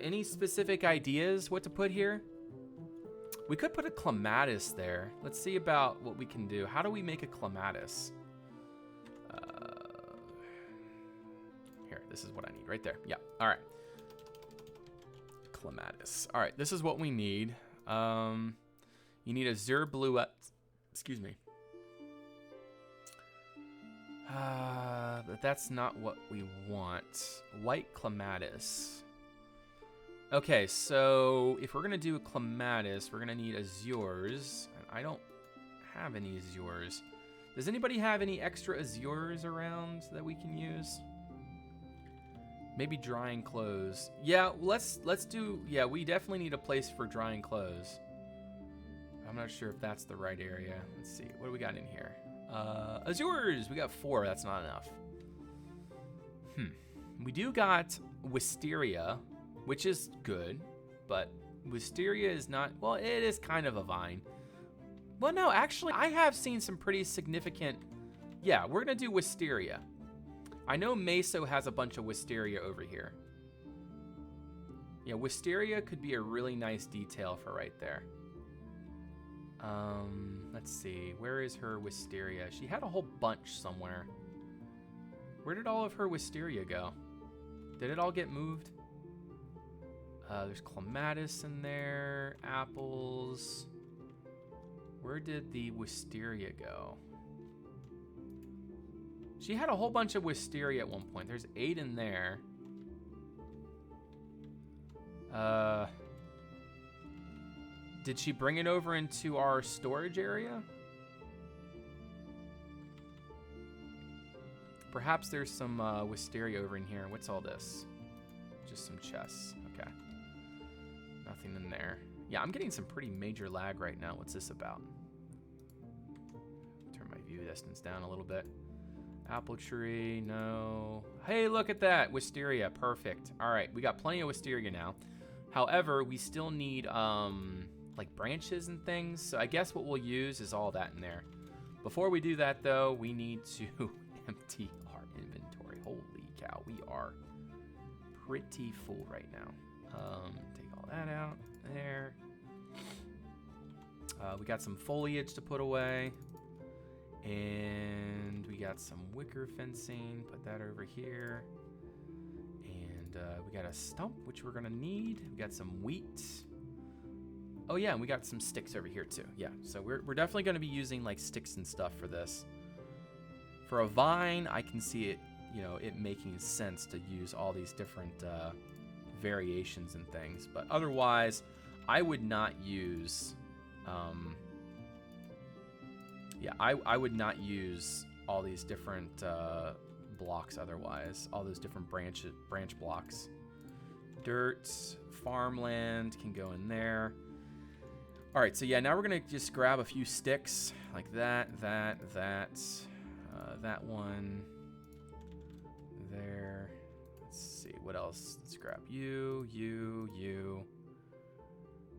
S1: Any specific ideas what to put here? We could put a clematis there. Let's see about what we can do. How do we make a clematis? Here, this is what I need right there. Yeah, all right. clematis. All right, this is what we need. You need azure blue. Excuse me. But that's not what we want. White clematis. Okay, so if we're gonna do a clematis, we're gonna need azures. I don't have any azures. Does anybody have any extra azures around that we can use? Maybe drying clothes. Yeah, let's do. Yeah, we definitely need a place for drying clothes. I'm not sure if that's the right area. Let's see. What do we got in here? Azures. We got 4. That's not enough. We do got wisteria, which is good, but wisteria is not. Well, it is kind of a vine. Well, no, actually, I have seen some pretty significant. Yeah, we're gonna do wisteria. I know Meso has a bunch of wisteria over here. Yeah, wisteria could be a really nice detail for right there. Let's see. Where is her wisteria? She had a whole bunch somewhere. Where did all of her wisteria go? Did it all get moved? There's clematis in there. Apples. Where did the wisteria go? She had a whole bunch of wisteria at one point. There's 8 in there. Did she bring it over into our storage area? Perhaps there's some wisteria over in here. What's all this? Just some chests. Okay. Nothing in there. Yeah, I'm getting some pretty major lag right now. What's this about? Turn my view distance down a little bit. Apple tree, no. Hey, look at that. Wisteria, perfect. All right, we got plenty of wisteria now. However, we still need like branches and things. So I guess what we'll use is all that in there. Before we do that though, we need to empty our inventory. Holy cow, we are pretty full right now. Take all that out there. We got some foliage to put away. And we got some wicker fencing. Put that over here. And we got a stump, which we're gonna need. We got some wheat. Oh yeah, and we got some sticks over here too. Yeah, so we're definitely gonna be using like sticks and stuff for this. For a vine, I can see it, you know, it making sense to use all these different variations and things. But otherwise, I would not use. Yeah, I would not use all these different blocks otherwise. All those different branch blocks. Dirt, farmland can go in there. All right, so yeah, now we're gonna just grab a few sticks like that one there. Let's see, what else? Let's grab you.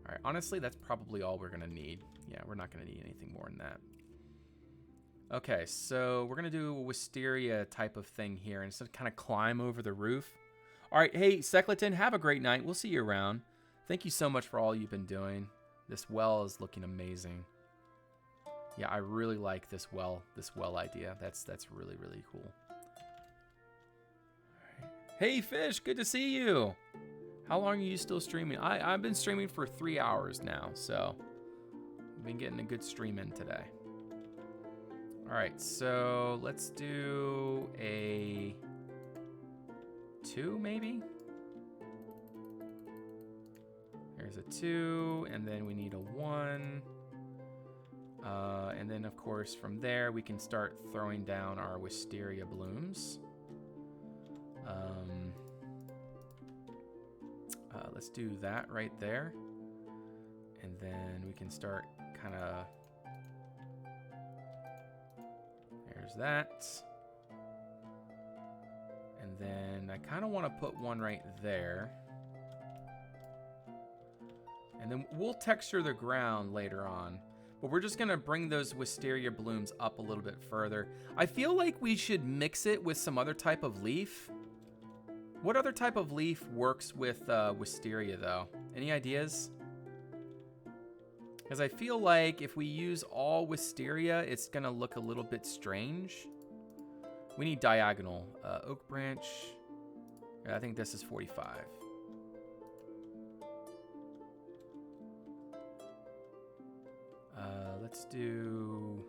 S1: All right, honestly, that's probably all we're gonna need. Yeah, we're not gonna need anything more than that. Okay, so we're gonna do a wisteria type of thing here and just kind of climb over the roof. All right, hey, Secleton, have a great night. We'll see you around. Thank you so much for all you've been doing. This well is looking amazing. Yeah, I really like this well idea. That's really, really cool. All right. Hey, Fish, good to see you. How long are you still streaming? I've been streaming for 3 hours now, so I've been getting a good stream in today. All right, so let's do a 2 maybe? Here's a 2, and then we need a 1. And then, of course, from there, we can start throwing down our wisteria blooms. Let's do that right there. And then we can start kind of... There's that. And then I kind of want to put one right there. And then we'll texture the ground later on. But we're just going to bring those wisteria blooms up a little bit further. I feel like we should mix it with some other type of leaf. What other type of leaf works with wisteria, though? Any ideas? Because I feel like if we use all wisteria, it's going to look a little bit strange. We need diagonal. Oak branch. Yeah, I think this is 45. let's do...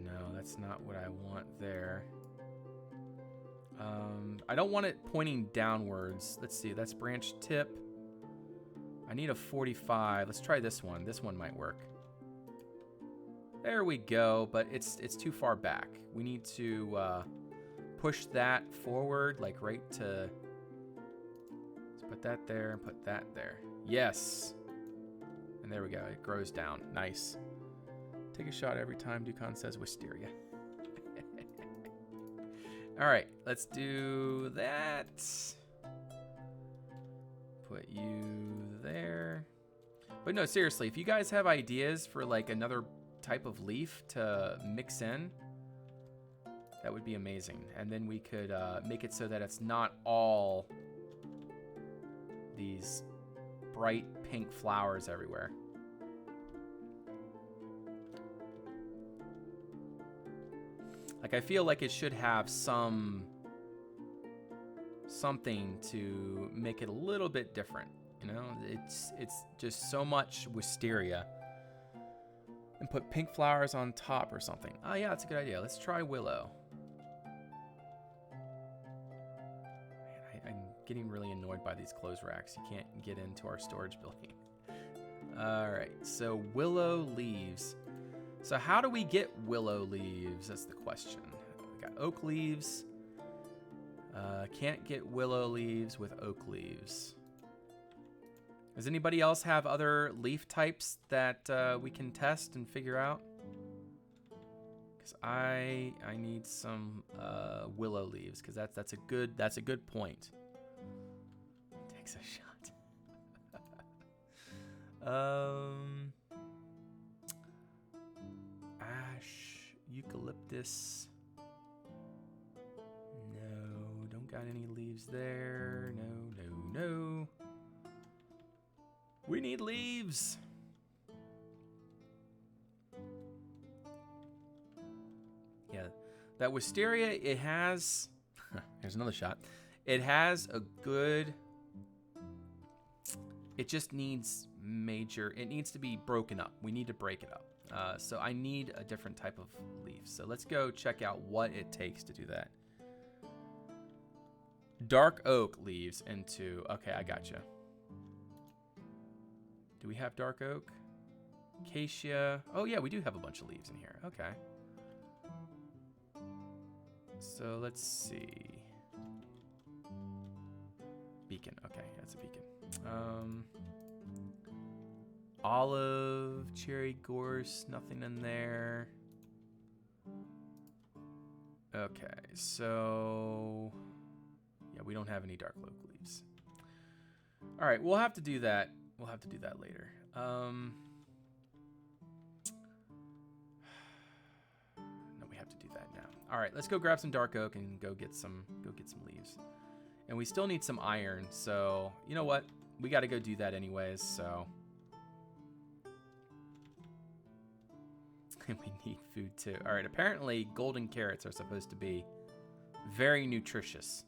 S1: No, that's not what I want there. I don't want it pointing downwards. Let's see, that's branch tip. I need a 45. Let's try this one. This one might work. There we go, but it's too far back. We need to push that forward, like right to... Let's put that there and put that there. Yes. And there we go. It grows down. Nice. Take a shot every time Dukan says wisteria. All right, let's do that. Put you there. But no, seriously, if you guys have ideas for like another type of leaf to mix in, that would be amazing. And then we could make it so that it's not all these bright pink flowers everywhere. Like, I feel like it should have something to make it a little bit different, you know? It's just so much wisteria. And put pink flowers on top or something. Oh yeah, that's a good idea. Let's try willow. Man, I'm getting really annoyed by these clothes racks. You can't get into our storage building. All right, so willow leaves. So how do we get willow leaves? That's the question. We got oak leaves. Can't get willow leaves with oak leaves. Does anybody else have other leaf types that we can test and figure out? Because I need some willow leaves, because that's a good point. Takes a shot. Ash, eucalyptus. No, don't got any leaves there. No. We need leaves. Yeah, that wisteria, it has... Here's another shot. It has a good... It just needs major... It needs to be broken up. We need to break it up. So I need a different type of leaf. So let's go check out what it takes to do that. Dark oak leaves into... Okay, I gotcha. Do we have dark oak? Acacia. Oh yeah, we do have a bunch of leaves in here. Okay. So let's see. Beacon. Okay, that's a beacon. Olive, cherry gorse, nothing in there. Okay, so yeah, we don't have any dark oak leaves. All right, we'll have to do that. We'll have to do that later. No, we have to do that now. All right, let's go grab some dark oak and go get some leaves. And we still need some iron, so you know what? We got to go do that anyways. So, and we need food too. All right, apparently golden carrots are supposed to be very nutritious.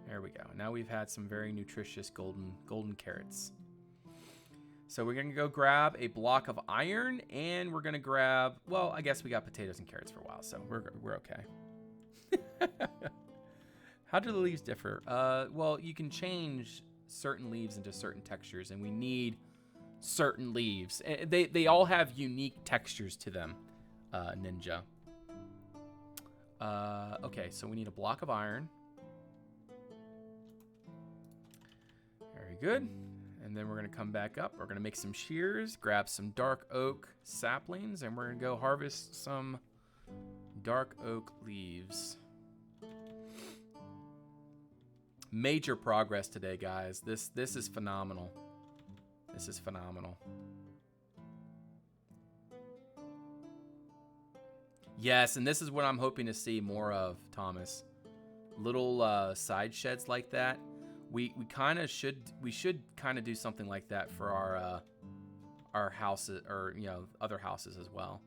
S1: There we go. Now we've had some very nutritious golden carrots. So we're going to go grab a block of iron, and we're going to grab, well, I guess we got potatoes and carrots for a while, so we're okay. How do the leaves differ? Well, you can change certain leaves into certain textures, and we need certain leaves. They all have unique textures to them, Ninja. Okay, so we need a block of iron. Very good. And then we're going to come back up. We're going to make some shears, grab some dark oak saplings, and we're going to go harvest some dark oak leaves. Major progress today, guys. This is phenomenal. This is phenomenal. Yes, and this is what I'm hoping to see more of, Thomas. Little side sheds like that. We should kind of do something like that for our houses, or other houses as well.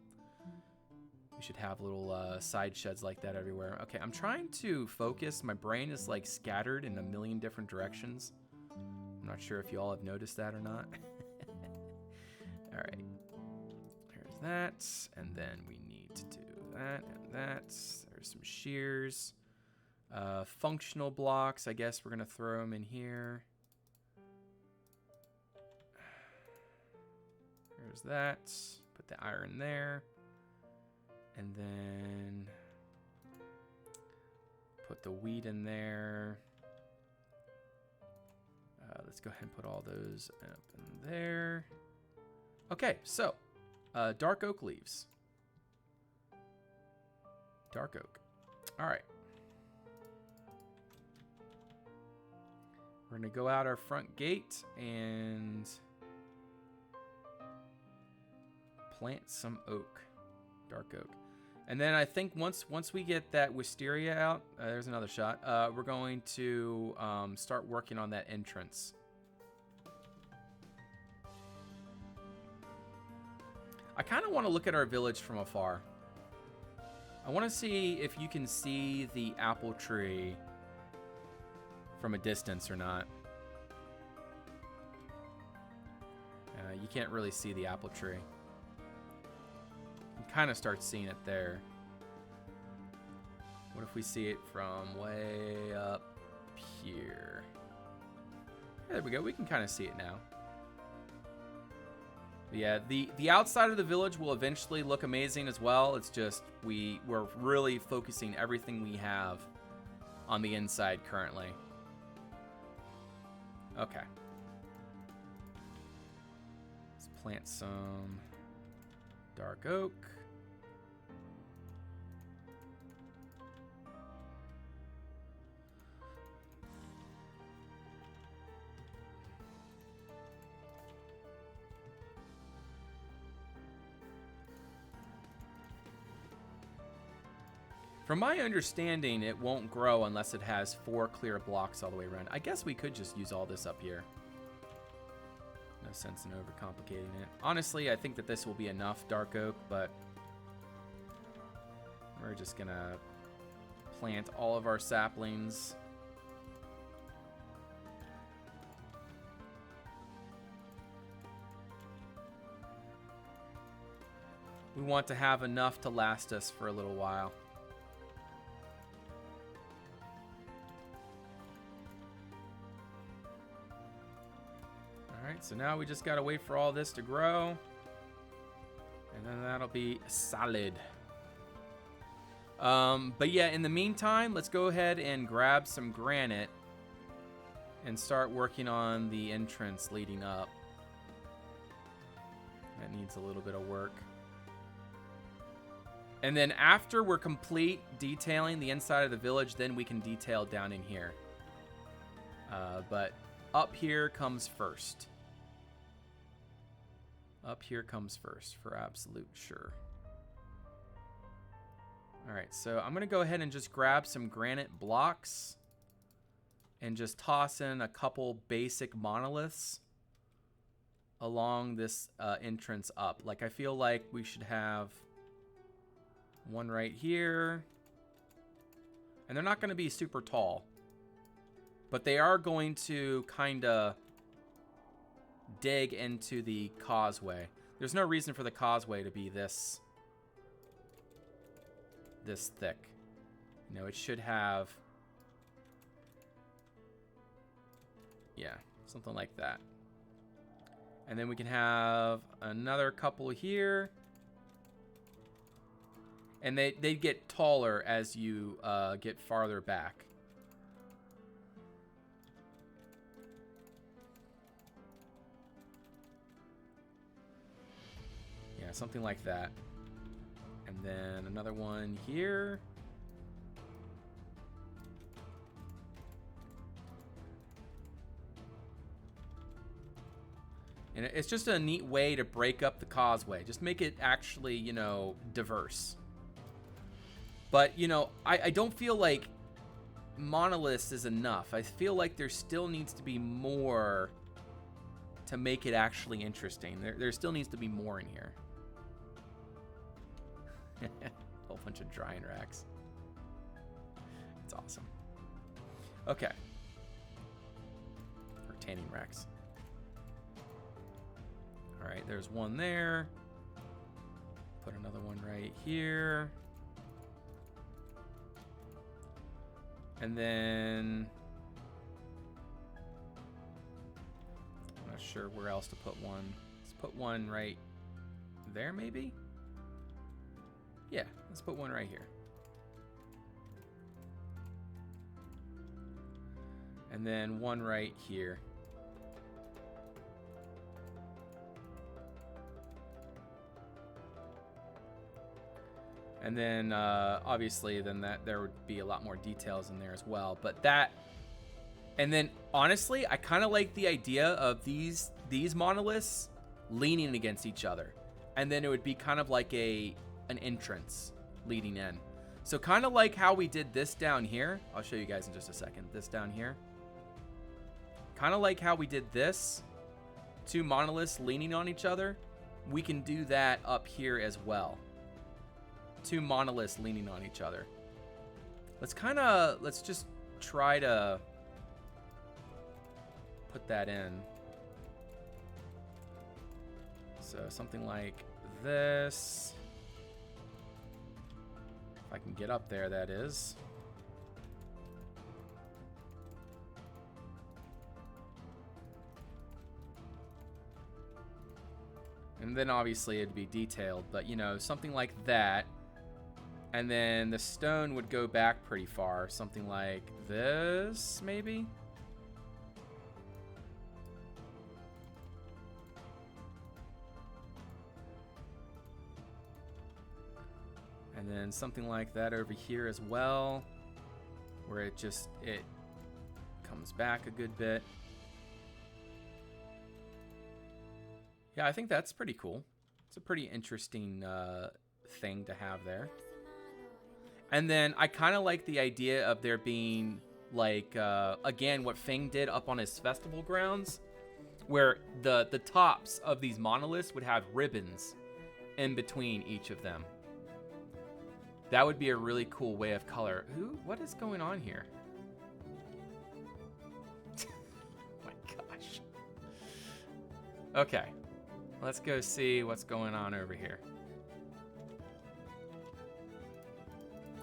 S1: We should have little side sheds like that everywhere. Okay, I'm trying to focus. My brain is like scattered in a million different directions. I'm not sure if you all have noticed that or not. All right. There's that. And then we need to do that and that. There's some shears. Functional blocks. I guess we're going to throw them in here. There's that. Put the iron there. And then put the wheat in there. Let's go ahead and put all those up in there. Okay, so dark oak leaves. Dark oak. All right. We're going to go out our front gate and plant some oak. Dark oak. And then I think once we get that wisteria out, there's another shot. We're going to start working on that entrance. I kind of want to look at our village from afar. I want to see if you can see the apple tree from a distance or not. You can't really see the apple tree. You can kind of start seeing it there. What if we see it from way up here? There we go. We can kind of see it now. But yeah, the outside of the village will eventually look amazing as well. It's just we're really focusing everything we have on the inside currently. Okay. Let's plant some dark oak. From my understanding, it won't grow unless it has 4 clear blocks all the way around. I guess we could just use all this up here. No sense in overcomplicating it. Honestly, I think that this will be enough dark oak, but we're just gonna plant all of our saplings. We want to have enough to last us for a little while. So now we just gotta wait for all this to grow, and then that'll be solid. But yeah, in the meantime, let's go ahead and grab some granite and start working on the entrance leading up. That needs a little bit of work. And then after we're complete detailing the inside of the village, then we can detail down in here. But up here comes first. Up here comes first, for absolute sure. All right, so I'm going to go ahead and just grab some granite blocks and just toss in a couple basic monoliths along this entrance up. Like, I feel like we should have one right here. And they're not going to be super tall, but they are going to kind of dig into the causeway. There's no reason for the causeway to be this thick. You know, it should have, yeah, something like that. And then we can have another couple here. And they get taller as you get farther back. Yeah, something like that. And then another one here. And it's just a neat way to break up the causeway. Just make it actually, you know, diverse. But, you know, I don't feel like monoliths is enough. I feel like there still needs to be more to make it actually interesting. There still needs to be more in here. A whole bunch of drying racks. It's awesome. Okay. Or tanning racks. All right, There's one there. Put another one right here. And then I'm not sure where else to put one. Let's put one right there, maybe? Yeah, let's put one right here. And then one right here. And then obviously then that there would be a lot more details in there as well. But that, and then honestly, I kind of like the idea of these monoliths leaning against each other. And then it would be kind of like an entrance leading in. So kind of like how we did this down here. I'll show you guys in just a second. This down here. Kind of like how we did this. Two monoliths leaning on each other. We can do that up here as well. Two monoliths leaning on each other. Let's just try to put that in. So something like this. If I can get up there, that is. And then obviously it'd be detailed, but you know, something like that. And then the stone would go back pretty far. Something like this, maybe? And then something like that over here as well. Where it comes back a good bit. Yeah, I think that's pretty cool. It's a pretty interesting thing to have there. And then I kind of like the idea of there being, like, again, what Feng did up on his festival grounds, where the tops of these monoliths would have ribbons in between each of them. That would be a really cool way of color. What is going on here? My gosh. Okay, let's go see what's going on over here.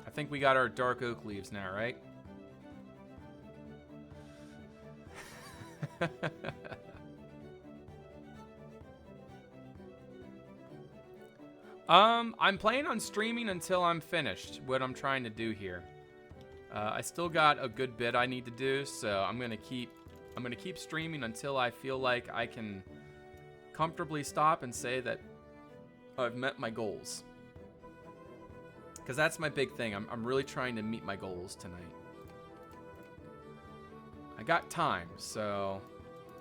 S1: I think we got our dark oak leaves now, right? I'm planning on streaming until I'm finished what I'm trying to do here. I still got a good bit I need to do, so I'm gonna keep streaming until I feel like I can comfortably stop and say that I've met my goals. Because that's my big thing. I'm really trying to meet my goals tonight. I got time, so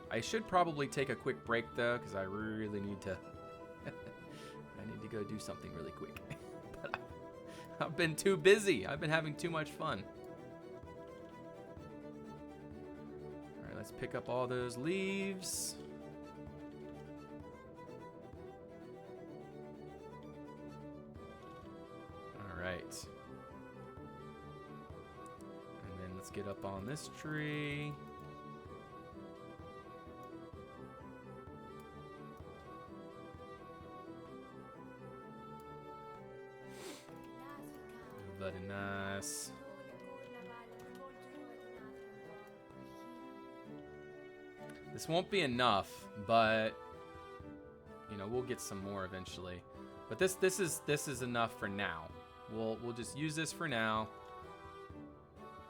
S1: I should probably take a quick break though, because I really need to. I need to go do something really quick. But I've been too busy. I've been having too much fun. All right, let's pick up all those leaves. Right. And then let's get up on this tree. Very nice. This won't be enough, but you know, we'll get some more eventually. But this is enough for now. We'll just use this for now,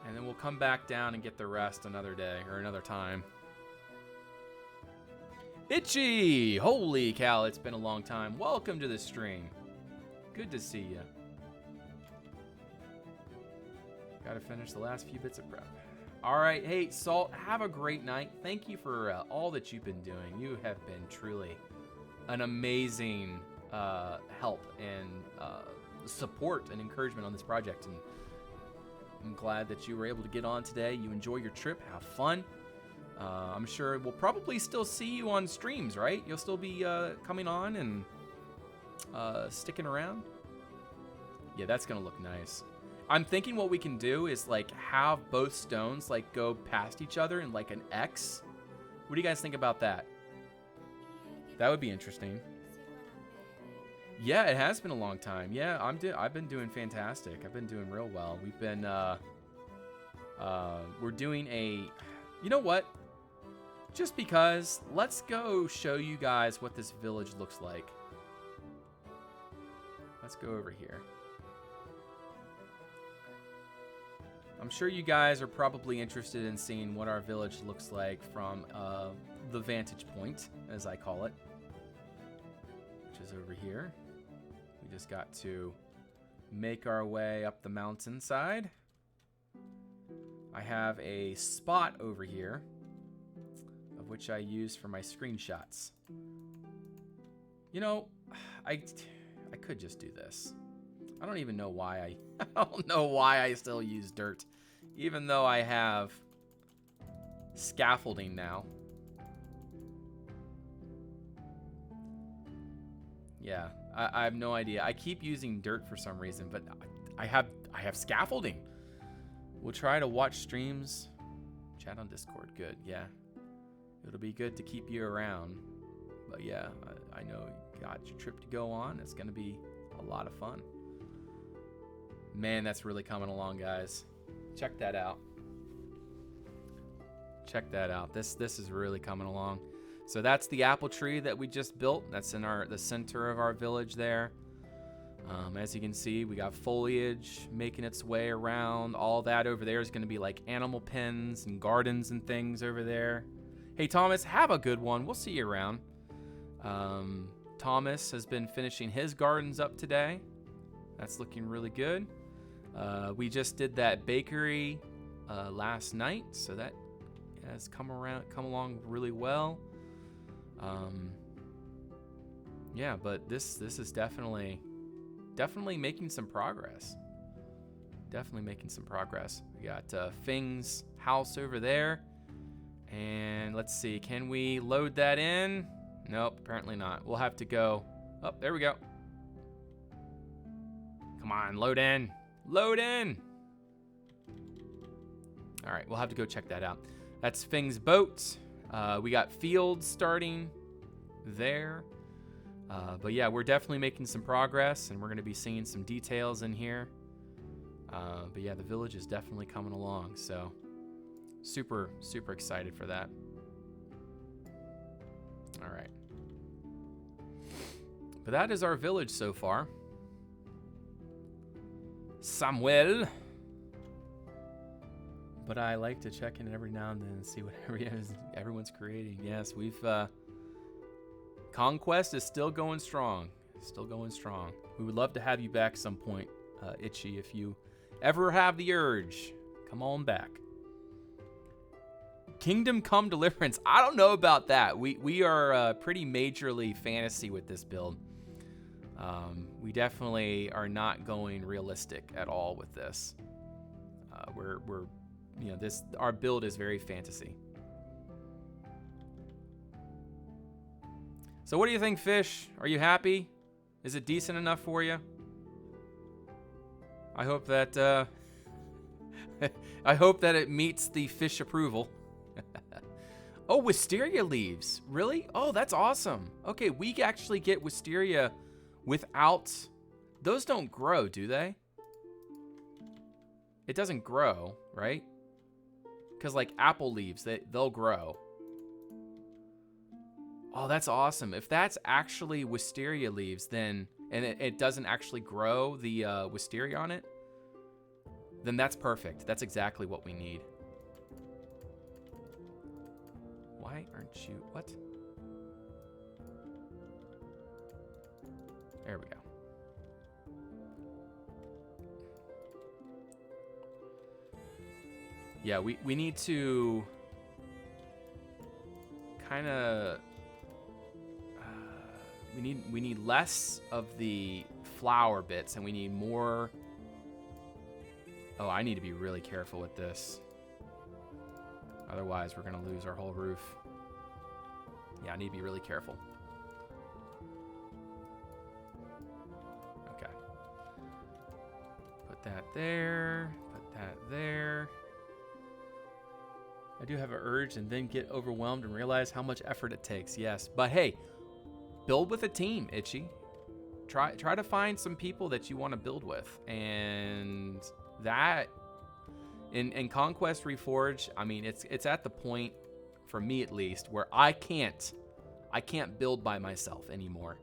S1: and then we'll come back down and get the rest another day or another time. Itchy! Holy cow, it's been a long time. Welcome to the stream. Good to see you. Gotta finish the last few bits of prep. All right, hey, Salt, have a great night. Thank you for all that you've been doing. You have been truly an amazing help and support and encouragement on this project, and I'm glad that you were able to get on today. You enjoy your trip, have fun. I'm sure we'll probably still see you on streams, right? You'll still be coming on and sticking around. Yeah, that's gonna look nice. I'm thinking what we can do is like have both stones like go past each other in like an X. What do you guys think about that? That would be interesting. Yeah, it has been a long time. Yeah, I've been doing fantastic. I've been doing real well. We've been we're doing a, you know what? Just because, let's go show you guys what this village looks like. Let's go over here. I'm sure you guys are probably interested in seeing what our village looks like from the vantage point, as I call it, which is over here. We just got to make our way up the mountainside. I have a spot over here, of which I use for my screenshots. You know, I could just do this. I don't even know why I don't know why I still use dirt, even though I have scaffolding now. Yeah, I have no idea. I keep using dirt for some reason, but I have scaffolding. We'll try to watch streams, chat on Discord. Good, yeah. It'll be good to keep you around. But yeah, I know you got your trip to go on. It's gonna be a lot of fun. Man, that's really coming along, guys. Check that out. Check that out. This is really coming along. So that's the apple tree that we just built. That's in the center of our village there. As you can see, we got foliage making its way around. All that over there is going to be like animal pens and gardens and things over there. Hey, Thomas, have a good one. We'll see you around. Thomas has been finishing his gardens up today. That's looking really good. We just did that bakery last night, so that has come along really well. Yeah, but this is definitely making some progress. Definitely making some progress. We got Fing's house over there, and let's see, can we load that in? Nope, apparently not. We'll have to go. Oh, there we go. Come on, load in. Load in. All right, we'll have to go check that out. That's Fing's boat. We got fields starting there. But yeah, we're definitely making some progress, and we're going to be seeing some details in here. But yeah, the village is definitely coming along, so super, super excited for that. All right. But that is our village so far. Samuel. But I like to check in every now and then and see what everyone's creating. Yes, we've... Conquest is still going strong. Still going strong. We would love to have you back some point, Itchy, if you ever have the urge. Come on back. Kingdom Come Deliverance. I don't know about that. We are pretty majorly fantasy with this build. We definitely are not going realistic at all with this. We're you know, our build is very fantasy. So what do you think, Fish? Are you happy? Is it decent enough for you? I hope that I hope that it meets the fish approval. Oh, wisteria leaves. Really? Oh, that's awesome. Okay, we actually get wisteria without... Those don't grow, do they? It doesn't grow, right? Because like apple leaves, they'll grow. Oh, that's awesome. If that's actually wisteria leaves, then, and it doesn't actually grow the wisteria on it, then that's perfect. That's exactly what we need. Why aren't you, what? There we go. Yeah, we need to kind of... We need less of the flower bits, and we need more... Oh, I need to be really careful with this. Otherwise, we're going to lose our whole roof. Yeah, I need to be really careful. Okay. Put that there. Put that there. I do have an urge and then get overwhelmed and realize how much effort it takes. Yes, but hey, build with a team, Itchy. Try to find some people that you want to build with, and that in Conquest Reforged, I mean, it's at the point, for me at least, where I can't build by myself anymore.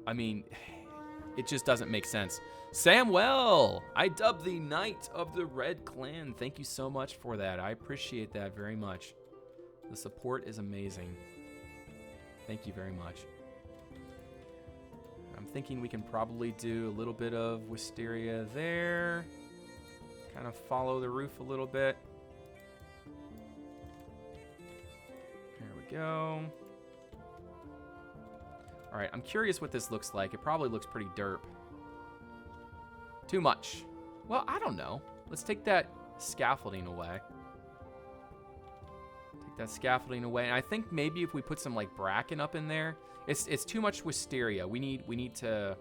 S1: I mean, it just doesn't make sense. Samwell, I dubbed the Knight of the Red Clan. Thank you so much for that. I appreciate that very much. The support is amazing. Thank you very much. I'm thinking we can probably do a little bit of wisteria there. Kind of follow the roof a little bit. There we go. All right, I'm curious what this looks like. It probably looks pretty derp. Too much. Well, I don't know. Let's take that scaffolding away. Take that scaffolding away. And I think maybe if we put some like bracken up in there, it's too much wisteria. We need to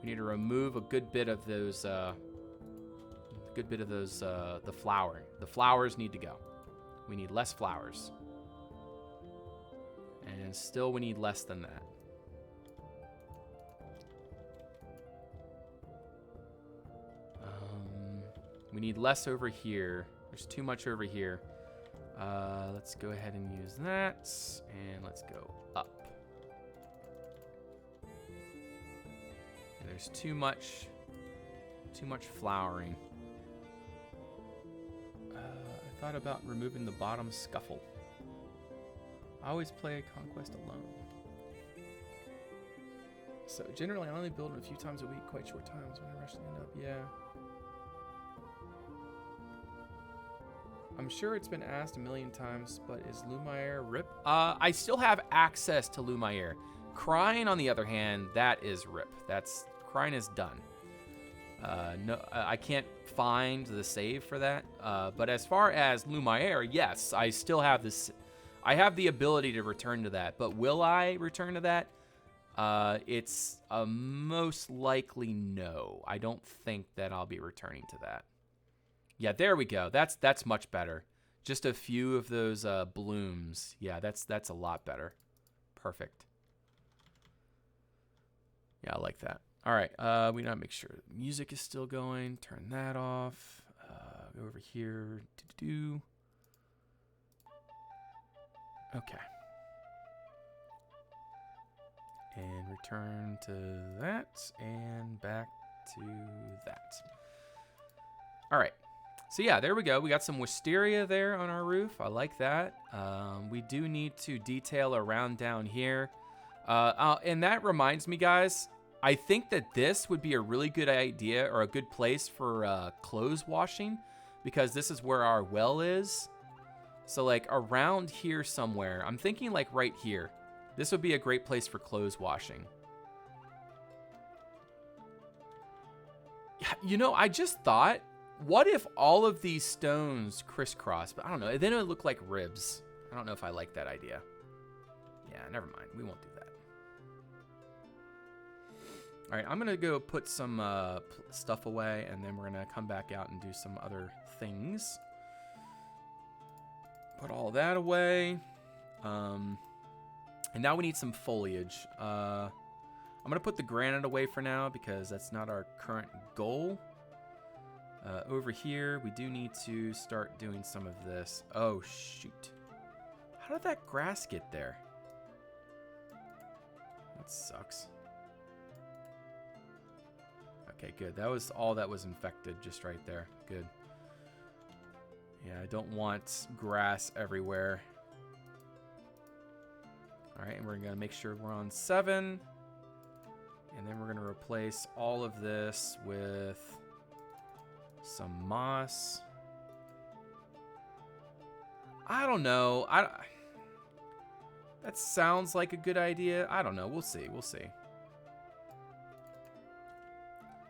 S1: remove a good bit of those the flowering. The flowers need to go. We need less flowers. And still we need less than that. We need less over here. There's too much over here. Let's go ahead and use that. And let's go up. And there's too much flowering. I thought about removing the bottom scuffle. I always play Conquest alone. So generally I only build it a few times a week, quite short times when I rush to end up. Yeah. I'm sure it's been asked a million times, but is Lumiere RIP? I still have access to Lumiere. Crying, on the other hand, that is RIP. Crying is done. No, I can't find the save for that. But as far as Lumiere, yes, I still have this. I have the ability to return to that, but will I return to that? It's a most likely no. I don't think that I'll be returning to that. Yeah, there we go. That's much better. Just a few of those blooms. Yeah, that's a lot better. Perfect. Yeah, I like that. All right, we gotta make sure music is still going. Turn that off. Go over here. Okay. And return to that, and back to that. All right. So yeah, there we go. We got some wisteria there on our roof. I like that. We do need to detail around down here. And that reminds me, guys, I think that this would be a really good idea or a good place for clothes washing, because this is where our well is. So like around here somewhere, I'm thinking like right here. This would be a great place for clothes washing. You know, I just thought, what if all of these stones crisscross? But I don't know. Then it would look like ribs. I don't know if I like that idea. Yeah, never mind. We won't do that. All right, I'm going to go put some stuff away, and then we're going to come back out and do some other things. Put all that away. And now we need some foliage. I'm going to put the granite away for now because that's not our current goal. Over here, we do need to start doing some of this. Oh, shoot. How did that grass get there? That sucks. Okay, good. That was all that was infected just right there. Good. Yeah, I don't want grass everywhere. All right, and we're going to make sure we're on 7. And then we're going to replace all of this with some moss. I don't know. That sounds like a good idea. I don't know. We'll see. We'll see.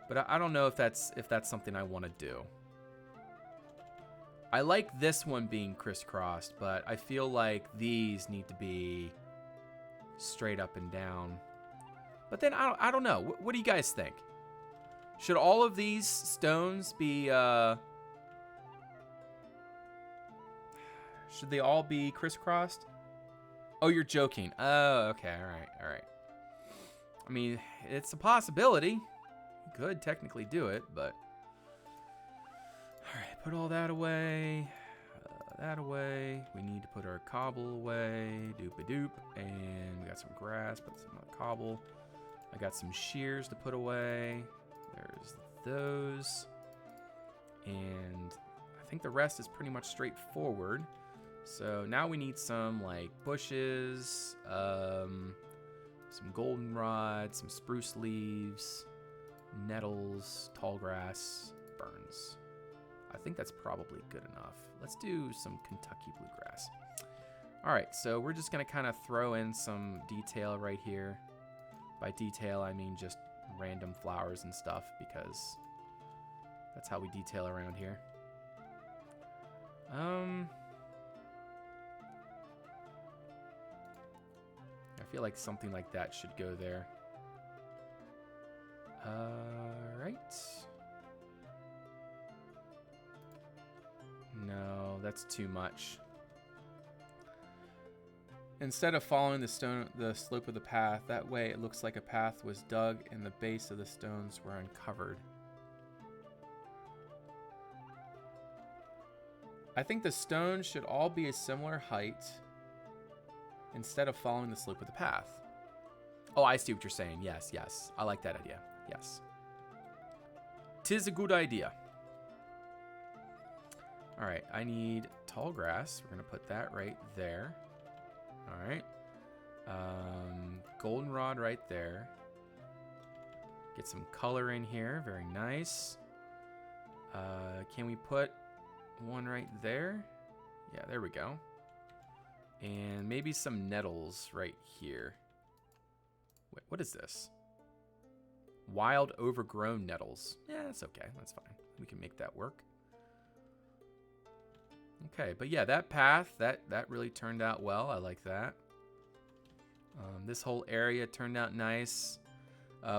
S1: But I don't know if that's something I want to do. I like this one being crisscrossed, but I feel like these need to be straight up and down. But then I don't know. What do you guys think? Should all of these stones be should they all be crisscrossed? Oh, you're joking. Oh, okay. All right. All right. I mean, it's a possibility. You could technically do it, but... All right, put all that away. That away. We need to put our cobble away. Doop-a-doop. And we got some grass. Put some cobble. I got some shears to put away. There's those. And I think the rest is pretty much straightforward. So now we need some like bushes, some goldenrod, some spruce leaves, nettles, tall grass, ferns. I think that's probably good enough. Let's do some Kentucky bluegrass. All right, so we're just gonna kind of throw in some detail right here. By detail, I mean just random flowers and stuff, because that's how we detail around here. I feel like something like that should go there. Right. No, that's too much. Instead of following the slope of the path, that way it looks like a path was dug and the base of the stones were uncovered. I think the stones should all be a similar height instead of following the slope of the path. Oh, I see what you're saying. Yes, yes. I like that idea. Yes. 'Tis a good idea. All right, I need tall grass. We're going to put that right there. All right. Goldenrod right there. Get some color in here. Very nice. Can we put one right there? Yeah, there we go. And maybe some nettles right here. Wait, what is this? Wild overgrown nettles. Yeah, that's okay. That's fine. We can make that work. Okay, but yeah, that path, that really turned out well. I like that. This whole area turned out nice.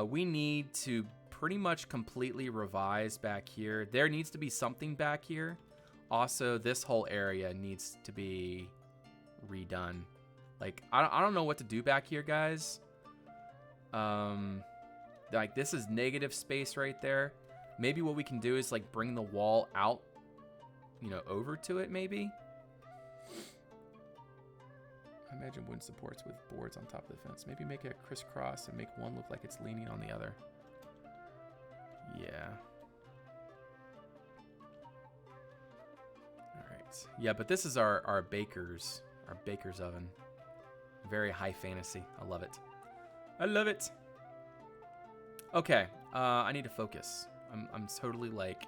S1: We need to pretty much completely revise back here. There needs to be something back here. Also, this whole area needs to be redone. Like, I don't know what to do back here, guys. Like, this is negative space right there. Maybe what we can do is, like, bring the wall out, you know, over to it, maybe. I imagine wooden supports with boards on top of the fence. Maybe make it a crisscross and make one look like it's leaning on the other. Yeah. All right. Yeah, but this is our baker's oven. Very high fantasy. I love it. I love it. Okay. I need to focus. I'm totally like.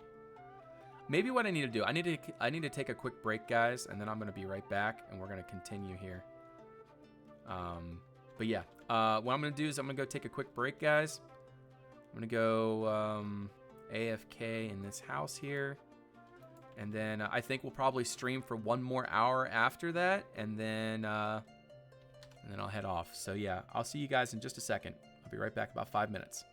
S1: Maybe what I need to do. I need to take a quick break, guys, and then I'm gonna be right back, and we're gonna continue here. But yeah. What I'm gonna do is I'm gonna go take a quick break, guys. I'm gonna go AFK in this house here. And then I think we'll probably stream for one more hour after that, and then I'll head off. So yeah, I'll see you guys in just a second. I'll be right back, about 5 minutes.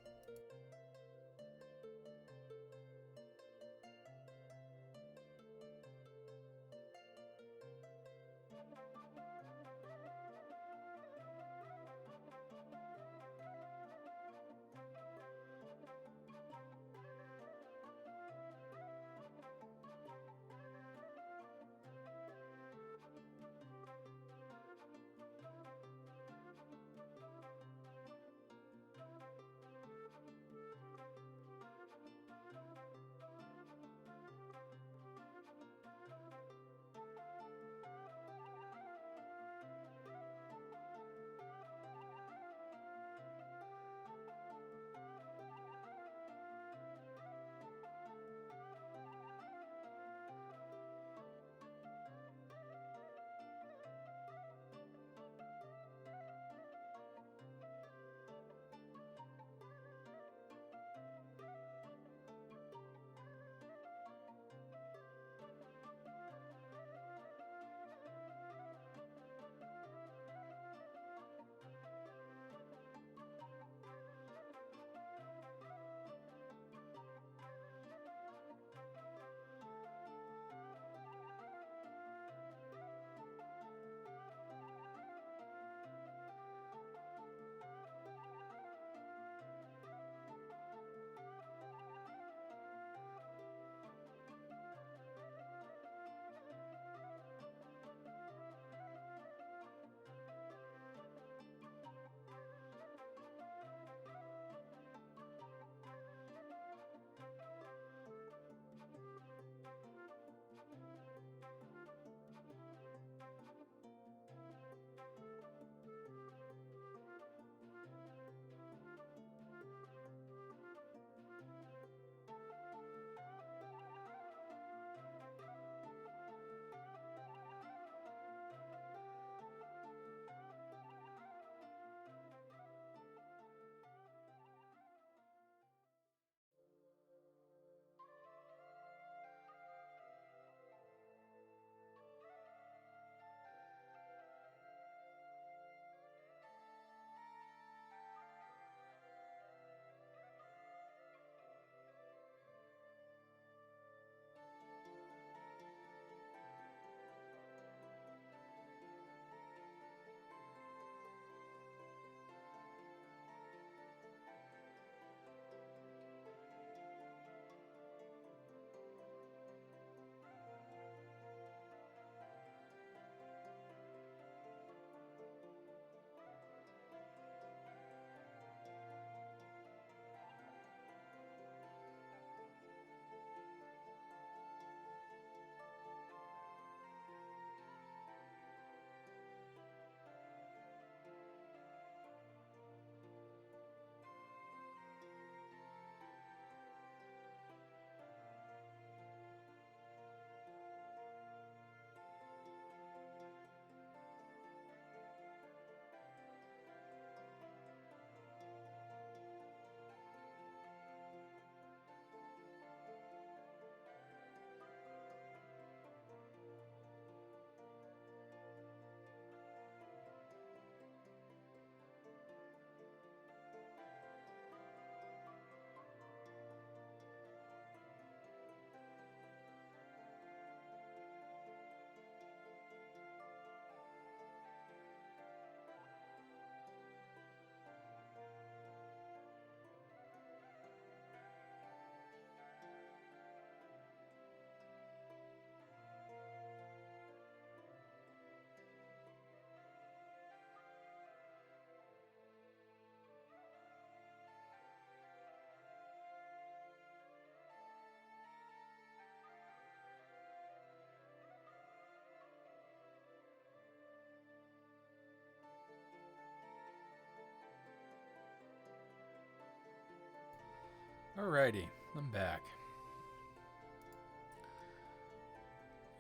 S1: Alrighty, I'm back.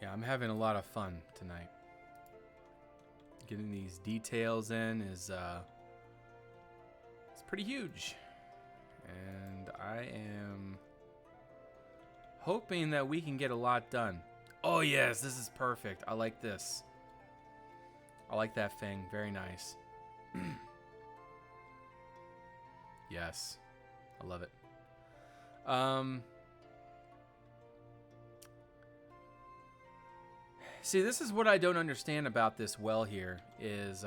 S1: Yeah, I'm having a lot of fun tonight. Getting these details in is it's pretty huge. And I am hoping that we can get a lot done. Oh yes, this is perfect. I like this. I like that thing. Very nice. Yes. I love it. See, this is what I don't understand about this well here is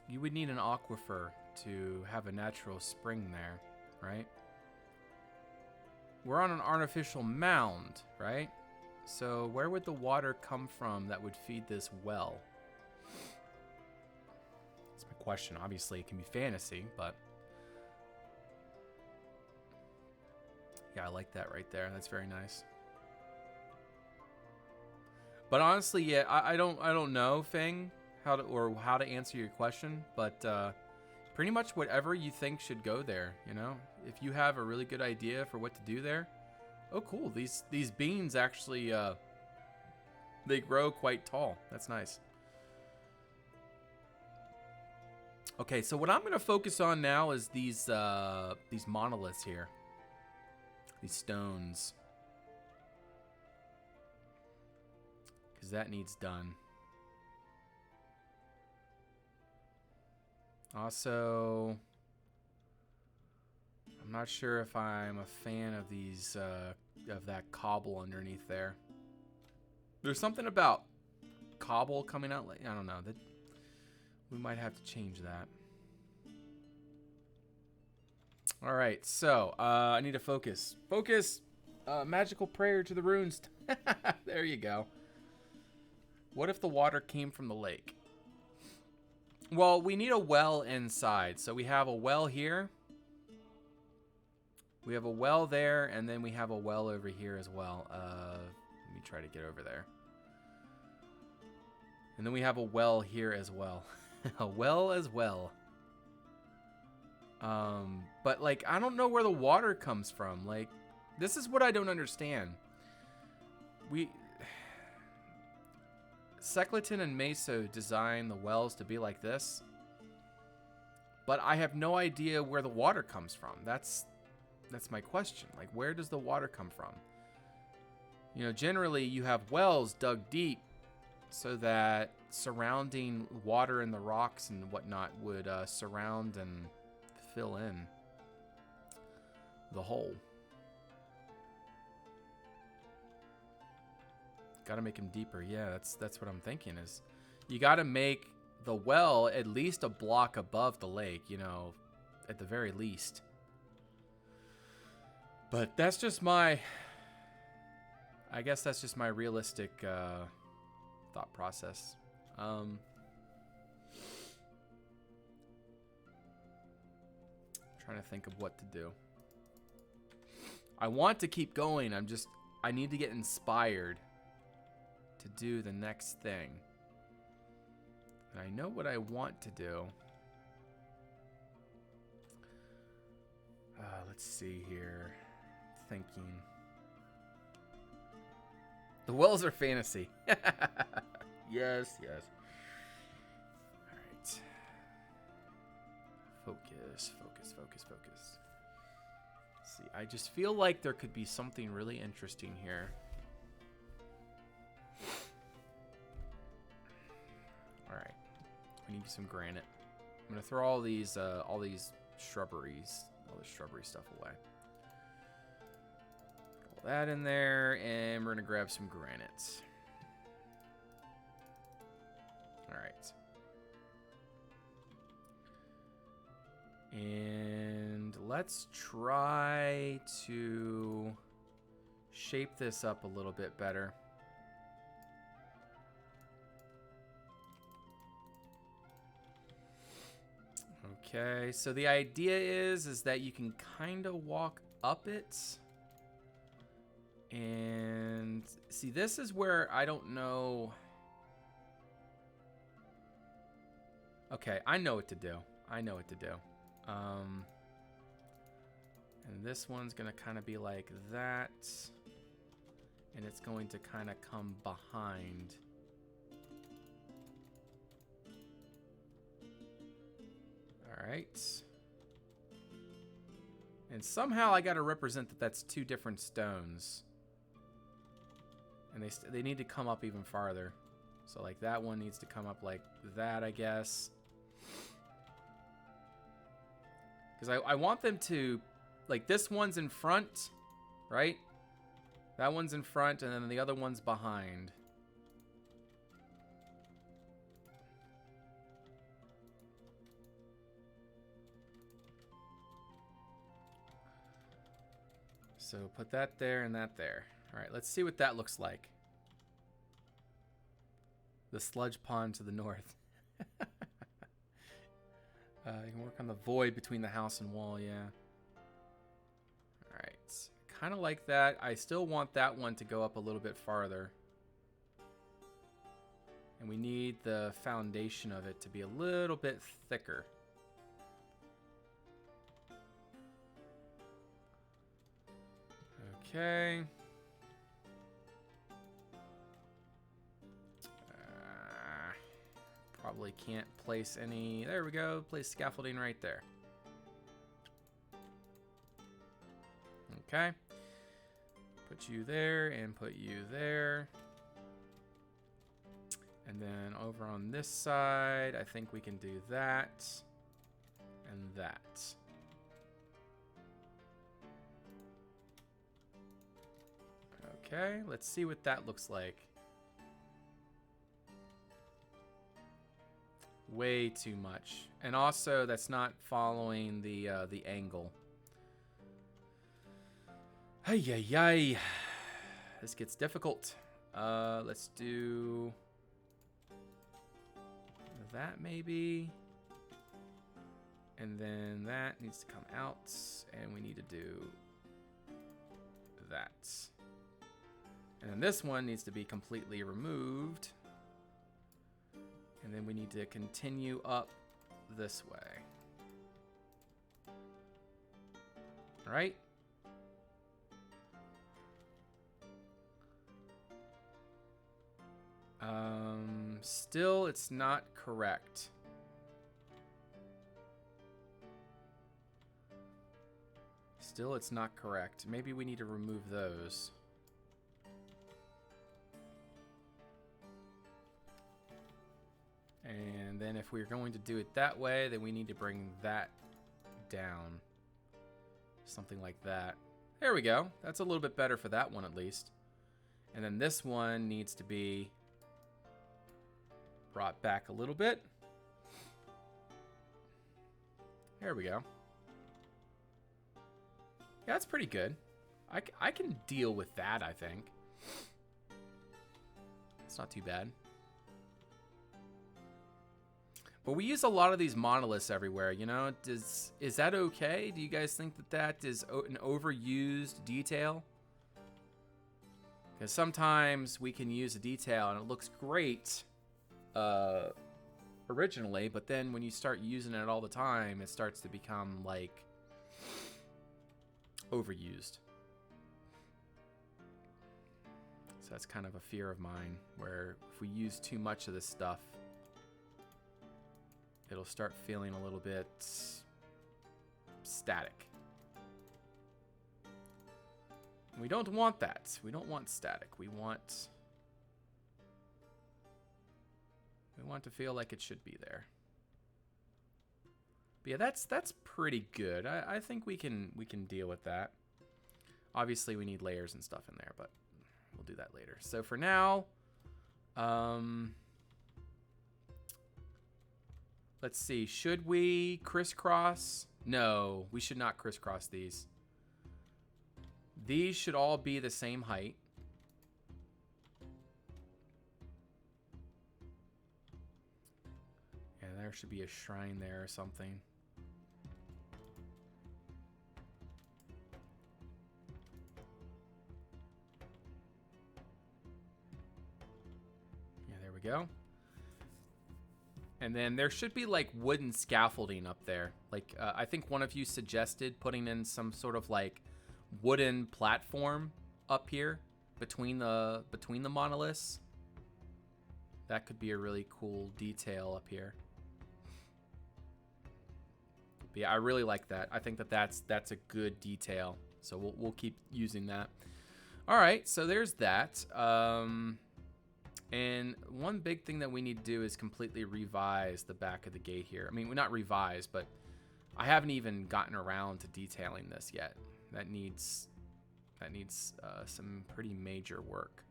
S1: you would need an aquifer to have a natural spring there, right? We're on an artificial mound, right? So where would the water come from that would feed this well? That's my question. Obviously, it can be fantasy, but yeah, I like that right there. That's very nice. But honestly, yeah, I don't know, Feng, how to answer your question. But pretty much whatever you think should go there. You know, if you have a really good idea for what to do there. Oh, cool. These beans actually they grow quite tall. That's nice. Okay, so what I'm gonna focus on now is these monoliths here. These stones. Because that needs done. Also, I'm not sure if I'm a fan of these, of that cobble underneath there. There's something about cobble coming out, like, I don't know, that we might have to change that. All right, so I need to focus. Focus, magical prayer to the runes. There you go. What if the water came from the lake? Well, we need a well inside. So we have a well here. We have a well there, and then we have a well over here as well. Let me try to get over there. And then we have a well here as well. A well as well. But, like, I don't know where the water comes from. Like, this is what I don't understand. Secleton and Meso designed the wells to be like this. But I have no idea where the water comes from. That's my question. Like, where does the water come from? You know, generally you have wells dug deep so that surrounding water in the rocks and whatnot would surround and fill in the hole. Got to make them deeper. Yeah, that's what I'm thinking is you got to make the well at least a block above the lake, you know, at the very least. But that's just my, I guess that's just my realistic thought process. Trying to think of what to do. I want to keep going. I need to get inspired to do the next thing. And I know what I want to do. Let's see here. Thinking. The wells are fantasy. Yes, yes. All right. Focus, focus, focus, focus. Let's see, I just feel like there could be something really interesting here. All right. We need some granite. I'm gonna throw all these shrubberies, all the shrubbery stuff away. All that in there, and we're gonna grab some granite. All right. And let's try to shape this up a little bit better. Okay, so the idea is that you can kind of walk up it. And see, this is where I don't know. Okay, I know what to do. I know what to do. And this one's going to kind of be like that. And it's going to kind of come behind. All right. And somehow I got to represent that that's two different stones. And they need to come up even farther. So like that one needs to come up like that, I guess. Because I want them to, like this one's in front, right? That one's in front and then the other one's behind. So put that there and that there. All right, let's see what that looks like. The sludge pond to the north. You can work on the void between the house and wall, yeah. All right, kind of like that. I still want that one to go up a little bit farther. And we need the foundation of it to be a little bit thicker. Okay. Probably can't place any. There we go. Place scaffolding right there. Okay. Put you there and put you there. And then over on this side, I think we can do that and that. Okay, let's see what that looks like. Way too much. And also, that's not following the angle. Ay, ay, ay. This gets difficult. Let's do that maybe. And then that needs to come out. And we need to do that. And then this one needs to be completely removed. And then we need to continue up this way. All right? Still, it's not correct. Still, it's not correct. Maybe we need to remove those. And then if we're going to do it that way, then we need to bring that down. Something like that. There we go. That's a little bit better for that one at least. And then this one needs to be brought back a little bit. There we go. Yeah, that's pretty good. I can deal with that, I think. It's not too bad. But we use a lot of these monoliths everywhere, you know? Is that okay? Do you guys think that that is an overused detail? Because sometimes we can use a detail and it looks great originally, but then when you start using it all the time, it starts to become, like, overused. So that's kind of a fear of mine, where if we use too much of this stuff, it'll start feeling a little bit static. We don't want that. We don't want static. We want to feel like it should be there. But yeah, that's pretty good. I think we can deal with that. Obviously, we need layers and stuff in there, but we'll do that later. So for now, let's see. Should we crisscross? No, we should not crisscross these. These should all be the same height. Yeah, there should be a shrine there or something. Yeah, there we go. And then there should be like wooden scaffolding up there. Like I think one of you suggested putting in some sort of like wooden platform up here between the monoliths. That could be a really cool detail up here. But yeah, I really like that. I think that that's a good detail. So we'll keep using that. All right, so there's that. And one big thing that we need to do is completely revise the back of the gate here. I mean, not revise, but I haven't even gotten around to detailing this yet. That needs some pretty major work.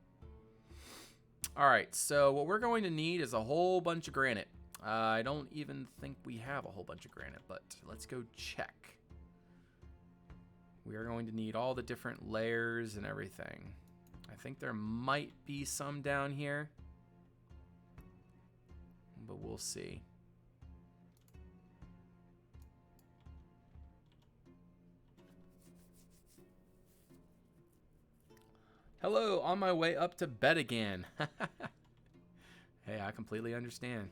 S1: All right, so what we're going to need is a whole bunch of granite. I don't even think we have a whole bunch of granite, but let's go check. We are going to need all the different layers and everything. I think there might be some down here, but we'll see. Hello, on my way up to bed again. Hey, I completely understand.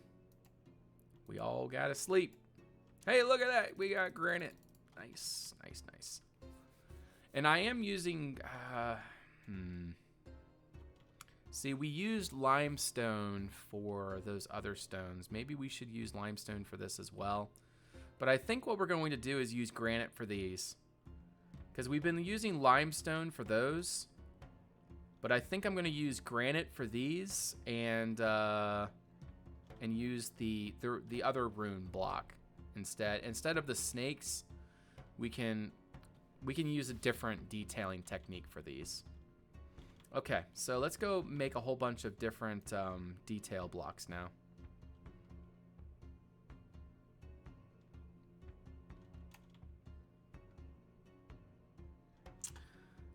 S1: We all gotta sleep. Hey, look at that. We got granite. Nice, nice, nice. And I am using... See, we used limestone for those other stones. Maybe we should use limestone for this as well. But I think what we're going to do is use granite for these. Because we've been using limestone for those. But I think I'm going to use granite for these and use the other rune block instead. Instead of the snakes, we can use a different detailing technique for these. Okay, so let's go make a whole bunch of different detail blocks now.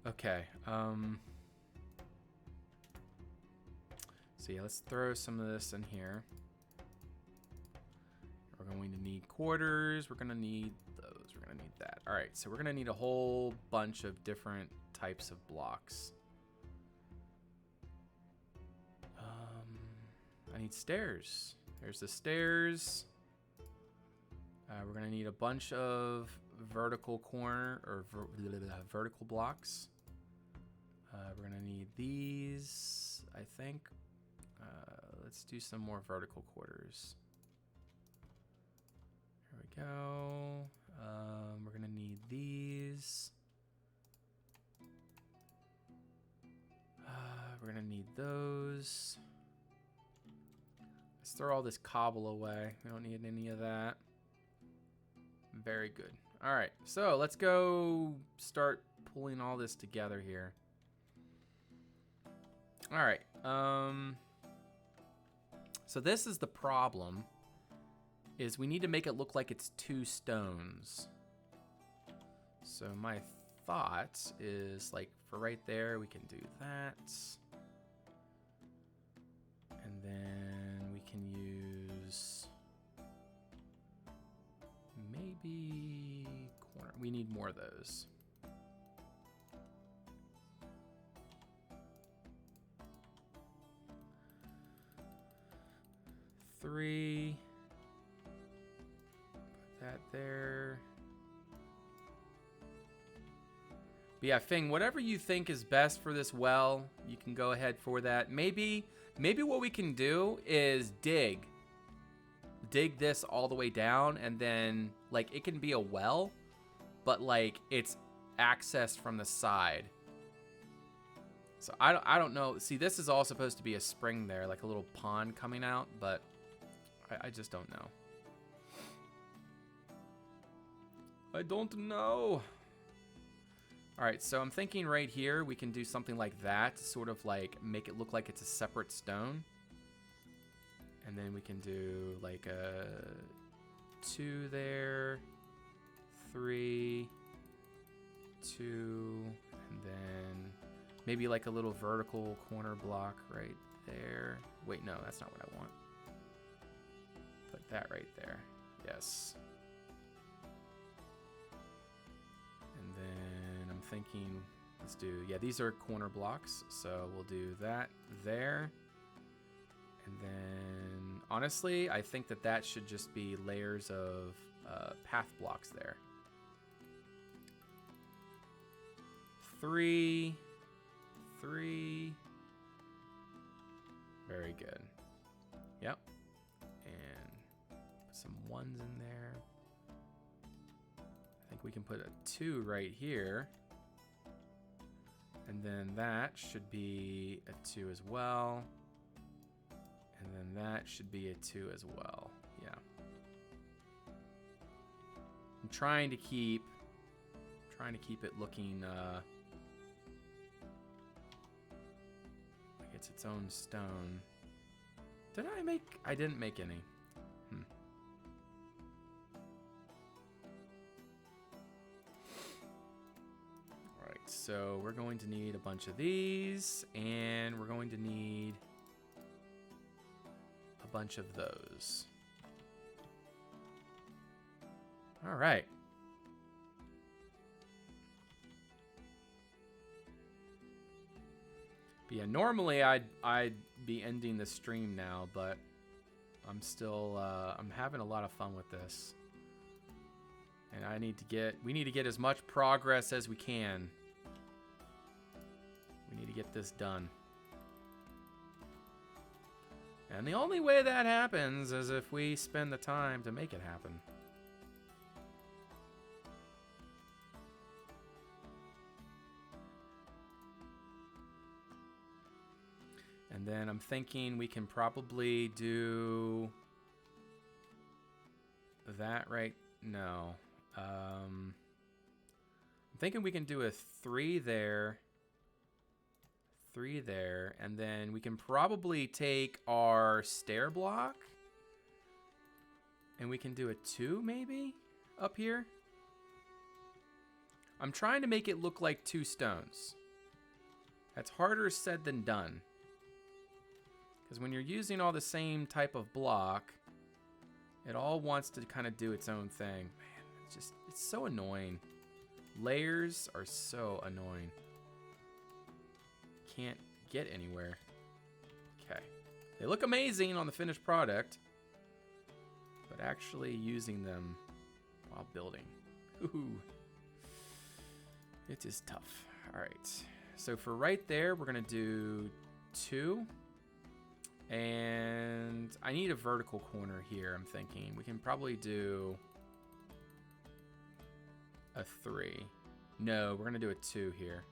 S1: Okay. So yeah, let's throw some of this in here. We're going to need quarters. We're going to need those. We're going to need that. All right, so we're going to need a whole bunch of different types of blocks. I need stairs. There's the stairs. We're going to need a bunch of vertical vertical blocks. We're going to need these, I think. Let's do some more vertical quarters. Here we go. We're going to need these. We're going to need those. Let's throw all this cobble away. We don't need any of that. Very good. All right, so let's go start pulling all this together here. All right. So this is the problem, is we need to make it look like it's two stones. So my thought is, like, for right there, we can do that. And then we can use maybe corner. We need more of those. Three. Put that there. But yeah, Fing, whatever you think is best for this well, you can go ahead for that. Maybe what we can do is dig this all the way down, and then, like, it can be a well, but, like, it's accessed from the side. So I don't know. See, this is all supposed to be a spring there, like a little pond coming out, but I just don't know. I don't know. All right, so I'm thinking right here we can do something like that, sort of like make it look like it's a separate stone. And then we can do like a 2 there, 3, 2, and then maybe like a little vertical corner block right there. Wait, no, that's not what I want. Put that right there. Yes. And then I'm thinking, let's do, yeah, these are corner blocks. So we'll do that there. And then honestly, I think that that should just be layers of path blocks there. 3, 3. Very good. Yep. And put some 1s in there. I think we can put a 2 right here. And then that should be a 2 as well. And then that should be a 2 as well. Yeah. I'm trying to keep it looking like it's its own stone. I didn't make any. Alright, so we're going to need a bunch of these, and we're going to need a bunch of those. Alright. But yeah, normally I'd be ending the stream now, but I'm still I'm having a lot of fun with this. And we need to get as much progress as we can. We need to get this done. And the only way that happens is if we spend the time to make it happen. And then I'm thinking we can probably do that right. No. I'm thinking we can do a 3 there. 3 there. And then we can probably take our stair block. And we can do a 2 maybe up here. I'm trying to make it look like 2 stones. That's harder said than done. Because when you're using all the same type of block, it all wants to kind of do its own thing. Man, it's so annoying. Layers are so annoying. Can't get anywhere. Okay. They look amazing on the finished product, but actually using them while building. Ooh. It is tough. All right. So for right there, we're going to do 2. And I need a vertical corner here, I'm thinking. We can probably do a 3. No, we're going to do a 2 here.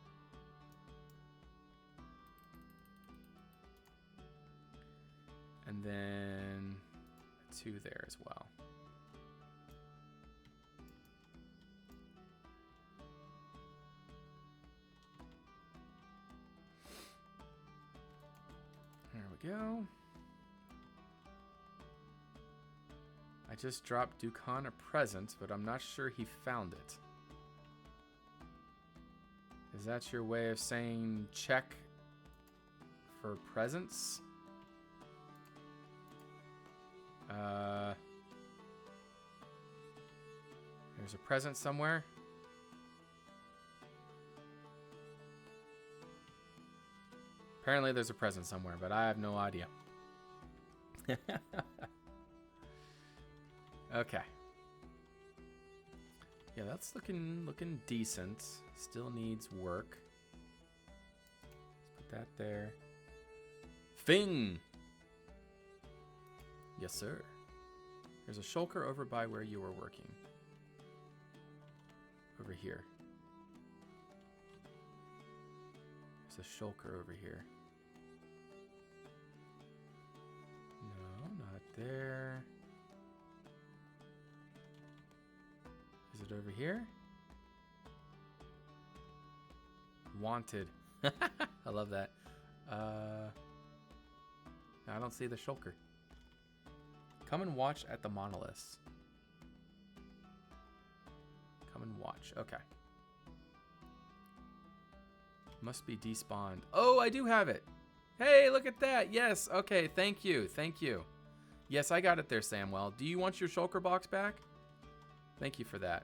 S1: And then a 2 there as well. There we go. I just dropped Dukan a present, but I'm not sure he found it. Is that your way of saying check for presents? There's a present somewhere. Apparently there's a present somewhere, but I have no idea. Okay. Yeah, that's looking decent. Still needs work. Let's put that there. Fing! Yes, sir. There's a shulker over by where you were working. Over here. There's a shulker over here. No, not there. Is it over here? Wanted. I love that. I don't see the shulker. Come and watch at the monoliths. Come and watch. Okay. Must be despawned. Oh, I do have it. Hey, look at that. Yes. Okay. Thank you. Thank you. Yes, I got it there, Samwell. Do you want your shulker box back? Thank you for that.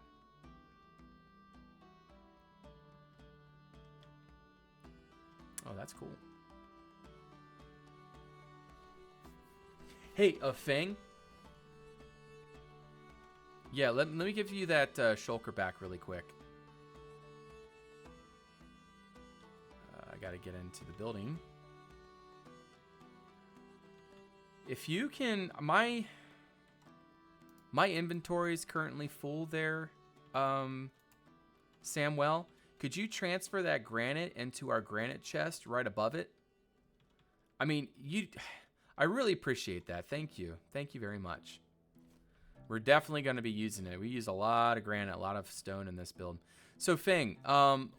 S1: Oh, that's cool. Hey, Fang. Yeah, let me give you that shulker back really quick. I gotta get into the building. If you can, my inventory is currently full there, Samwell. Could you transfer that granite into our granite chest right above it? I mean, I really appreciate that. Thank you. Thank you very much. We're definitely going to be using it. We use a lot of granite, a lot of stone in this build. So, Fang,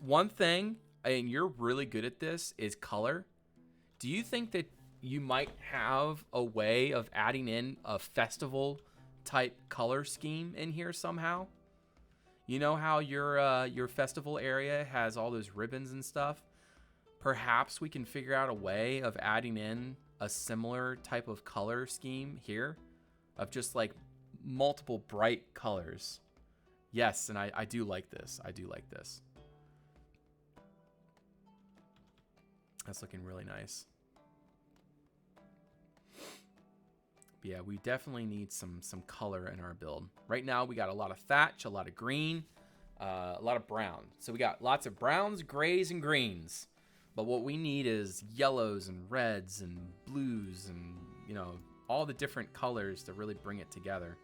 S1: one thing, and you're really good at this, is color. Do you think that you might have a way of adding in a festival type color scheme in here somehow? You know how your festival area has all those ribbons and stuff? Perhaps we can figure out a way of adding in a similar type of color scheme here, of just like multiple bright colors. Yes, and I do like this. I do like this. That's looking really nice. But yeah, we definitely need some color in our build. Right now, we got a lot of thatch, a lot of green, a lot of brown. So we got lots of browns, grays, and greens. But what we need is yellows and reds and blues and, you know, all the different colors to really bring it together.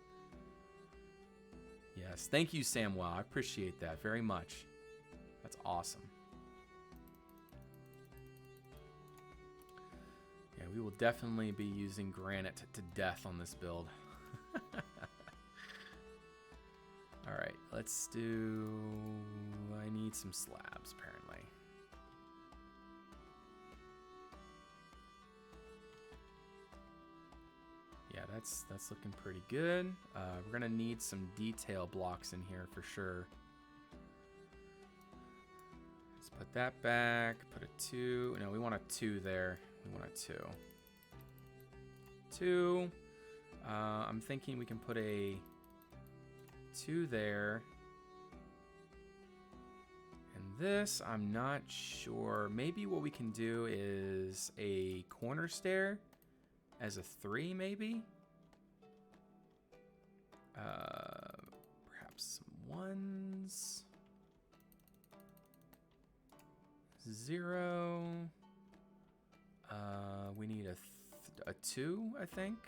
S1: Yes, thank you, Samwell. I appreciate that very much. That's awesome. Yeah, we will definitely be using granite to death on this build. All right, let's do... I need some slabs, apparently. Yeah, that's looking pretty good. We're gonna need some detail blocks in here for sure. Let's put that back, put a 2. No, we want a 2 there. We want a 2. 2. I'm thinking we can put a 2 there. And this, I'm not sure. Maybe what we can do is a corner stair as a 3, maybe? Perhaps some 1s. 0. We need a 2, I think.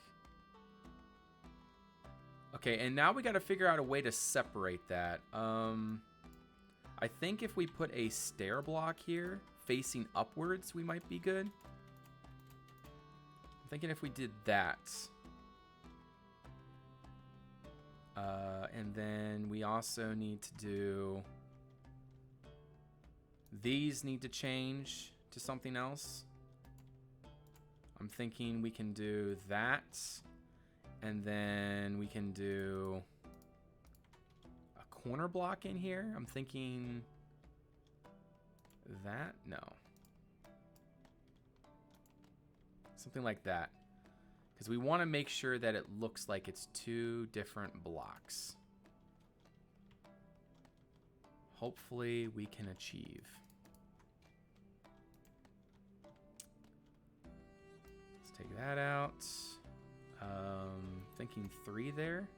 S1: Okay, and now we got to figure out a way to separate that. I think if we put a stair block here facing upwards, we might be good. I'm thinking if we did that. And then we also need to do... These need to change to something else. I'm thinking we can do that. And then we can do a corner block in here. I'm thinking that. No. Something like that. Because we want to make sure that it looks like it's 2 different blocks. Hopefully we can achieve. Let's take that out. Thinking 3 there.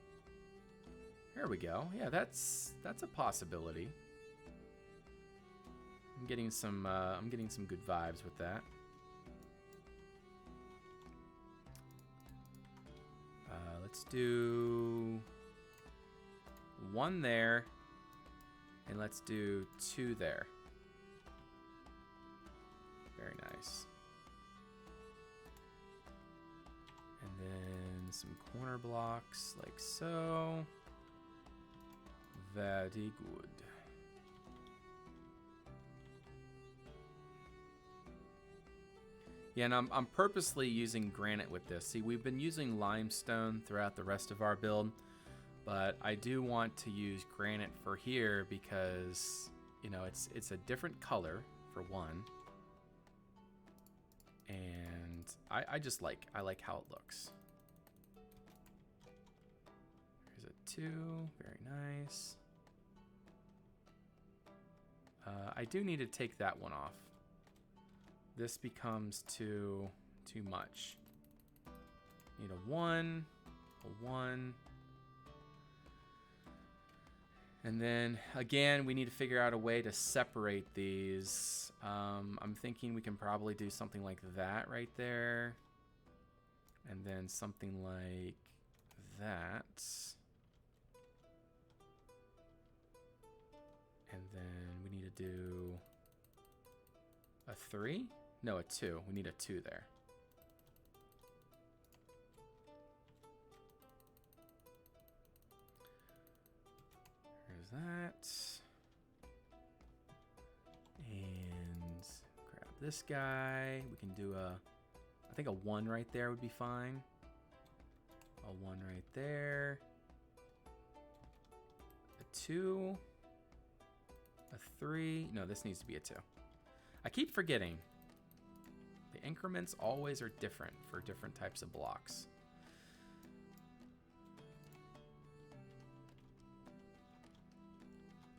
S1: There we go. Yeah, that's a possibility. I'm getting some good vibes with that. Let's do 1 there, and let's do 2 there. Very nice. And then some corner blocks like so. Very good. Yeah, and I'm purposely using granite with this. See, we've been using limestone throughout the rest of our build, but I do want to use granite for here because, you know, it's a different color for one. And I like how it looks. Here's a 2, very nice. I do need to take that one this becomes too much. Need a 1, a 1. And then, again, we need to figure out a way to separate these. I'm thinking we can probably do something like that right there. And then something like that. And then we need to do a 3? No, a 2. We need a 2 there. There's that. And grab this guy. We can do I think a 1 right there would be fine. A 1 right there. A 2. A 3. No, this needs to be a 2. I keep forgetting. The increments always are different for different types of blocks.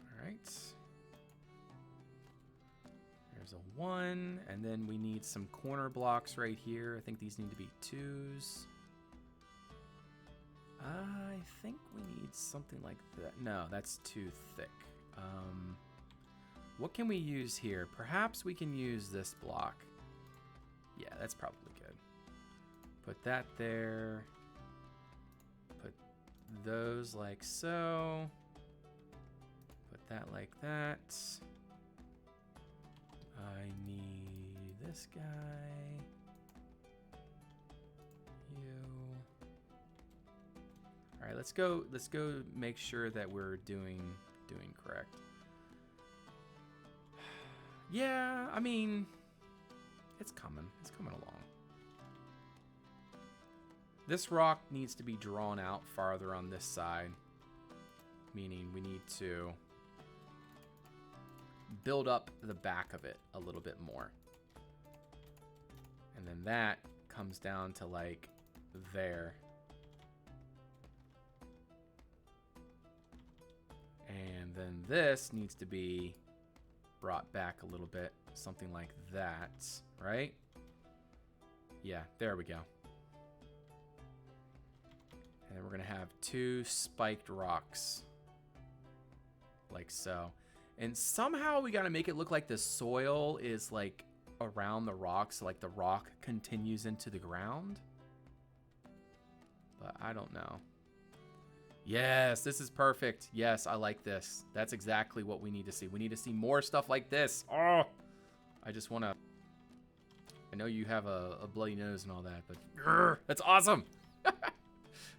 S1: All right. There's a 1, and then we need some corner blocks right here. I think these need to be 2s. I think we need something like that. No, that's too thick. What can we use here? Perhaps we can use this block. Yeah, that's probably good. Put that there. Put those like so. Put that like that. I need this guy. You. All right, let's go make sure that we're doing correct. Yeah, I mean, it's coming along. This rock needs to be drawn out farther on this side, meaning we need to build up the back of it a little bit more. And then that comes down to like there. And then this needs to be brought back a little bit, something like that, right? Yeah, there we go. And then we're gonna have 2 spiked rocks, like so. And somehow we gotta make it look like the soil is like around the rock, so like the rock continues into the ground. But I don't know. Yes, this is perfect. Yes, I like this. That's exactly what we need to see. We need to see more stuff like this. Oh, I just want to... I know you have a bloody nose and all that, but that's awesome. I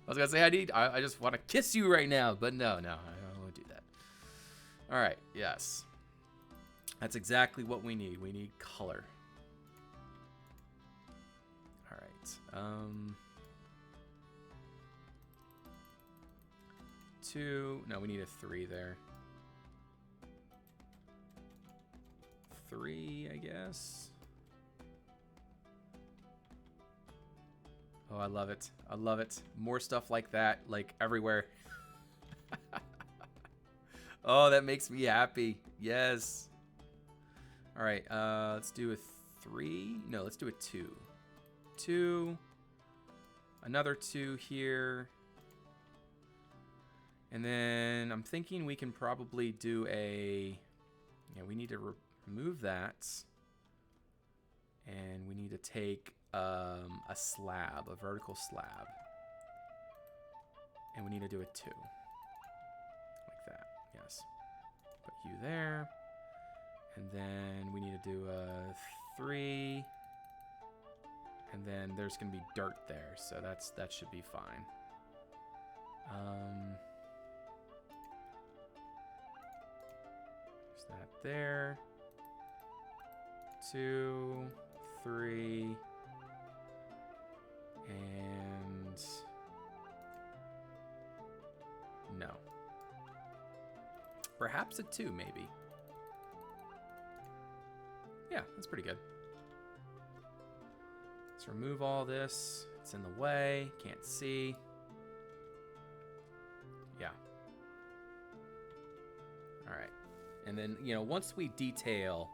S1: was going to say I just want to kiss you right now, but no, I won't do that. All right, yes. That's exactly what we need. We need color. All right. 2. No, we need a 3 there. 3, I guess. Oh, I love it. I love it. More stuff like that, like everywhere. Oh, that makes me happy. Yes. All right, let's do a 3. No, let's do a 2. 2. Another 2 here. And then I'm thinking we can probably do a... Yeah, we need to remove that. And we need to take a slab, a vertical slab. And we need to do a 2. Like that, yes. Put you there. And then we need to do a 3. And then there's going to be dirt there, so that should be fine. There's that there. 2, 3, and no. Perhaps a 2, maybe. Yeah, that's pretty good. Let's remove all this. It's in the way. Can't see. Yeah. All right. And then, once we detail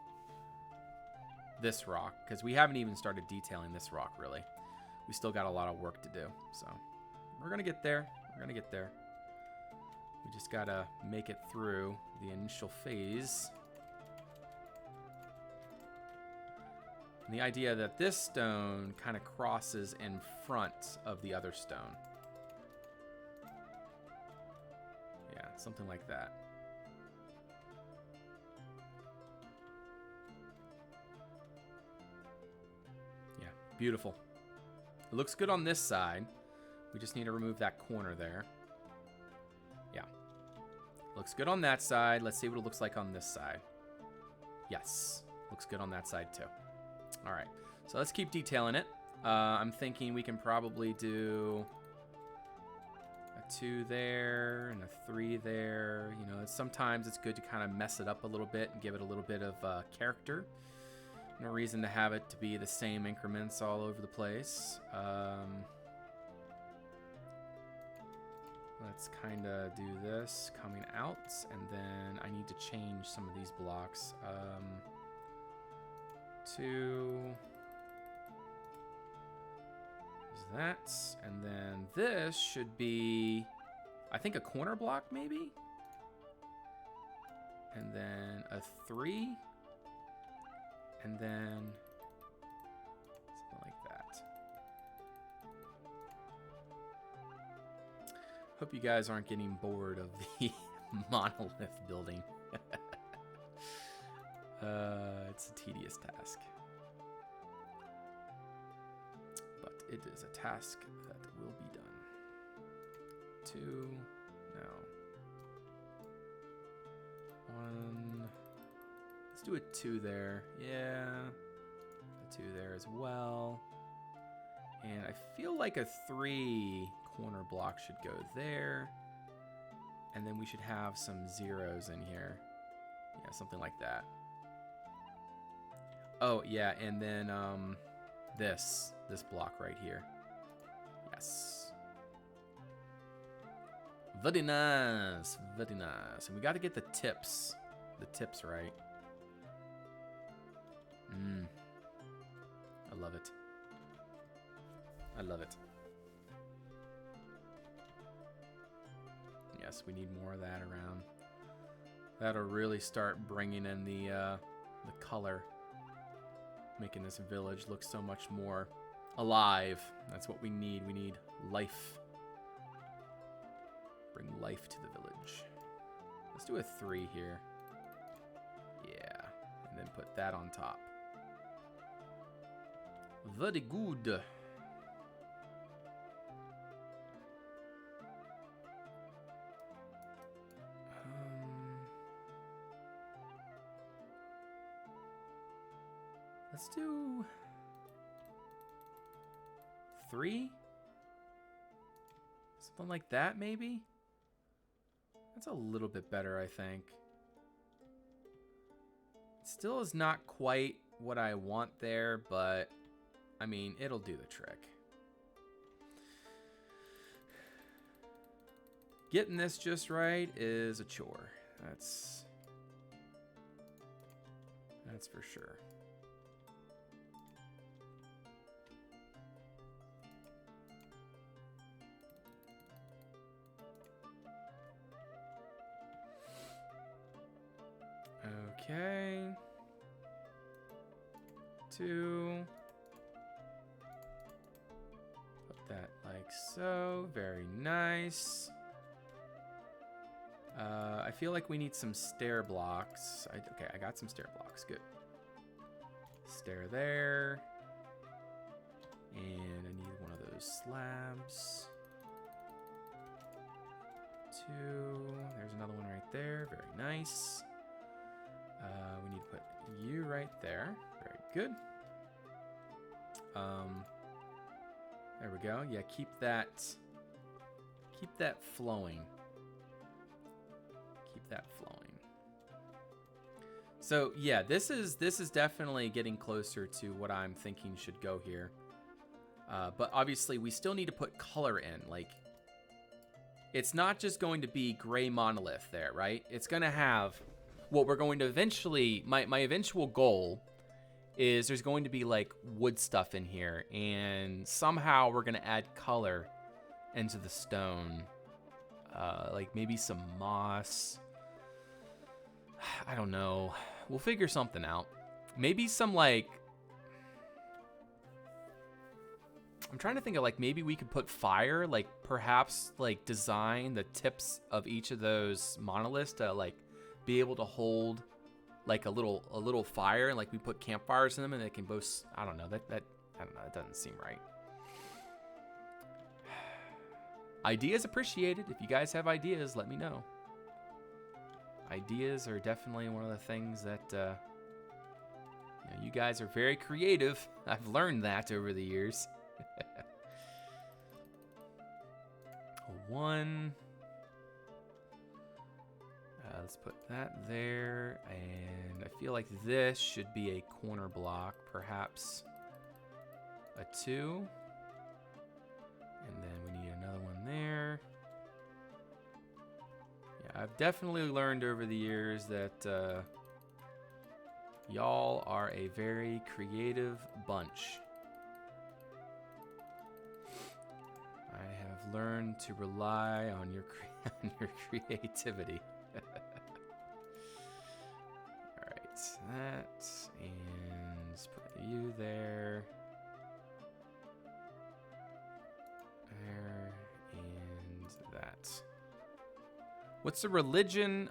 S1: this rock, because we haven't even started detailing this rock, really. we still got a lot of work to do. So we're going to get there. We're going to get there. We just got to make it through the initial phase. And the idea that this stone kind of crosses in front of the other stone. Yeah, something like that. Yeah, beautiful. It looks good on this side. We just need to remove that corner there. Yeah. Looks good on that side. Let's see what it looks like on this side. Yes. Looks good on that side too. All right. So let's keep detailing it. I'm thinking we can probably do a 2 there and a 3 there. You know, sometimes it's good to kind of mess it up a little bit and give it a little bit of character. No reason to have it to be the same increments all over the place. Let's kind of do this coming out, and then I need to change some of these blocks. 2 is that, and then this should be, I think, a corner block maybe, and then a 3, and then something like that. Hope you guys aren't getting bored of the monolith building. It's a tedious task. But it is a task that will be done. 2, no. 1. Let's do a 2 there. Yeah. A 2 there as well. And I feel like a 3 corner block should go there. And then we should have some zeros in here. Yeah, something like that. Oh, yeah, and then this block right here. Yes. Very nice, very nice. And we got to get the tips right. I love it. I love it. Yes, we need more of that around. That'll really start bringing in the color, making this village look so much more alive. That's what we need. We need life. Bring life to the village. Let's do a 3 here. Yeah, and then put that on top. Very good. Let's do 3? Something like that, maybe? That's a little bit better, I think. It still is not quite what I want there, but, I mean, it'll do the trick. Getting this just right is a chore. That's for sure. Okay. 2. Put that like so. Very nice. I feel like we need some stair blocks. Okay, I got some stair blocks. Good. Stair there. And I need one of those slabs. 2. There's another one right there. Very nice. We need to put you right there. Very good. There we go. Yeah, keep that flowing. Keep that flowing. So yeah, this is definitely getting closer to what I'm thinking should go here. But obviously we still need to put color in. Like, it's not just going to be gray monolith there, right? It's gonna have what we're going to eventually, my eventual goal is there's going to be like wood stuff in here, and somehow we're going to add color into the stone. Like maybe some moss. I don't know. We'll figure something out. Maybe some like... I'm trying to think of like maybe we could put fire, like perhaps like design the tips of each of those monoliths to like be able to hold like a little fire, and like we put campfires in them and they can both... I don't know. I don't know. That doesn't seem right. Ideas appreciated. If you guys have ideas, let me know. Ideas are definitely one of the things that you guys are very creative. I've learned that over the years. One. Let's put that there, and I feel like this should be a corner block, perhaps a 2. And then we need another one there. Yeah, I've definitely learned over the years that y'all are a very creative bunch. I have learned to rely on your creativity. All right, that, and let's put you there. There, and that. What's the religion?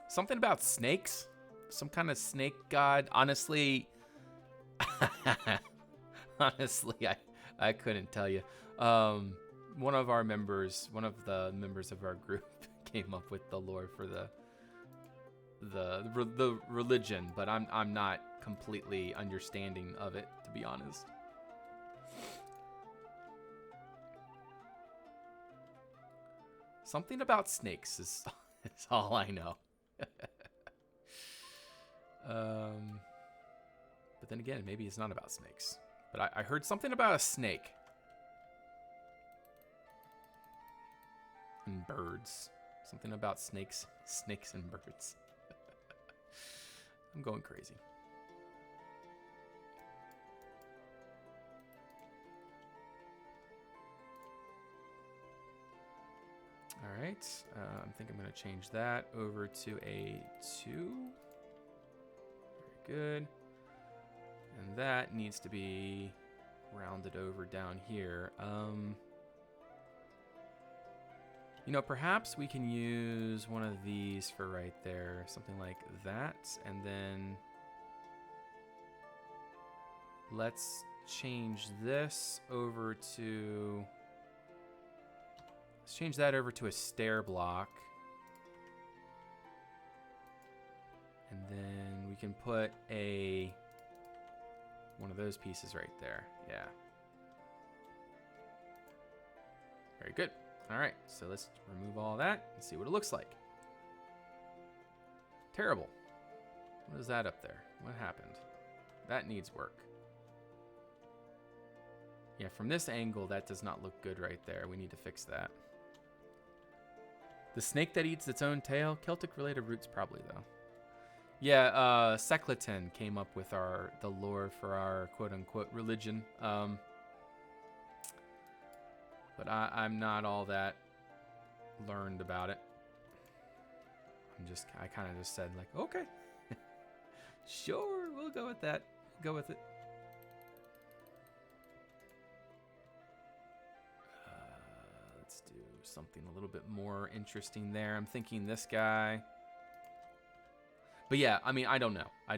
S1: Something about snakes? Some kind of snake god? Honestly, I couldn't tell you. One of the members of our group came up with the lore for the religion, but I'm not completely understanding of it, to be honest. Something about snakes is all I know. But then again, maybe it's not about snakes. But I heard something about a snake. And birds. Something about snakes and birds. I'm going crazy. All right, I think I'm going to change that over to a 2. Very good. And that needs to be rounded over down here. Perhaps we can use one of these for right there, something like that, and then let's change this over to... Let's change that over to a stair block. And then we can put one of those pieces right there. Yeah. Very good. All right, so let's remove all that and see what it looks like. Terrible. What is that up there? What happened? That needs work. Yeah, from this angle, that does not look good right there. We need to fix that. The snake that eats its own tail? Celtic-related roots probably, though. Yeah, Secleton came up with the lore for our quote-unquote religion. But I'm not all that learned about it. I kind of just said, like, okay. Sure, we'll go with that. Go with it. Let's do something a little bit more interesting there. I'm thinking this guy. But yeah, I mean, I don't know. There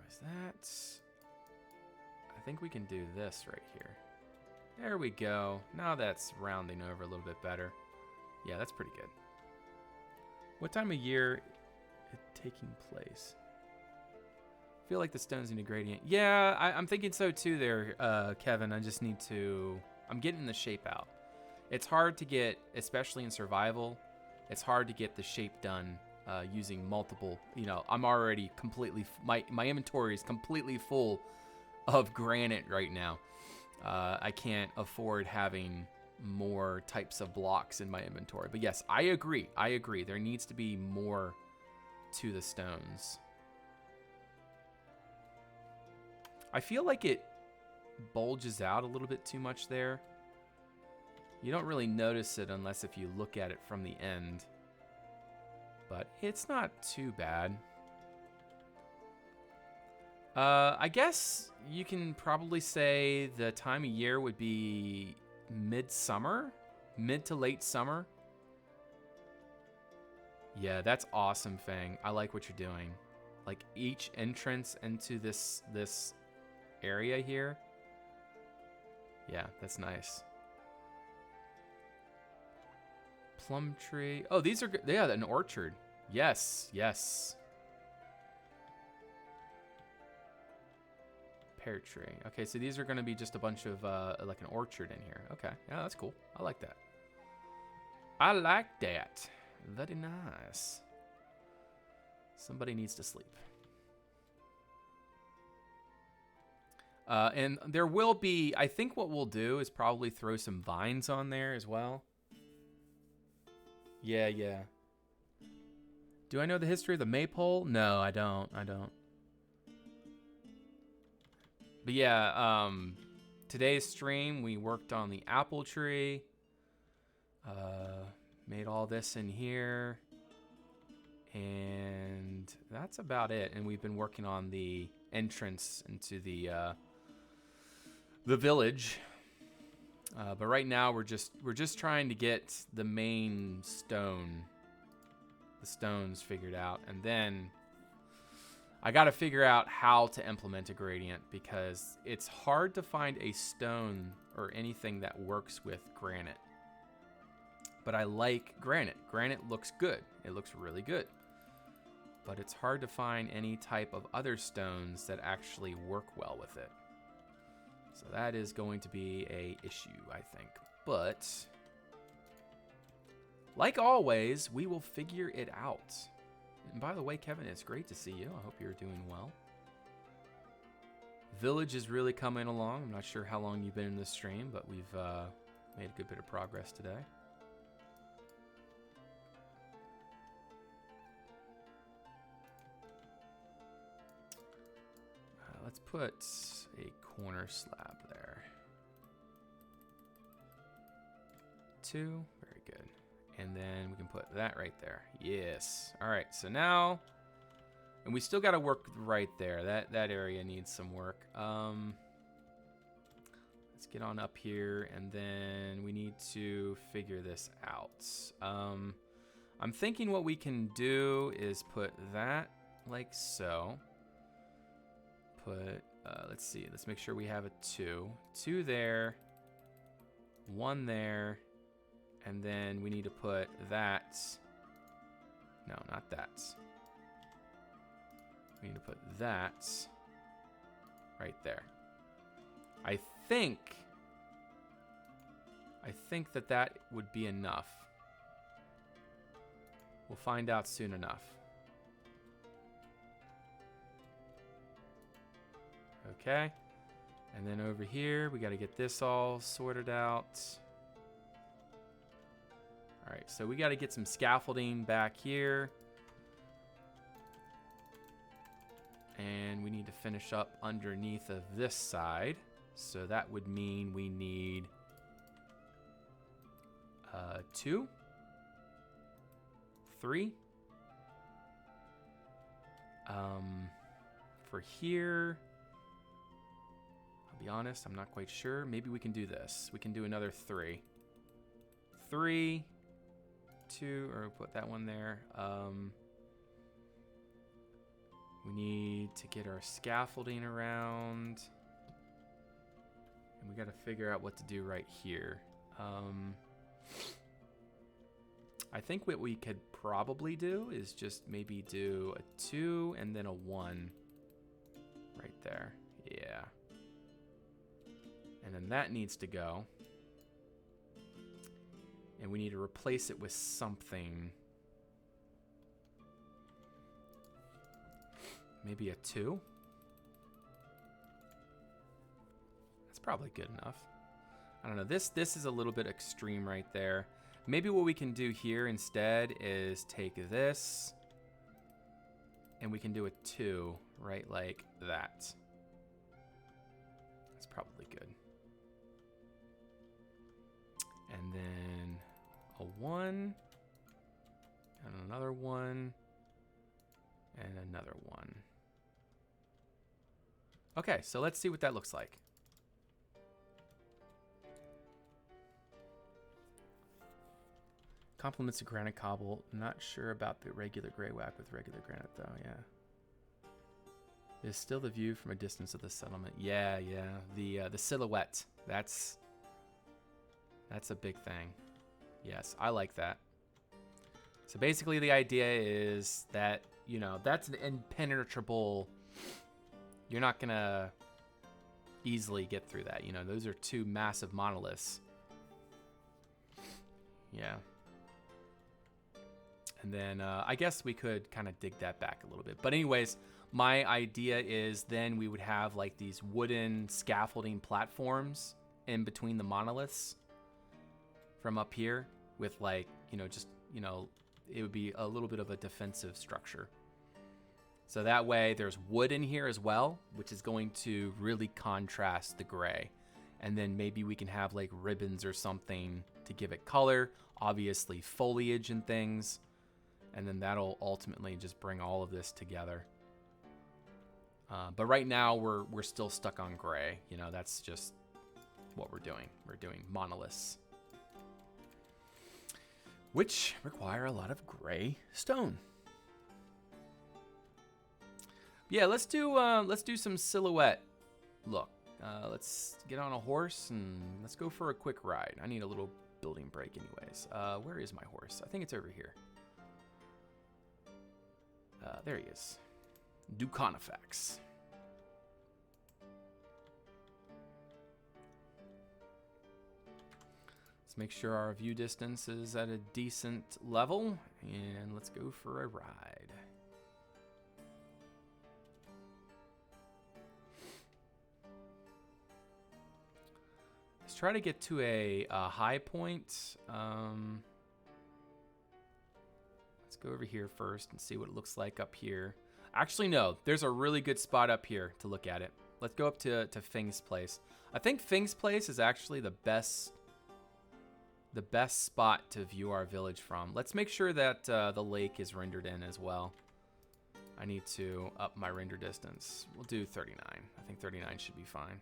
S1: was that. I think we can do this right here. There we go. Now that's rounding over a little bit better. Yeah, that's pretty good. What time of year is it taking place? I feel like the stones need a gradient. Yeah, I'm thinking so too there, Kevin. I just need to... I'm getting the shape out. It's hard to get, especially in survival, it's hard to get the shape done using multiple... I'm already completely... My inventory is completely full of granite right now. I can't afford having more types of blocks in my inventory. But yes, I agree. There needs to be more to the stones. I feel like it bulges out a little bit too much there. You don't really notice it unless if you look at it from the end. But it's not too bad. I guess you can probably say the time of year would be midsummer, mid to late summer. Yeah, that's awesome, Fang. I like what you're doing. Like each entrance into this area here. Yeah, that's nice. Plum tree. Oh, these are good. Yeah, an orchard. Yes, yes. Pear tree. Okay, so these are going to be just a bunch of, like an orchard in here. Okay, yeah, that's cool. I like that. I like that. Very nice. Somebody needs to sleep. And there will be, I think what we'll do is probably throw some vines on there as well. Yeah, yeah. Do I know the history of the maypole? No, I don't. But yeah, today's stream, we worked on the apple tree. Made all this in here. And that's about it. And we've been working on the entrance into the village. But right now we're just trying to get the main stone, the stones figured out, and then I got to figure out how to implement a gradient because it's hard to find a stone or anything that works with granite. But I like granite. Granite looks good. It looks really good. But it's hard to find any type of other stones that actually work well with it. So that is going to be a issue, I think. But like always, we will figure it out. And by the way, Kevin, it's great to see you. I hope you're doing well. Village is really coming along. I'm not sure how long you've been in this stream, but we've made a good bit of progress today. Let's put a corner slab there. 2, very good. And then we can put that right there. Yes. All right, so now, and we still got to work right there. That area needs some work. Let's get on up here, and then we need to figure this out. I'm thinking what we can do is put that like so. Put, let's see, let's make sure we have a 2. 2 there, 1 there, and then we need to put that. No, not that. We need to put that right there. I think that would be enough. We'll find out soon enough. Okay, and then over here, we got to get this all sorted out. All right, so we got to get some scaffolding back here. And we need to finish up underneath of this side. So that would mean we need 2, 3. For here, I'll be honest, I'm not quite sure. Maybe we can do this. We can do another 3. 3, 2, or put that one there. We need to get our scaffolding around. And we got to figure out what to do right here. I think what we could probably do is just maybe do a 2 and then a 1 right there. Yeah. And then that needs to go. And we need to replace it with something. Maybe a 2. That's probably good enough. I don't know. This is a little bit extreme right there. Maybe what we can do here instead is take this, and we can do a 2, right, like that. That's probably good. And then a 1, and another 1, and another 1. Okay, so let's see what that looks like. Compliments of granite cobble. Not sure about the regular gray whack with regular granite though, yeah. Is still the view from a distance of the settlement. Yeah, yeah. The silhouette. That's a big thing. Yes, I like that. So basically the idea is that, you know, that's an impenetrable. You're not gonna easily get through that. You know, those are 2 massive monoliths. Yeah. And then I guess we could kind of dig that back a little bit. But anyways, my idea is then we would have like these wooden scaffolding platforms in between the monoliths from up here with like, you know, just, you know, it would be a little bit of a defensive structure. So that way there's wood in here as well, which is going to really contrast the gray. And then maybe we can have like ribbons or something to give it color, obviously foliage and things. And then that'll ultimately just bring all of this together. But right now we're still stuck on gray. You know, that's just what we're doing. We're doing monoliths, which require a lot of gray stone. Yeah, let's do some silhouette look. Let's get on a horse and let's go for a quick ride. I need a little building break anyways. Where is my horse? I think it's over here. There he is. Duconifax. Let's make sure our view distance is at a decent level, and let's go for a ride. Let's try to get to a high point. Let's go over here first and see what it looks like up here. Actually, no. There's a really good spot up here to look at it. Let's go up to Fing's place. I think Fing's place is actually the best spot to view our village from. Let's make sure that the lake is rendered in as well. I need to up my render distance. We'll do 39. I think 39 should be fine.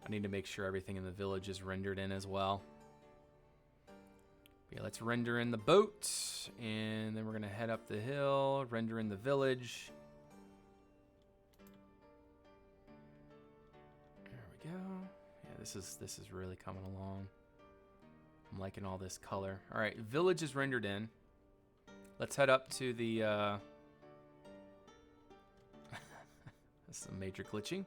S1: I need to make sure everything in the village is rendered in as well. Yeah, let's render in the boat, and then we're gonna head up the hill, render in the village. There we go. Yeah, this is really coming along. I'm liking all this color. All right, village is rendered in. Let's head up to the. That's some major glitching.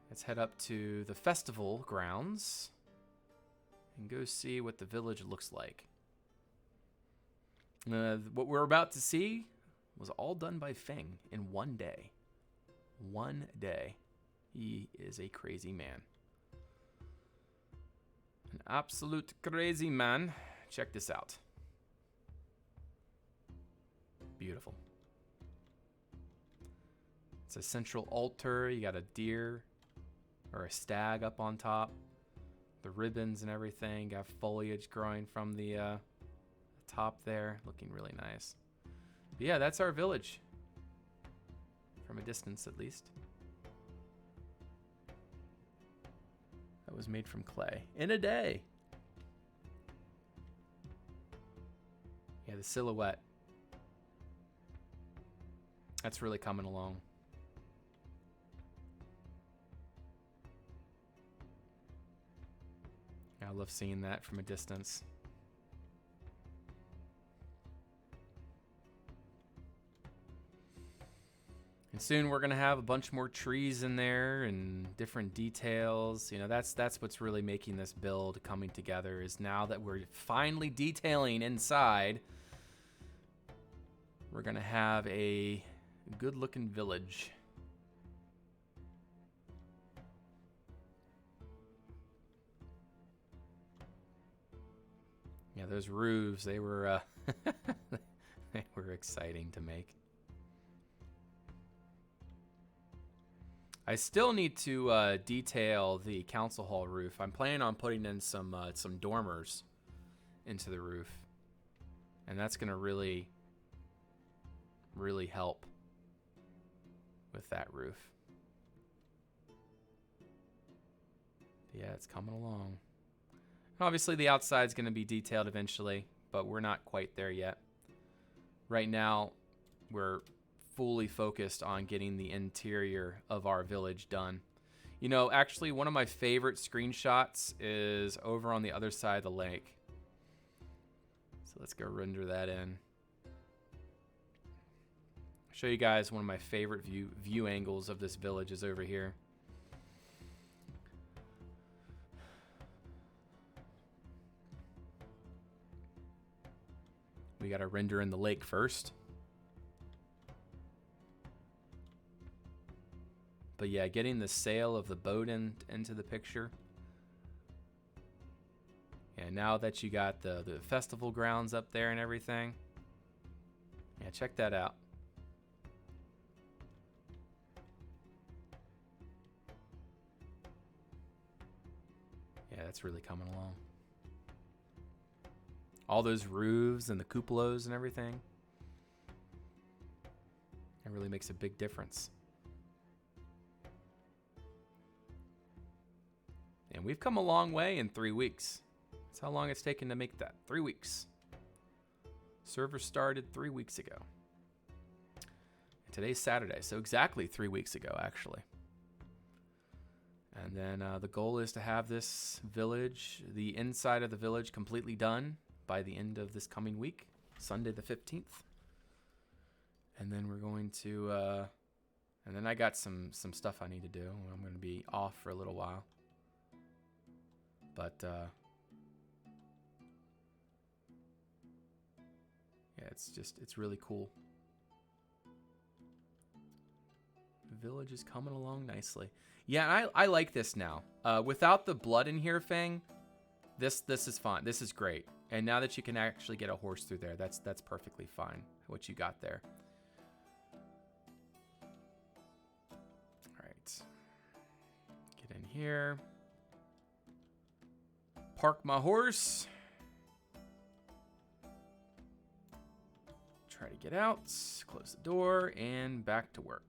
S1: Let's head up to the festival grounds and go see what the village looks like. What we're about to see was all done by Feng in one day. One day. He is a crazy man. An absolute crazy man. Check this out. Beautiful. It's a central altar. You got a deer or a stag up on top. The ribbons and everything. Got foliage growing from the top there. Looking really nice. But yeah, that's our village. From a distance, at least. That was made from clay. In a day. Yeah, the silhouette. That's really coming along. I love seeing that from a distance. And soon we're gonna have a bunch more trees in there and different details. You know, that's what's really making this build coming together, is now that we're finally detailing inside. we're going to have a good-looking village. Yeah, those roofs, they were they were exciting to make. I still need to detail the council hall roof. I'm planning on putting in some dormers into the roof, and that's going to really help with that roof. Yeah, it's coming along. Obviously, the outside's going to be detailed eventually, but we're not quite there yet. Right now, we're fully focused on getting the interior of our village done. You know, actually, one of my favorite screenshots is over on the other side of the lake. So let's go render that in. Show you guys one of my favorite view angles of this village is over here. We got to render in the lake first. But yeah, getting the sail of the boat into the picture. And now that you got the festival grounds up there and everything. Yeah, check that out. Yeah, that's really coming along. All those roofs and the cupolas and everything. It really makes a big difference. And we've come a long way in 3 weeks. That's how long it's taken to make that. 3 weeks. Server started 3 weeks ago. And today's Saturday, so exactly 3 weeks ago, actually. And then the goal is to have this village, the inside of the village, completely done by the end of this coming week, Sunday the 15th. And then we're going to, and then I got some stuff I need to do. I'm going to be off for a little while. But, yeah, it's really cool. The village is coming along nicely. Yeah, I like this now. Without the blood in here thing, this is fine. This is great. And now that you can actually get a horse through there, that's perfectly fine, what you got there. All right. Get in here. Park my horse. Try to get out. Close the door and back to work.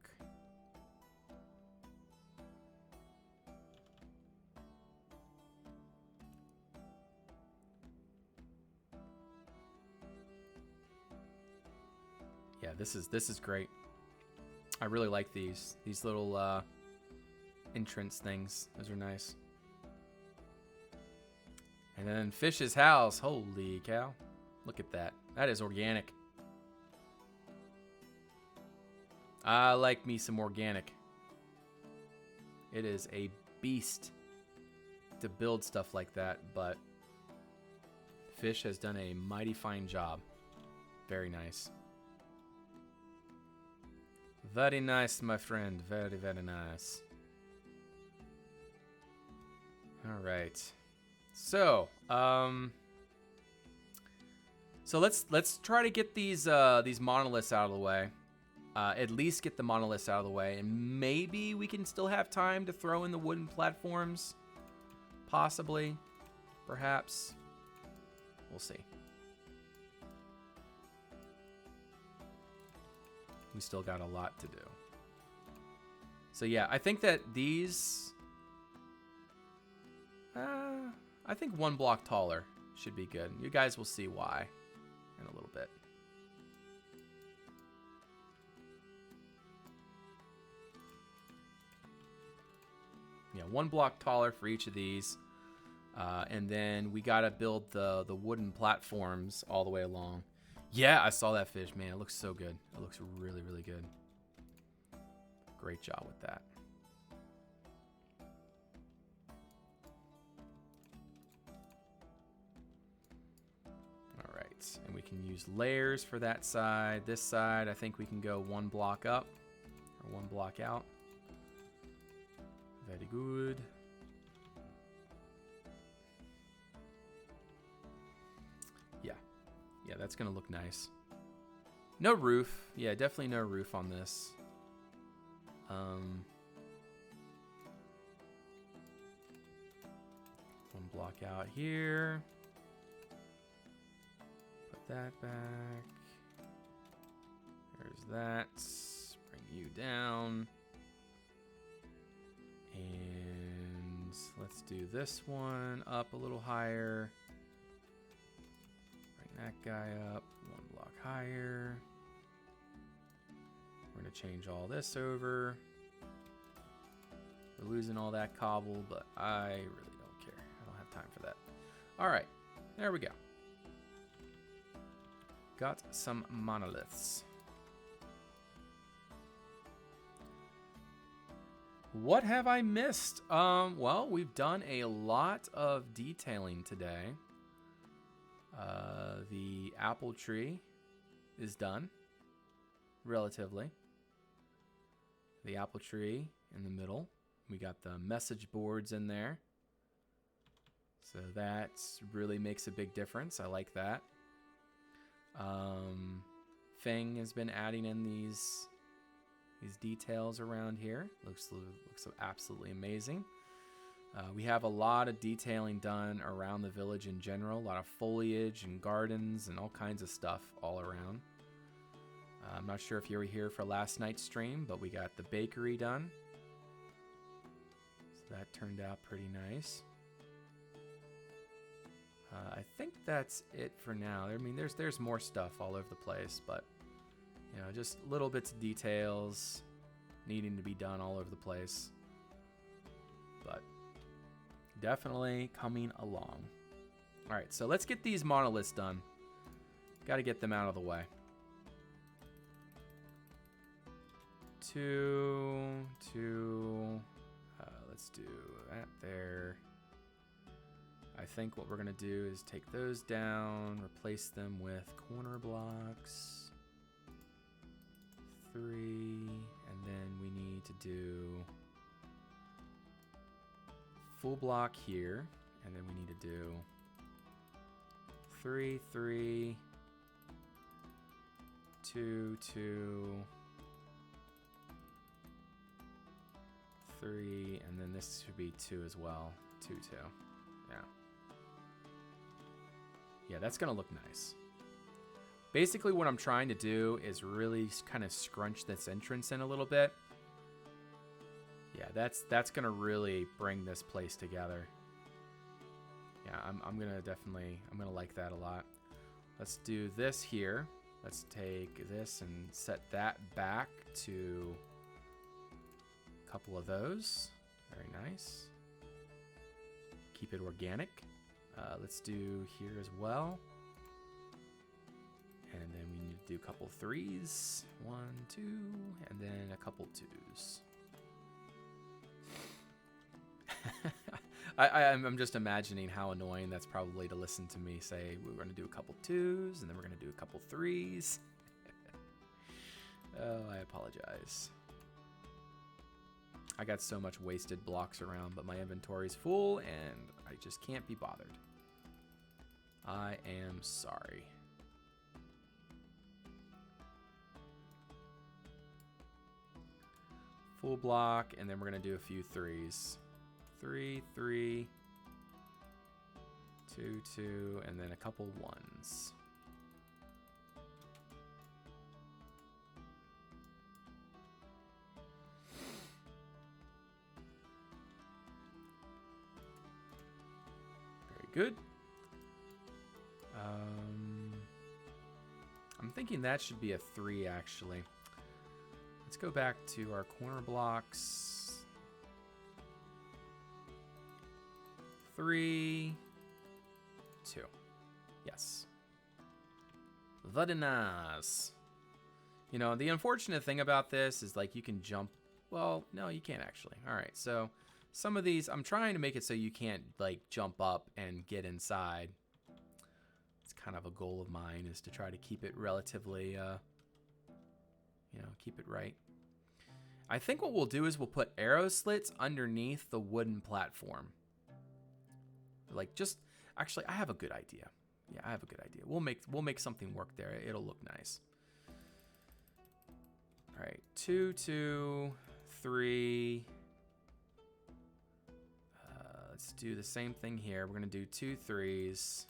S1: Yeah, this is great. I really like these little entrance things. Those are nice. And then Fish's house. Holy cow. Look at that. That is organic. I like me some organic. It is a beast to build stuff like that, but Fish has done a mighty fine job. Very nice. Very nice, my friend. Very, very nice. All right. So, let's try to get these monoliths out of the way. At least get the monoliths out of the way, and maybe we can still have time to throw in the wooden platforms. Possibly, perhaps. We'll see. We still got a lot to do. So yeah, I think that these, I think 1 block taller should be good. You guys will see why in a little bit. Yeah, 1 block taller for each of these. And then we got to build the wooden platforms all the way along. Yeah, I saw that fish, man. It looks so good. It looks really, really good. Great job with that. All right. And we can use layers for that side. This side, I think we can go 1 block up or 1 block out. Very good. Yeah, that's going to look nice. No roof. Yeah, definitely no roof on this. 1 block out here. Put that back. There's that. Bring you down. And let's do this one up a little higher. Bring that guy up 1 block higher. We're going to change all this over. We're losing all that cobble, but I really don't care. I don't have time for that. All right, there we go. Got some monoliths. What have I missed? Well, we've done a lot of detailing today. The apple tree is done, relatively. The apple tree in the middle. We got the message boards in there. So that really makes a big difference. I like that. Feng has been adding in these details around here. Looks absolutely amazing. We have a lot of detailing done around the village in general. A lot of foliage and gardens and all kinds of stuff all around. I'm not sure if you were here for last night's stream, but we got the bakery done. So that turned out pretty nice. I think that's it for now. I mean, there's more stuff all over the place, but you know, just little bits of details needing to be done all over the place. But definitely coming along. All right, so let's get these monoliths done. Got to get them out of the way. 2, 2. Let's do that there. I think what we're going to do is take those down, replace them with corner blocks. 3, and then we need to do full block here, and then we need to do 3, 3, 2, 2, 3, and then this should be 2 as well. 2, 2. Yeah. Yeah, that's gonna look nice. Basically what I'm trying to do is really kind of scrunch this entrance in a little bit. Yeah, that's gonna really bring this place together. Yeah, I'm gonna like that a lot. Let's do this here. Let's take this and set that back to a couple of those. Very nice. Keep it organic. Let's do here as well. And then we need to do a couple 3s. 1, 2, and then a couple 2s. I'm just imagining how annoying that's probably to listen to me say we're going to do a couple 2s and then we're going to do a couple 3s. Oh, I apologize. I got so much wasted blocks around, but my inventory's full and I just can't be bothered. I am sorry. Full block, and then we're going to do a few 3s. 3, 3, 2, 2, and then a couple 1s. Very good. I'm thinking that should be a 3 actually. Let's go back to our corner blocks. 3, 2. Yes. Very nice. You know, the unfortunate thing about this is like you can jump. Well, no, you can't actually. All right, so some of these, I'm trying to make it so you can't like jump up and get inside. It's kind of a goal of mine, is to try to keep it relatively, you know, keep it right. I think what we'll do is we'll put arrow slits underneath the wooden platform. Like, just, actually, I have a good idea. Yeah, I have a good idea. We'll make something work there. It'll look nice. All right, 2, 2, 3. Let's do the same thing here. We're gonna do 2 3s,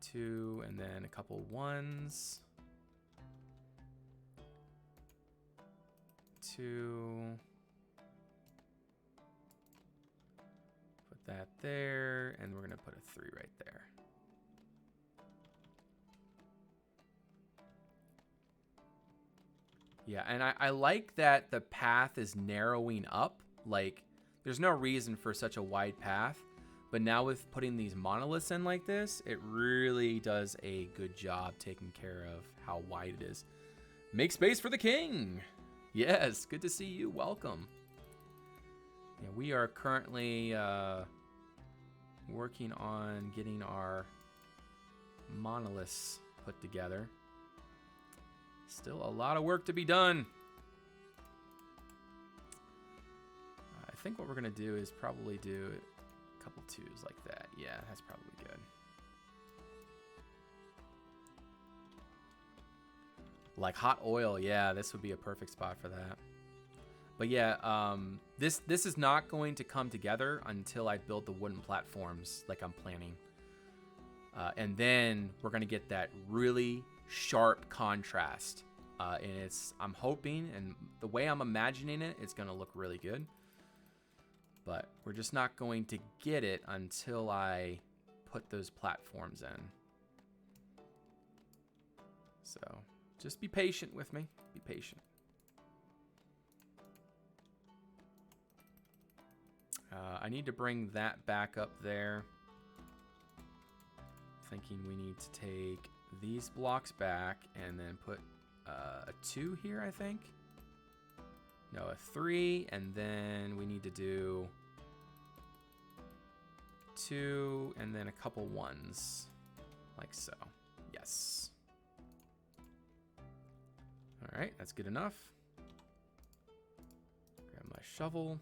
S1: 2, and then a couple 1s, 2. Put that there, and we're gonna put a 3 right there. Yeah, and I like that the path is narrowing up. Like, there's no reason for such a wide path, but now with putting these monoliths in like this, it really does a good job taking care of how wide it is. Make space for the king. Yes, good to see you. Welcome. Yeah, we are currently working on getting our monoliths put together. Still a lot of work to be done. I think what we're gonna do is probably do a couple 2s like that. Yeah, that's probably good. Like hot oil, yeah, this would be a perfect spot for that. But yeah, this is not going to come together until I build the wooden platforms like I'm planning. And then we're gonna get that really sharp contrast. And I'm hoping, and the way I'm imagining it, it's gonna look really good. But we're just not going to get it until I put those platforms in. So just be patient with me. Be patient. I need to bring that back up there. Thinking we need to take these blocks back and then put a 2 here, I think. No, a 3, and then we need to do 2, and then a couple 1s, like so. Yes. All right, that's good enough. Grab my shovel.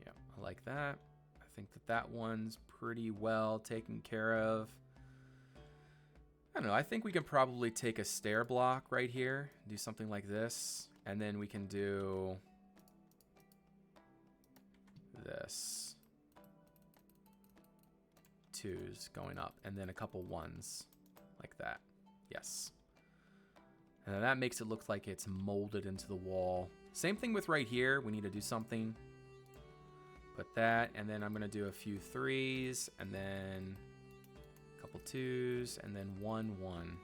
S1: Yeah, I like that. I think that one's pretty well taken care of. I don't know, I think we can probably take a stair block right here, do something like this, and then we can do this. 2s going up, and then a couple 1s like that. Yes. And then that makes it look like it's molded into the wall. Same thing with right here. We need to do something. Put that, and then I'm gonna do a few 3s, and then a couple 2s, and then 1 1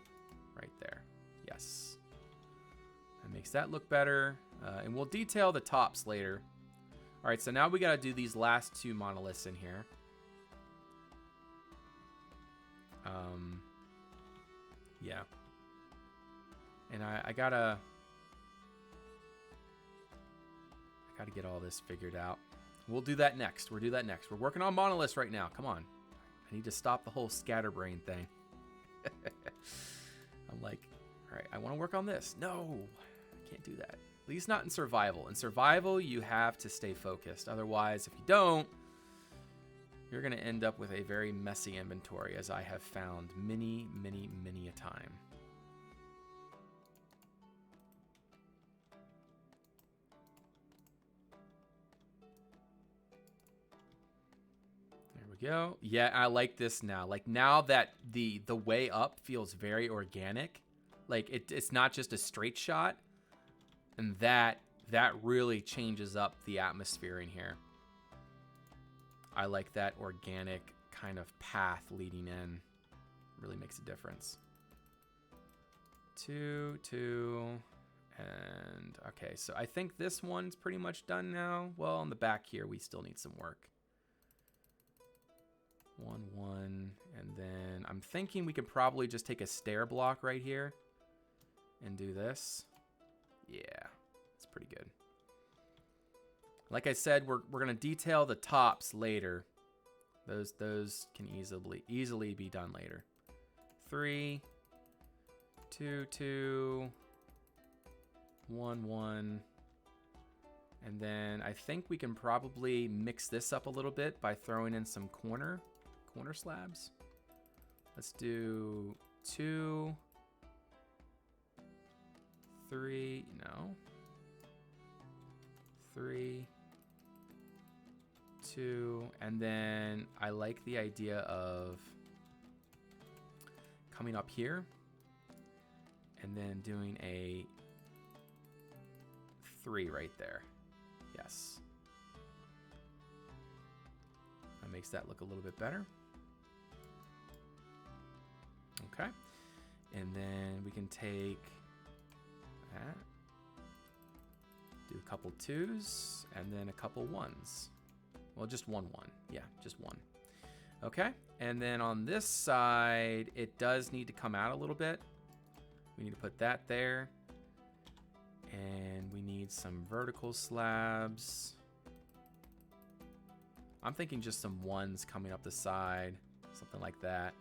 S1: right there. Yes. That makes that look better. And we'll detail the tops later. All right, so now we gotta do these last 2 monoliths in here. Yeah. And I gotta get all this figured out. We'll do that next. We'll do that next. We're working on monoliths right now. Come on. I need to stop the whole scatterbrain thing. I'm like, all right, I want to work on this. No, I can't do that. At least not in survival. In survival, you have to stay focused. Otherwise, if you don't, you're going to end up with a very messy inventory, as I have found many, many, many a time. There we go. Yeah, I like this now. Like, now that the way up feels very organic. Like, it's not just a straight shot. And that really changes up the atmosphere in here. I like that organic kind of path leading in. Really makes a difference. 2, 2, and okay, so I think this one's pretty much done now. Well, on the back here, we still need some work. 1, 1, and then I'm thinking we could probably just take a stair block right here and do this. Yeah, it's pretty good. Like I said, we're gonna detail the tops later. Those can easily be done later. 3, 2, 2, 1, 1. And then I think we can probably mix this up a little bit by throwing in some corner slabs. Let's do 2, 3, no. 3, 2, and then I like the idea of coming up here and then doing a 3 right there. Yes. That makes that look a little bit better. Okay. And then we can take that, do a couple 2s, and then a couple 1s. Well, just 1, 1. Yeah, just 1. Okay. And then on this side, it does need to come out a little bit. We need to put that there. And we need some vertical slabs. I'm thinking just some 1s coming up the side, something like that.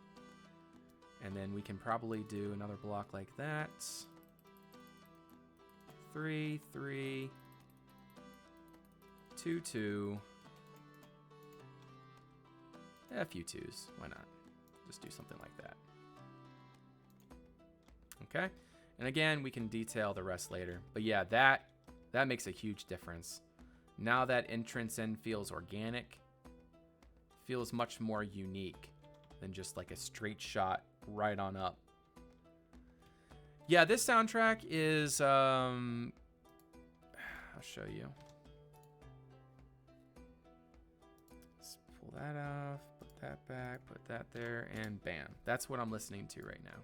S1: And then we can probably do another block like that. 3, 3, 2, 2. A few 2s, why not? Just do something like that. Okay, and again, we can detail the rest later. But yeah, that makes a huge difference. Now that entrance in feels organic, feels much more unique than just like a straight shot right on up. Yeah, this soundtrack is, I'll show you. Let's pull that off, put that back, put that there, and bam. That's what I'm listening to right now.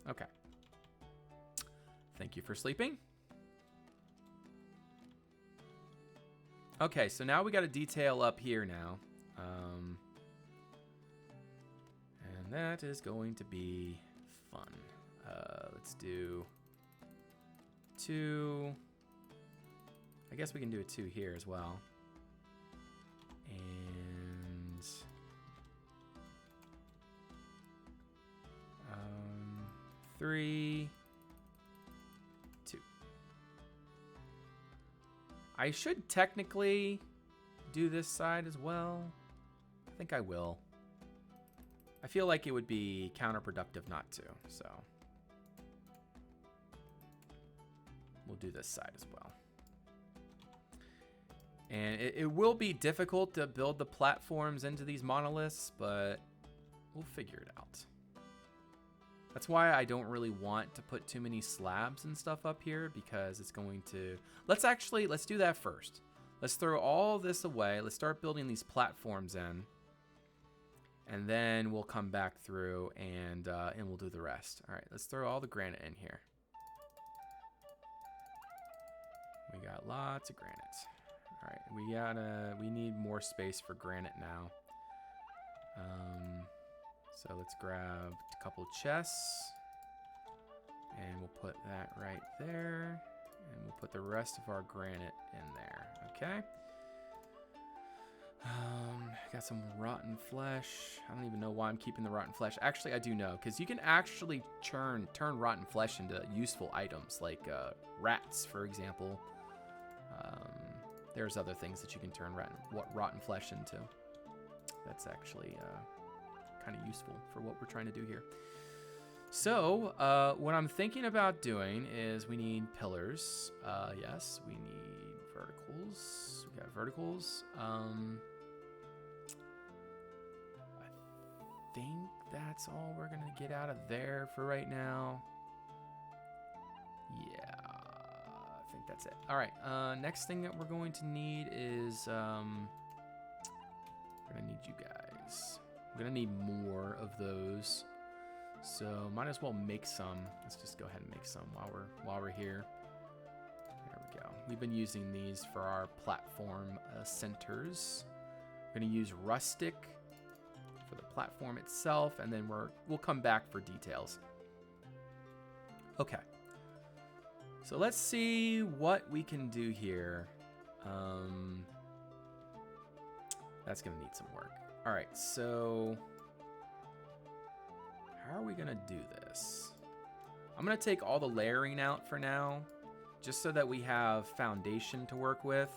S1: Okay. Thank you for sleeping. Okay, so now we got a detail up here now. And that is going to be fun. Let's do 2. I guess we can do a 2 here as well. And 3, 2. I should technically do this side as well. I think I will. I feel like it would be counterproductive not to, so we'll do this side as well. And it will be difficult to build the platforms into these monoliths, but we'll figure it out. That's why I don't really want to put too many slabs and stuff up here, because it's going to... Let's do that first. Let's throw all this away. Let's start building these platforms in. And then we'll come back through and we'll do the rest. All right, let's throw all the granite in here. We got lots of granite. All right, we need more space for granite now. So let's grab a couple chests, and we'll put that right there, and we'll put the rest of our granite in there. Okay. Got some rotten flesh. I don't even know why I'm keeping the rotten flesh. Actually, I do know, because you can actually turn rotten flesh into useful items, like rats, for example. There's other things that you can turn rotten flesh into. That's actually kind of useful for what we're trying to do here. So what I'm thinking about doing is we need pillars. Yes, we need verticals. We got verticals. I think that's all we're gonna get out of there for right now. Yeah, I think that's it. All right, next thing that we're going to need is we're gonna need you guys. We're gonna need more of those, so might as well make some. Let's just go ahead and make some while we're here. There we go. We've been using these for our platform centers. We're gonna use rustic for the platform itself, and then we'll come back for details. Okay. So let's see what we can do here. That's going to need some work. All right, so how are we going to do this? I'm going to take all the layering out for now, just so that we have foundation to work with.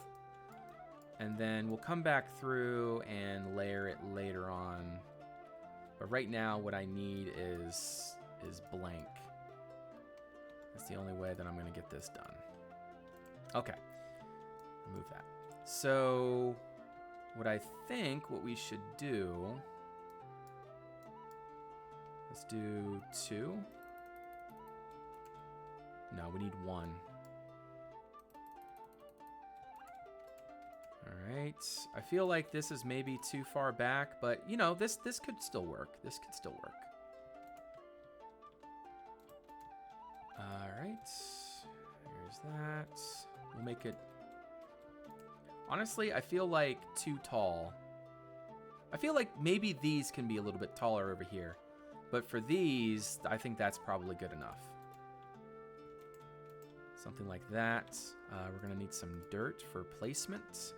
S1: And then we'll come back through and layer it later on. But right now, what I need is blank. That's the only way that I'm going to get this done. Okay. Remove that. So what I think what we should do, let's do 2. No, we need 1. All right. I feel like this is maybe too far back, but you know, this could still work. This could still work. All right. Here's that. We'll make it. Honestly, I feel like too tall. I feel like maybe these can be a little bit taller over here. But for these, I think that's probably good enough. Something like that. We're going to need some dirt for placement.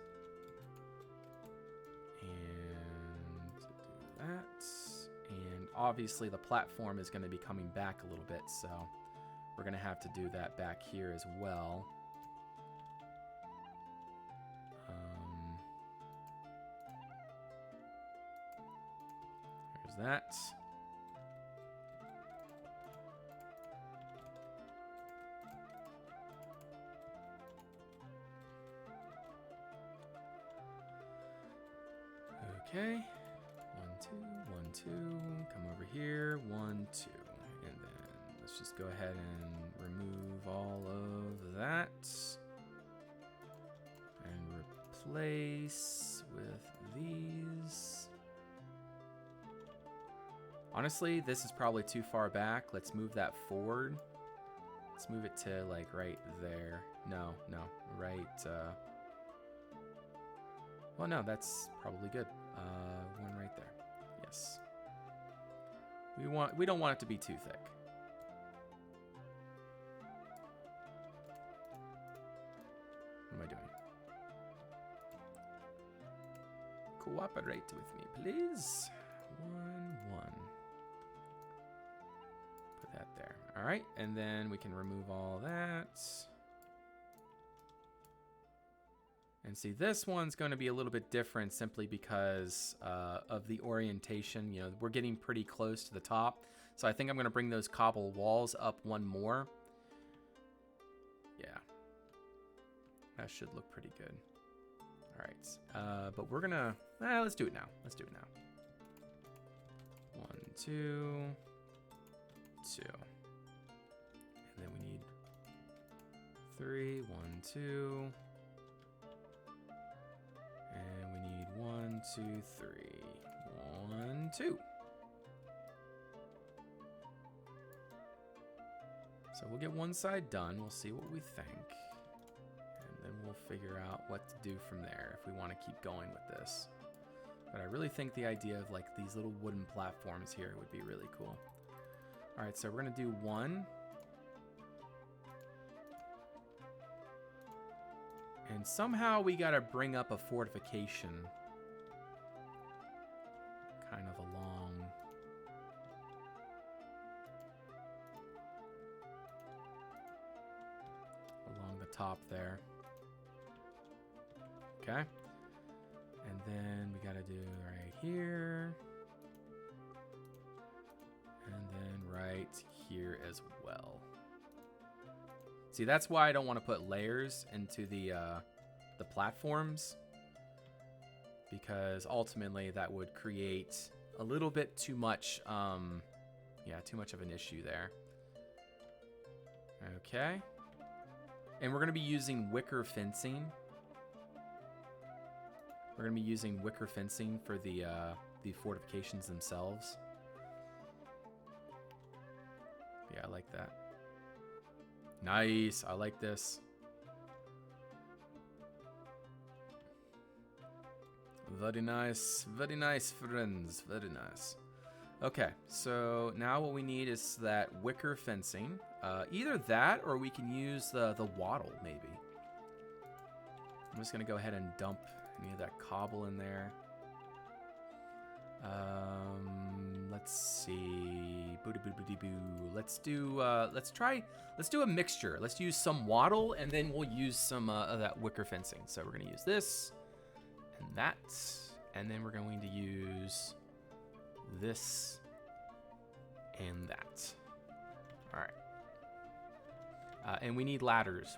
S1: And do that. And obviously the platform is going to be coming back a little bit, so we're going to have to do that back here as well. There's that. Okay. 1, 2, 1, 2. Come over here. 1, 2. And then let's just go ahead and remove all of that. And replace with these. Honestly, this is probably too far back. Let's move that forward. Let's move it to like right there. No, right. Well, no, that's probably good. One right there. Yes. We don't want it to be too thick. What am I doing? Cooperate with me, please. 1, 1. Put that there. All right, and then we can remove all that. And see, this one's going to be a little bit different simply because of the orientation. You know, we're getting pretty close to the top. So I think I'm going to bring those cobble walls up 1 more. Yeah. That should look pretty good. All right. But we're going to... let's do it now. Let's do it now. 1, 2, 2. And then we need 3, 1, 2... And we need 1, 2, 3. 1, 2. So we'll get one side done. We'll see what we think. And then we'll figure out what to do from there if we want to keep going with this. But I really think the idea of like these little wooden platforms here would be really cool. All right, so we're going to do 1. And somehow we got to bring up a fortification kind of along the top there. Okay. And then we got to do right here. And then right here as well. See, that's why I don't want to put layers into the platforms, because ultimately that would create a little bit too much, too much of an issue there. Okay. And we're going to be using wicker fencing. We're going to be using wicker fencing for the fortifications themselves. Yeah, I like that. Nice. I like this. Very nice. Very nice, friends. Very nice. Okay, so now what we need is that wicker fencing. Either that or we can use the wattle, maybe. I'm just going to go ahead and dump any of that cobble in there. Let's see. Let's do a mixture. Let's use some wattle, and then we'll use some of that wicker fencing. So we're going to use this and that, and then we're going to use this and that. All right. And we need ladders.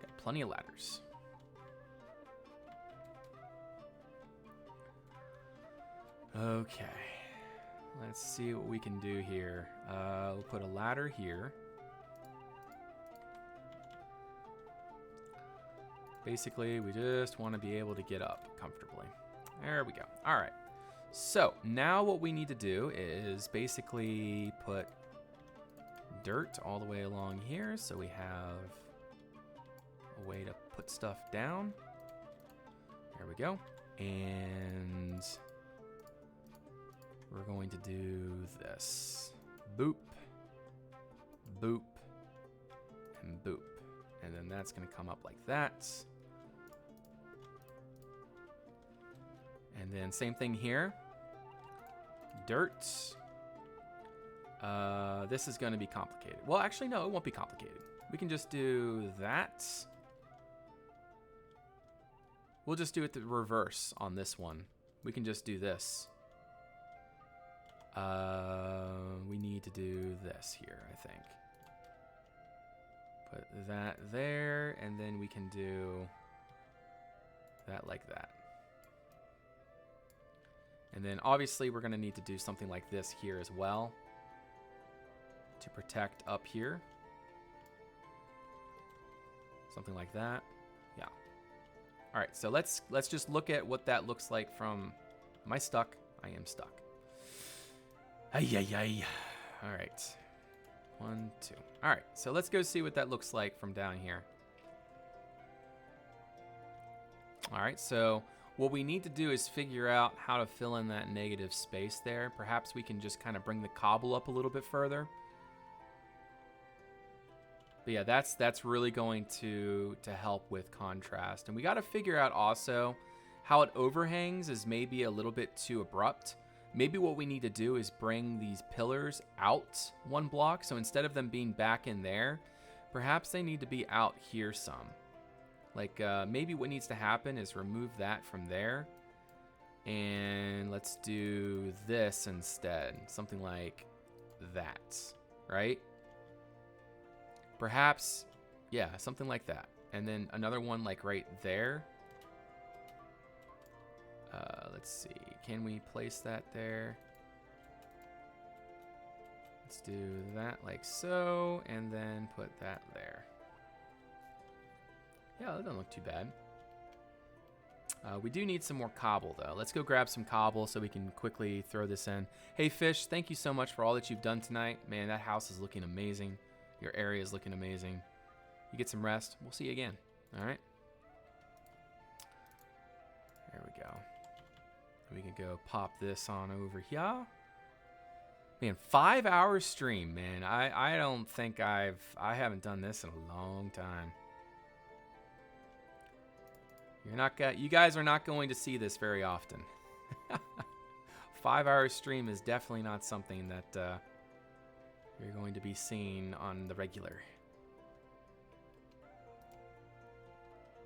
S1: Got plenty of ladders. Okay. Let's see what we can do here. We'll put a ladder here. Basically, we just want to be able to get up comfortably. There we go. All right. So now what we need to do is basically put dirt all the way along here, so we have a way to put stuff down. There we go. And we're going to do this. Boop, boop, and boop. And then that's going to come up like that. And then same thing here. Dirt. This is going to be complicated. Well, actually, no, it won't be complicated. We can just do that. We'll just do it the reverse on this one. We can just do this. We need to do this here, I think. Put that there, and then we can do that like that. And then obviously we're going to need to do something like this here as well to protect up here. Something like that. Yeah. All right, so let's just look at what that looks like from... Am I stuck? I am stuck. Ay, ay, ay. All right. 1, 2. All right, so let's go see what that looks like from down here. All right, so what we need to do is figure out how to fill in that negative space there. Perhaps we can just kind of bring the cobble up a little bit further. But yeah, that's really going to help with contrast. And we got to figure out also how it overhangs is maybe a little bit too abrupt. Maybe what we need to do is bring these pillars out 1 block. So instead of them being back in there, perhaps they need to be out here some. Like maybe what needs to happen is remove that from there. And let's do this instead. Something like that, right? Perhaps, yeah, something like that. And then another one like right there. Let's see. Can we place that there? Let's do that like so, and then put that there. Yeah, that doesn't look too bad. We do need some more cobble, though. Let's go grab some cobble so we can quickly throw this in. Hey, Fish, thank you so much for all that you've done tonight. Man, that house is looking amazing. Your area is looking amazing. You get some rest. We'll see you again. All right? There we go. We can go pop this on over here. Man, 5-hour stream, man. I don't think I haven't done this in a long time. You guys are not going to see this very often. 5-hour stream is definitely not something that you're going to be seeing on the regular.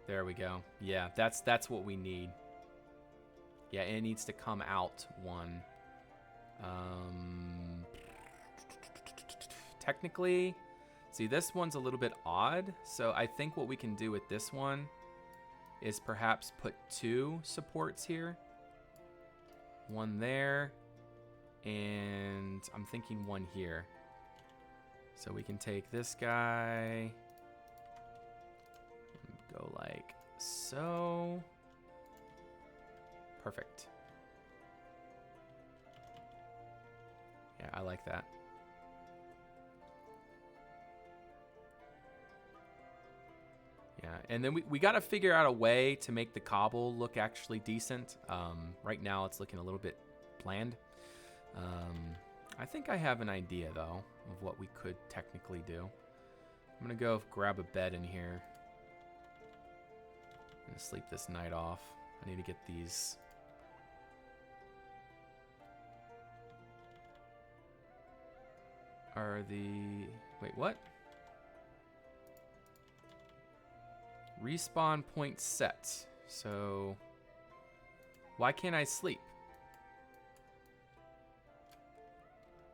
S1: There we go. Yeah, that's what we need. Yeah, it needs to come out 1. Technically, see, this one's a little bit odd. So I think what we can do with this one is perhaps put 2 supports here. 1 there, and I'm thinking 1 here. So we can take this guy, and go like so. Perfect. Yeah, I like that. Yeah, and then we got to figure out a way to make the cobble look actually decent. Right now it's looking a little bit bland. I think I have an idea, though, of what we could technically do. I'm going to go grab a bed in here and sleep this night off. I need to get these... Are the... Wait, what? Respawn point set. So... Why can't I sleep?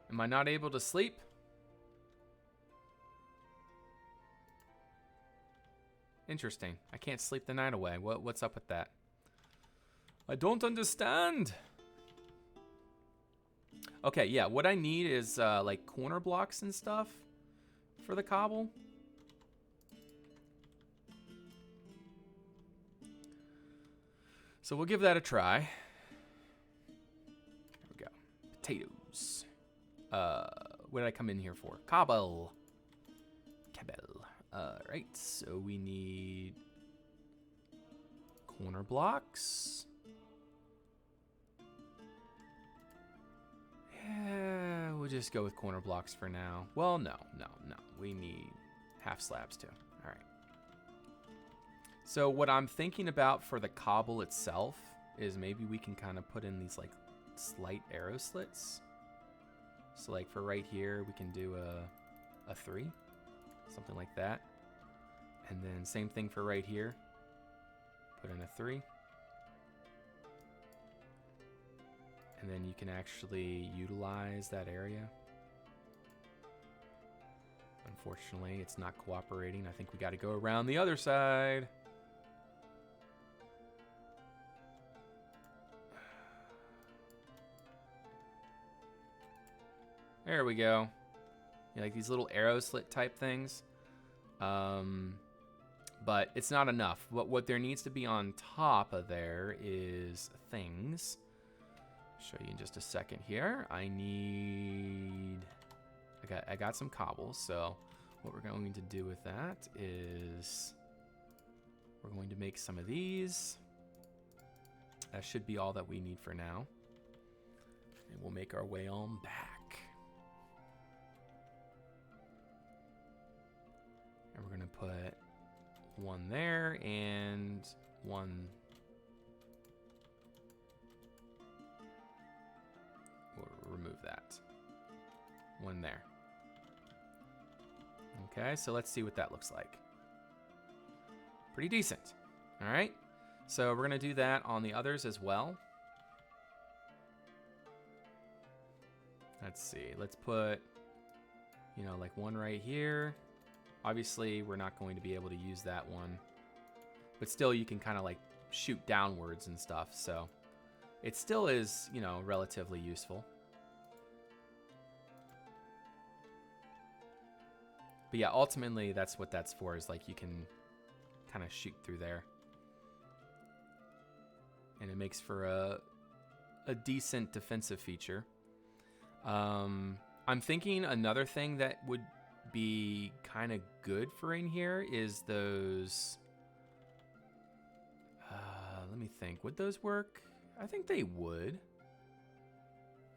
S1: Am I not able to sleep? Interesting. I can't sleep the night away. What's up with that? I don't understand. Okay, yeah, what I need is like corner blocks and stuff for the cobble. So we'll give that a try. There we go. Potatoes. What did I come in here for? Cobble. Alright, so we need corner blocks. Yeah, we'll just go with corner blocks for now. Well, no. We need half slabs too. Alright. So what I'm thinking about for the cobble itself is maybe we can kind of put in these like slight arrow slits. So like for right here, we can do a 3, something like that. And then same thing for right here. Put in a 3. And then you can actually utilize that area. Unfortunately, it's not cooperating. I think we got to go around the other side. There we go. Yeah, like these little arrow slit type things. But it's not enough. What there needs to be on top of there is things. Show you in just a second here. I got some cobbles, so what we're going to do with that is we're going to make some of these. That should be all that we need for now. And we'll make our way on back. And we're gonna put one there and one. We'll remove that. One there. Okay, so let's see what that looks like. Pretty decent. All right, so we're gonna do that on the others as well. Let's see, let's put, like one right here. Obviously, we're not going to be able to use that one, but still you can kind of like shoot downwards and stuff, so it still is, relatively useful. But yeah, ultimately that's what that's for, is like you can kind of shoot through there. And it makes for a decent defensive feature. I'm thinking another thing that would be kind of good for in here is those. Let me think. Would those work? I think they would.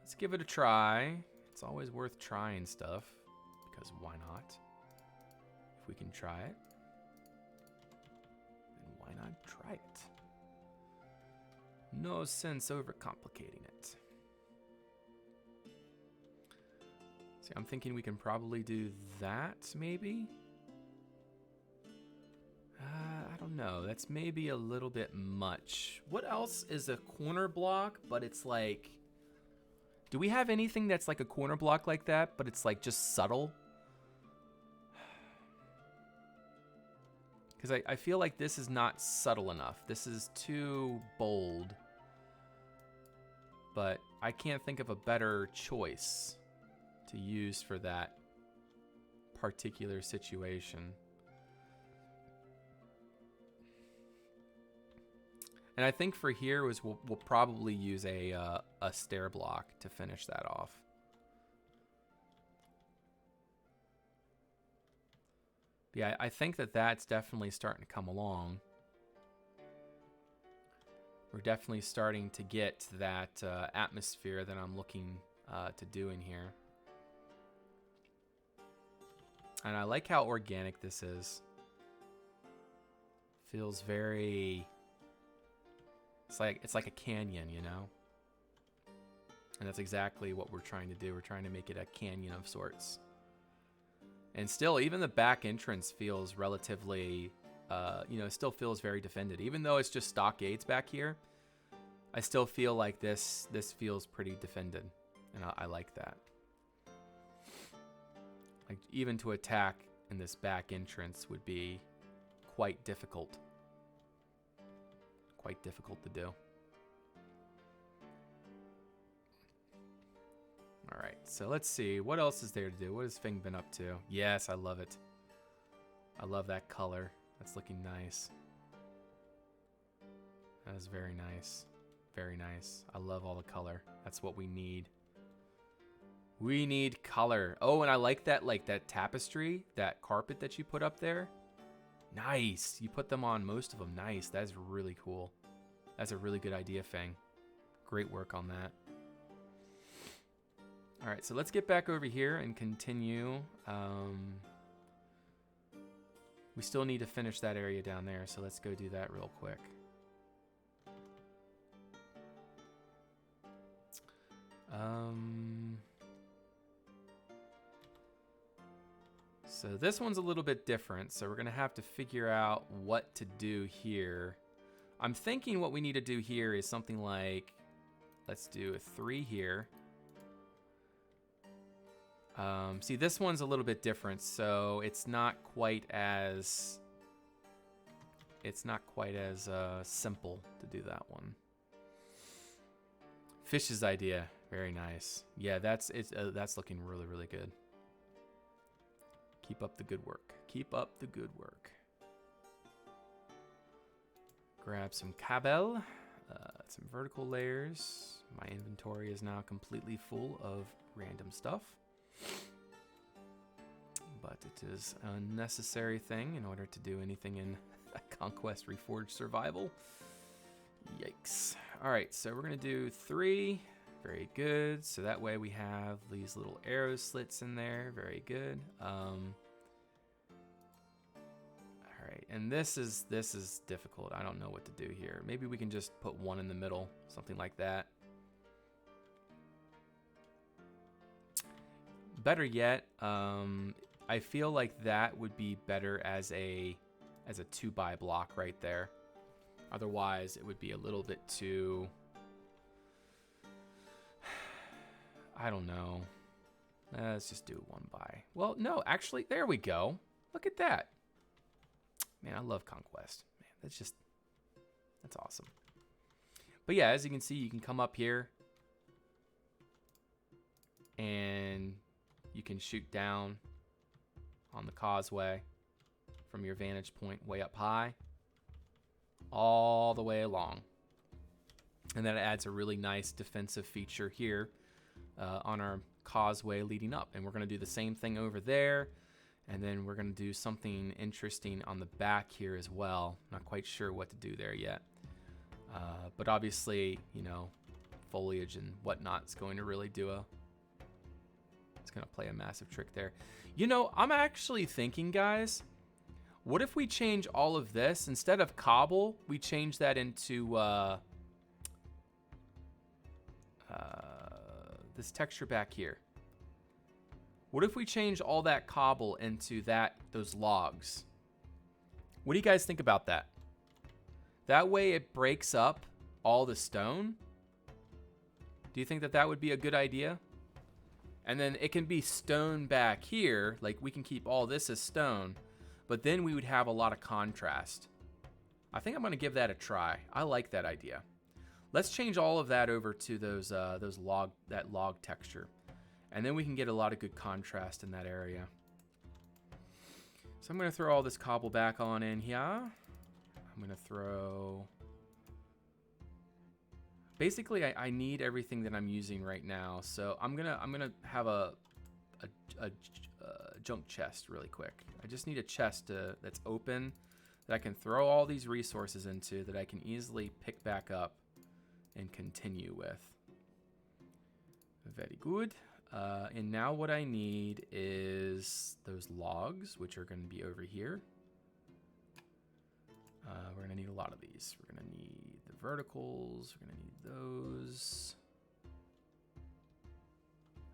S1: Let's give it a try. It's always worth trying stuff, because why not? If we can try it, then why not try it? No sense overcomplicating it. See, I'm thinking we can probably do that, maybe? I don't know. That's maybe a little bit much. What else is a corner block, but it's like... Do we have anything that's like a corner block like that, but it's like just subtle? Because I feel like this is not subtle enough. This is too bold. But I can't think of a better choice to use for that particular situation. And I think for here we'll probably use a stair block to finish that off. But yeah, I think that's definitely starting to come along. We're definitely starting to get that atmosphere that I'm looking to do in here. And I like how organic this is. Feels very... It's like a canyon, you know? And that's exactly what we're trying to do. We're trying to make it a canyon of sorts. And still, even the back entrance feels relatively, you know, still feels very defended. Even though it's just stockades back here, I still feel like this feels pretty defended. And I like that. Like, even to attack in this back entrance would be quite difficult. Quite difficult to do. All right, so let's see. What else is there to do? What has Fing been up to? Yes, I love it. I love that color. That's looking nice. That is very nice. Very nice. I love all the color. That's what we need. We need color. Oh, and I like that tapestry, that carpet that you put up there. Nice. You put them on most of them. Nice. That's really cool. That's a really good idea, Fang. Great work on that. All right, so let's get back over here and continue. We still need to finish that area down there, so let's go do that real quick. So this one's a little bit different, so we're gonna have to figure out what to do here. I'm thinking what we need to do here is something like, let's do a 3 here. See, this one's a little bit different, so it's not quite as simple to do that one. Fish's idea, very nice. Yeah, that's looking really, really good. Keep up the good work. Keep up the good work. Grab some cabel, some vertical layers. My inventory is now completely full of random stuff. But it is a necessary thing in order to do anything in Conquest Reforged Survival. Yikes. All right, so we're gonna do 3. Very good. So that way we have these little arrow slits in there. Very good. All right, and this is difficult. I don't know what to do here. Maybe we can just put 1 in the middle, something like that. Better yet, I feel like that would be better as a 2x block right there. Otherwise, it would be a little bit too... I don't know. Let's just do 1x. Well, no, actually, there we go. Look at that. Man, I love Conquest. Man, that's awesome. But yeah, as you can see, you can come up here and you can shoot down on the causeway from your vantage point way up high all the way along. And then it adds a really nice defensive feature here on our causeway leading up. And we're going to do the same thing over there. And then we're going to do something interesting on the back here as well. Not quite sure what to do there yet. But obviously, you know, foliage and whatnot is going to really do it's going to play a massive trick there. You know, I'm actually thinking, guys, what if we change all of this? Instead of cobble, we change that into this texture back here. What if we change all that cobble into those logs? What do you guys think about that? That way it breaks up all the stone. Do you think that would be a good idea? And then it can be stone back here. Like, we can keep all this as stone, but then we would have a lot of contrast. I think I'm going to give that a try. I like that idea. Let's change all of that over to that log texture. And then we can get a lot of good contrast in that area. So I'm going to throw all this cobble back on in here. I'm going to throw... Basically, I need everything that I'm using right now. So I'm gonna have a junk chest really quick. I just need a chest that's open that I can throw all these resources into that I can easily pick back up and continue with. Very good. And now what I need is those logs, which are going to be over here. We're going to need a lot of these. We're going to need the verticals. We're going to need those.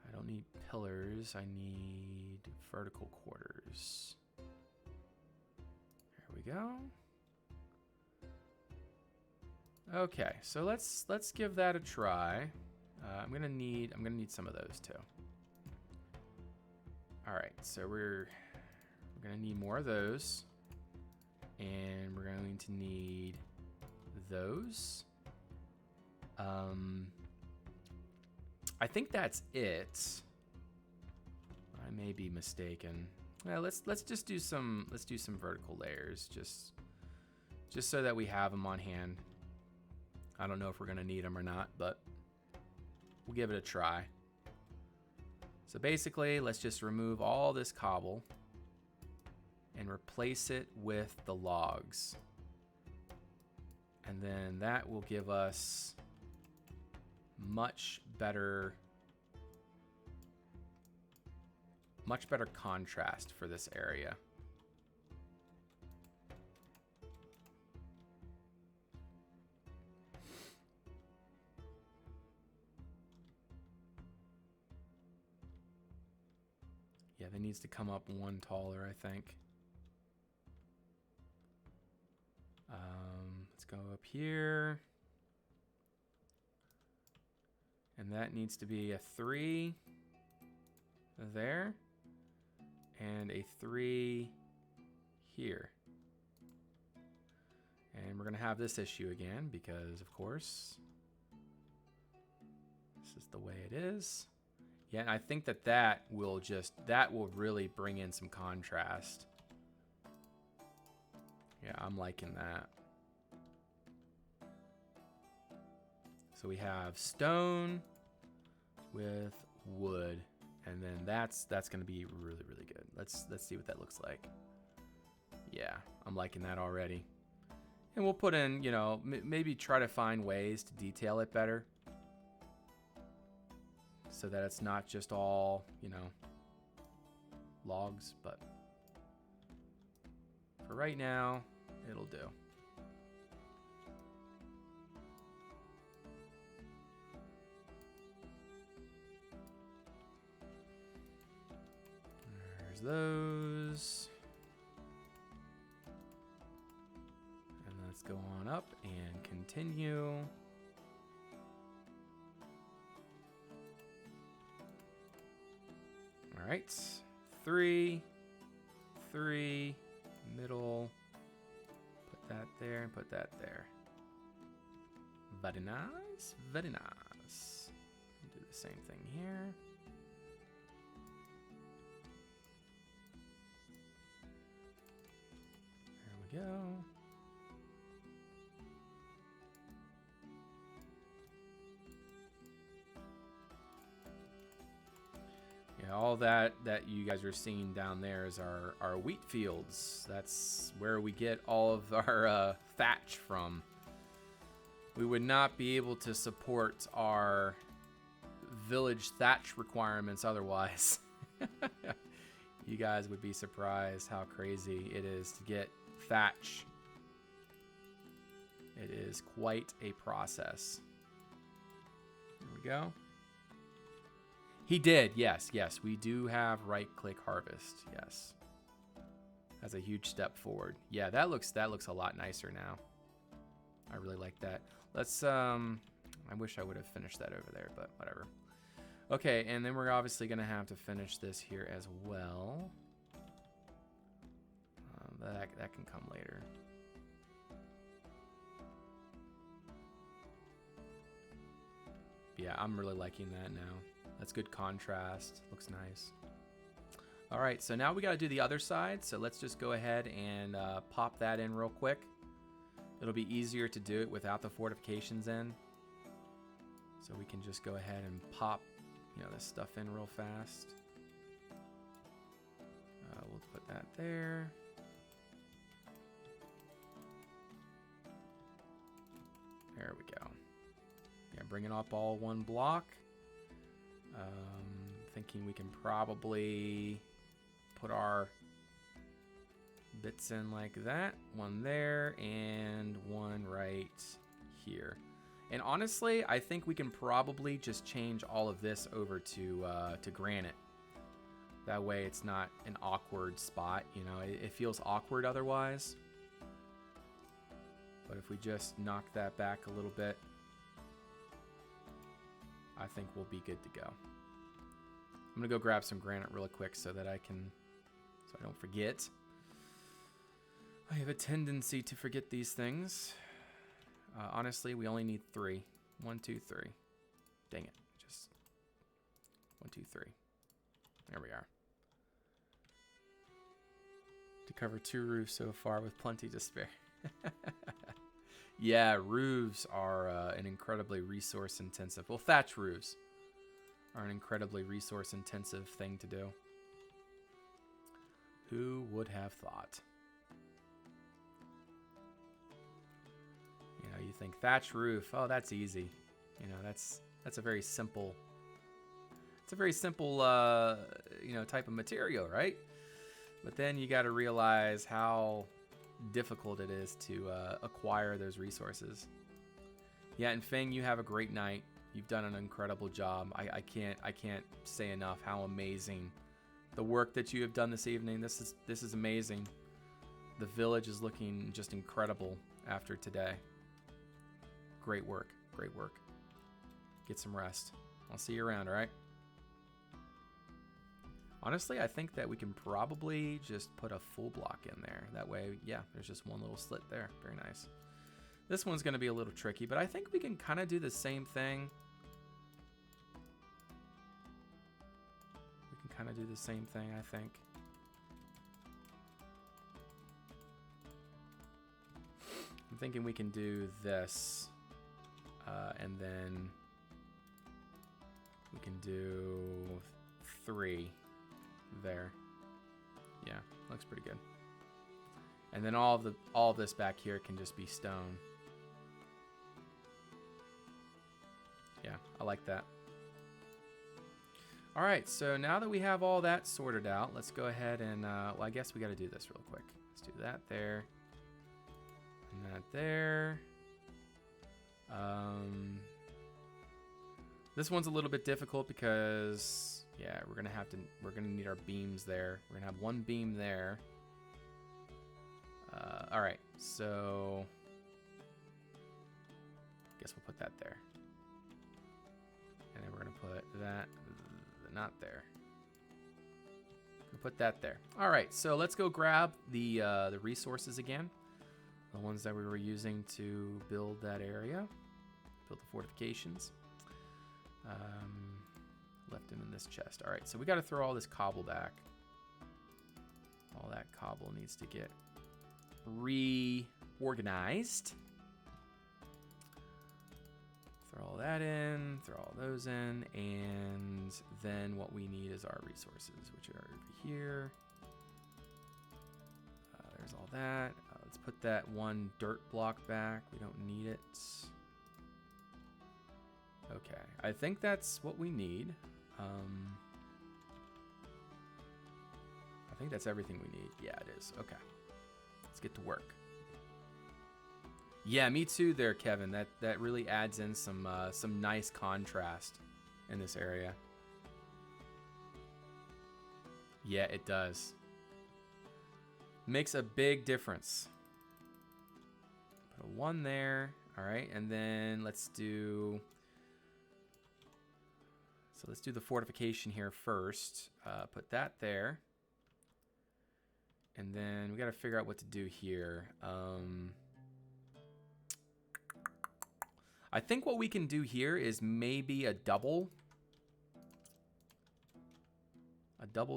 S1: I don't need pillars. I need vertical quarters. There we go. Okay, so let's give that a try. I'm gonna need some of those too. All right, so we're gonna need more of those, and we're going to need those. I think that's it. I may be mistaken. Well, let's just do some vertical layers, just so that we have them on hand. I don't know if we're gonna need them or not, but we'll give it a try. So basically, let's just remove all this cobble and replace it with the logs. And then that will give us much better contrast for this area. Yeah, that needs to come up one taller, I think. Let's go up here. And that needs to be a 3 there. And a 3 here. And we're going to have this issue again because, of course, this is the way it is. Yeah, and I think that will really bring in some contrast. Yeah, I'm liking that. So we have stone with wood, and then that's going to be really, really good. Let's see what that looks like. Yeah, I'm liking that already. And we'll put in, you know, maybe try to find ways to detail it better, so that it's not just all, you know, logs, but for right now, it'll do. There's those. And let's go on up and continue. All right, 3, middle, put that there and put that there. Very nice, very nice. Do the same thing here. There we go. Yeah, all that you guys are seeing down there is our wheat fields. That's where we get all of our thatch from. We would not be able to support our village thatch requirements otherwise. You guys would be surprised how crazy it is to get thatch. It is quite a process. There we go. He did, yes. We do have right-click harvest, yes. That's a huge step forward. Yeah, that looks a lot nicer now. I really like that. Let's, I wish I would have finished that over there, but whatever. Okay, and then we're obviously going to have to finish this here as well. That can come later. Yeah, I'm really liking that now. That's good contrast. Looks nice. All right, so now we got to do the other side. So let's just go ahead and pop that in real quick. It'll be easier to do it without the fortifications in. So we can just go ahead and pop, you know, this stuff in real fast. We'll put that there. There we go. Yeah, bringing up all one block. Thinking we can probably put our bits in like that. One there and one right here. And honestly, I think we can probably just change all of this over to granite. That way it's not an awkward spot, you know, it feels awkward otherwise. But if we just knock that back a little bit, I think we'll be good to go. I'm gonna go grab some granite really quick so that I don't forget. I have a tendency to forget these things. Honestly, we only need 3. 1, 2, 3. Dang it. Just 1, 2, 3. There we are. To cover 2 roofs so far with plenty to spare. Yeah, roofs are an incredibly resource intensive. Well, thatch roofs are an incredibly resource intensive thing to do. Who would have thought? You know, you think thatch roof, oh, that's easy. You know, that's a very simple. It's a very simple, you know, type of material, right? But then you got to realize how difficult it is to acquire those resources. Yeah, and Feng, you have a great night. You've done an incredible job. I can't say enough how amazing the work that you have done this evening. This is amazing. The village is looking just incredible after today. Great work. Great work. Get some rest. I'll see you around, all right? Honestly, I think that we can probably just put a full block in there. That way, yeah, there's just one little slit there. Very nice. This one's going to be a little tricky, but I think we can kind of do the same thing. We can kind of do the same thing, I think. I'm thinking we can do this, and then we can do 3 there. Yeah, looks pretty good. And then all of this back here can just be stone. Yeah, I like that. All right, so now that we have all that sorted out, let's go ahead and, well, I guess we got to do this real quick. Let's do that there. And that there. This one's a little bit difficult because, yeah, we're gonna need our beams there. We're gonna have one beam there. All right, so I guess we'll put that there. And then we're gonna put that, not there. We'll put that there. All right, so let's go grab the resources again. The ones that we were using to build that area, build the fortifications. Left them in this chest. All right, so we got to throw all this cobble back. All that cobble needs to get reorganized. Throw all that in, throw all those in, and then what we need is our resources, which are over here. There's all that. Let's put that one dirt block back. We don't need it. Okay, I think that's what we need. I think that's everything we need. Yeah, it is. Okay, let's get to work. Yeah, me too there, Kevin. That really adds in some nice contrast in this area. Yeah, it does. Makes a big difference. Put a 1 there. All right, and then let's do the fortification here first. Put that there. And then we got to figure out what to do here. I think what we can do here is maybe a double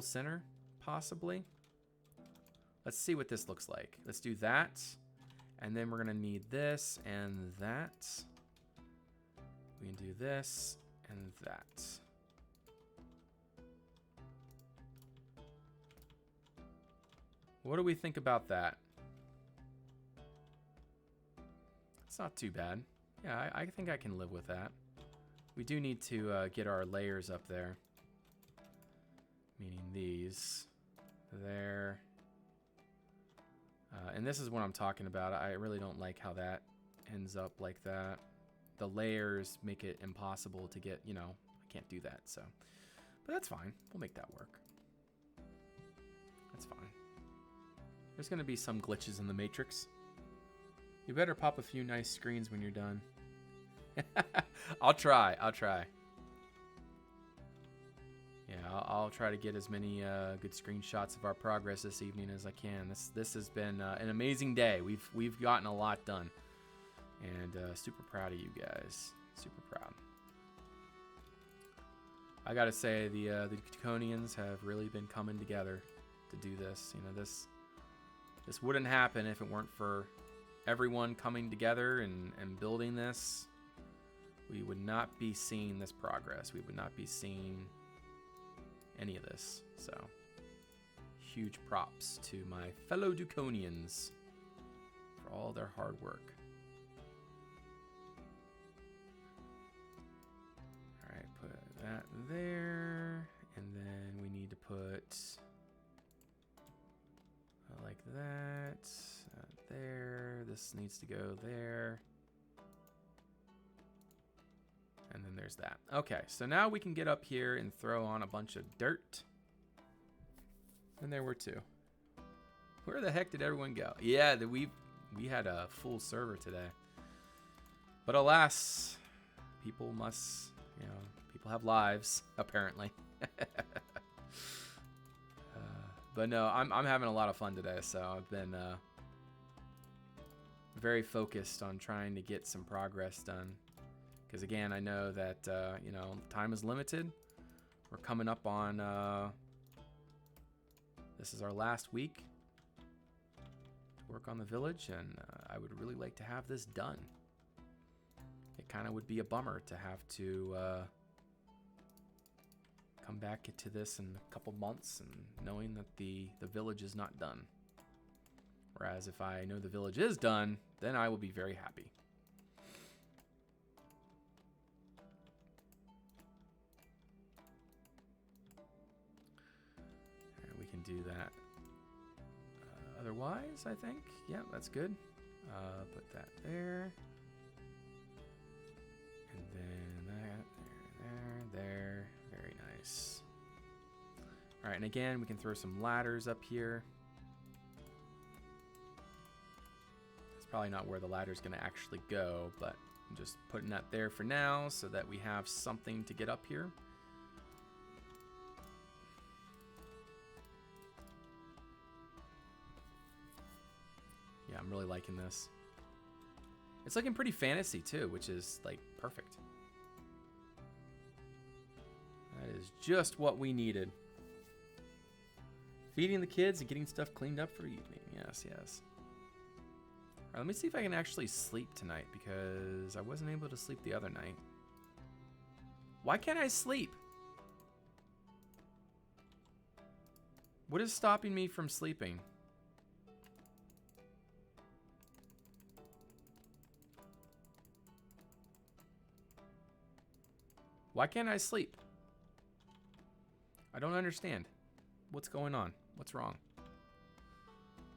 S1: center, possibly. Let's see what this looks like. Let's do that. And then we're going to need this and that. We can do this and that. What do we think about that? It's not too bad. Yeah, I think I can live with that. We do need to get our layers up there. Meaning these. There. And this is what I'm talking about. I really don't like how that ends up like that. The layers make it impossible to get, you know, I can't do that, so. But that's fine. We'll make that work. That's fine. There's going to be some glitches in the Matrix. You better pop a few nice screens when you're done. I'll try. Yeah, I'll try to get as many good screenshots of our progress this evening as I can. This has been an amazing day. We've gotten a lot done, and super proud of you guys. Super proud. I gotta say the Draconians have really been coming together to do this. You know, this wouldn't happen if it weren't for everyone coming together and building this. We would not be seeing this progress. We would not be seeing any of this. So, huge props to my fellow Draconians for all their hard work. All right, put that there, and then we need to put like that there. This needs to go there. And then there's that. Okay, so now we can get up here and throw on a bunch of dirt. And there were two. Where the heck did everyone go? Yeah, we had a full server today. But alas, people must, you know, people have lives, apparently. But no, I'm having a lot of fun today, so I've been very focused on trying to get some progress done. Because again, I know that, you know, time is limited. We're coming up on, this is our last week to work on the village, and I would really like to have this done. It kind of would be a bummer to have to come back to this in a couple months and knowing that the village is not done. Whereas if I know the village is done, then I will be very happy. Do that. Otherwise, I think, yeah, that's good. Put that there. And then that, there. Very nice. All right, and again, we can throw some ladders up here. It's probably not where the ladder's going to actually go, but I'm just putting that there for now so that we have something to get up here. Yeah, I'm really liking this. It's looking pretty fantasy too, which is like perfect. That is just what we needed. Feeding the kids and getting stuff cleaned up for evening. Yes, yes. All right, let me see if I can actually sleep tonight because I wasn't able to sleep the other night. Why can't I sleep? What is stopping me from sleeping? Why can't I sleep? I don't understand. What's going on? What's wrong?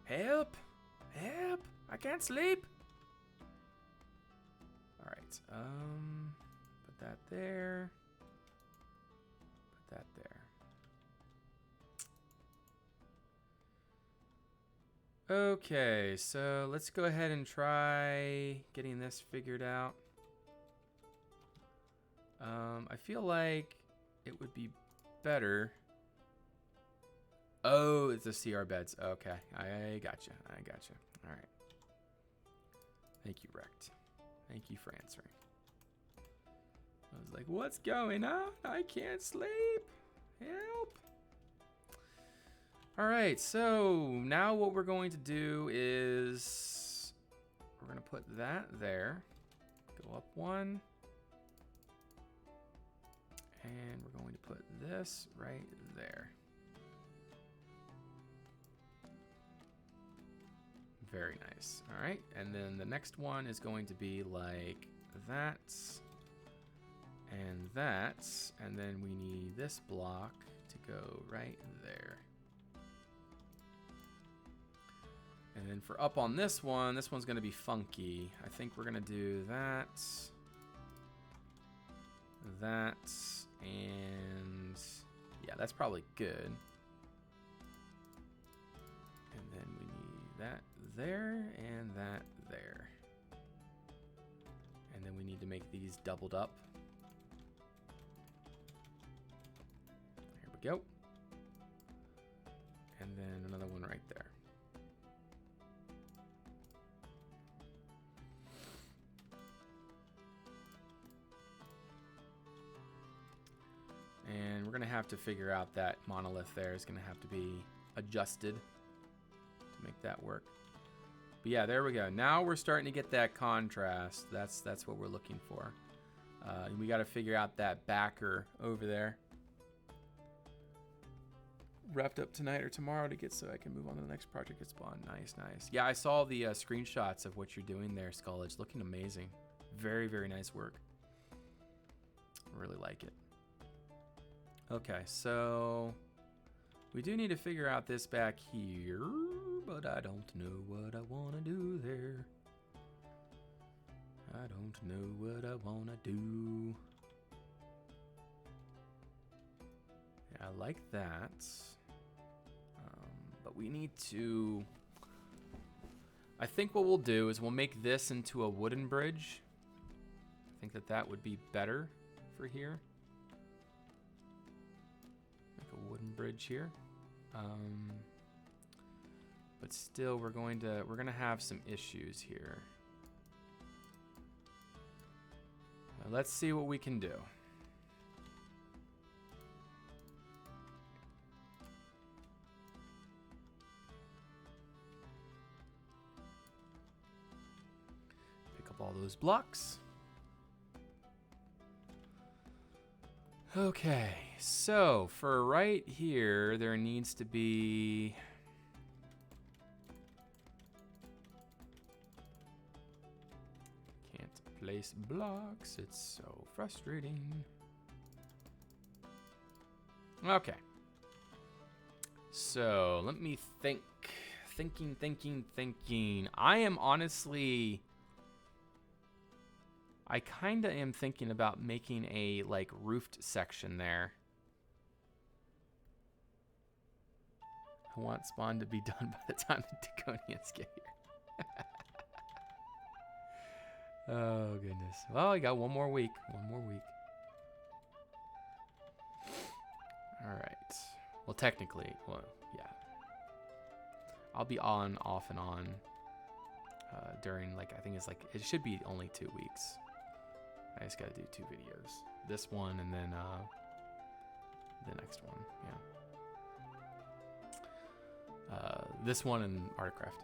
S1: Help! Help! I can't sleep! Alright, put that there. Put that there. Okay, so let's go ahead and try getting this figured out. I feel like it would be better. Oh, it's the CR beds. Okay, I gotcha. I gotcha. All right. Thank you, Rect. Thank you for answering. I was like, what's going on? I can't sleep. Help. All right, so now what we're going to do is we're going to put that there. Go up one. And we're going to put this right there. Very nice. All right. And then the next one is going to be like that. and that. And then we need this block to go right there. And then for up on this one's going to be funky. I think we're going to do that, and yeah, that's probably good. And then we need that there and that there. And then we need to make these doubled up. There we go. And then another one right there. And we're going to have to figure out that monolith there is going to have to be adjusted to make that work. But yeah, there we go. Now we're starting to get that contrast. That's what we're looking for. We got to figure out that backer over there. Wrapped up tonight or tomorrow to get so I can move on to the next project. Get spawned. Nice, nice. Yeah, I saw the screenshots of what you're doing there, Skull. It's looking amazing. Very, very nice work. Really like it. Okay, so we do need to figure out this back here, but I don't know what I want to do there. I don't know what I want to do. Yeah, I like that. But we need to... I think what we'll do is we'll make this into a wooden bridge. I think that would be better for here. A wooden bridge here, but still we're gonna have some issues here. Let's see what we can do. Pick up all those blocks. Okay, so for right here, there needs to be... Can't place blocks, it's so frustrating. Okay. So, let me think. Thinking. I am honestly... I kind of am thinking about making a, like, roofed section there. I want spawn to be done by the time the Draconians get here. Oh, goodness. Well, I got one more week. All right. Well, technically, yeah. I'll be on, off, and on during, like, I think it's, like, it should be only 2 weeks. I just gotta do 2 videos. This one and then the next one, yeah. This one and Artcraft.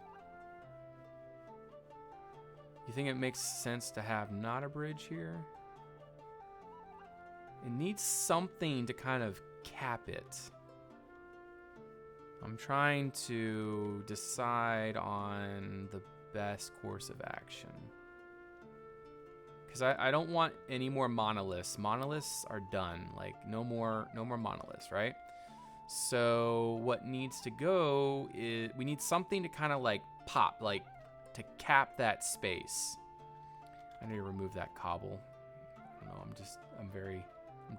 S1: You think it makes sense to have not a bridge here? It needs something to kind of cap it. I'm trying to decide on the best course of action. Because I don't want any more monoliths. Monoliths are done. Like, no more monoliths, right? So what needs to go is we need something to kind of like pop, like to cap that space. I need to remove that cobble. I don't know, I'm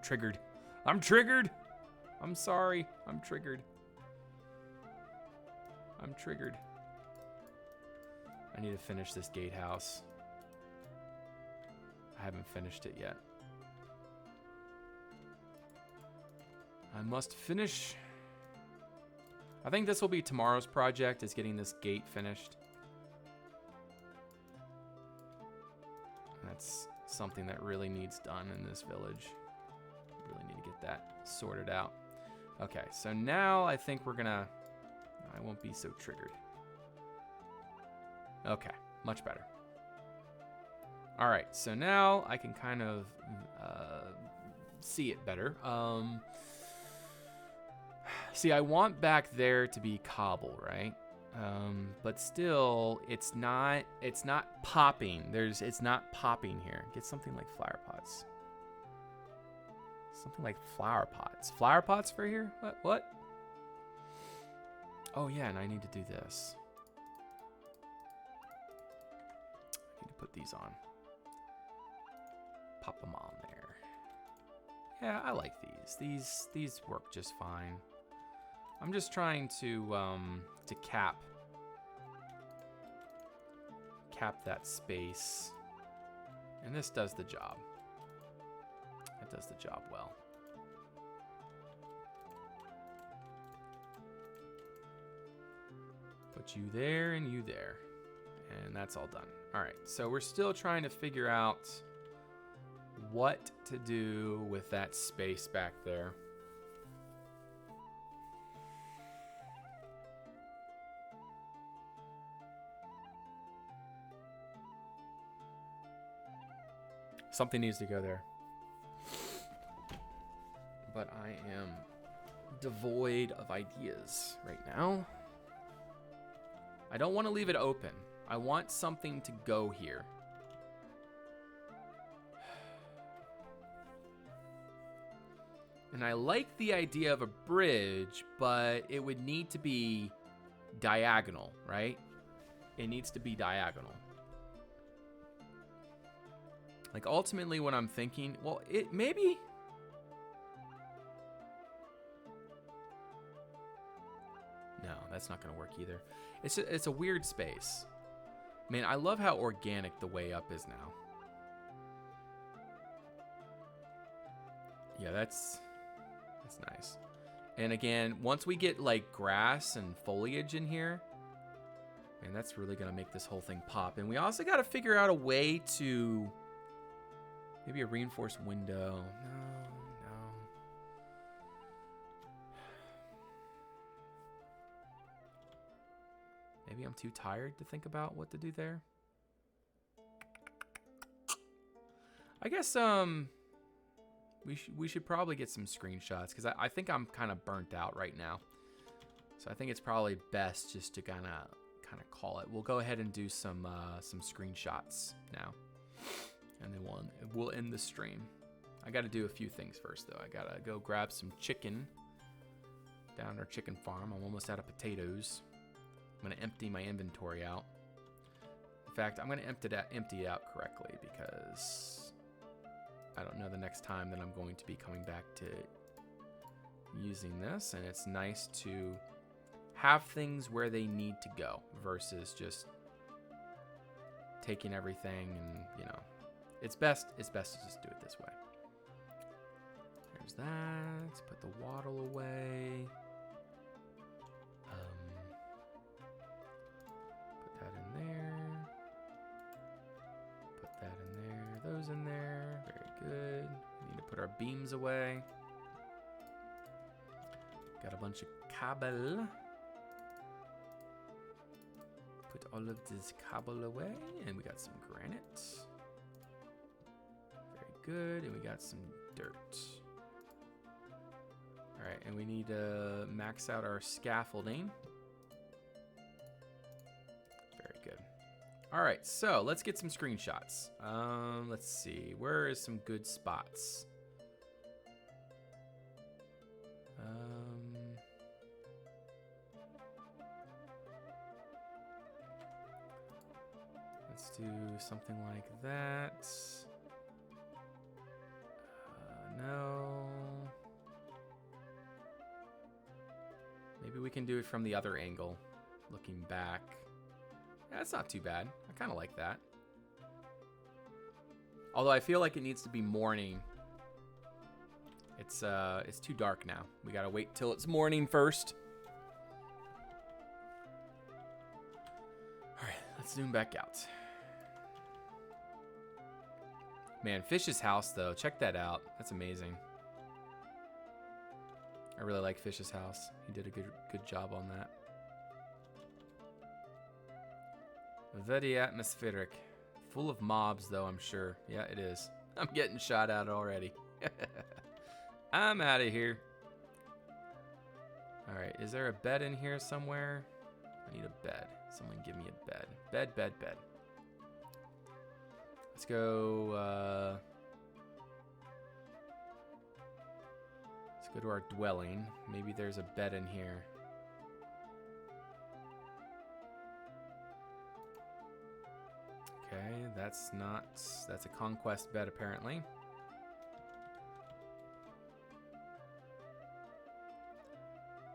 S1: triggered. I'm triggered. I'm sorry. I'm triggered. I need to finish this gatehouse. I haven't finished it yet. I must finish. I think this will be tomorrow's project, is getting this gate finished. That's something that really needs done in this village. Really need to get that sorted out. Okay, so now I think I won't be so triggered. Okay, much better. All right, so now I can kind of see it better. See, I want back there to be cobble, right? But still, it's not popping. It's not popping here. Get something like flower pots. Something like flower pots. Flower pots for here? What? Oh, yeah, and I need to do this. I need to put these on. Pop them on there. Yeah, I like these. These work just fine. I'm just trying to cap that space. And this does the job. It does the job well. Put you there and you there. And that's all done. All right, so we're still trying to figure out what to do with that space back there. Something needs to go there. But I am devoid of ideas right now. I don't want to leave it open. I want something to go here. And I like the idea of a bridge, but it would need to be diagonal, right? It needs to be diagonal. Like ultimately what I'm thinking, well, it maybe... No, that's not going to work either. It's a weird space. Man, I love how organic the way up is now. Yeah, that's nice. And again, once we get like grass and foliage in here, man, that's really going to make this whole thing pop. And we also got to figure out a way to... Maybe a reinforced window. No. Maybe I'm too tired to think about what to do there. I guess we should probably get some screenshots because I think I'm kind of burnt out right now. So I think it's probably best just to kind of call it. We'll go ahead and do some screenshots now. And then we'll end the stream. I got to do a few things first, though. I got to go grab some chicken down at our chicken farm. I'm almost out of potatoes. I'm going to empty my inventory out. In fact, I'm going to empty it out correctly because I don't know the next time that I'm going to be coming back to using this. And it's nice to have things where they need to go versus just taking everything and, you know. It's best to just do it this way. There's that. Let's put the wattle away. Put that in there. Put that in there. Those in there. Very good. We need to put our beams away. Got a bunch of cobble. Put all of this cobble away. And we got some granite. Good, and we got some dirt. All right, and we need to max out our scaffolding. Very good. All right, so let's get some screenshots. Let's see, where is some good spots? Let's do something like that. No. Maybe we can do it from the other angle, looking back. Yeah, that's not too bad. I kind of like that. Although I feel like it needs to be morning. It's too dark now. We gotta wait till it's morning first. All right, let's zoom back out. Man, Fish's house, though. Check that out. That's amazing. I really like Fish's house. He did a good job on that. Very atmospheric. Full of mobs, though, I'm sure. Yeah, it is. I'm getting shot at already. I'm out of here. All right, is there a bed in here somewhere? I need a bed. Someone give me a bed. Bed. Let's go, Let's go to our dwelling. Maybe there's a bed in here. Okay, that's a Conquest bed apparently.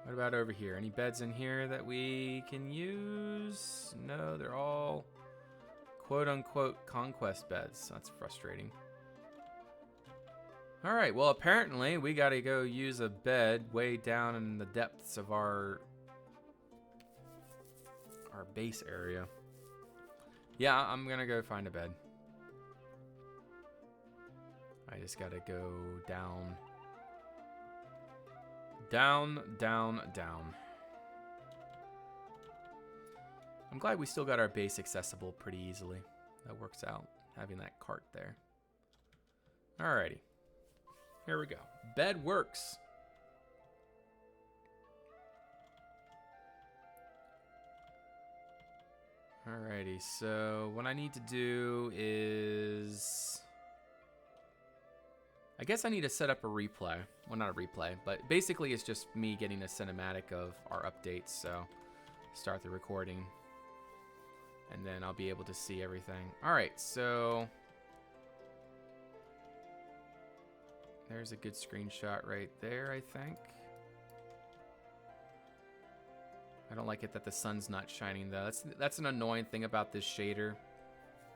S1: What about over here? Any beds in here that we can use? No, they're all quote-unquote Conquest beds. That's frustrating. All right, well, apparently we got to go use a bed way down in the depths of our base area. Yeah, I'm going to go find a bed. I just got to go down. Down, down, down. I'm glad we still got our base accessible pretty easily. That works out, having that cart there. Alrighty. Here we go. Bed works. Alrighty, so what I need to do is... I guess I need to set up a replay. Well, not a replay, but basically it's just me getting a cinematic of our updates, so start the recording. And then I'll be able to see everything. Alright, so... there's a good screenshot right there, I think. I don't like it that the sun's not shining, though. That's an annoying thing about this shader,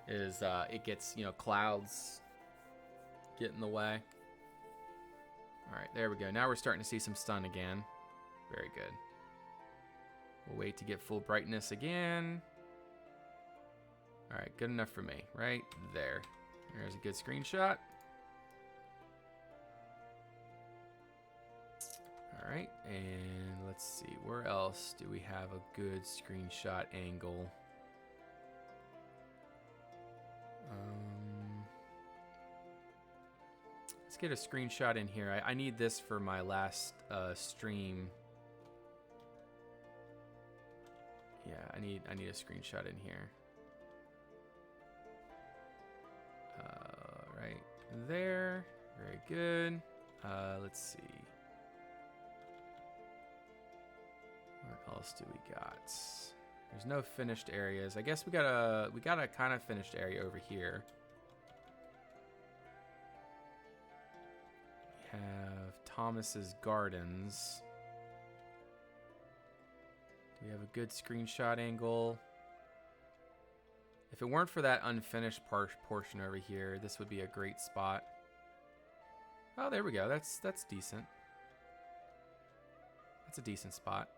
S1: is it gets, clouds get in the way. All right, there we go. Now we're starting to see some sun again. Very good. We'll wait to get full brightness again. All right, good enough for me. Right there. There's a good screenshot. All right, and let's see. Where else do we have a good screenshot angle? Let's get a screenshot in here. I need this for my last stream. Yeah, I need a screenshot in here. Right there. Very good. Let's see. Where else do we got? There's no finished areas. I guess we got a kind of finished area over here. We have Thomas's Gardens. Do we have a good screenshot angle? If it weren't for that unfinished portion over here, this would be a great spot. Oh, there we go. That's decent. That's a decent spot.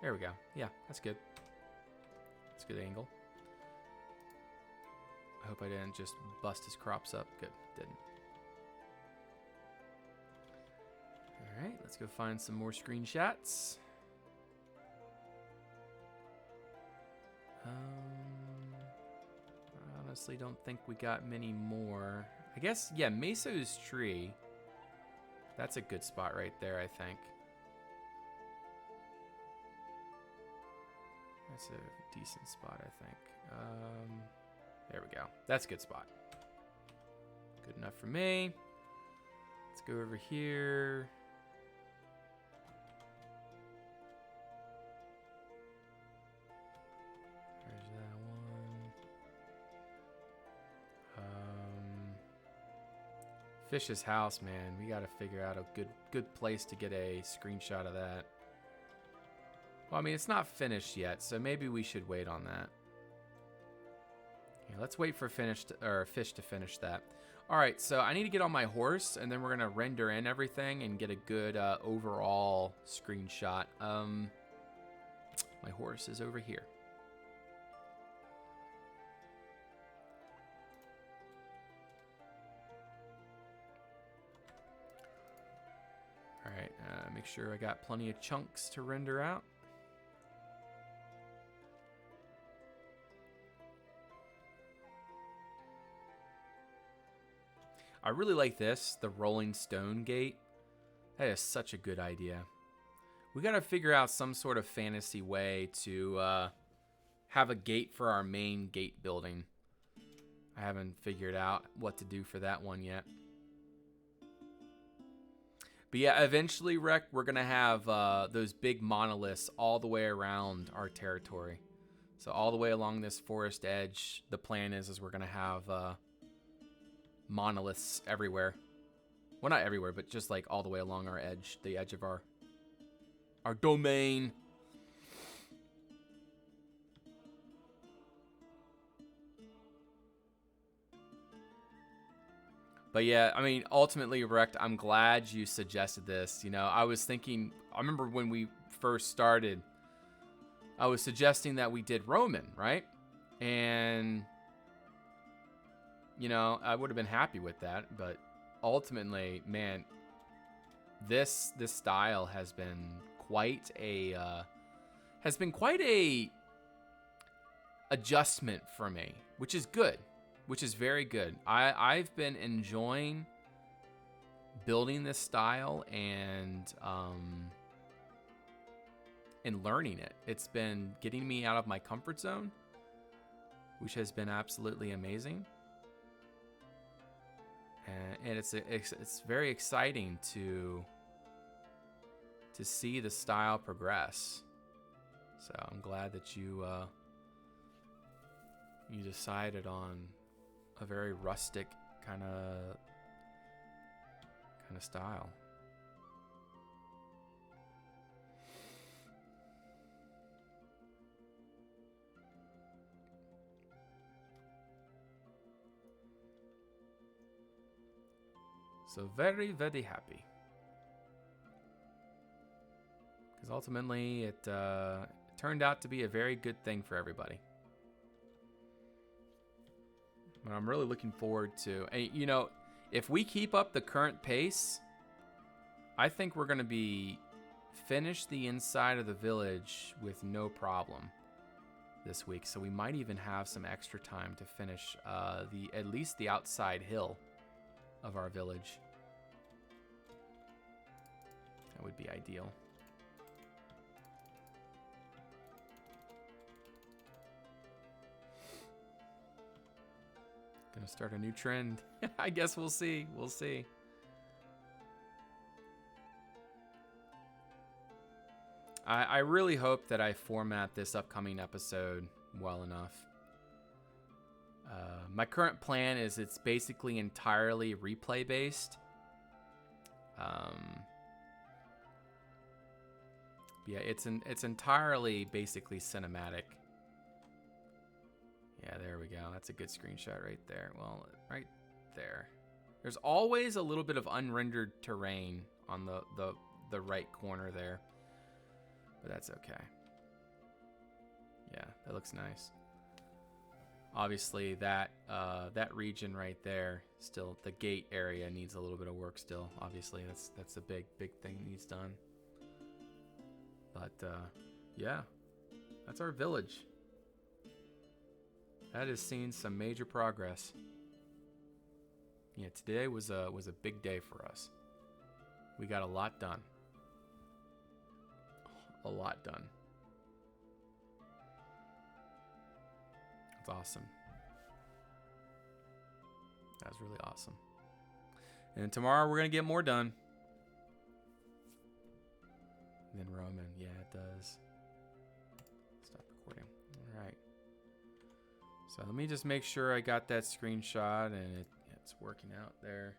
S1: There we go. Yeah, that's good. That's a good angle. I hope I didn't just bust his crops up. Good, didn't. All right, let's go find some more screenshots. I honestly don't think we got many more. I guess, yeah, Meso's tree. That's a good spot right there, I think. That's a decent spot, I think. There we go. That's a good spot. Good enough for me. Let's go over here. There's that one. Fish's house, man. We gotta figure out a good place to get a screenshot of that. Well, I mean, it's not finished yet, so maybe we should wait on that. Yeah, let's wait for Fish to finish that. All right, so I need to get on my horse, and then we're gonna render in everything and get a good overall screenshot. My horse is over here. All right, make sure I got plenty of chunks to render out. I really like this, the rolling stone gate. That is such a good idea. We gotta figure out some sort of fantasy way to have a gate for our main gate building. I haven't figured out what to do for that one yet. But yeah, eventually, Rec, we're going to have those big monoliths all the way around our territory. So all the way along this forest edge, the plan is we're going to have monoliths everywhere. Well, not everywhere, but just like all the way along our edge, the edge of our domain. But yeah, I mean, ultimately, Rect, I'm glad you suggested this. You know, I was thinking, I remember when we first started, I was suggesting that we did Roman, right? And, you know, I would have been happy with that. But ultimately, man, this style has been quite a adjustment for me, which is good. Which is very good. I've been enjoying building this style and learning it. It's been getting me out of my comfort zone, which has been absolutely amazing. And it's very exciting to see the style progress. So I'm glad that you decided on a very rustic kind of style. So very, very happy. Because ultimately it turned out to be a very good thing for everybody. But I'm really looking forward to, you know, if we keep up the current pace, I think we're going to be finished the inside of the village with no problem this week. So we might even have some extra time to finish at least the outside hill of our village. That would be ideal. Gonna start a new trend. I guess we'll see. We'll see. I really hope that I format this upcoming episode well enough. My current plan is it's basically entirely replay based. Yeah, it's entirely basically cinematic. Yeah, there we go. That's a good screenshot right there. Well, right there. There's always a little bit of unrendered terrain on the right corner there. But that's okay. Yeah, that looks nice. Obviously, that region right there, still the gate area needs a little bit of work still. Obviously, that's a big thing that needs done. But yeah, that's our village. That has seen some major progress. Yeah, today was a big day for us. We got a lot done. A lot done. That's awesome. That's really awesome. And tomorrow we're gonna get more done. And then Roman, yeah, it does. Stop recording. All right. So let me just make sure I got that screenshot and it's working out there.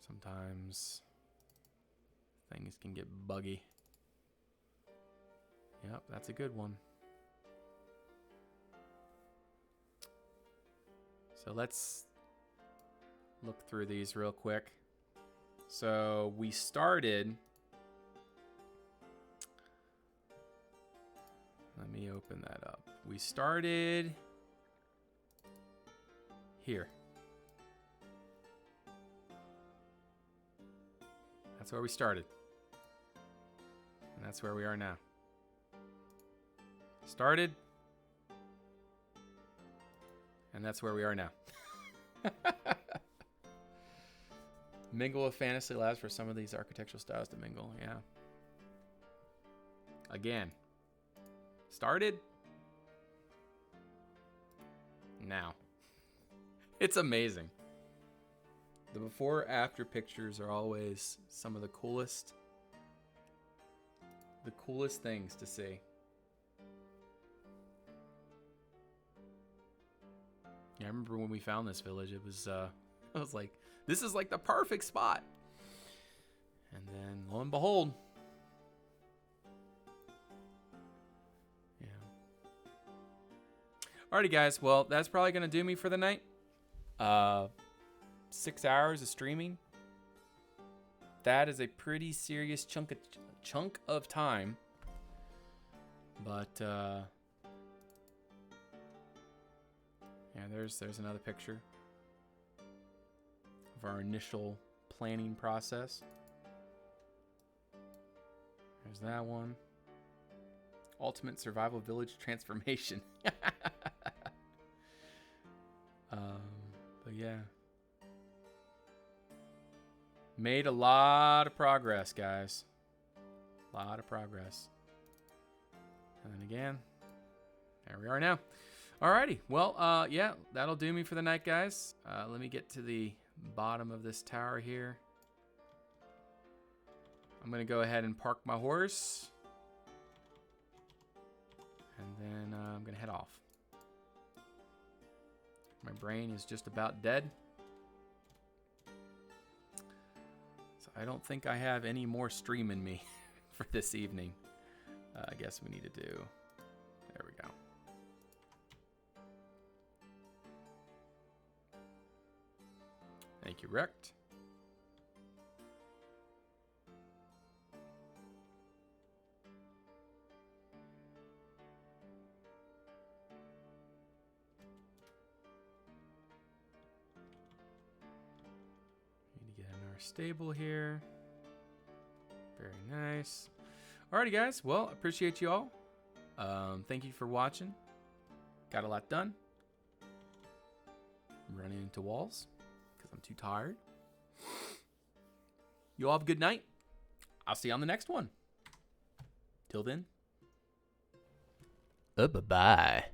S1: Sometimes things can get buggy. Yep, that's a good one. So let's look through these real quick. So we started. Let me open that up. We started here. That's where we started. And that's where we are now. Started. And that's where we are now. Mingle with fantasy labs for some of these architectural styles to mingle. Yeah. Again. Started. Now. It's amazing. The before after pictures are always some of the coolest things to see. Yeah, I remember when we found this village, it was I was like, this is like the perfect spot. And then lo and behold. Yeah. Alrighty guys, well that's probably gonna do me for the night. 6 hours of streaming. That is a pretty serious chunk of time. But yeah, there's another picture of our initial planning process. There's that one. Ultimate Survival Village Transformation. But yeah. Made a lot of progress, guys. A lot of progress. And then again, there we are now. Alrighty, well, yeah, that'll do me for the night, guys. Let me get to the bottom of this tower here. I'm gonna go ahead and park my horse. And then I'm gonna head off. My brain is just about dead. So I don't think I have any more stream in me for this evening. I guess we need to do... There we go. Thank you, Rect. Need to get in our stable here. Very nice. Alrighty, guys. Well, appreciate you all. Thank you for watching. Got a lot done. I'm running into walls because I'm too tired. You all have a good night. I'll see you on the next one. Till then. Bye-bye.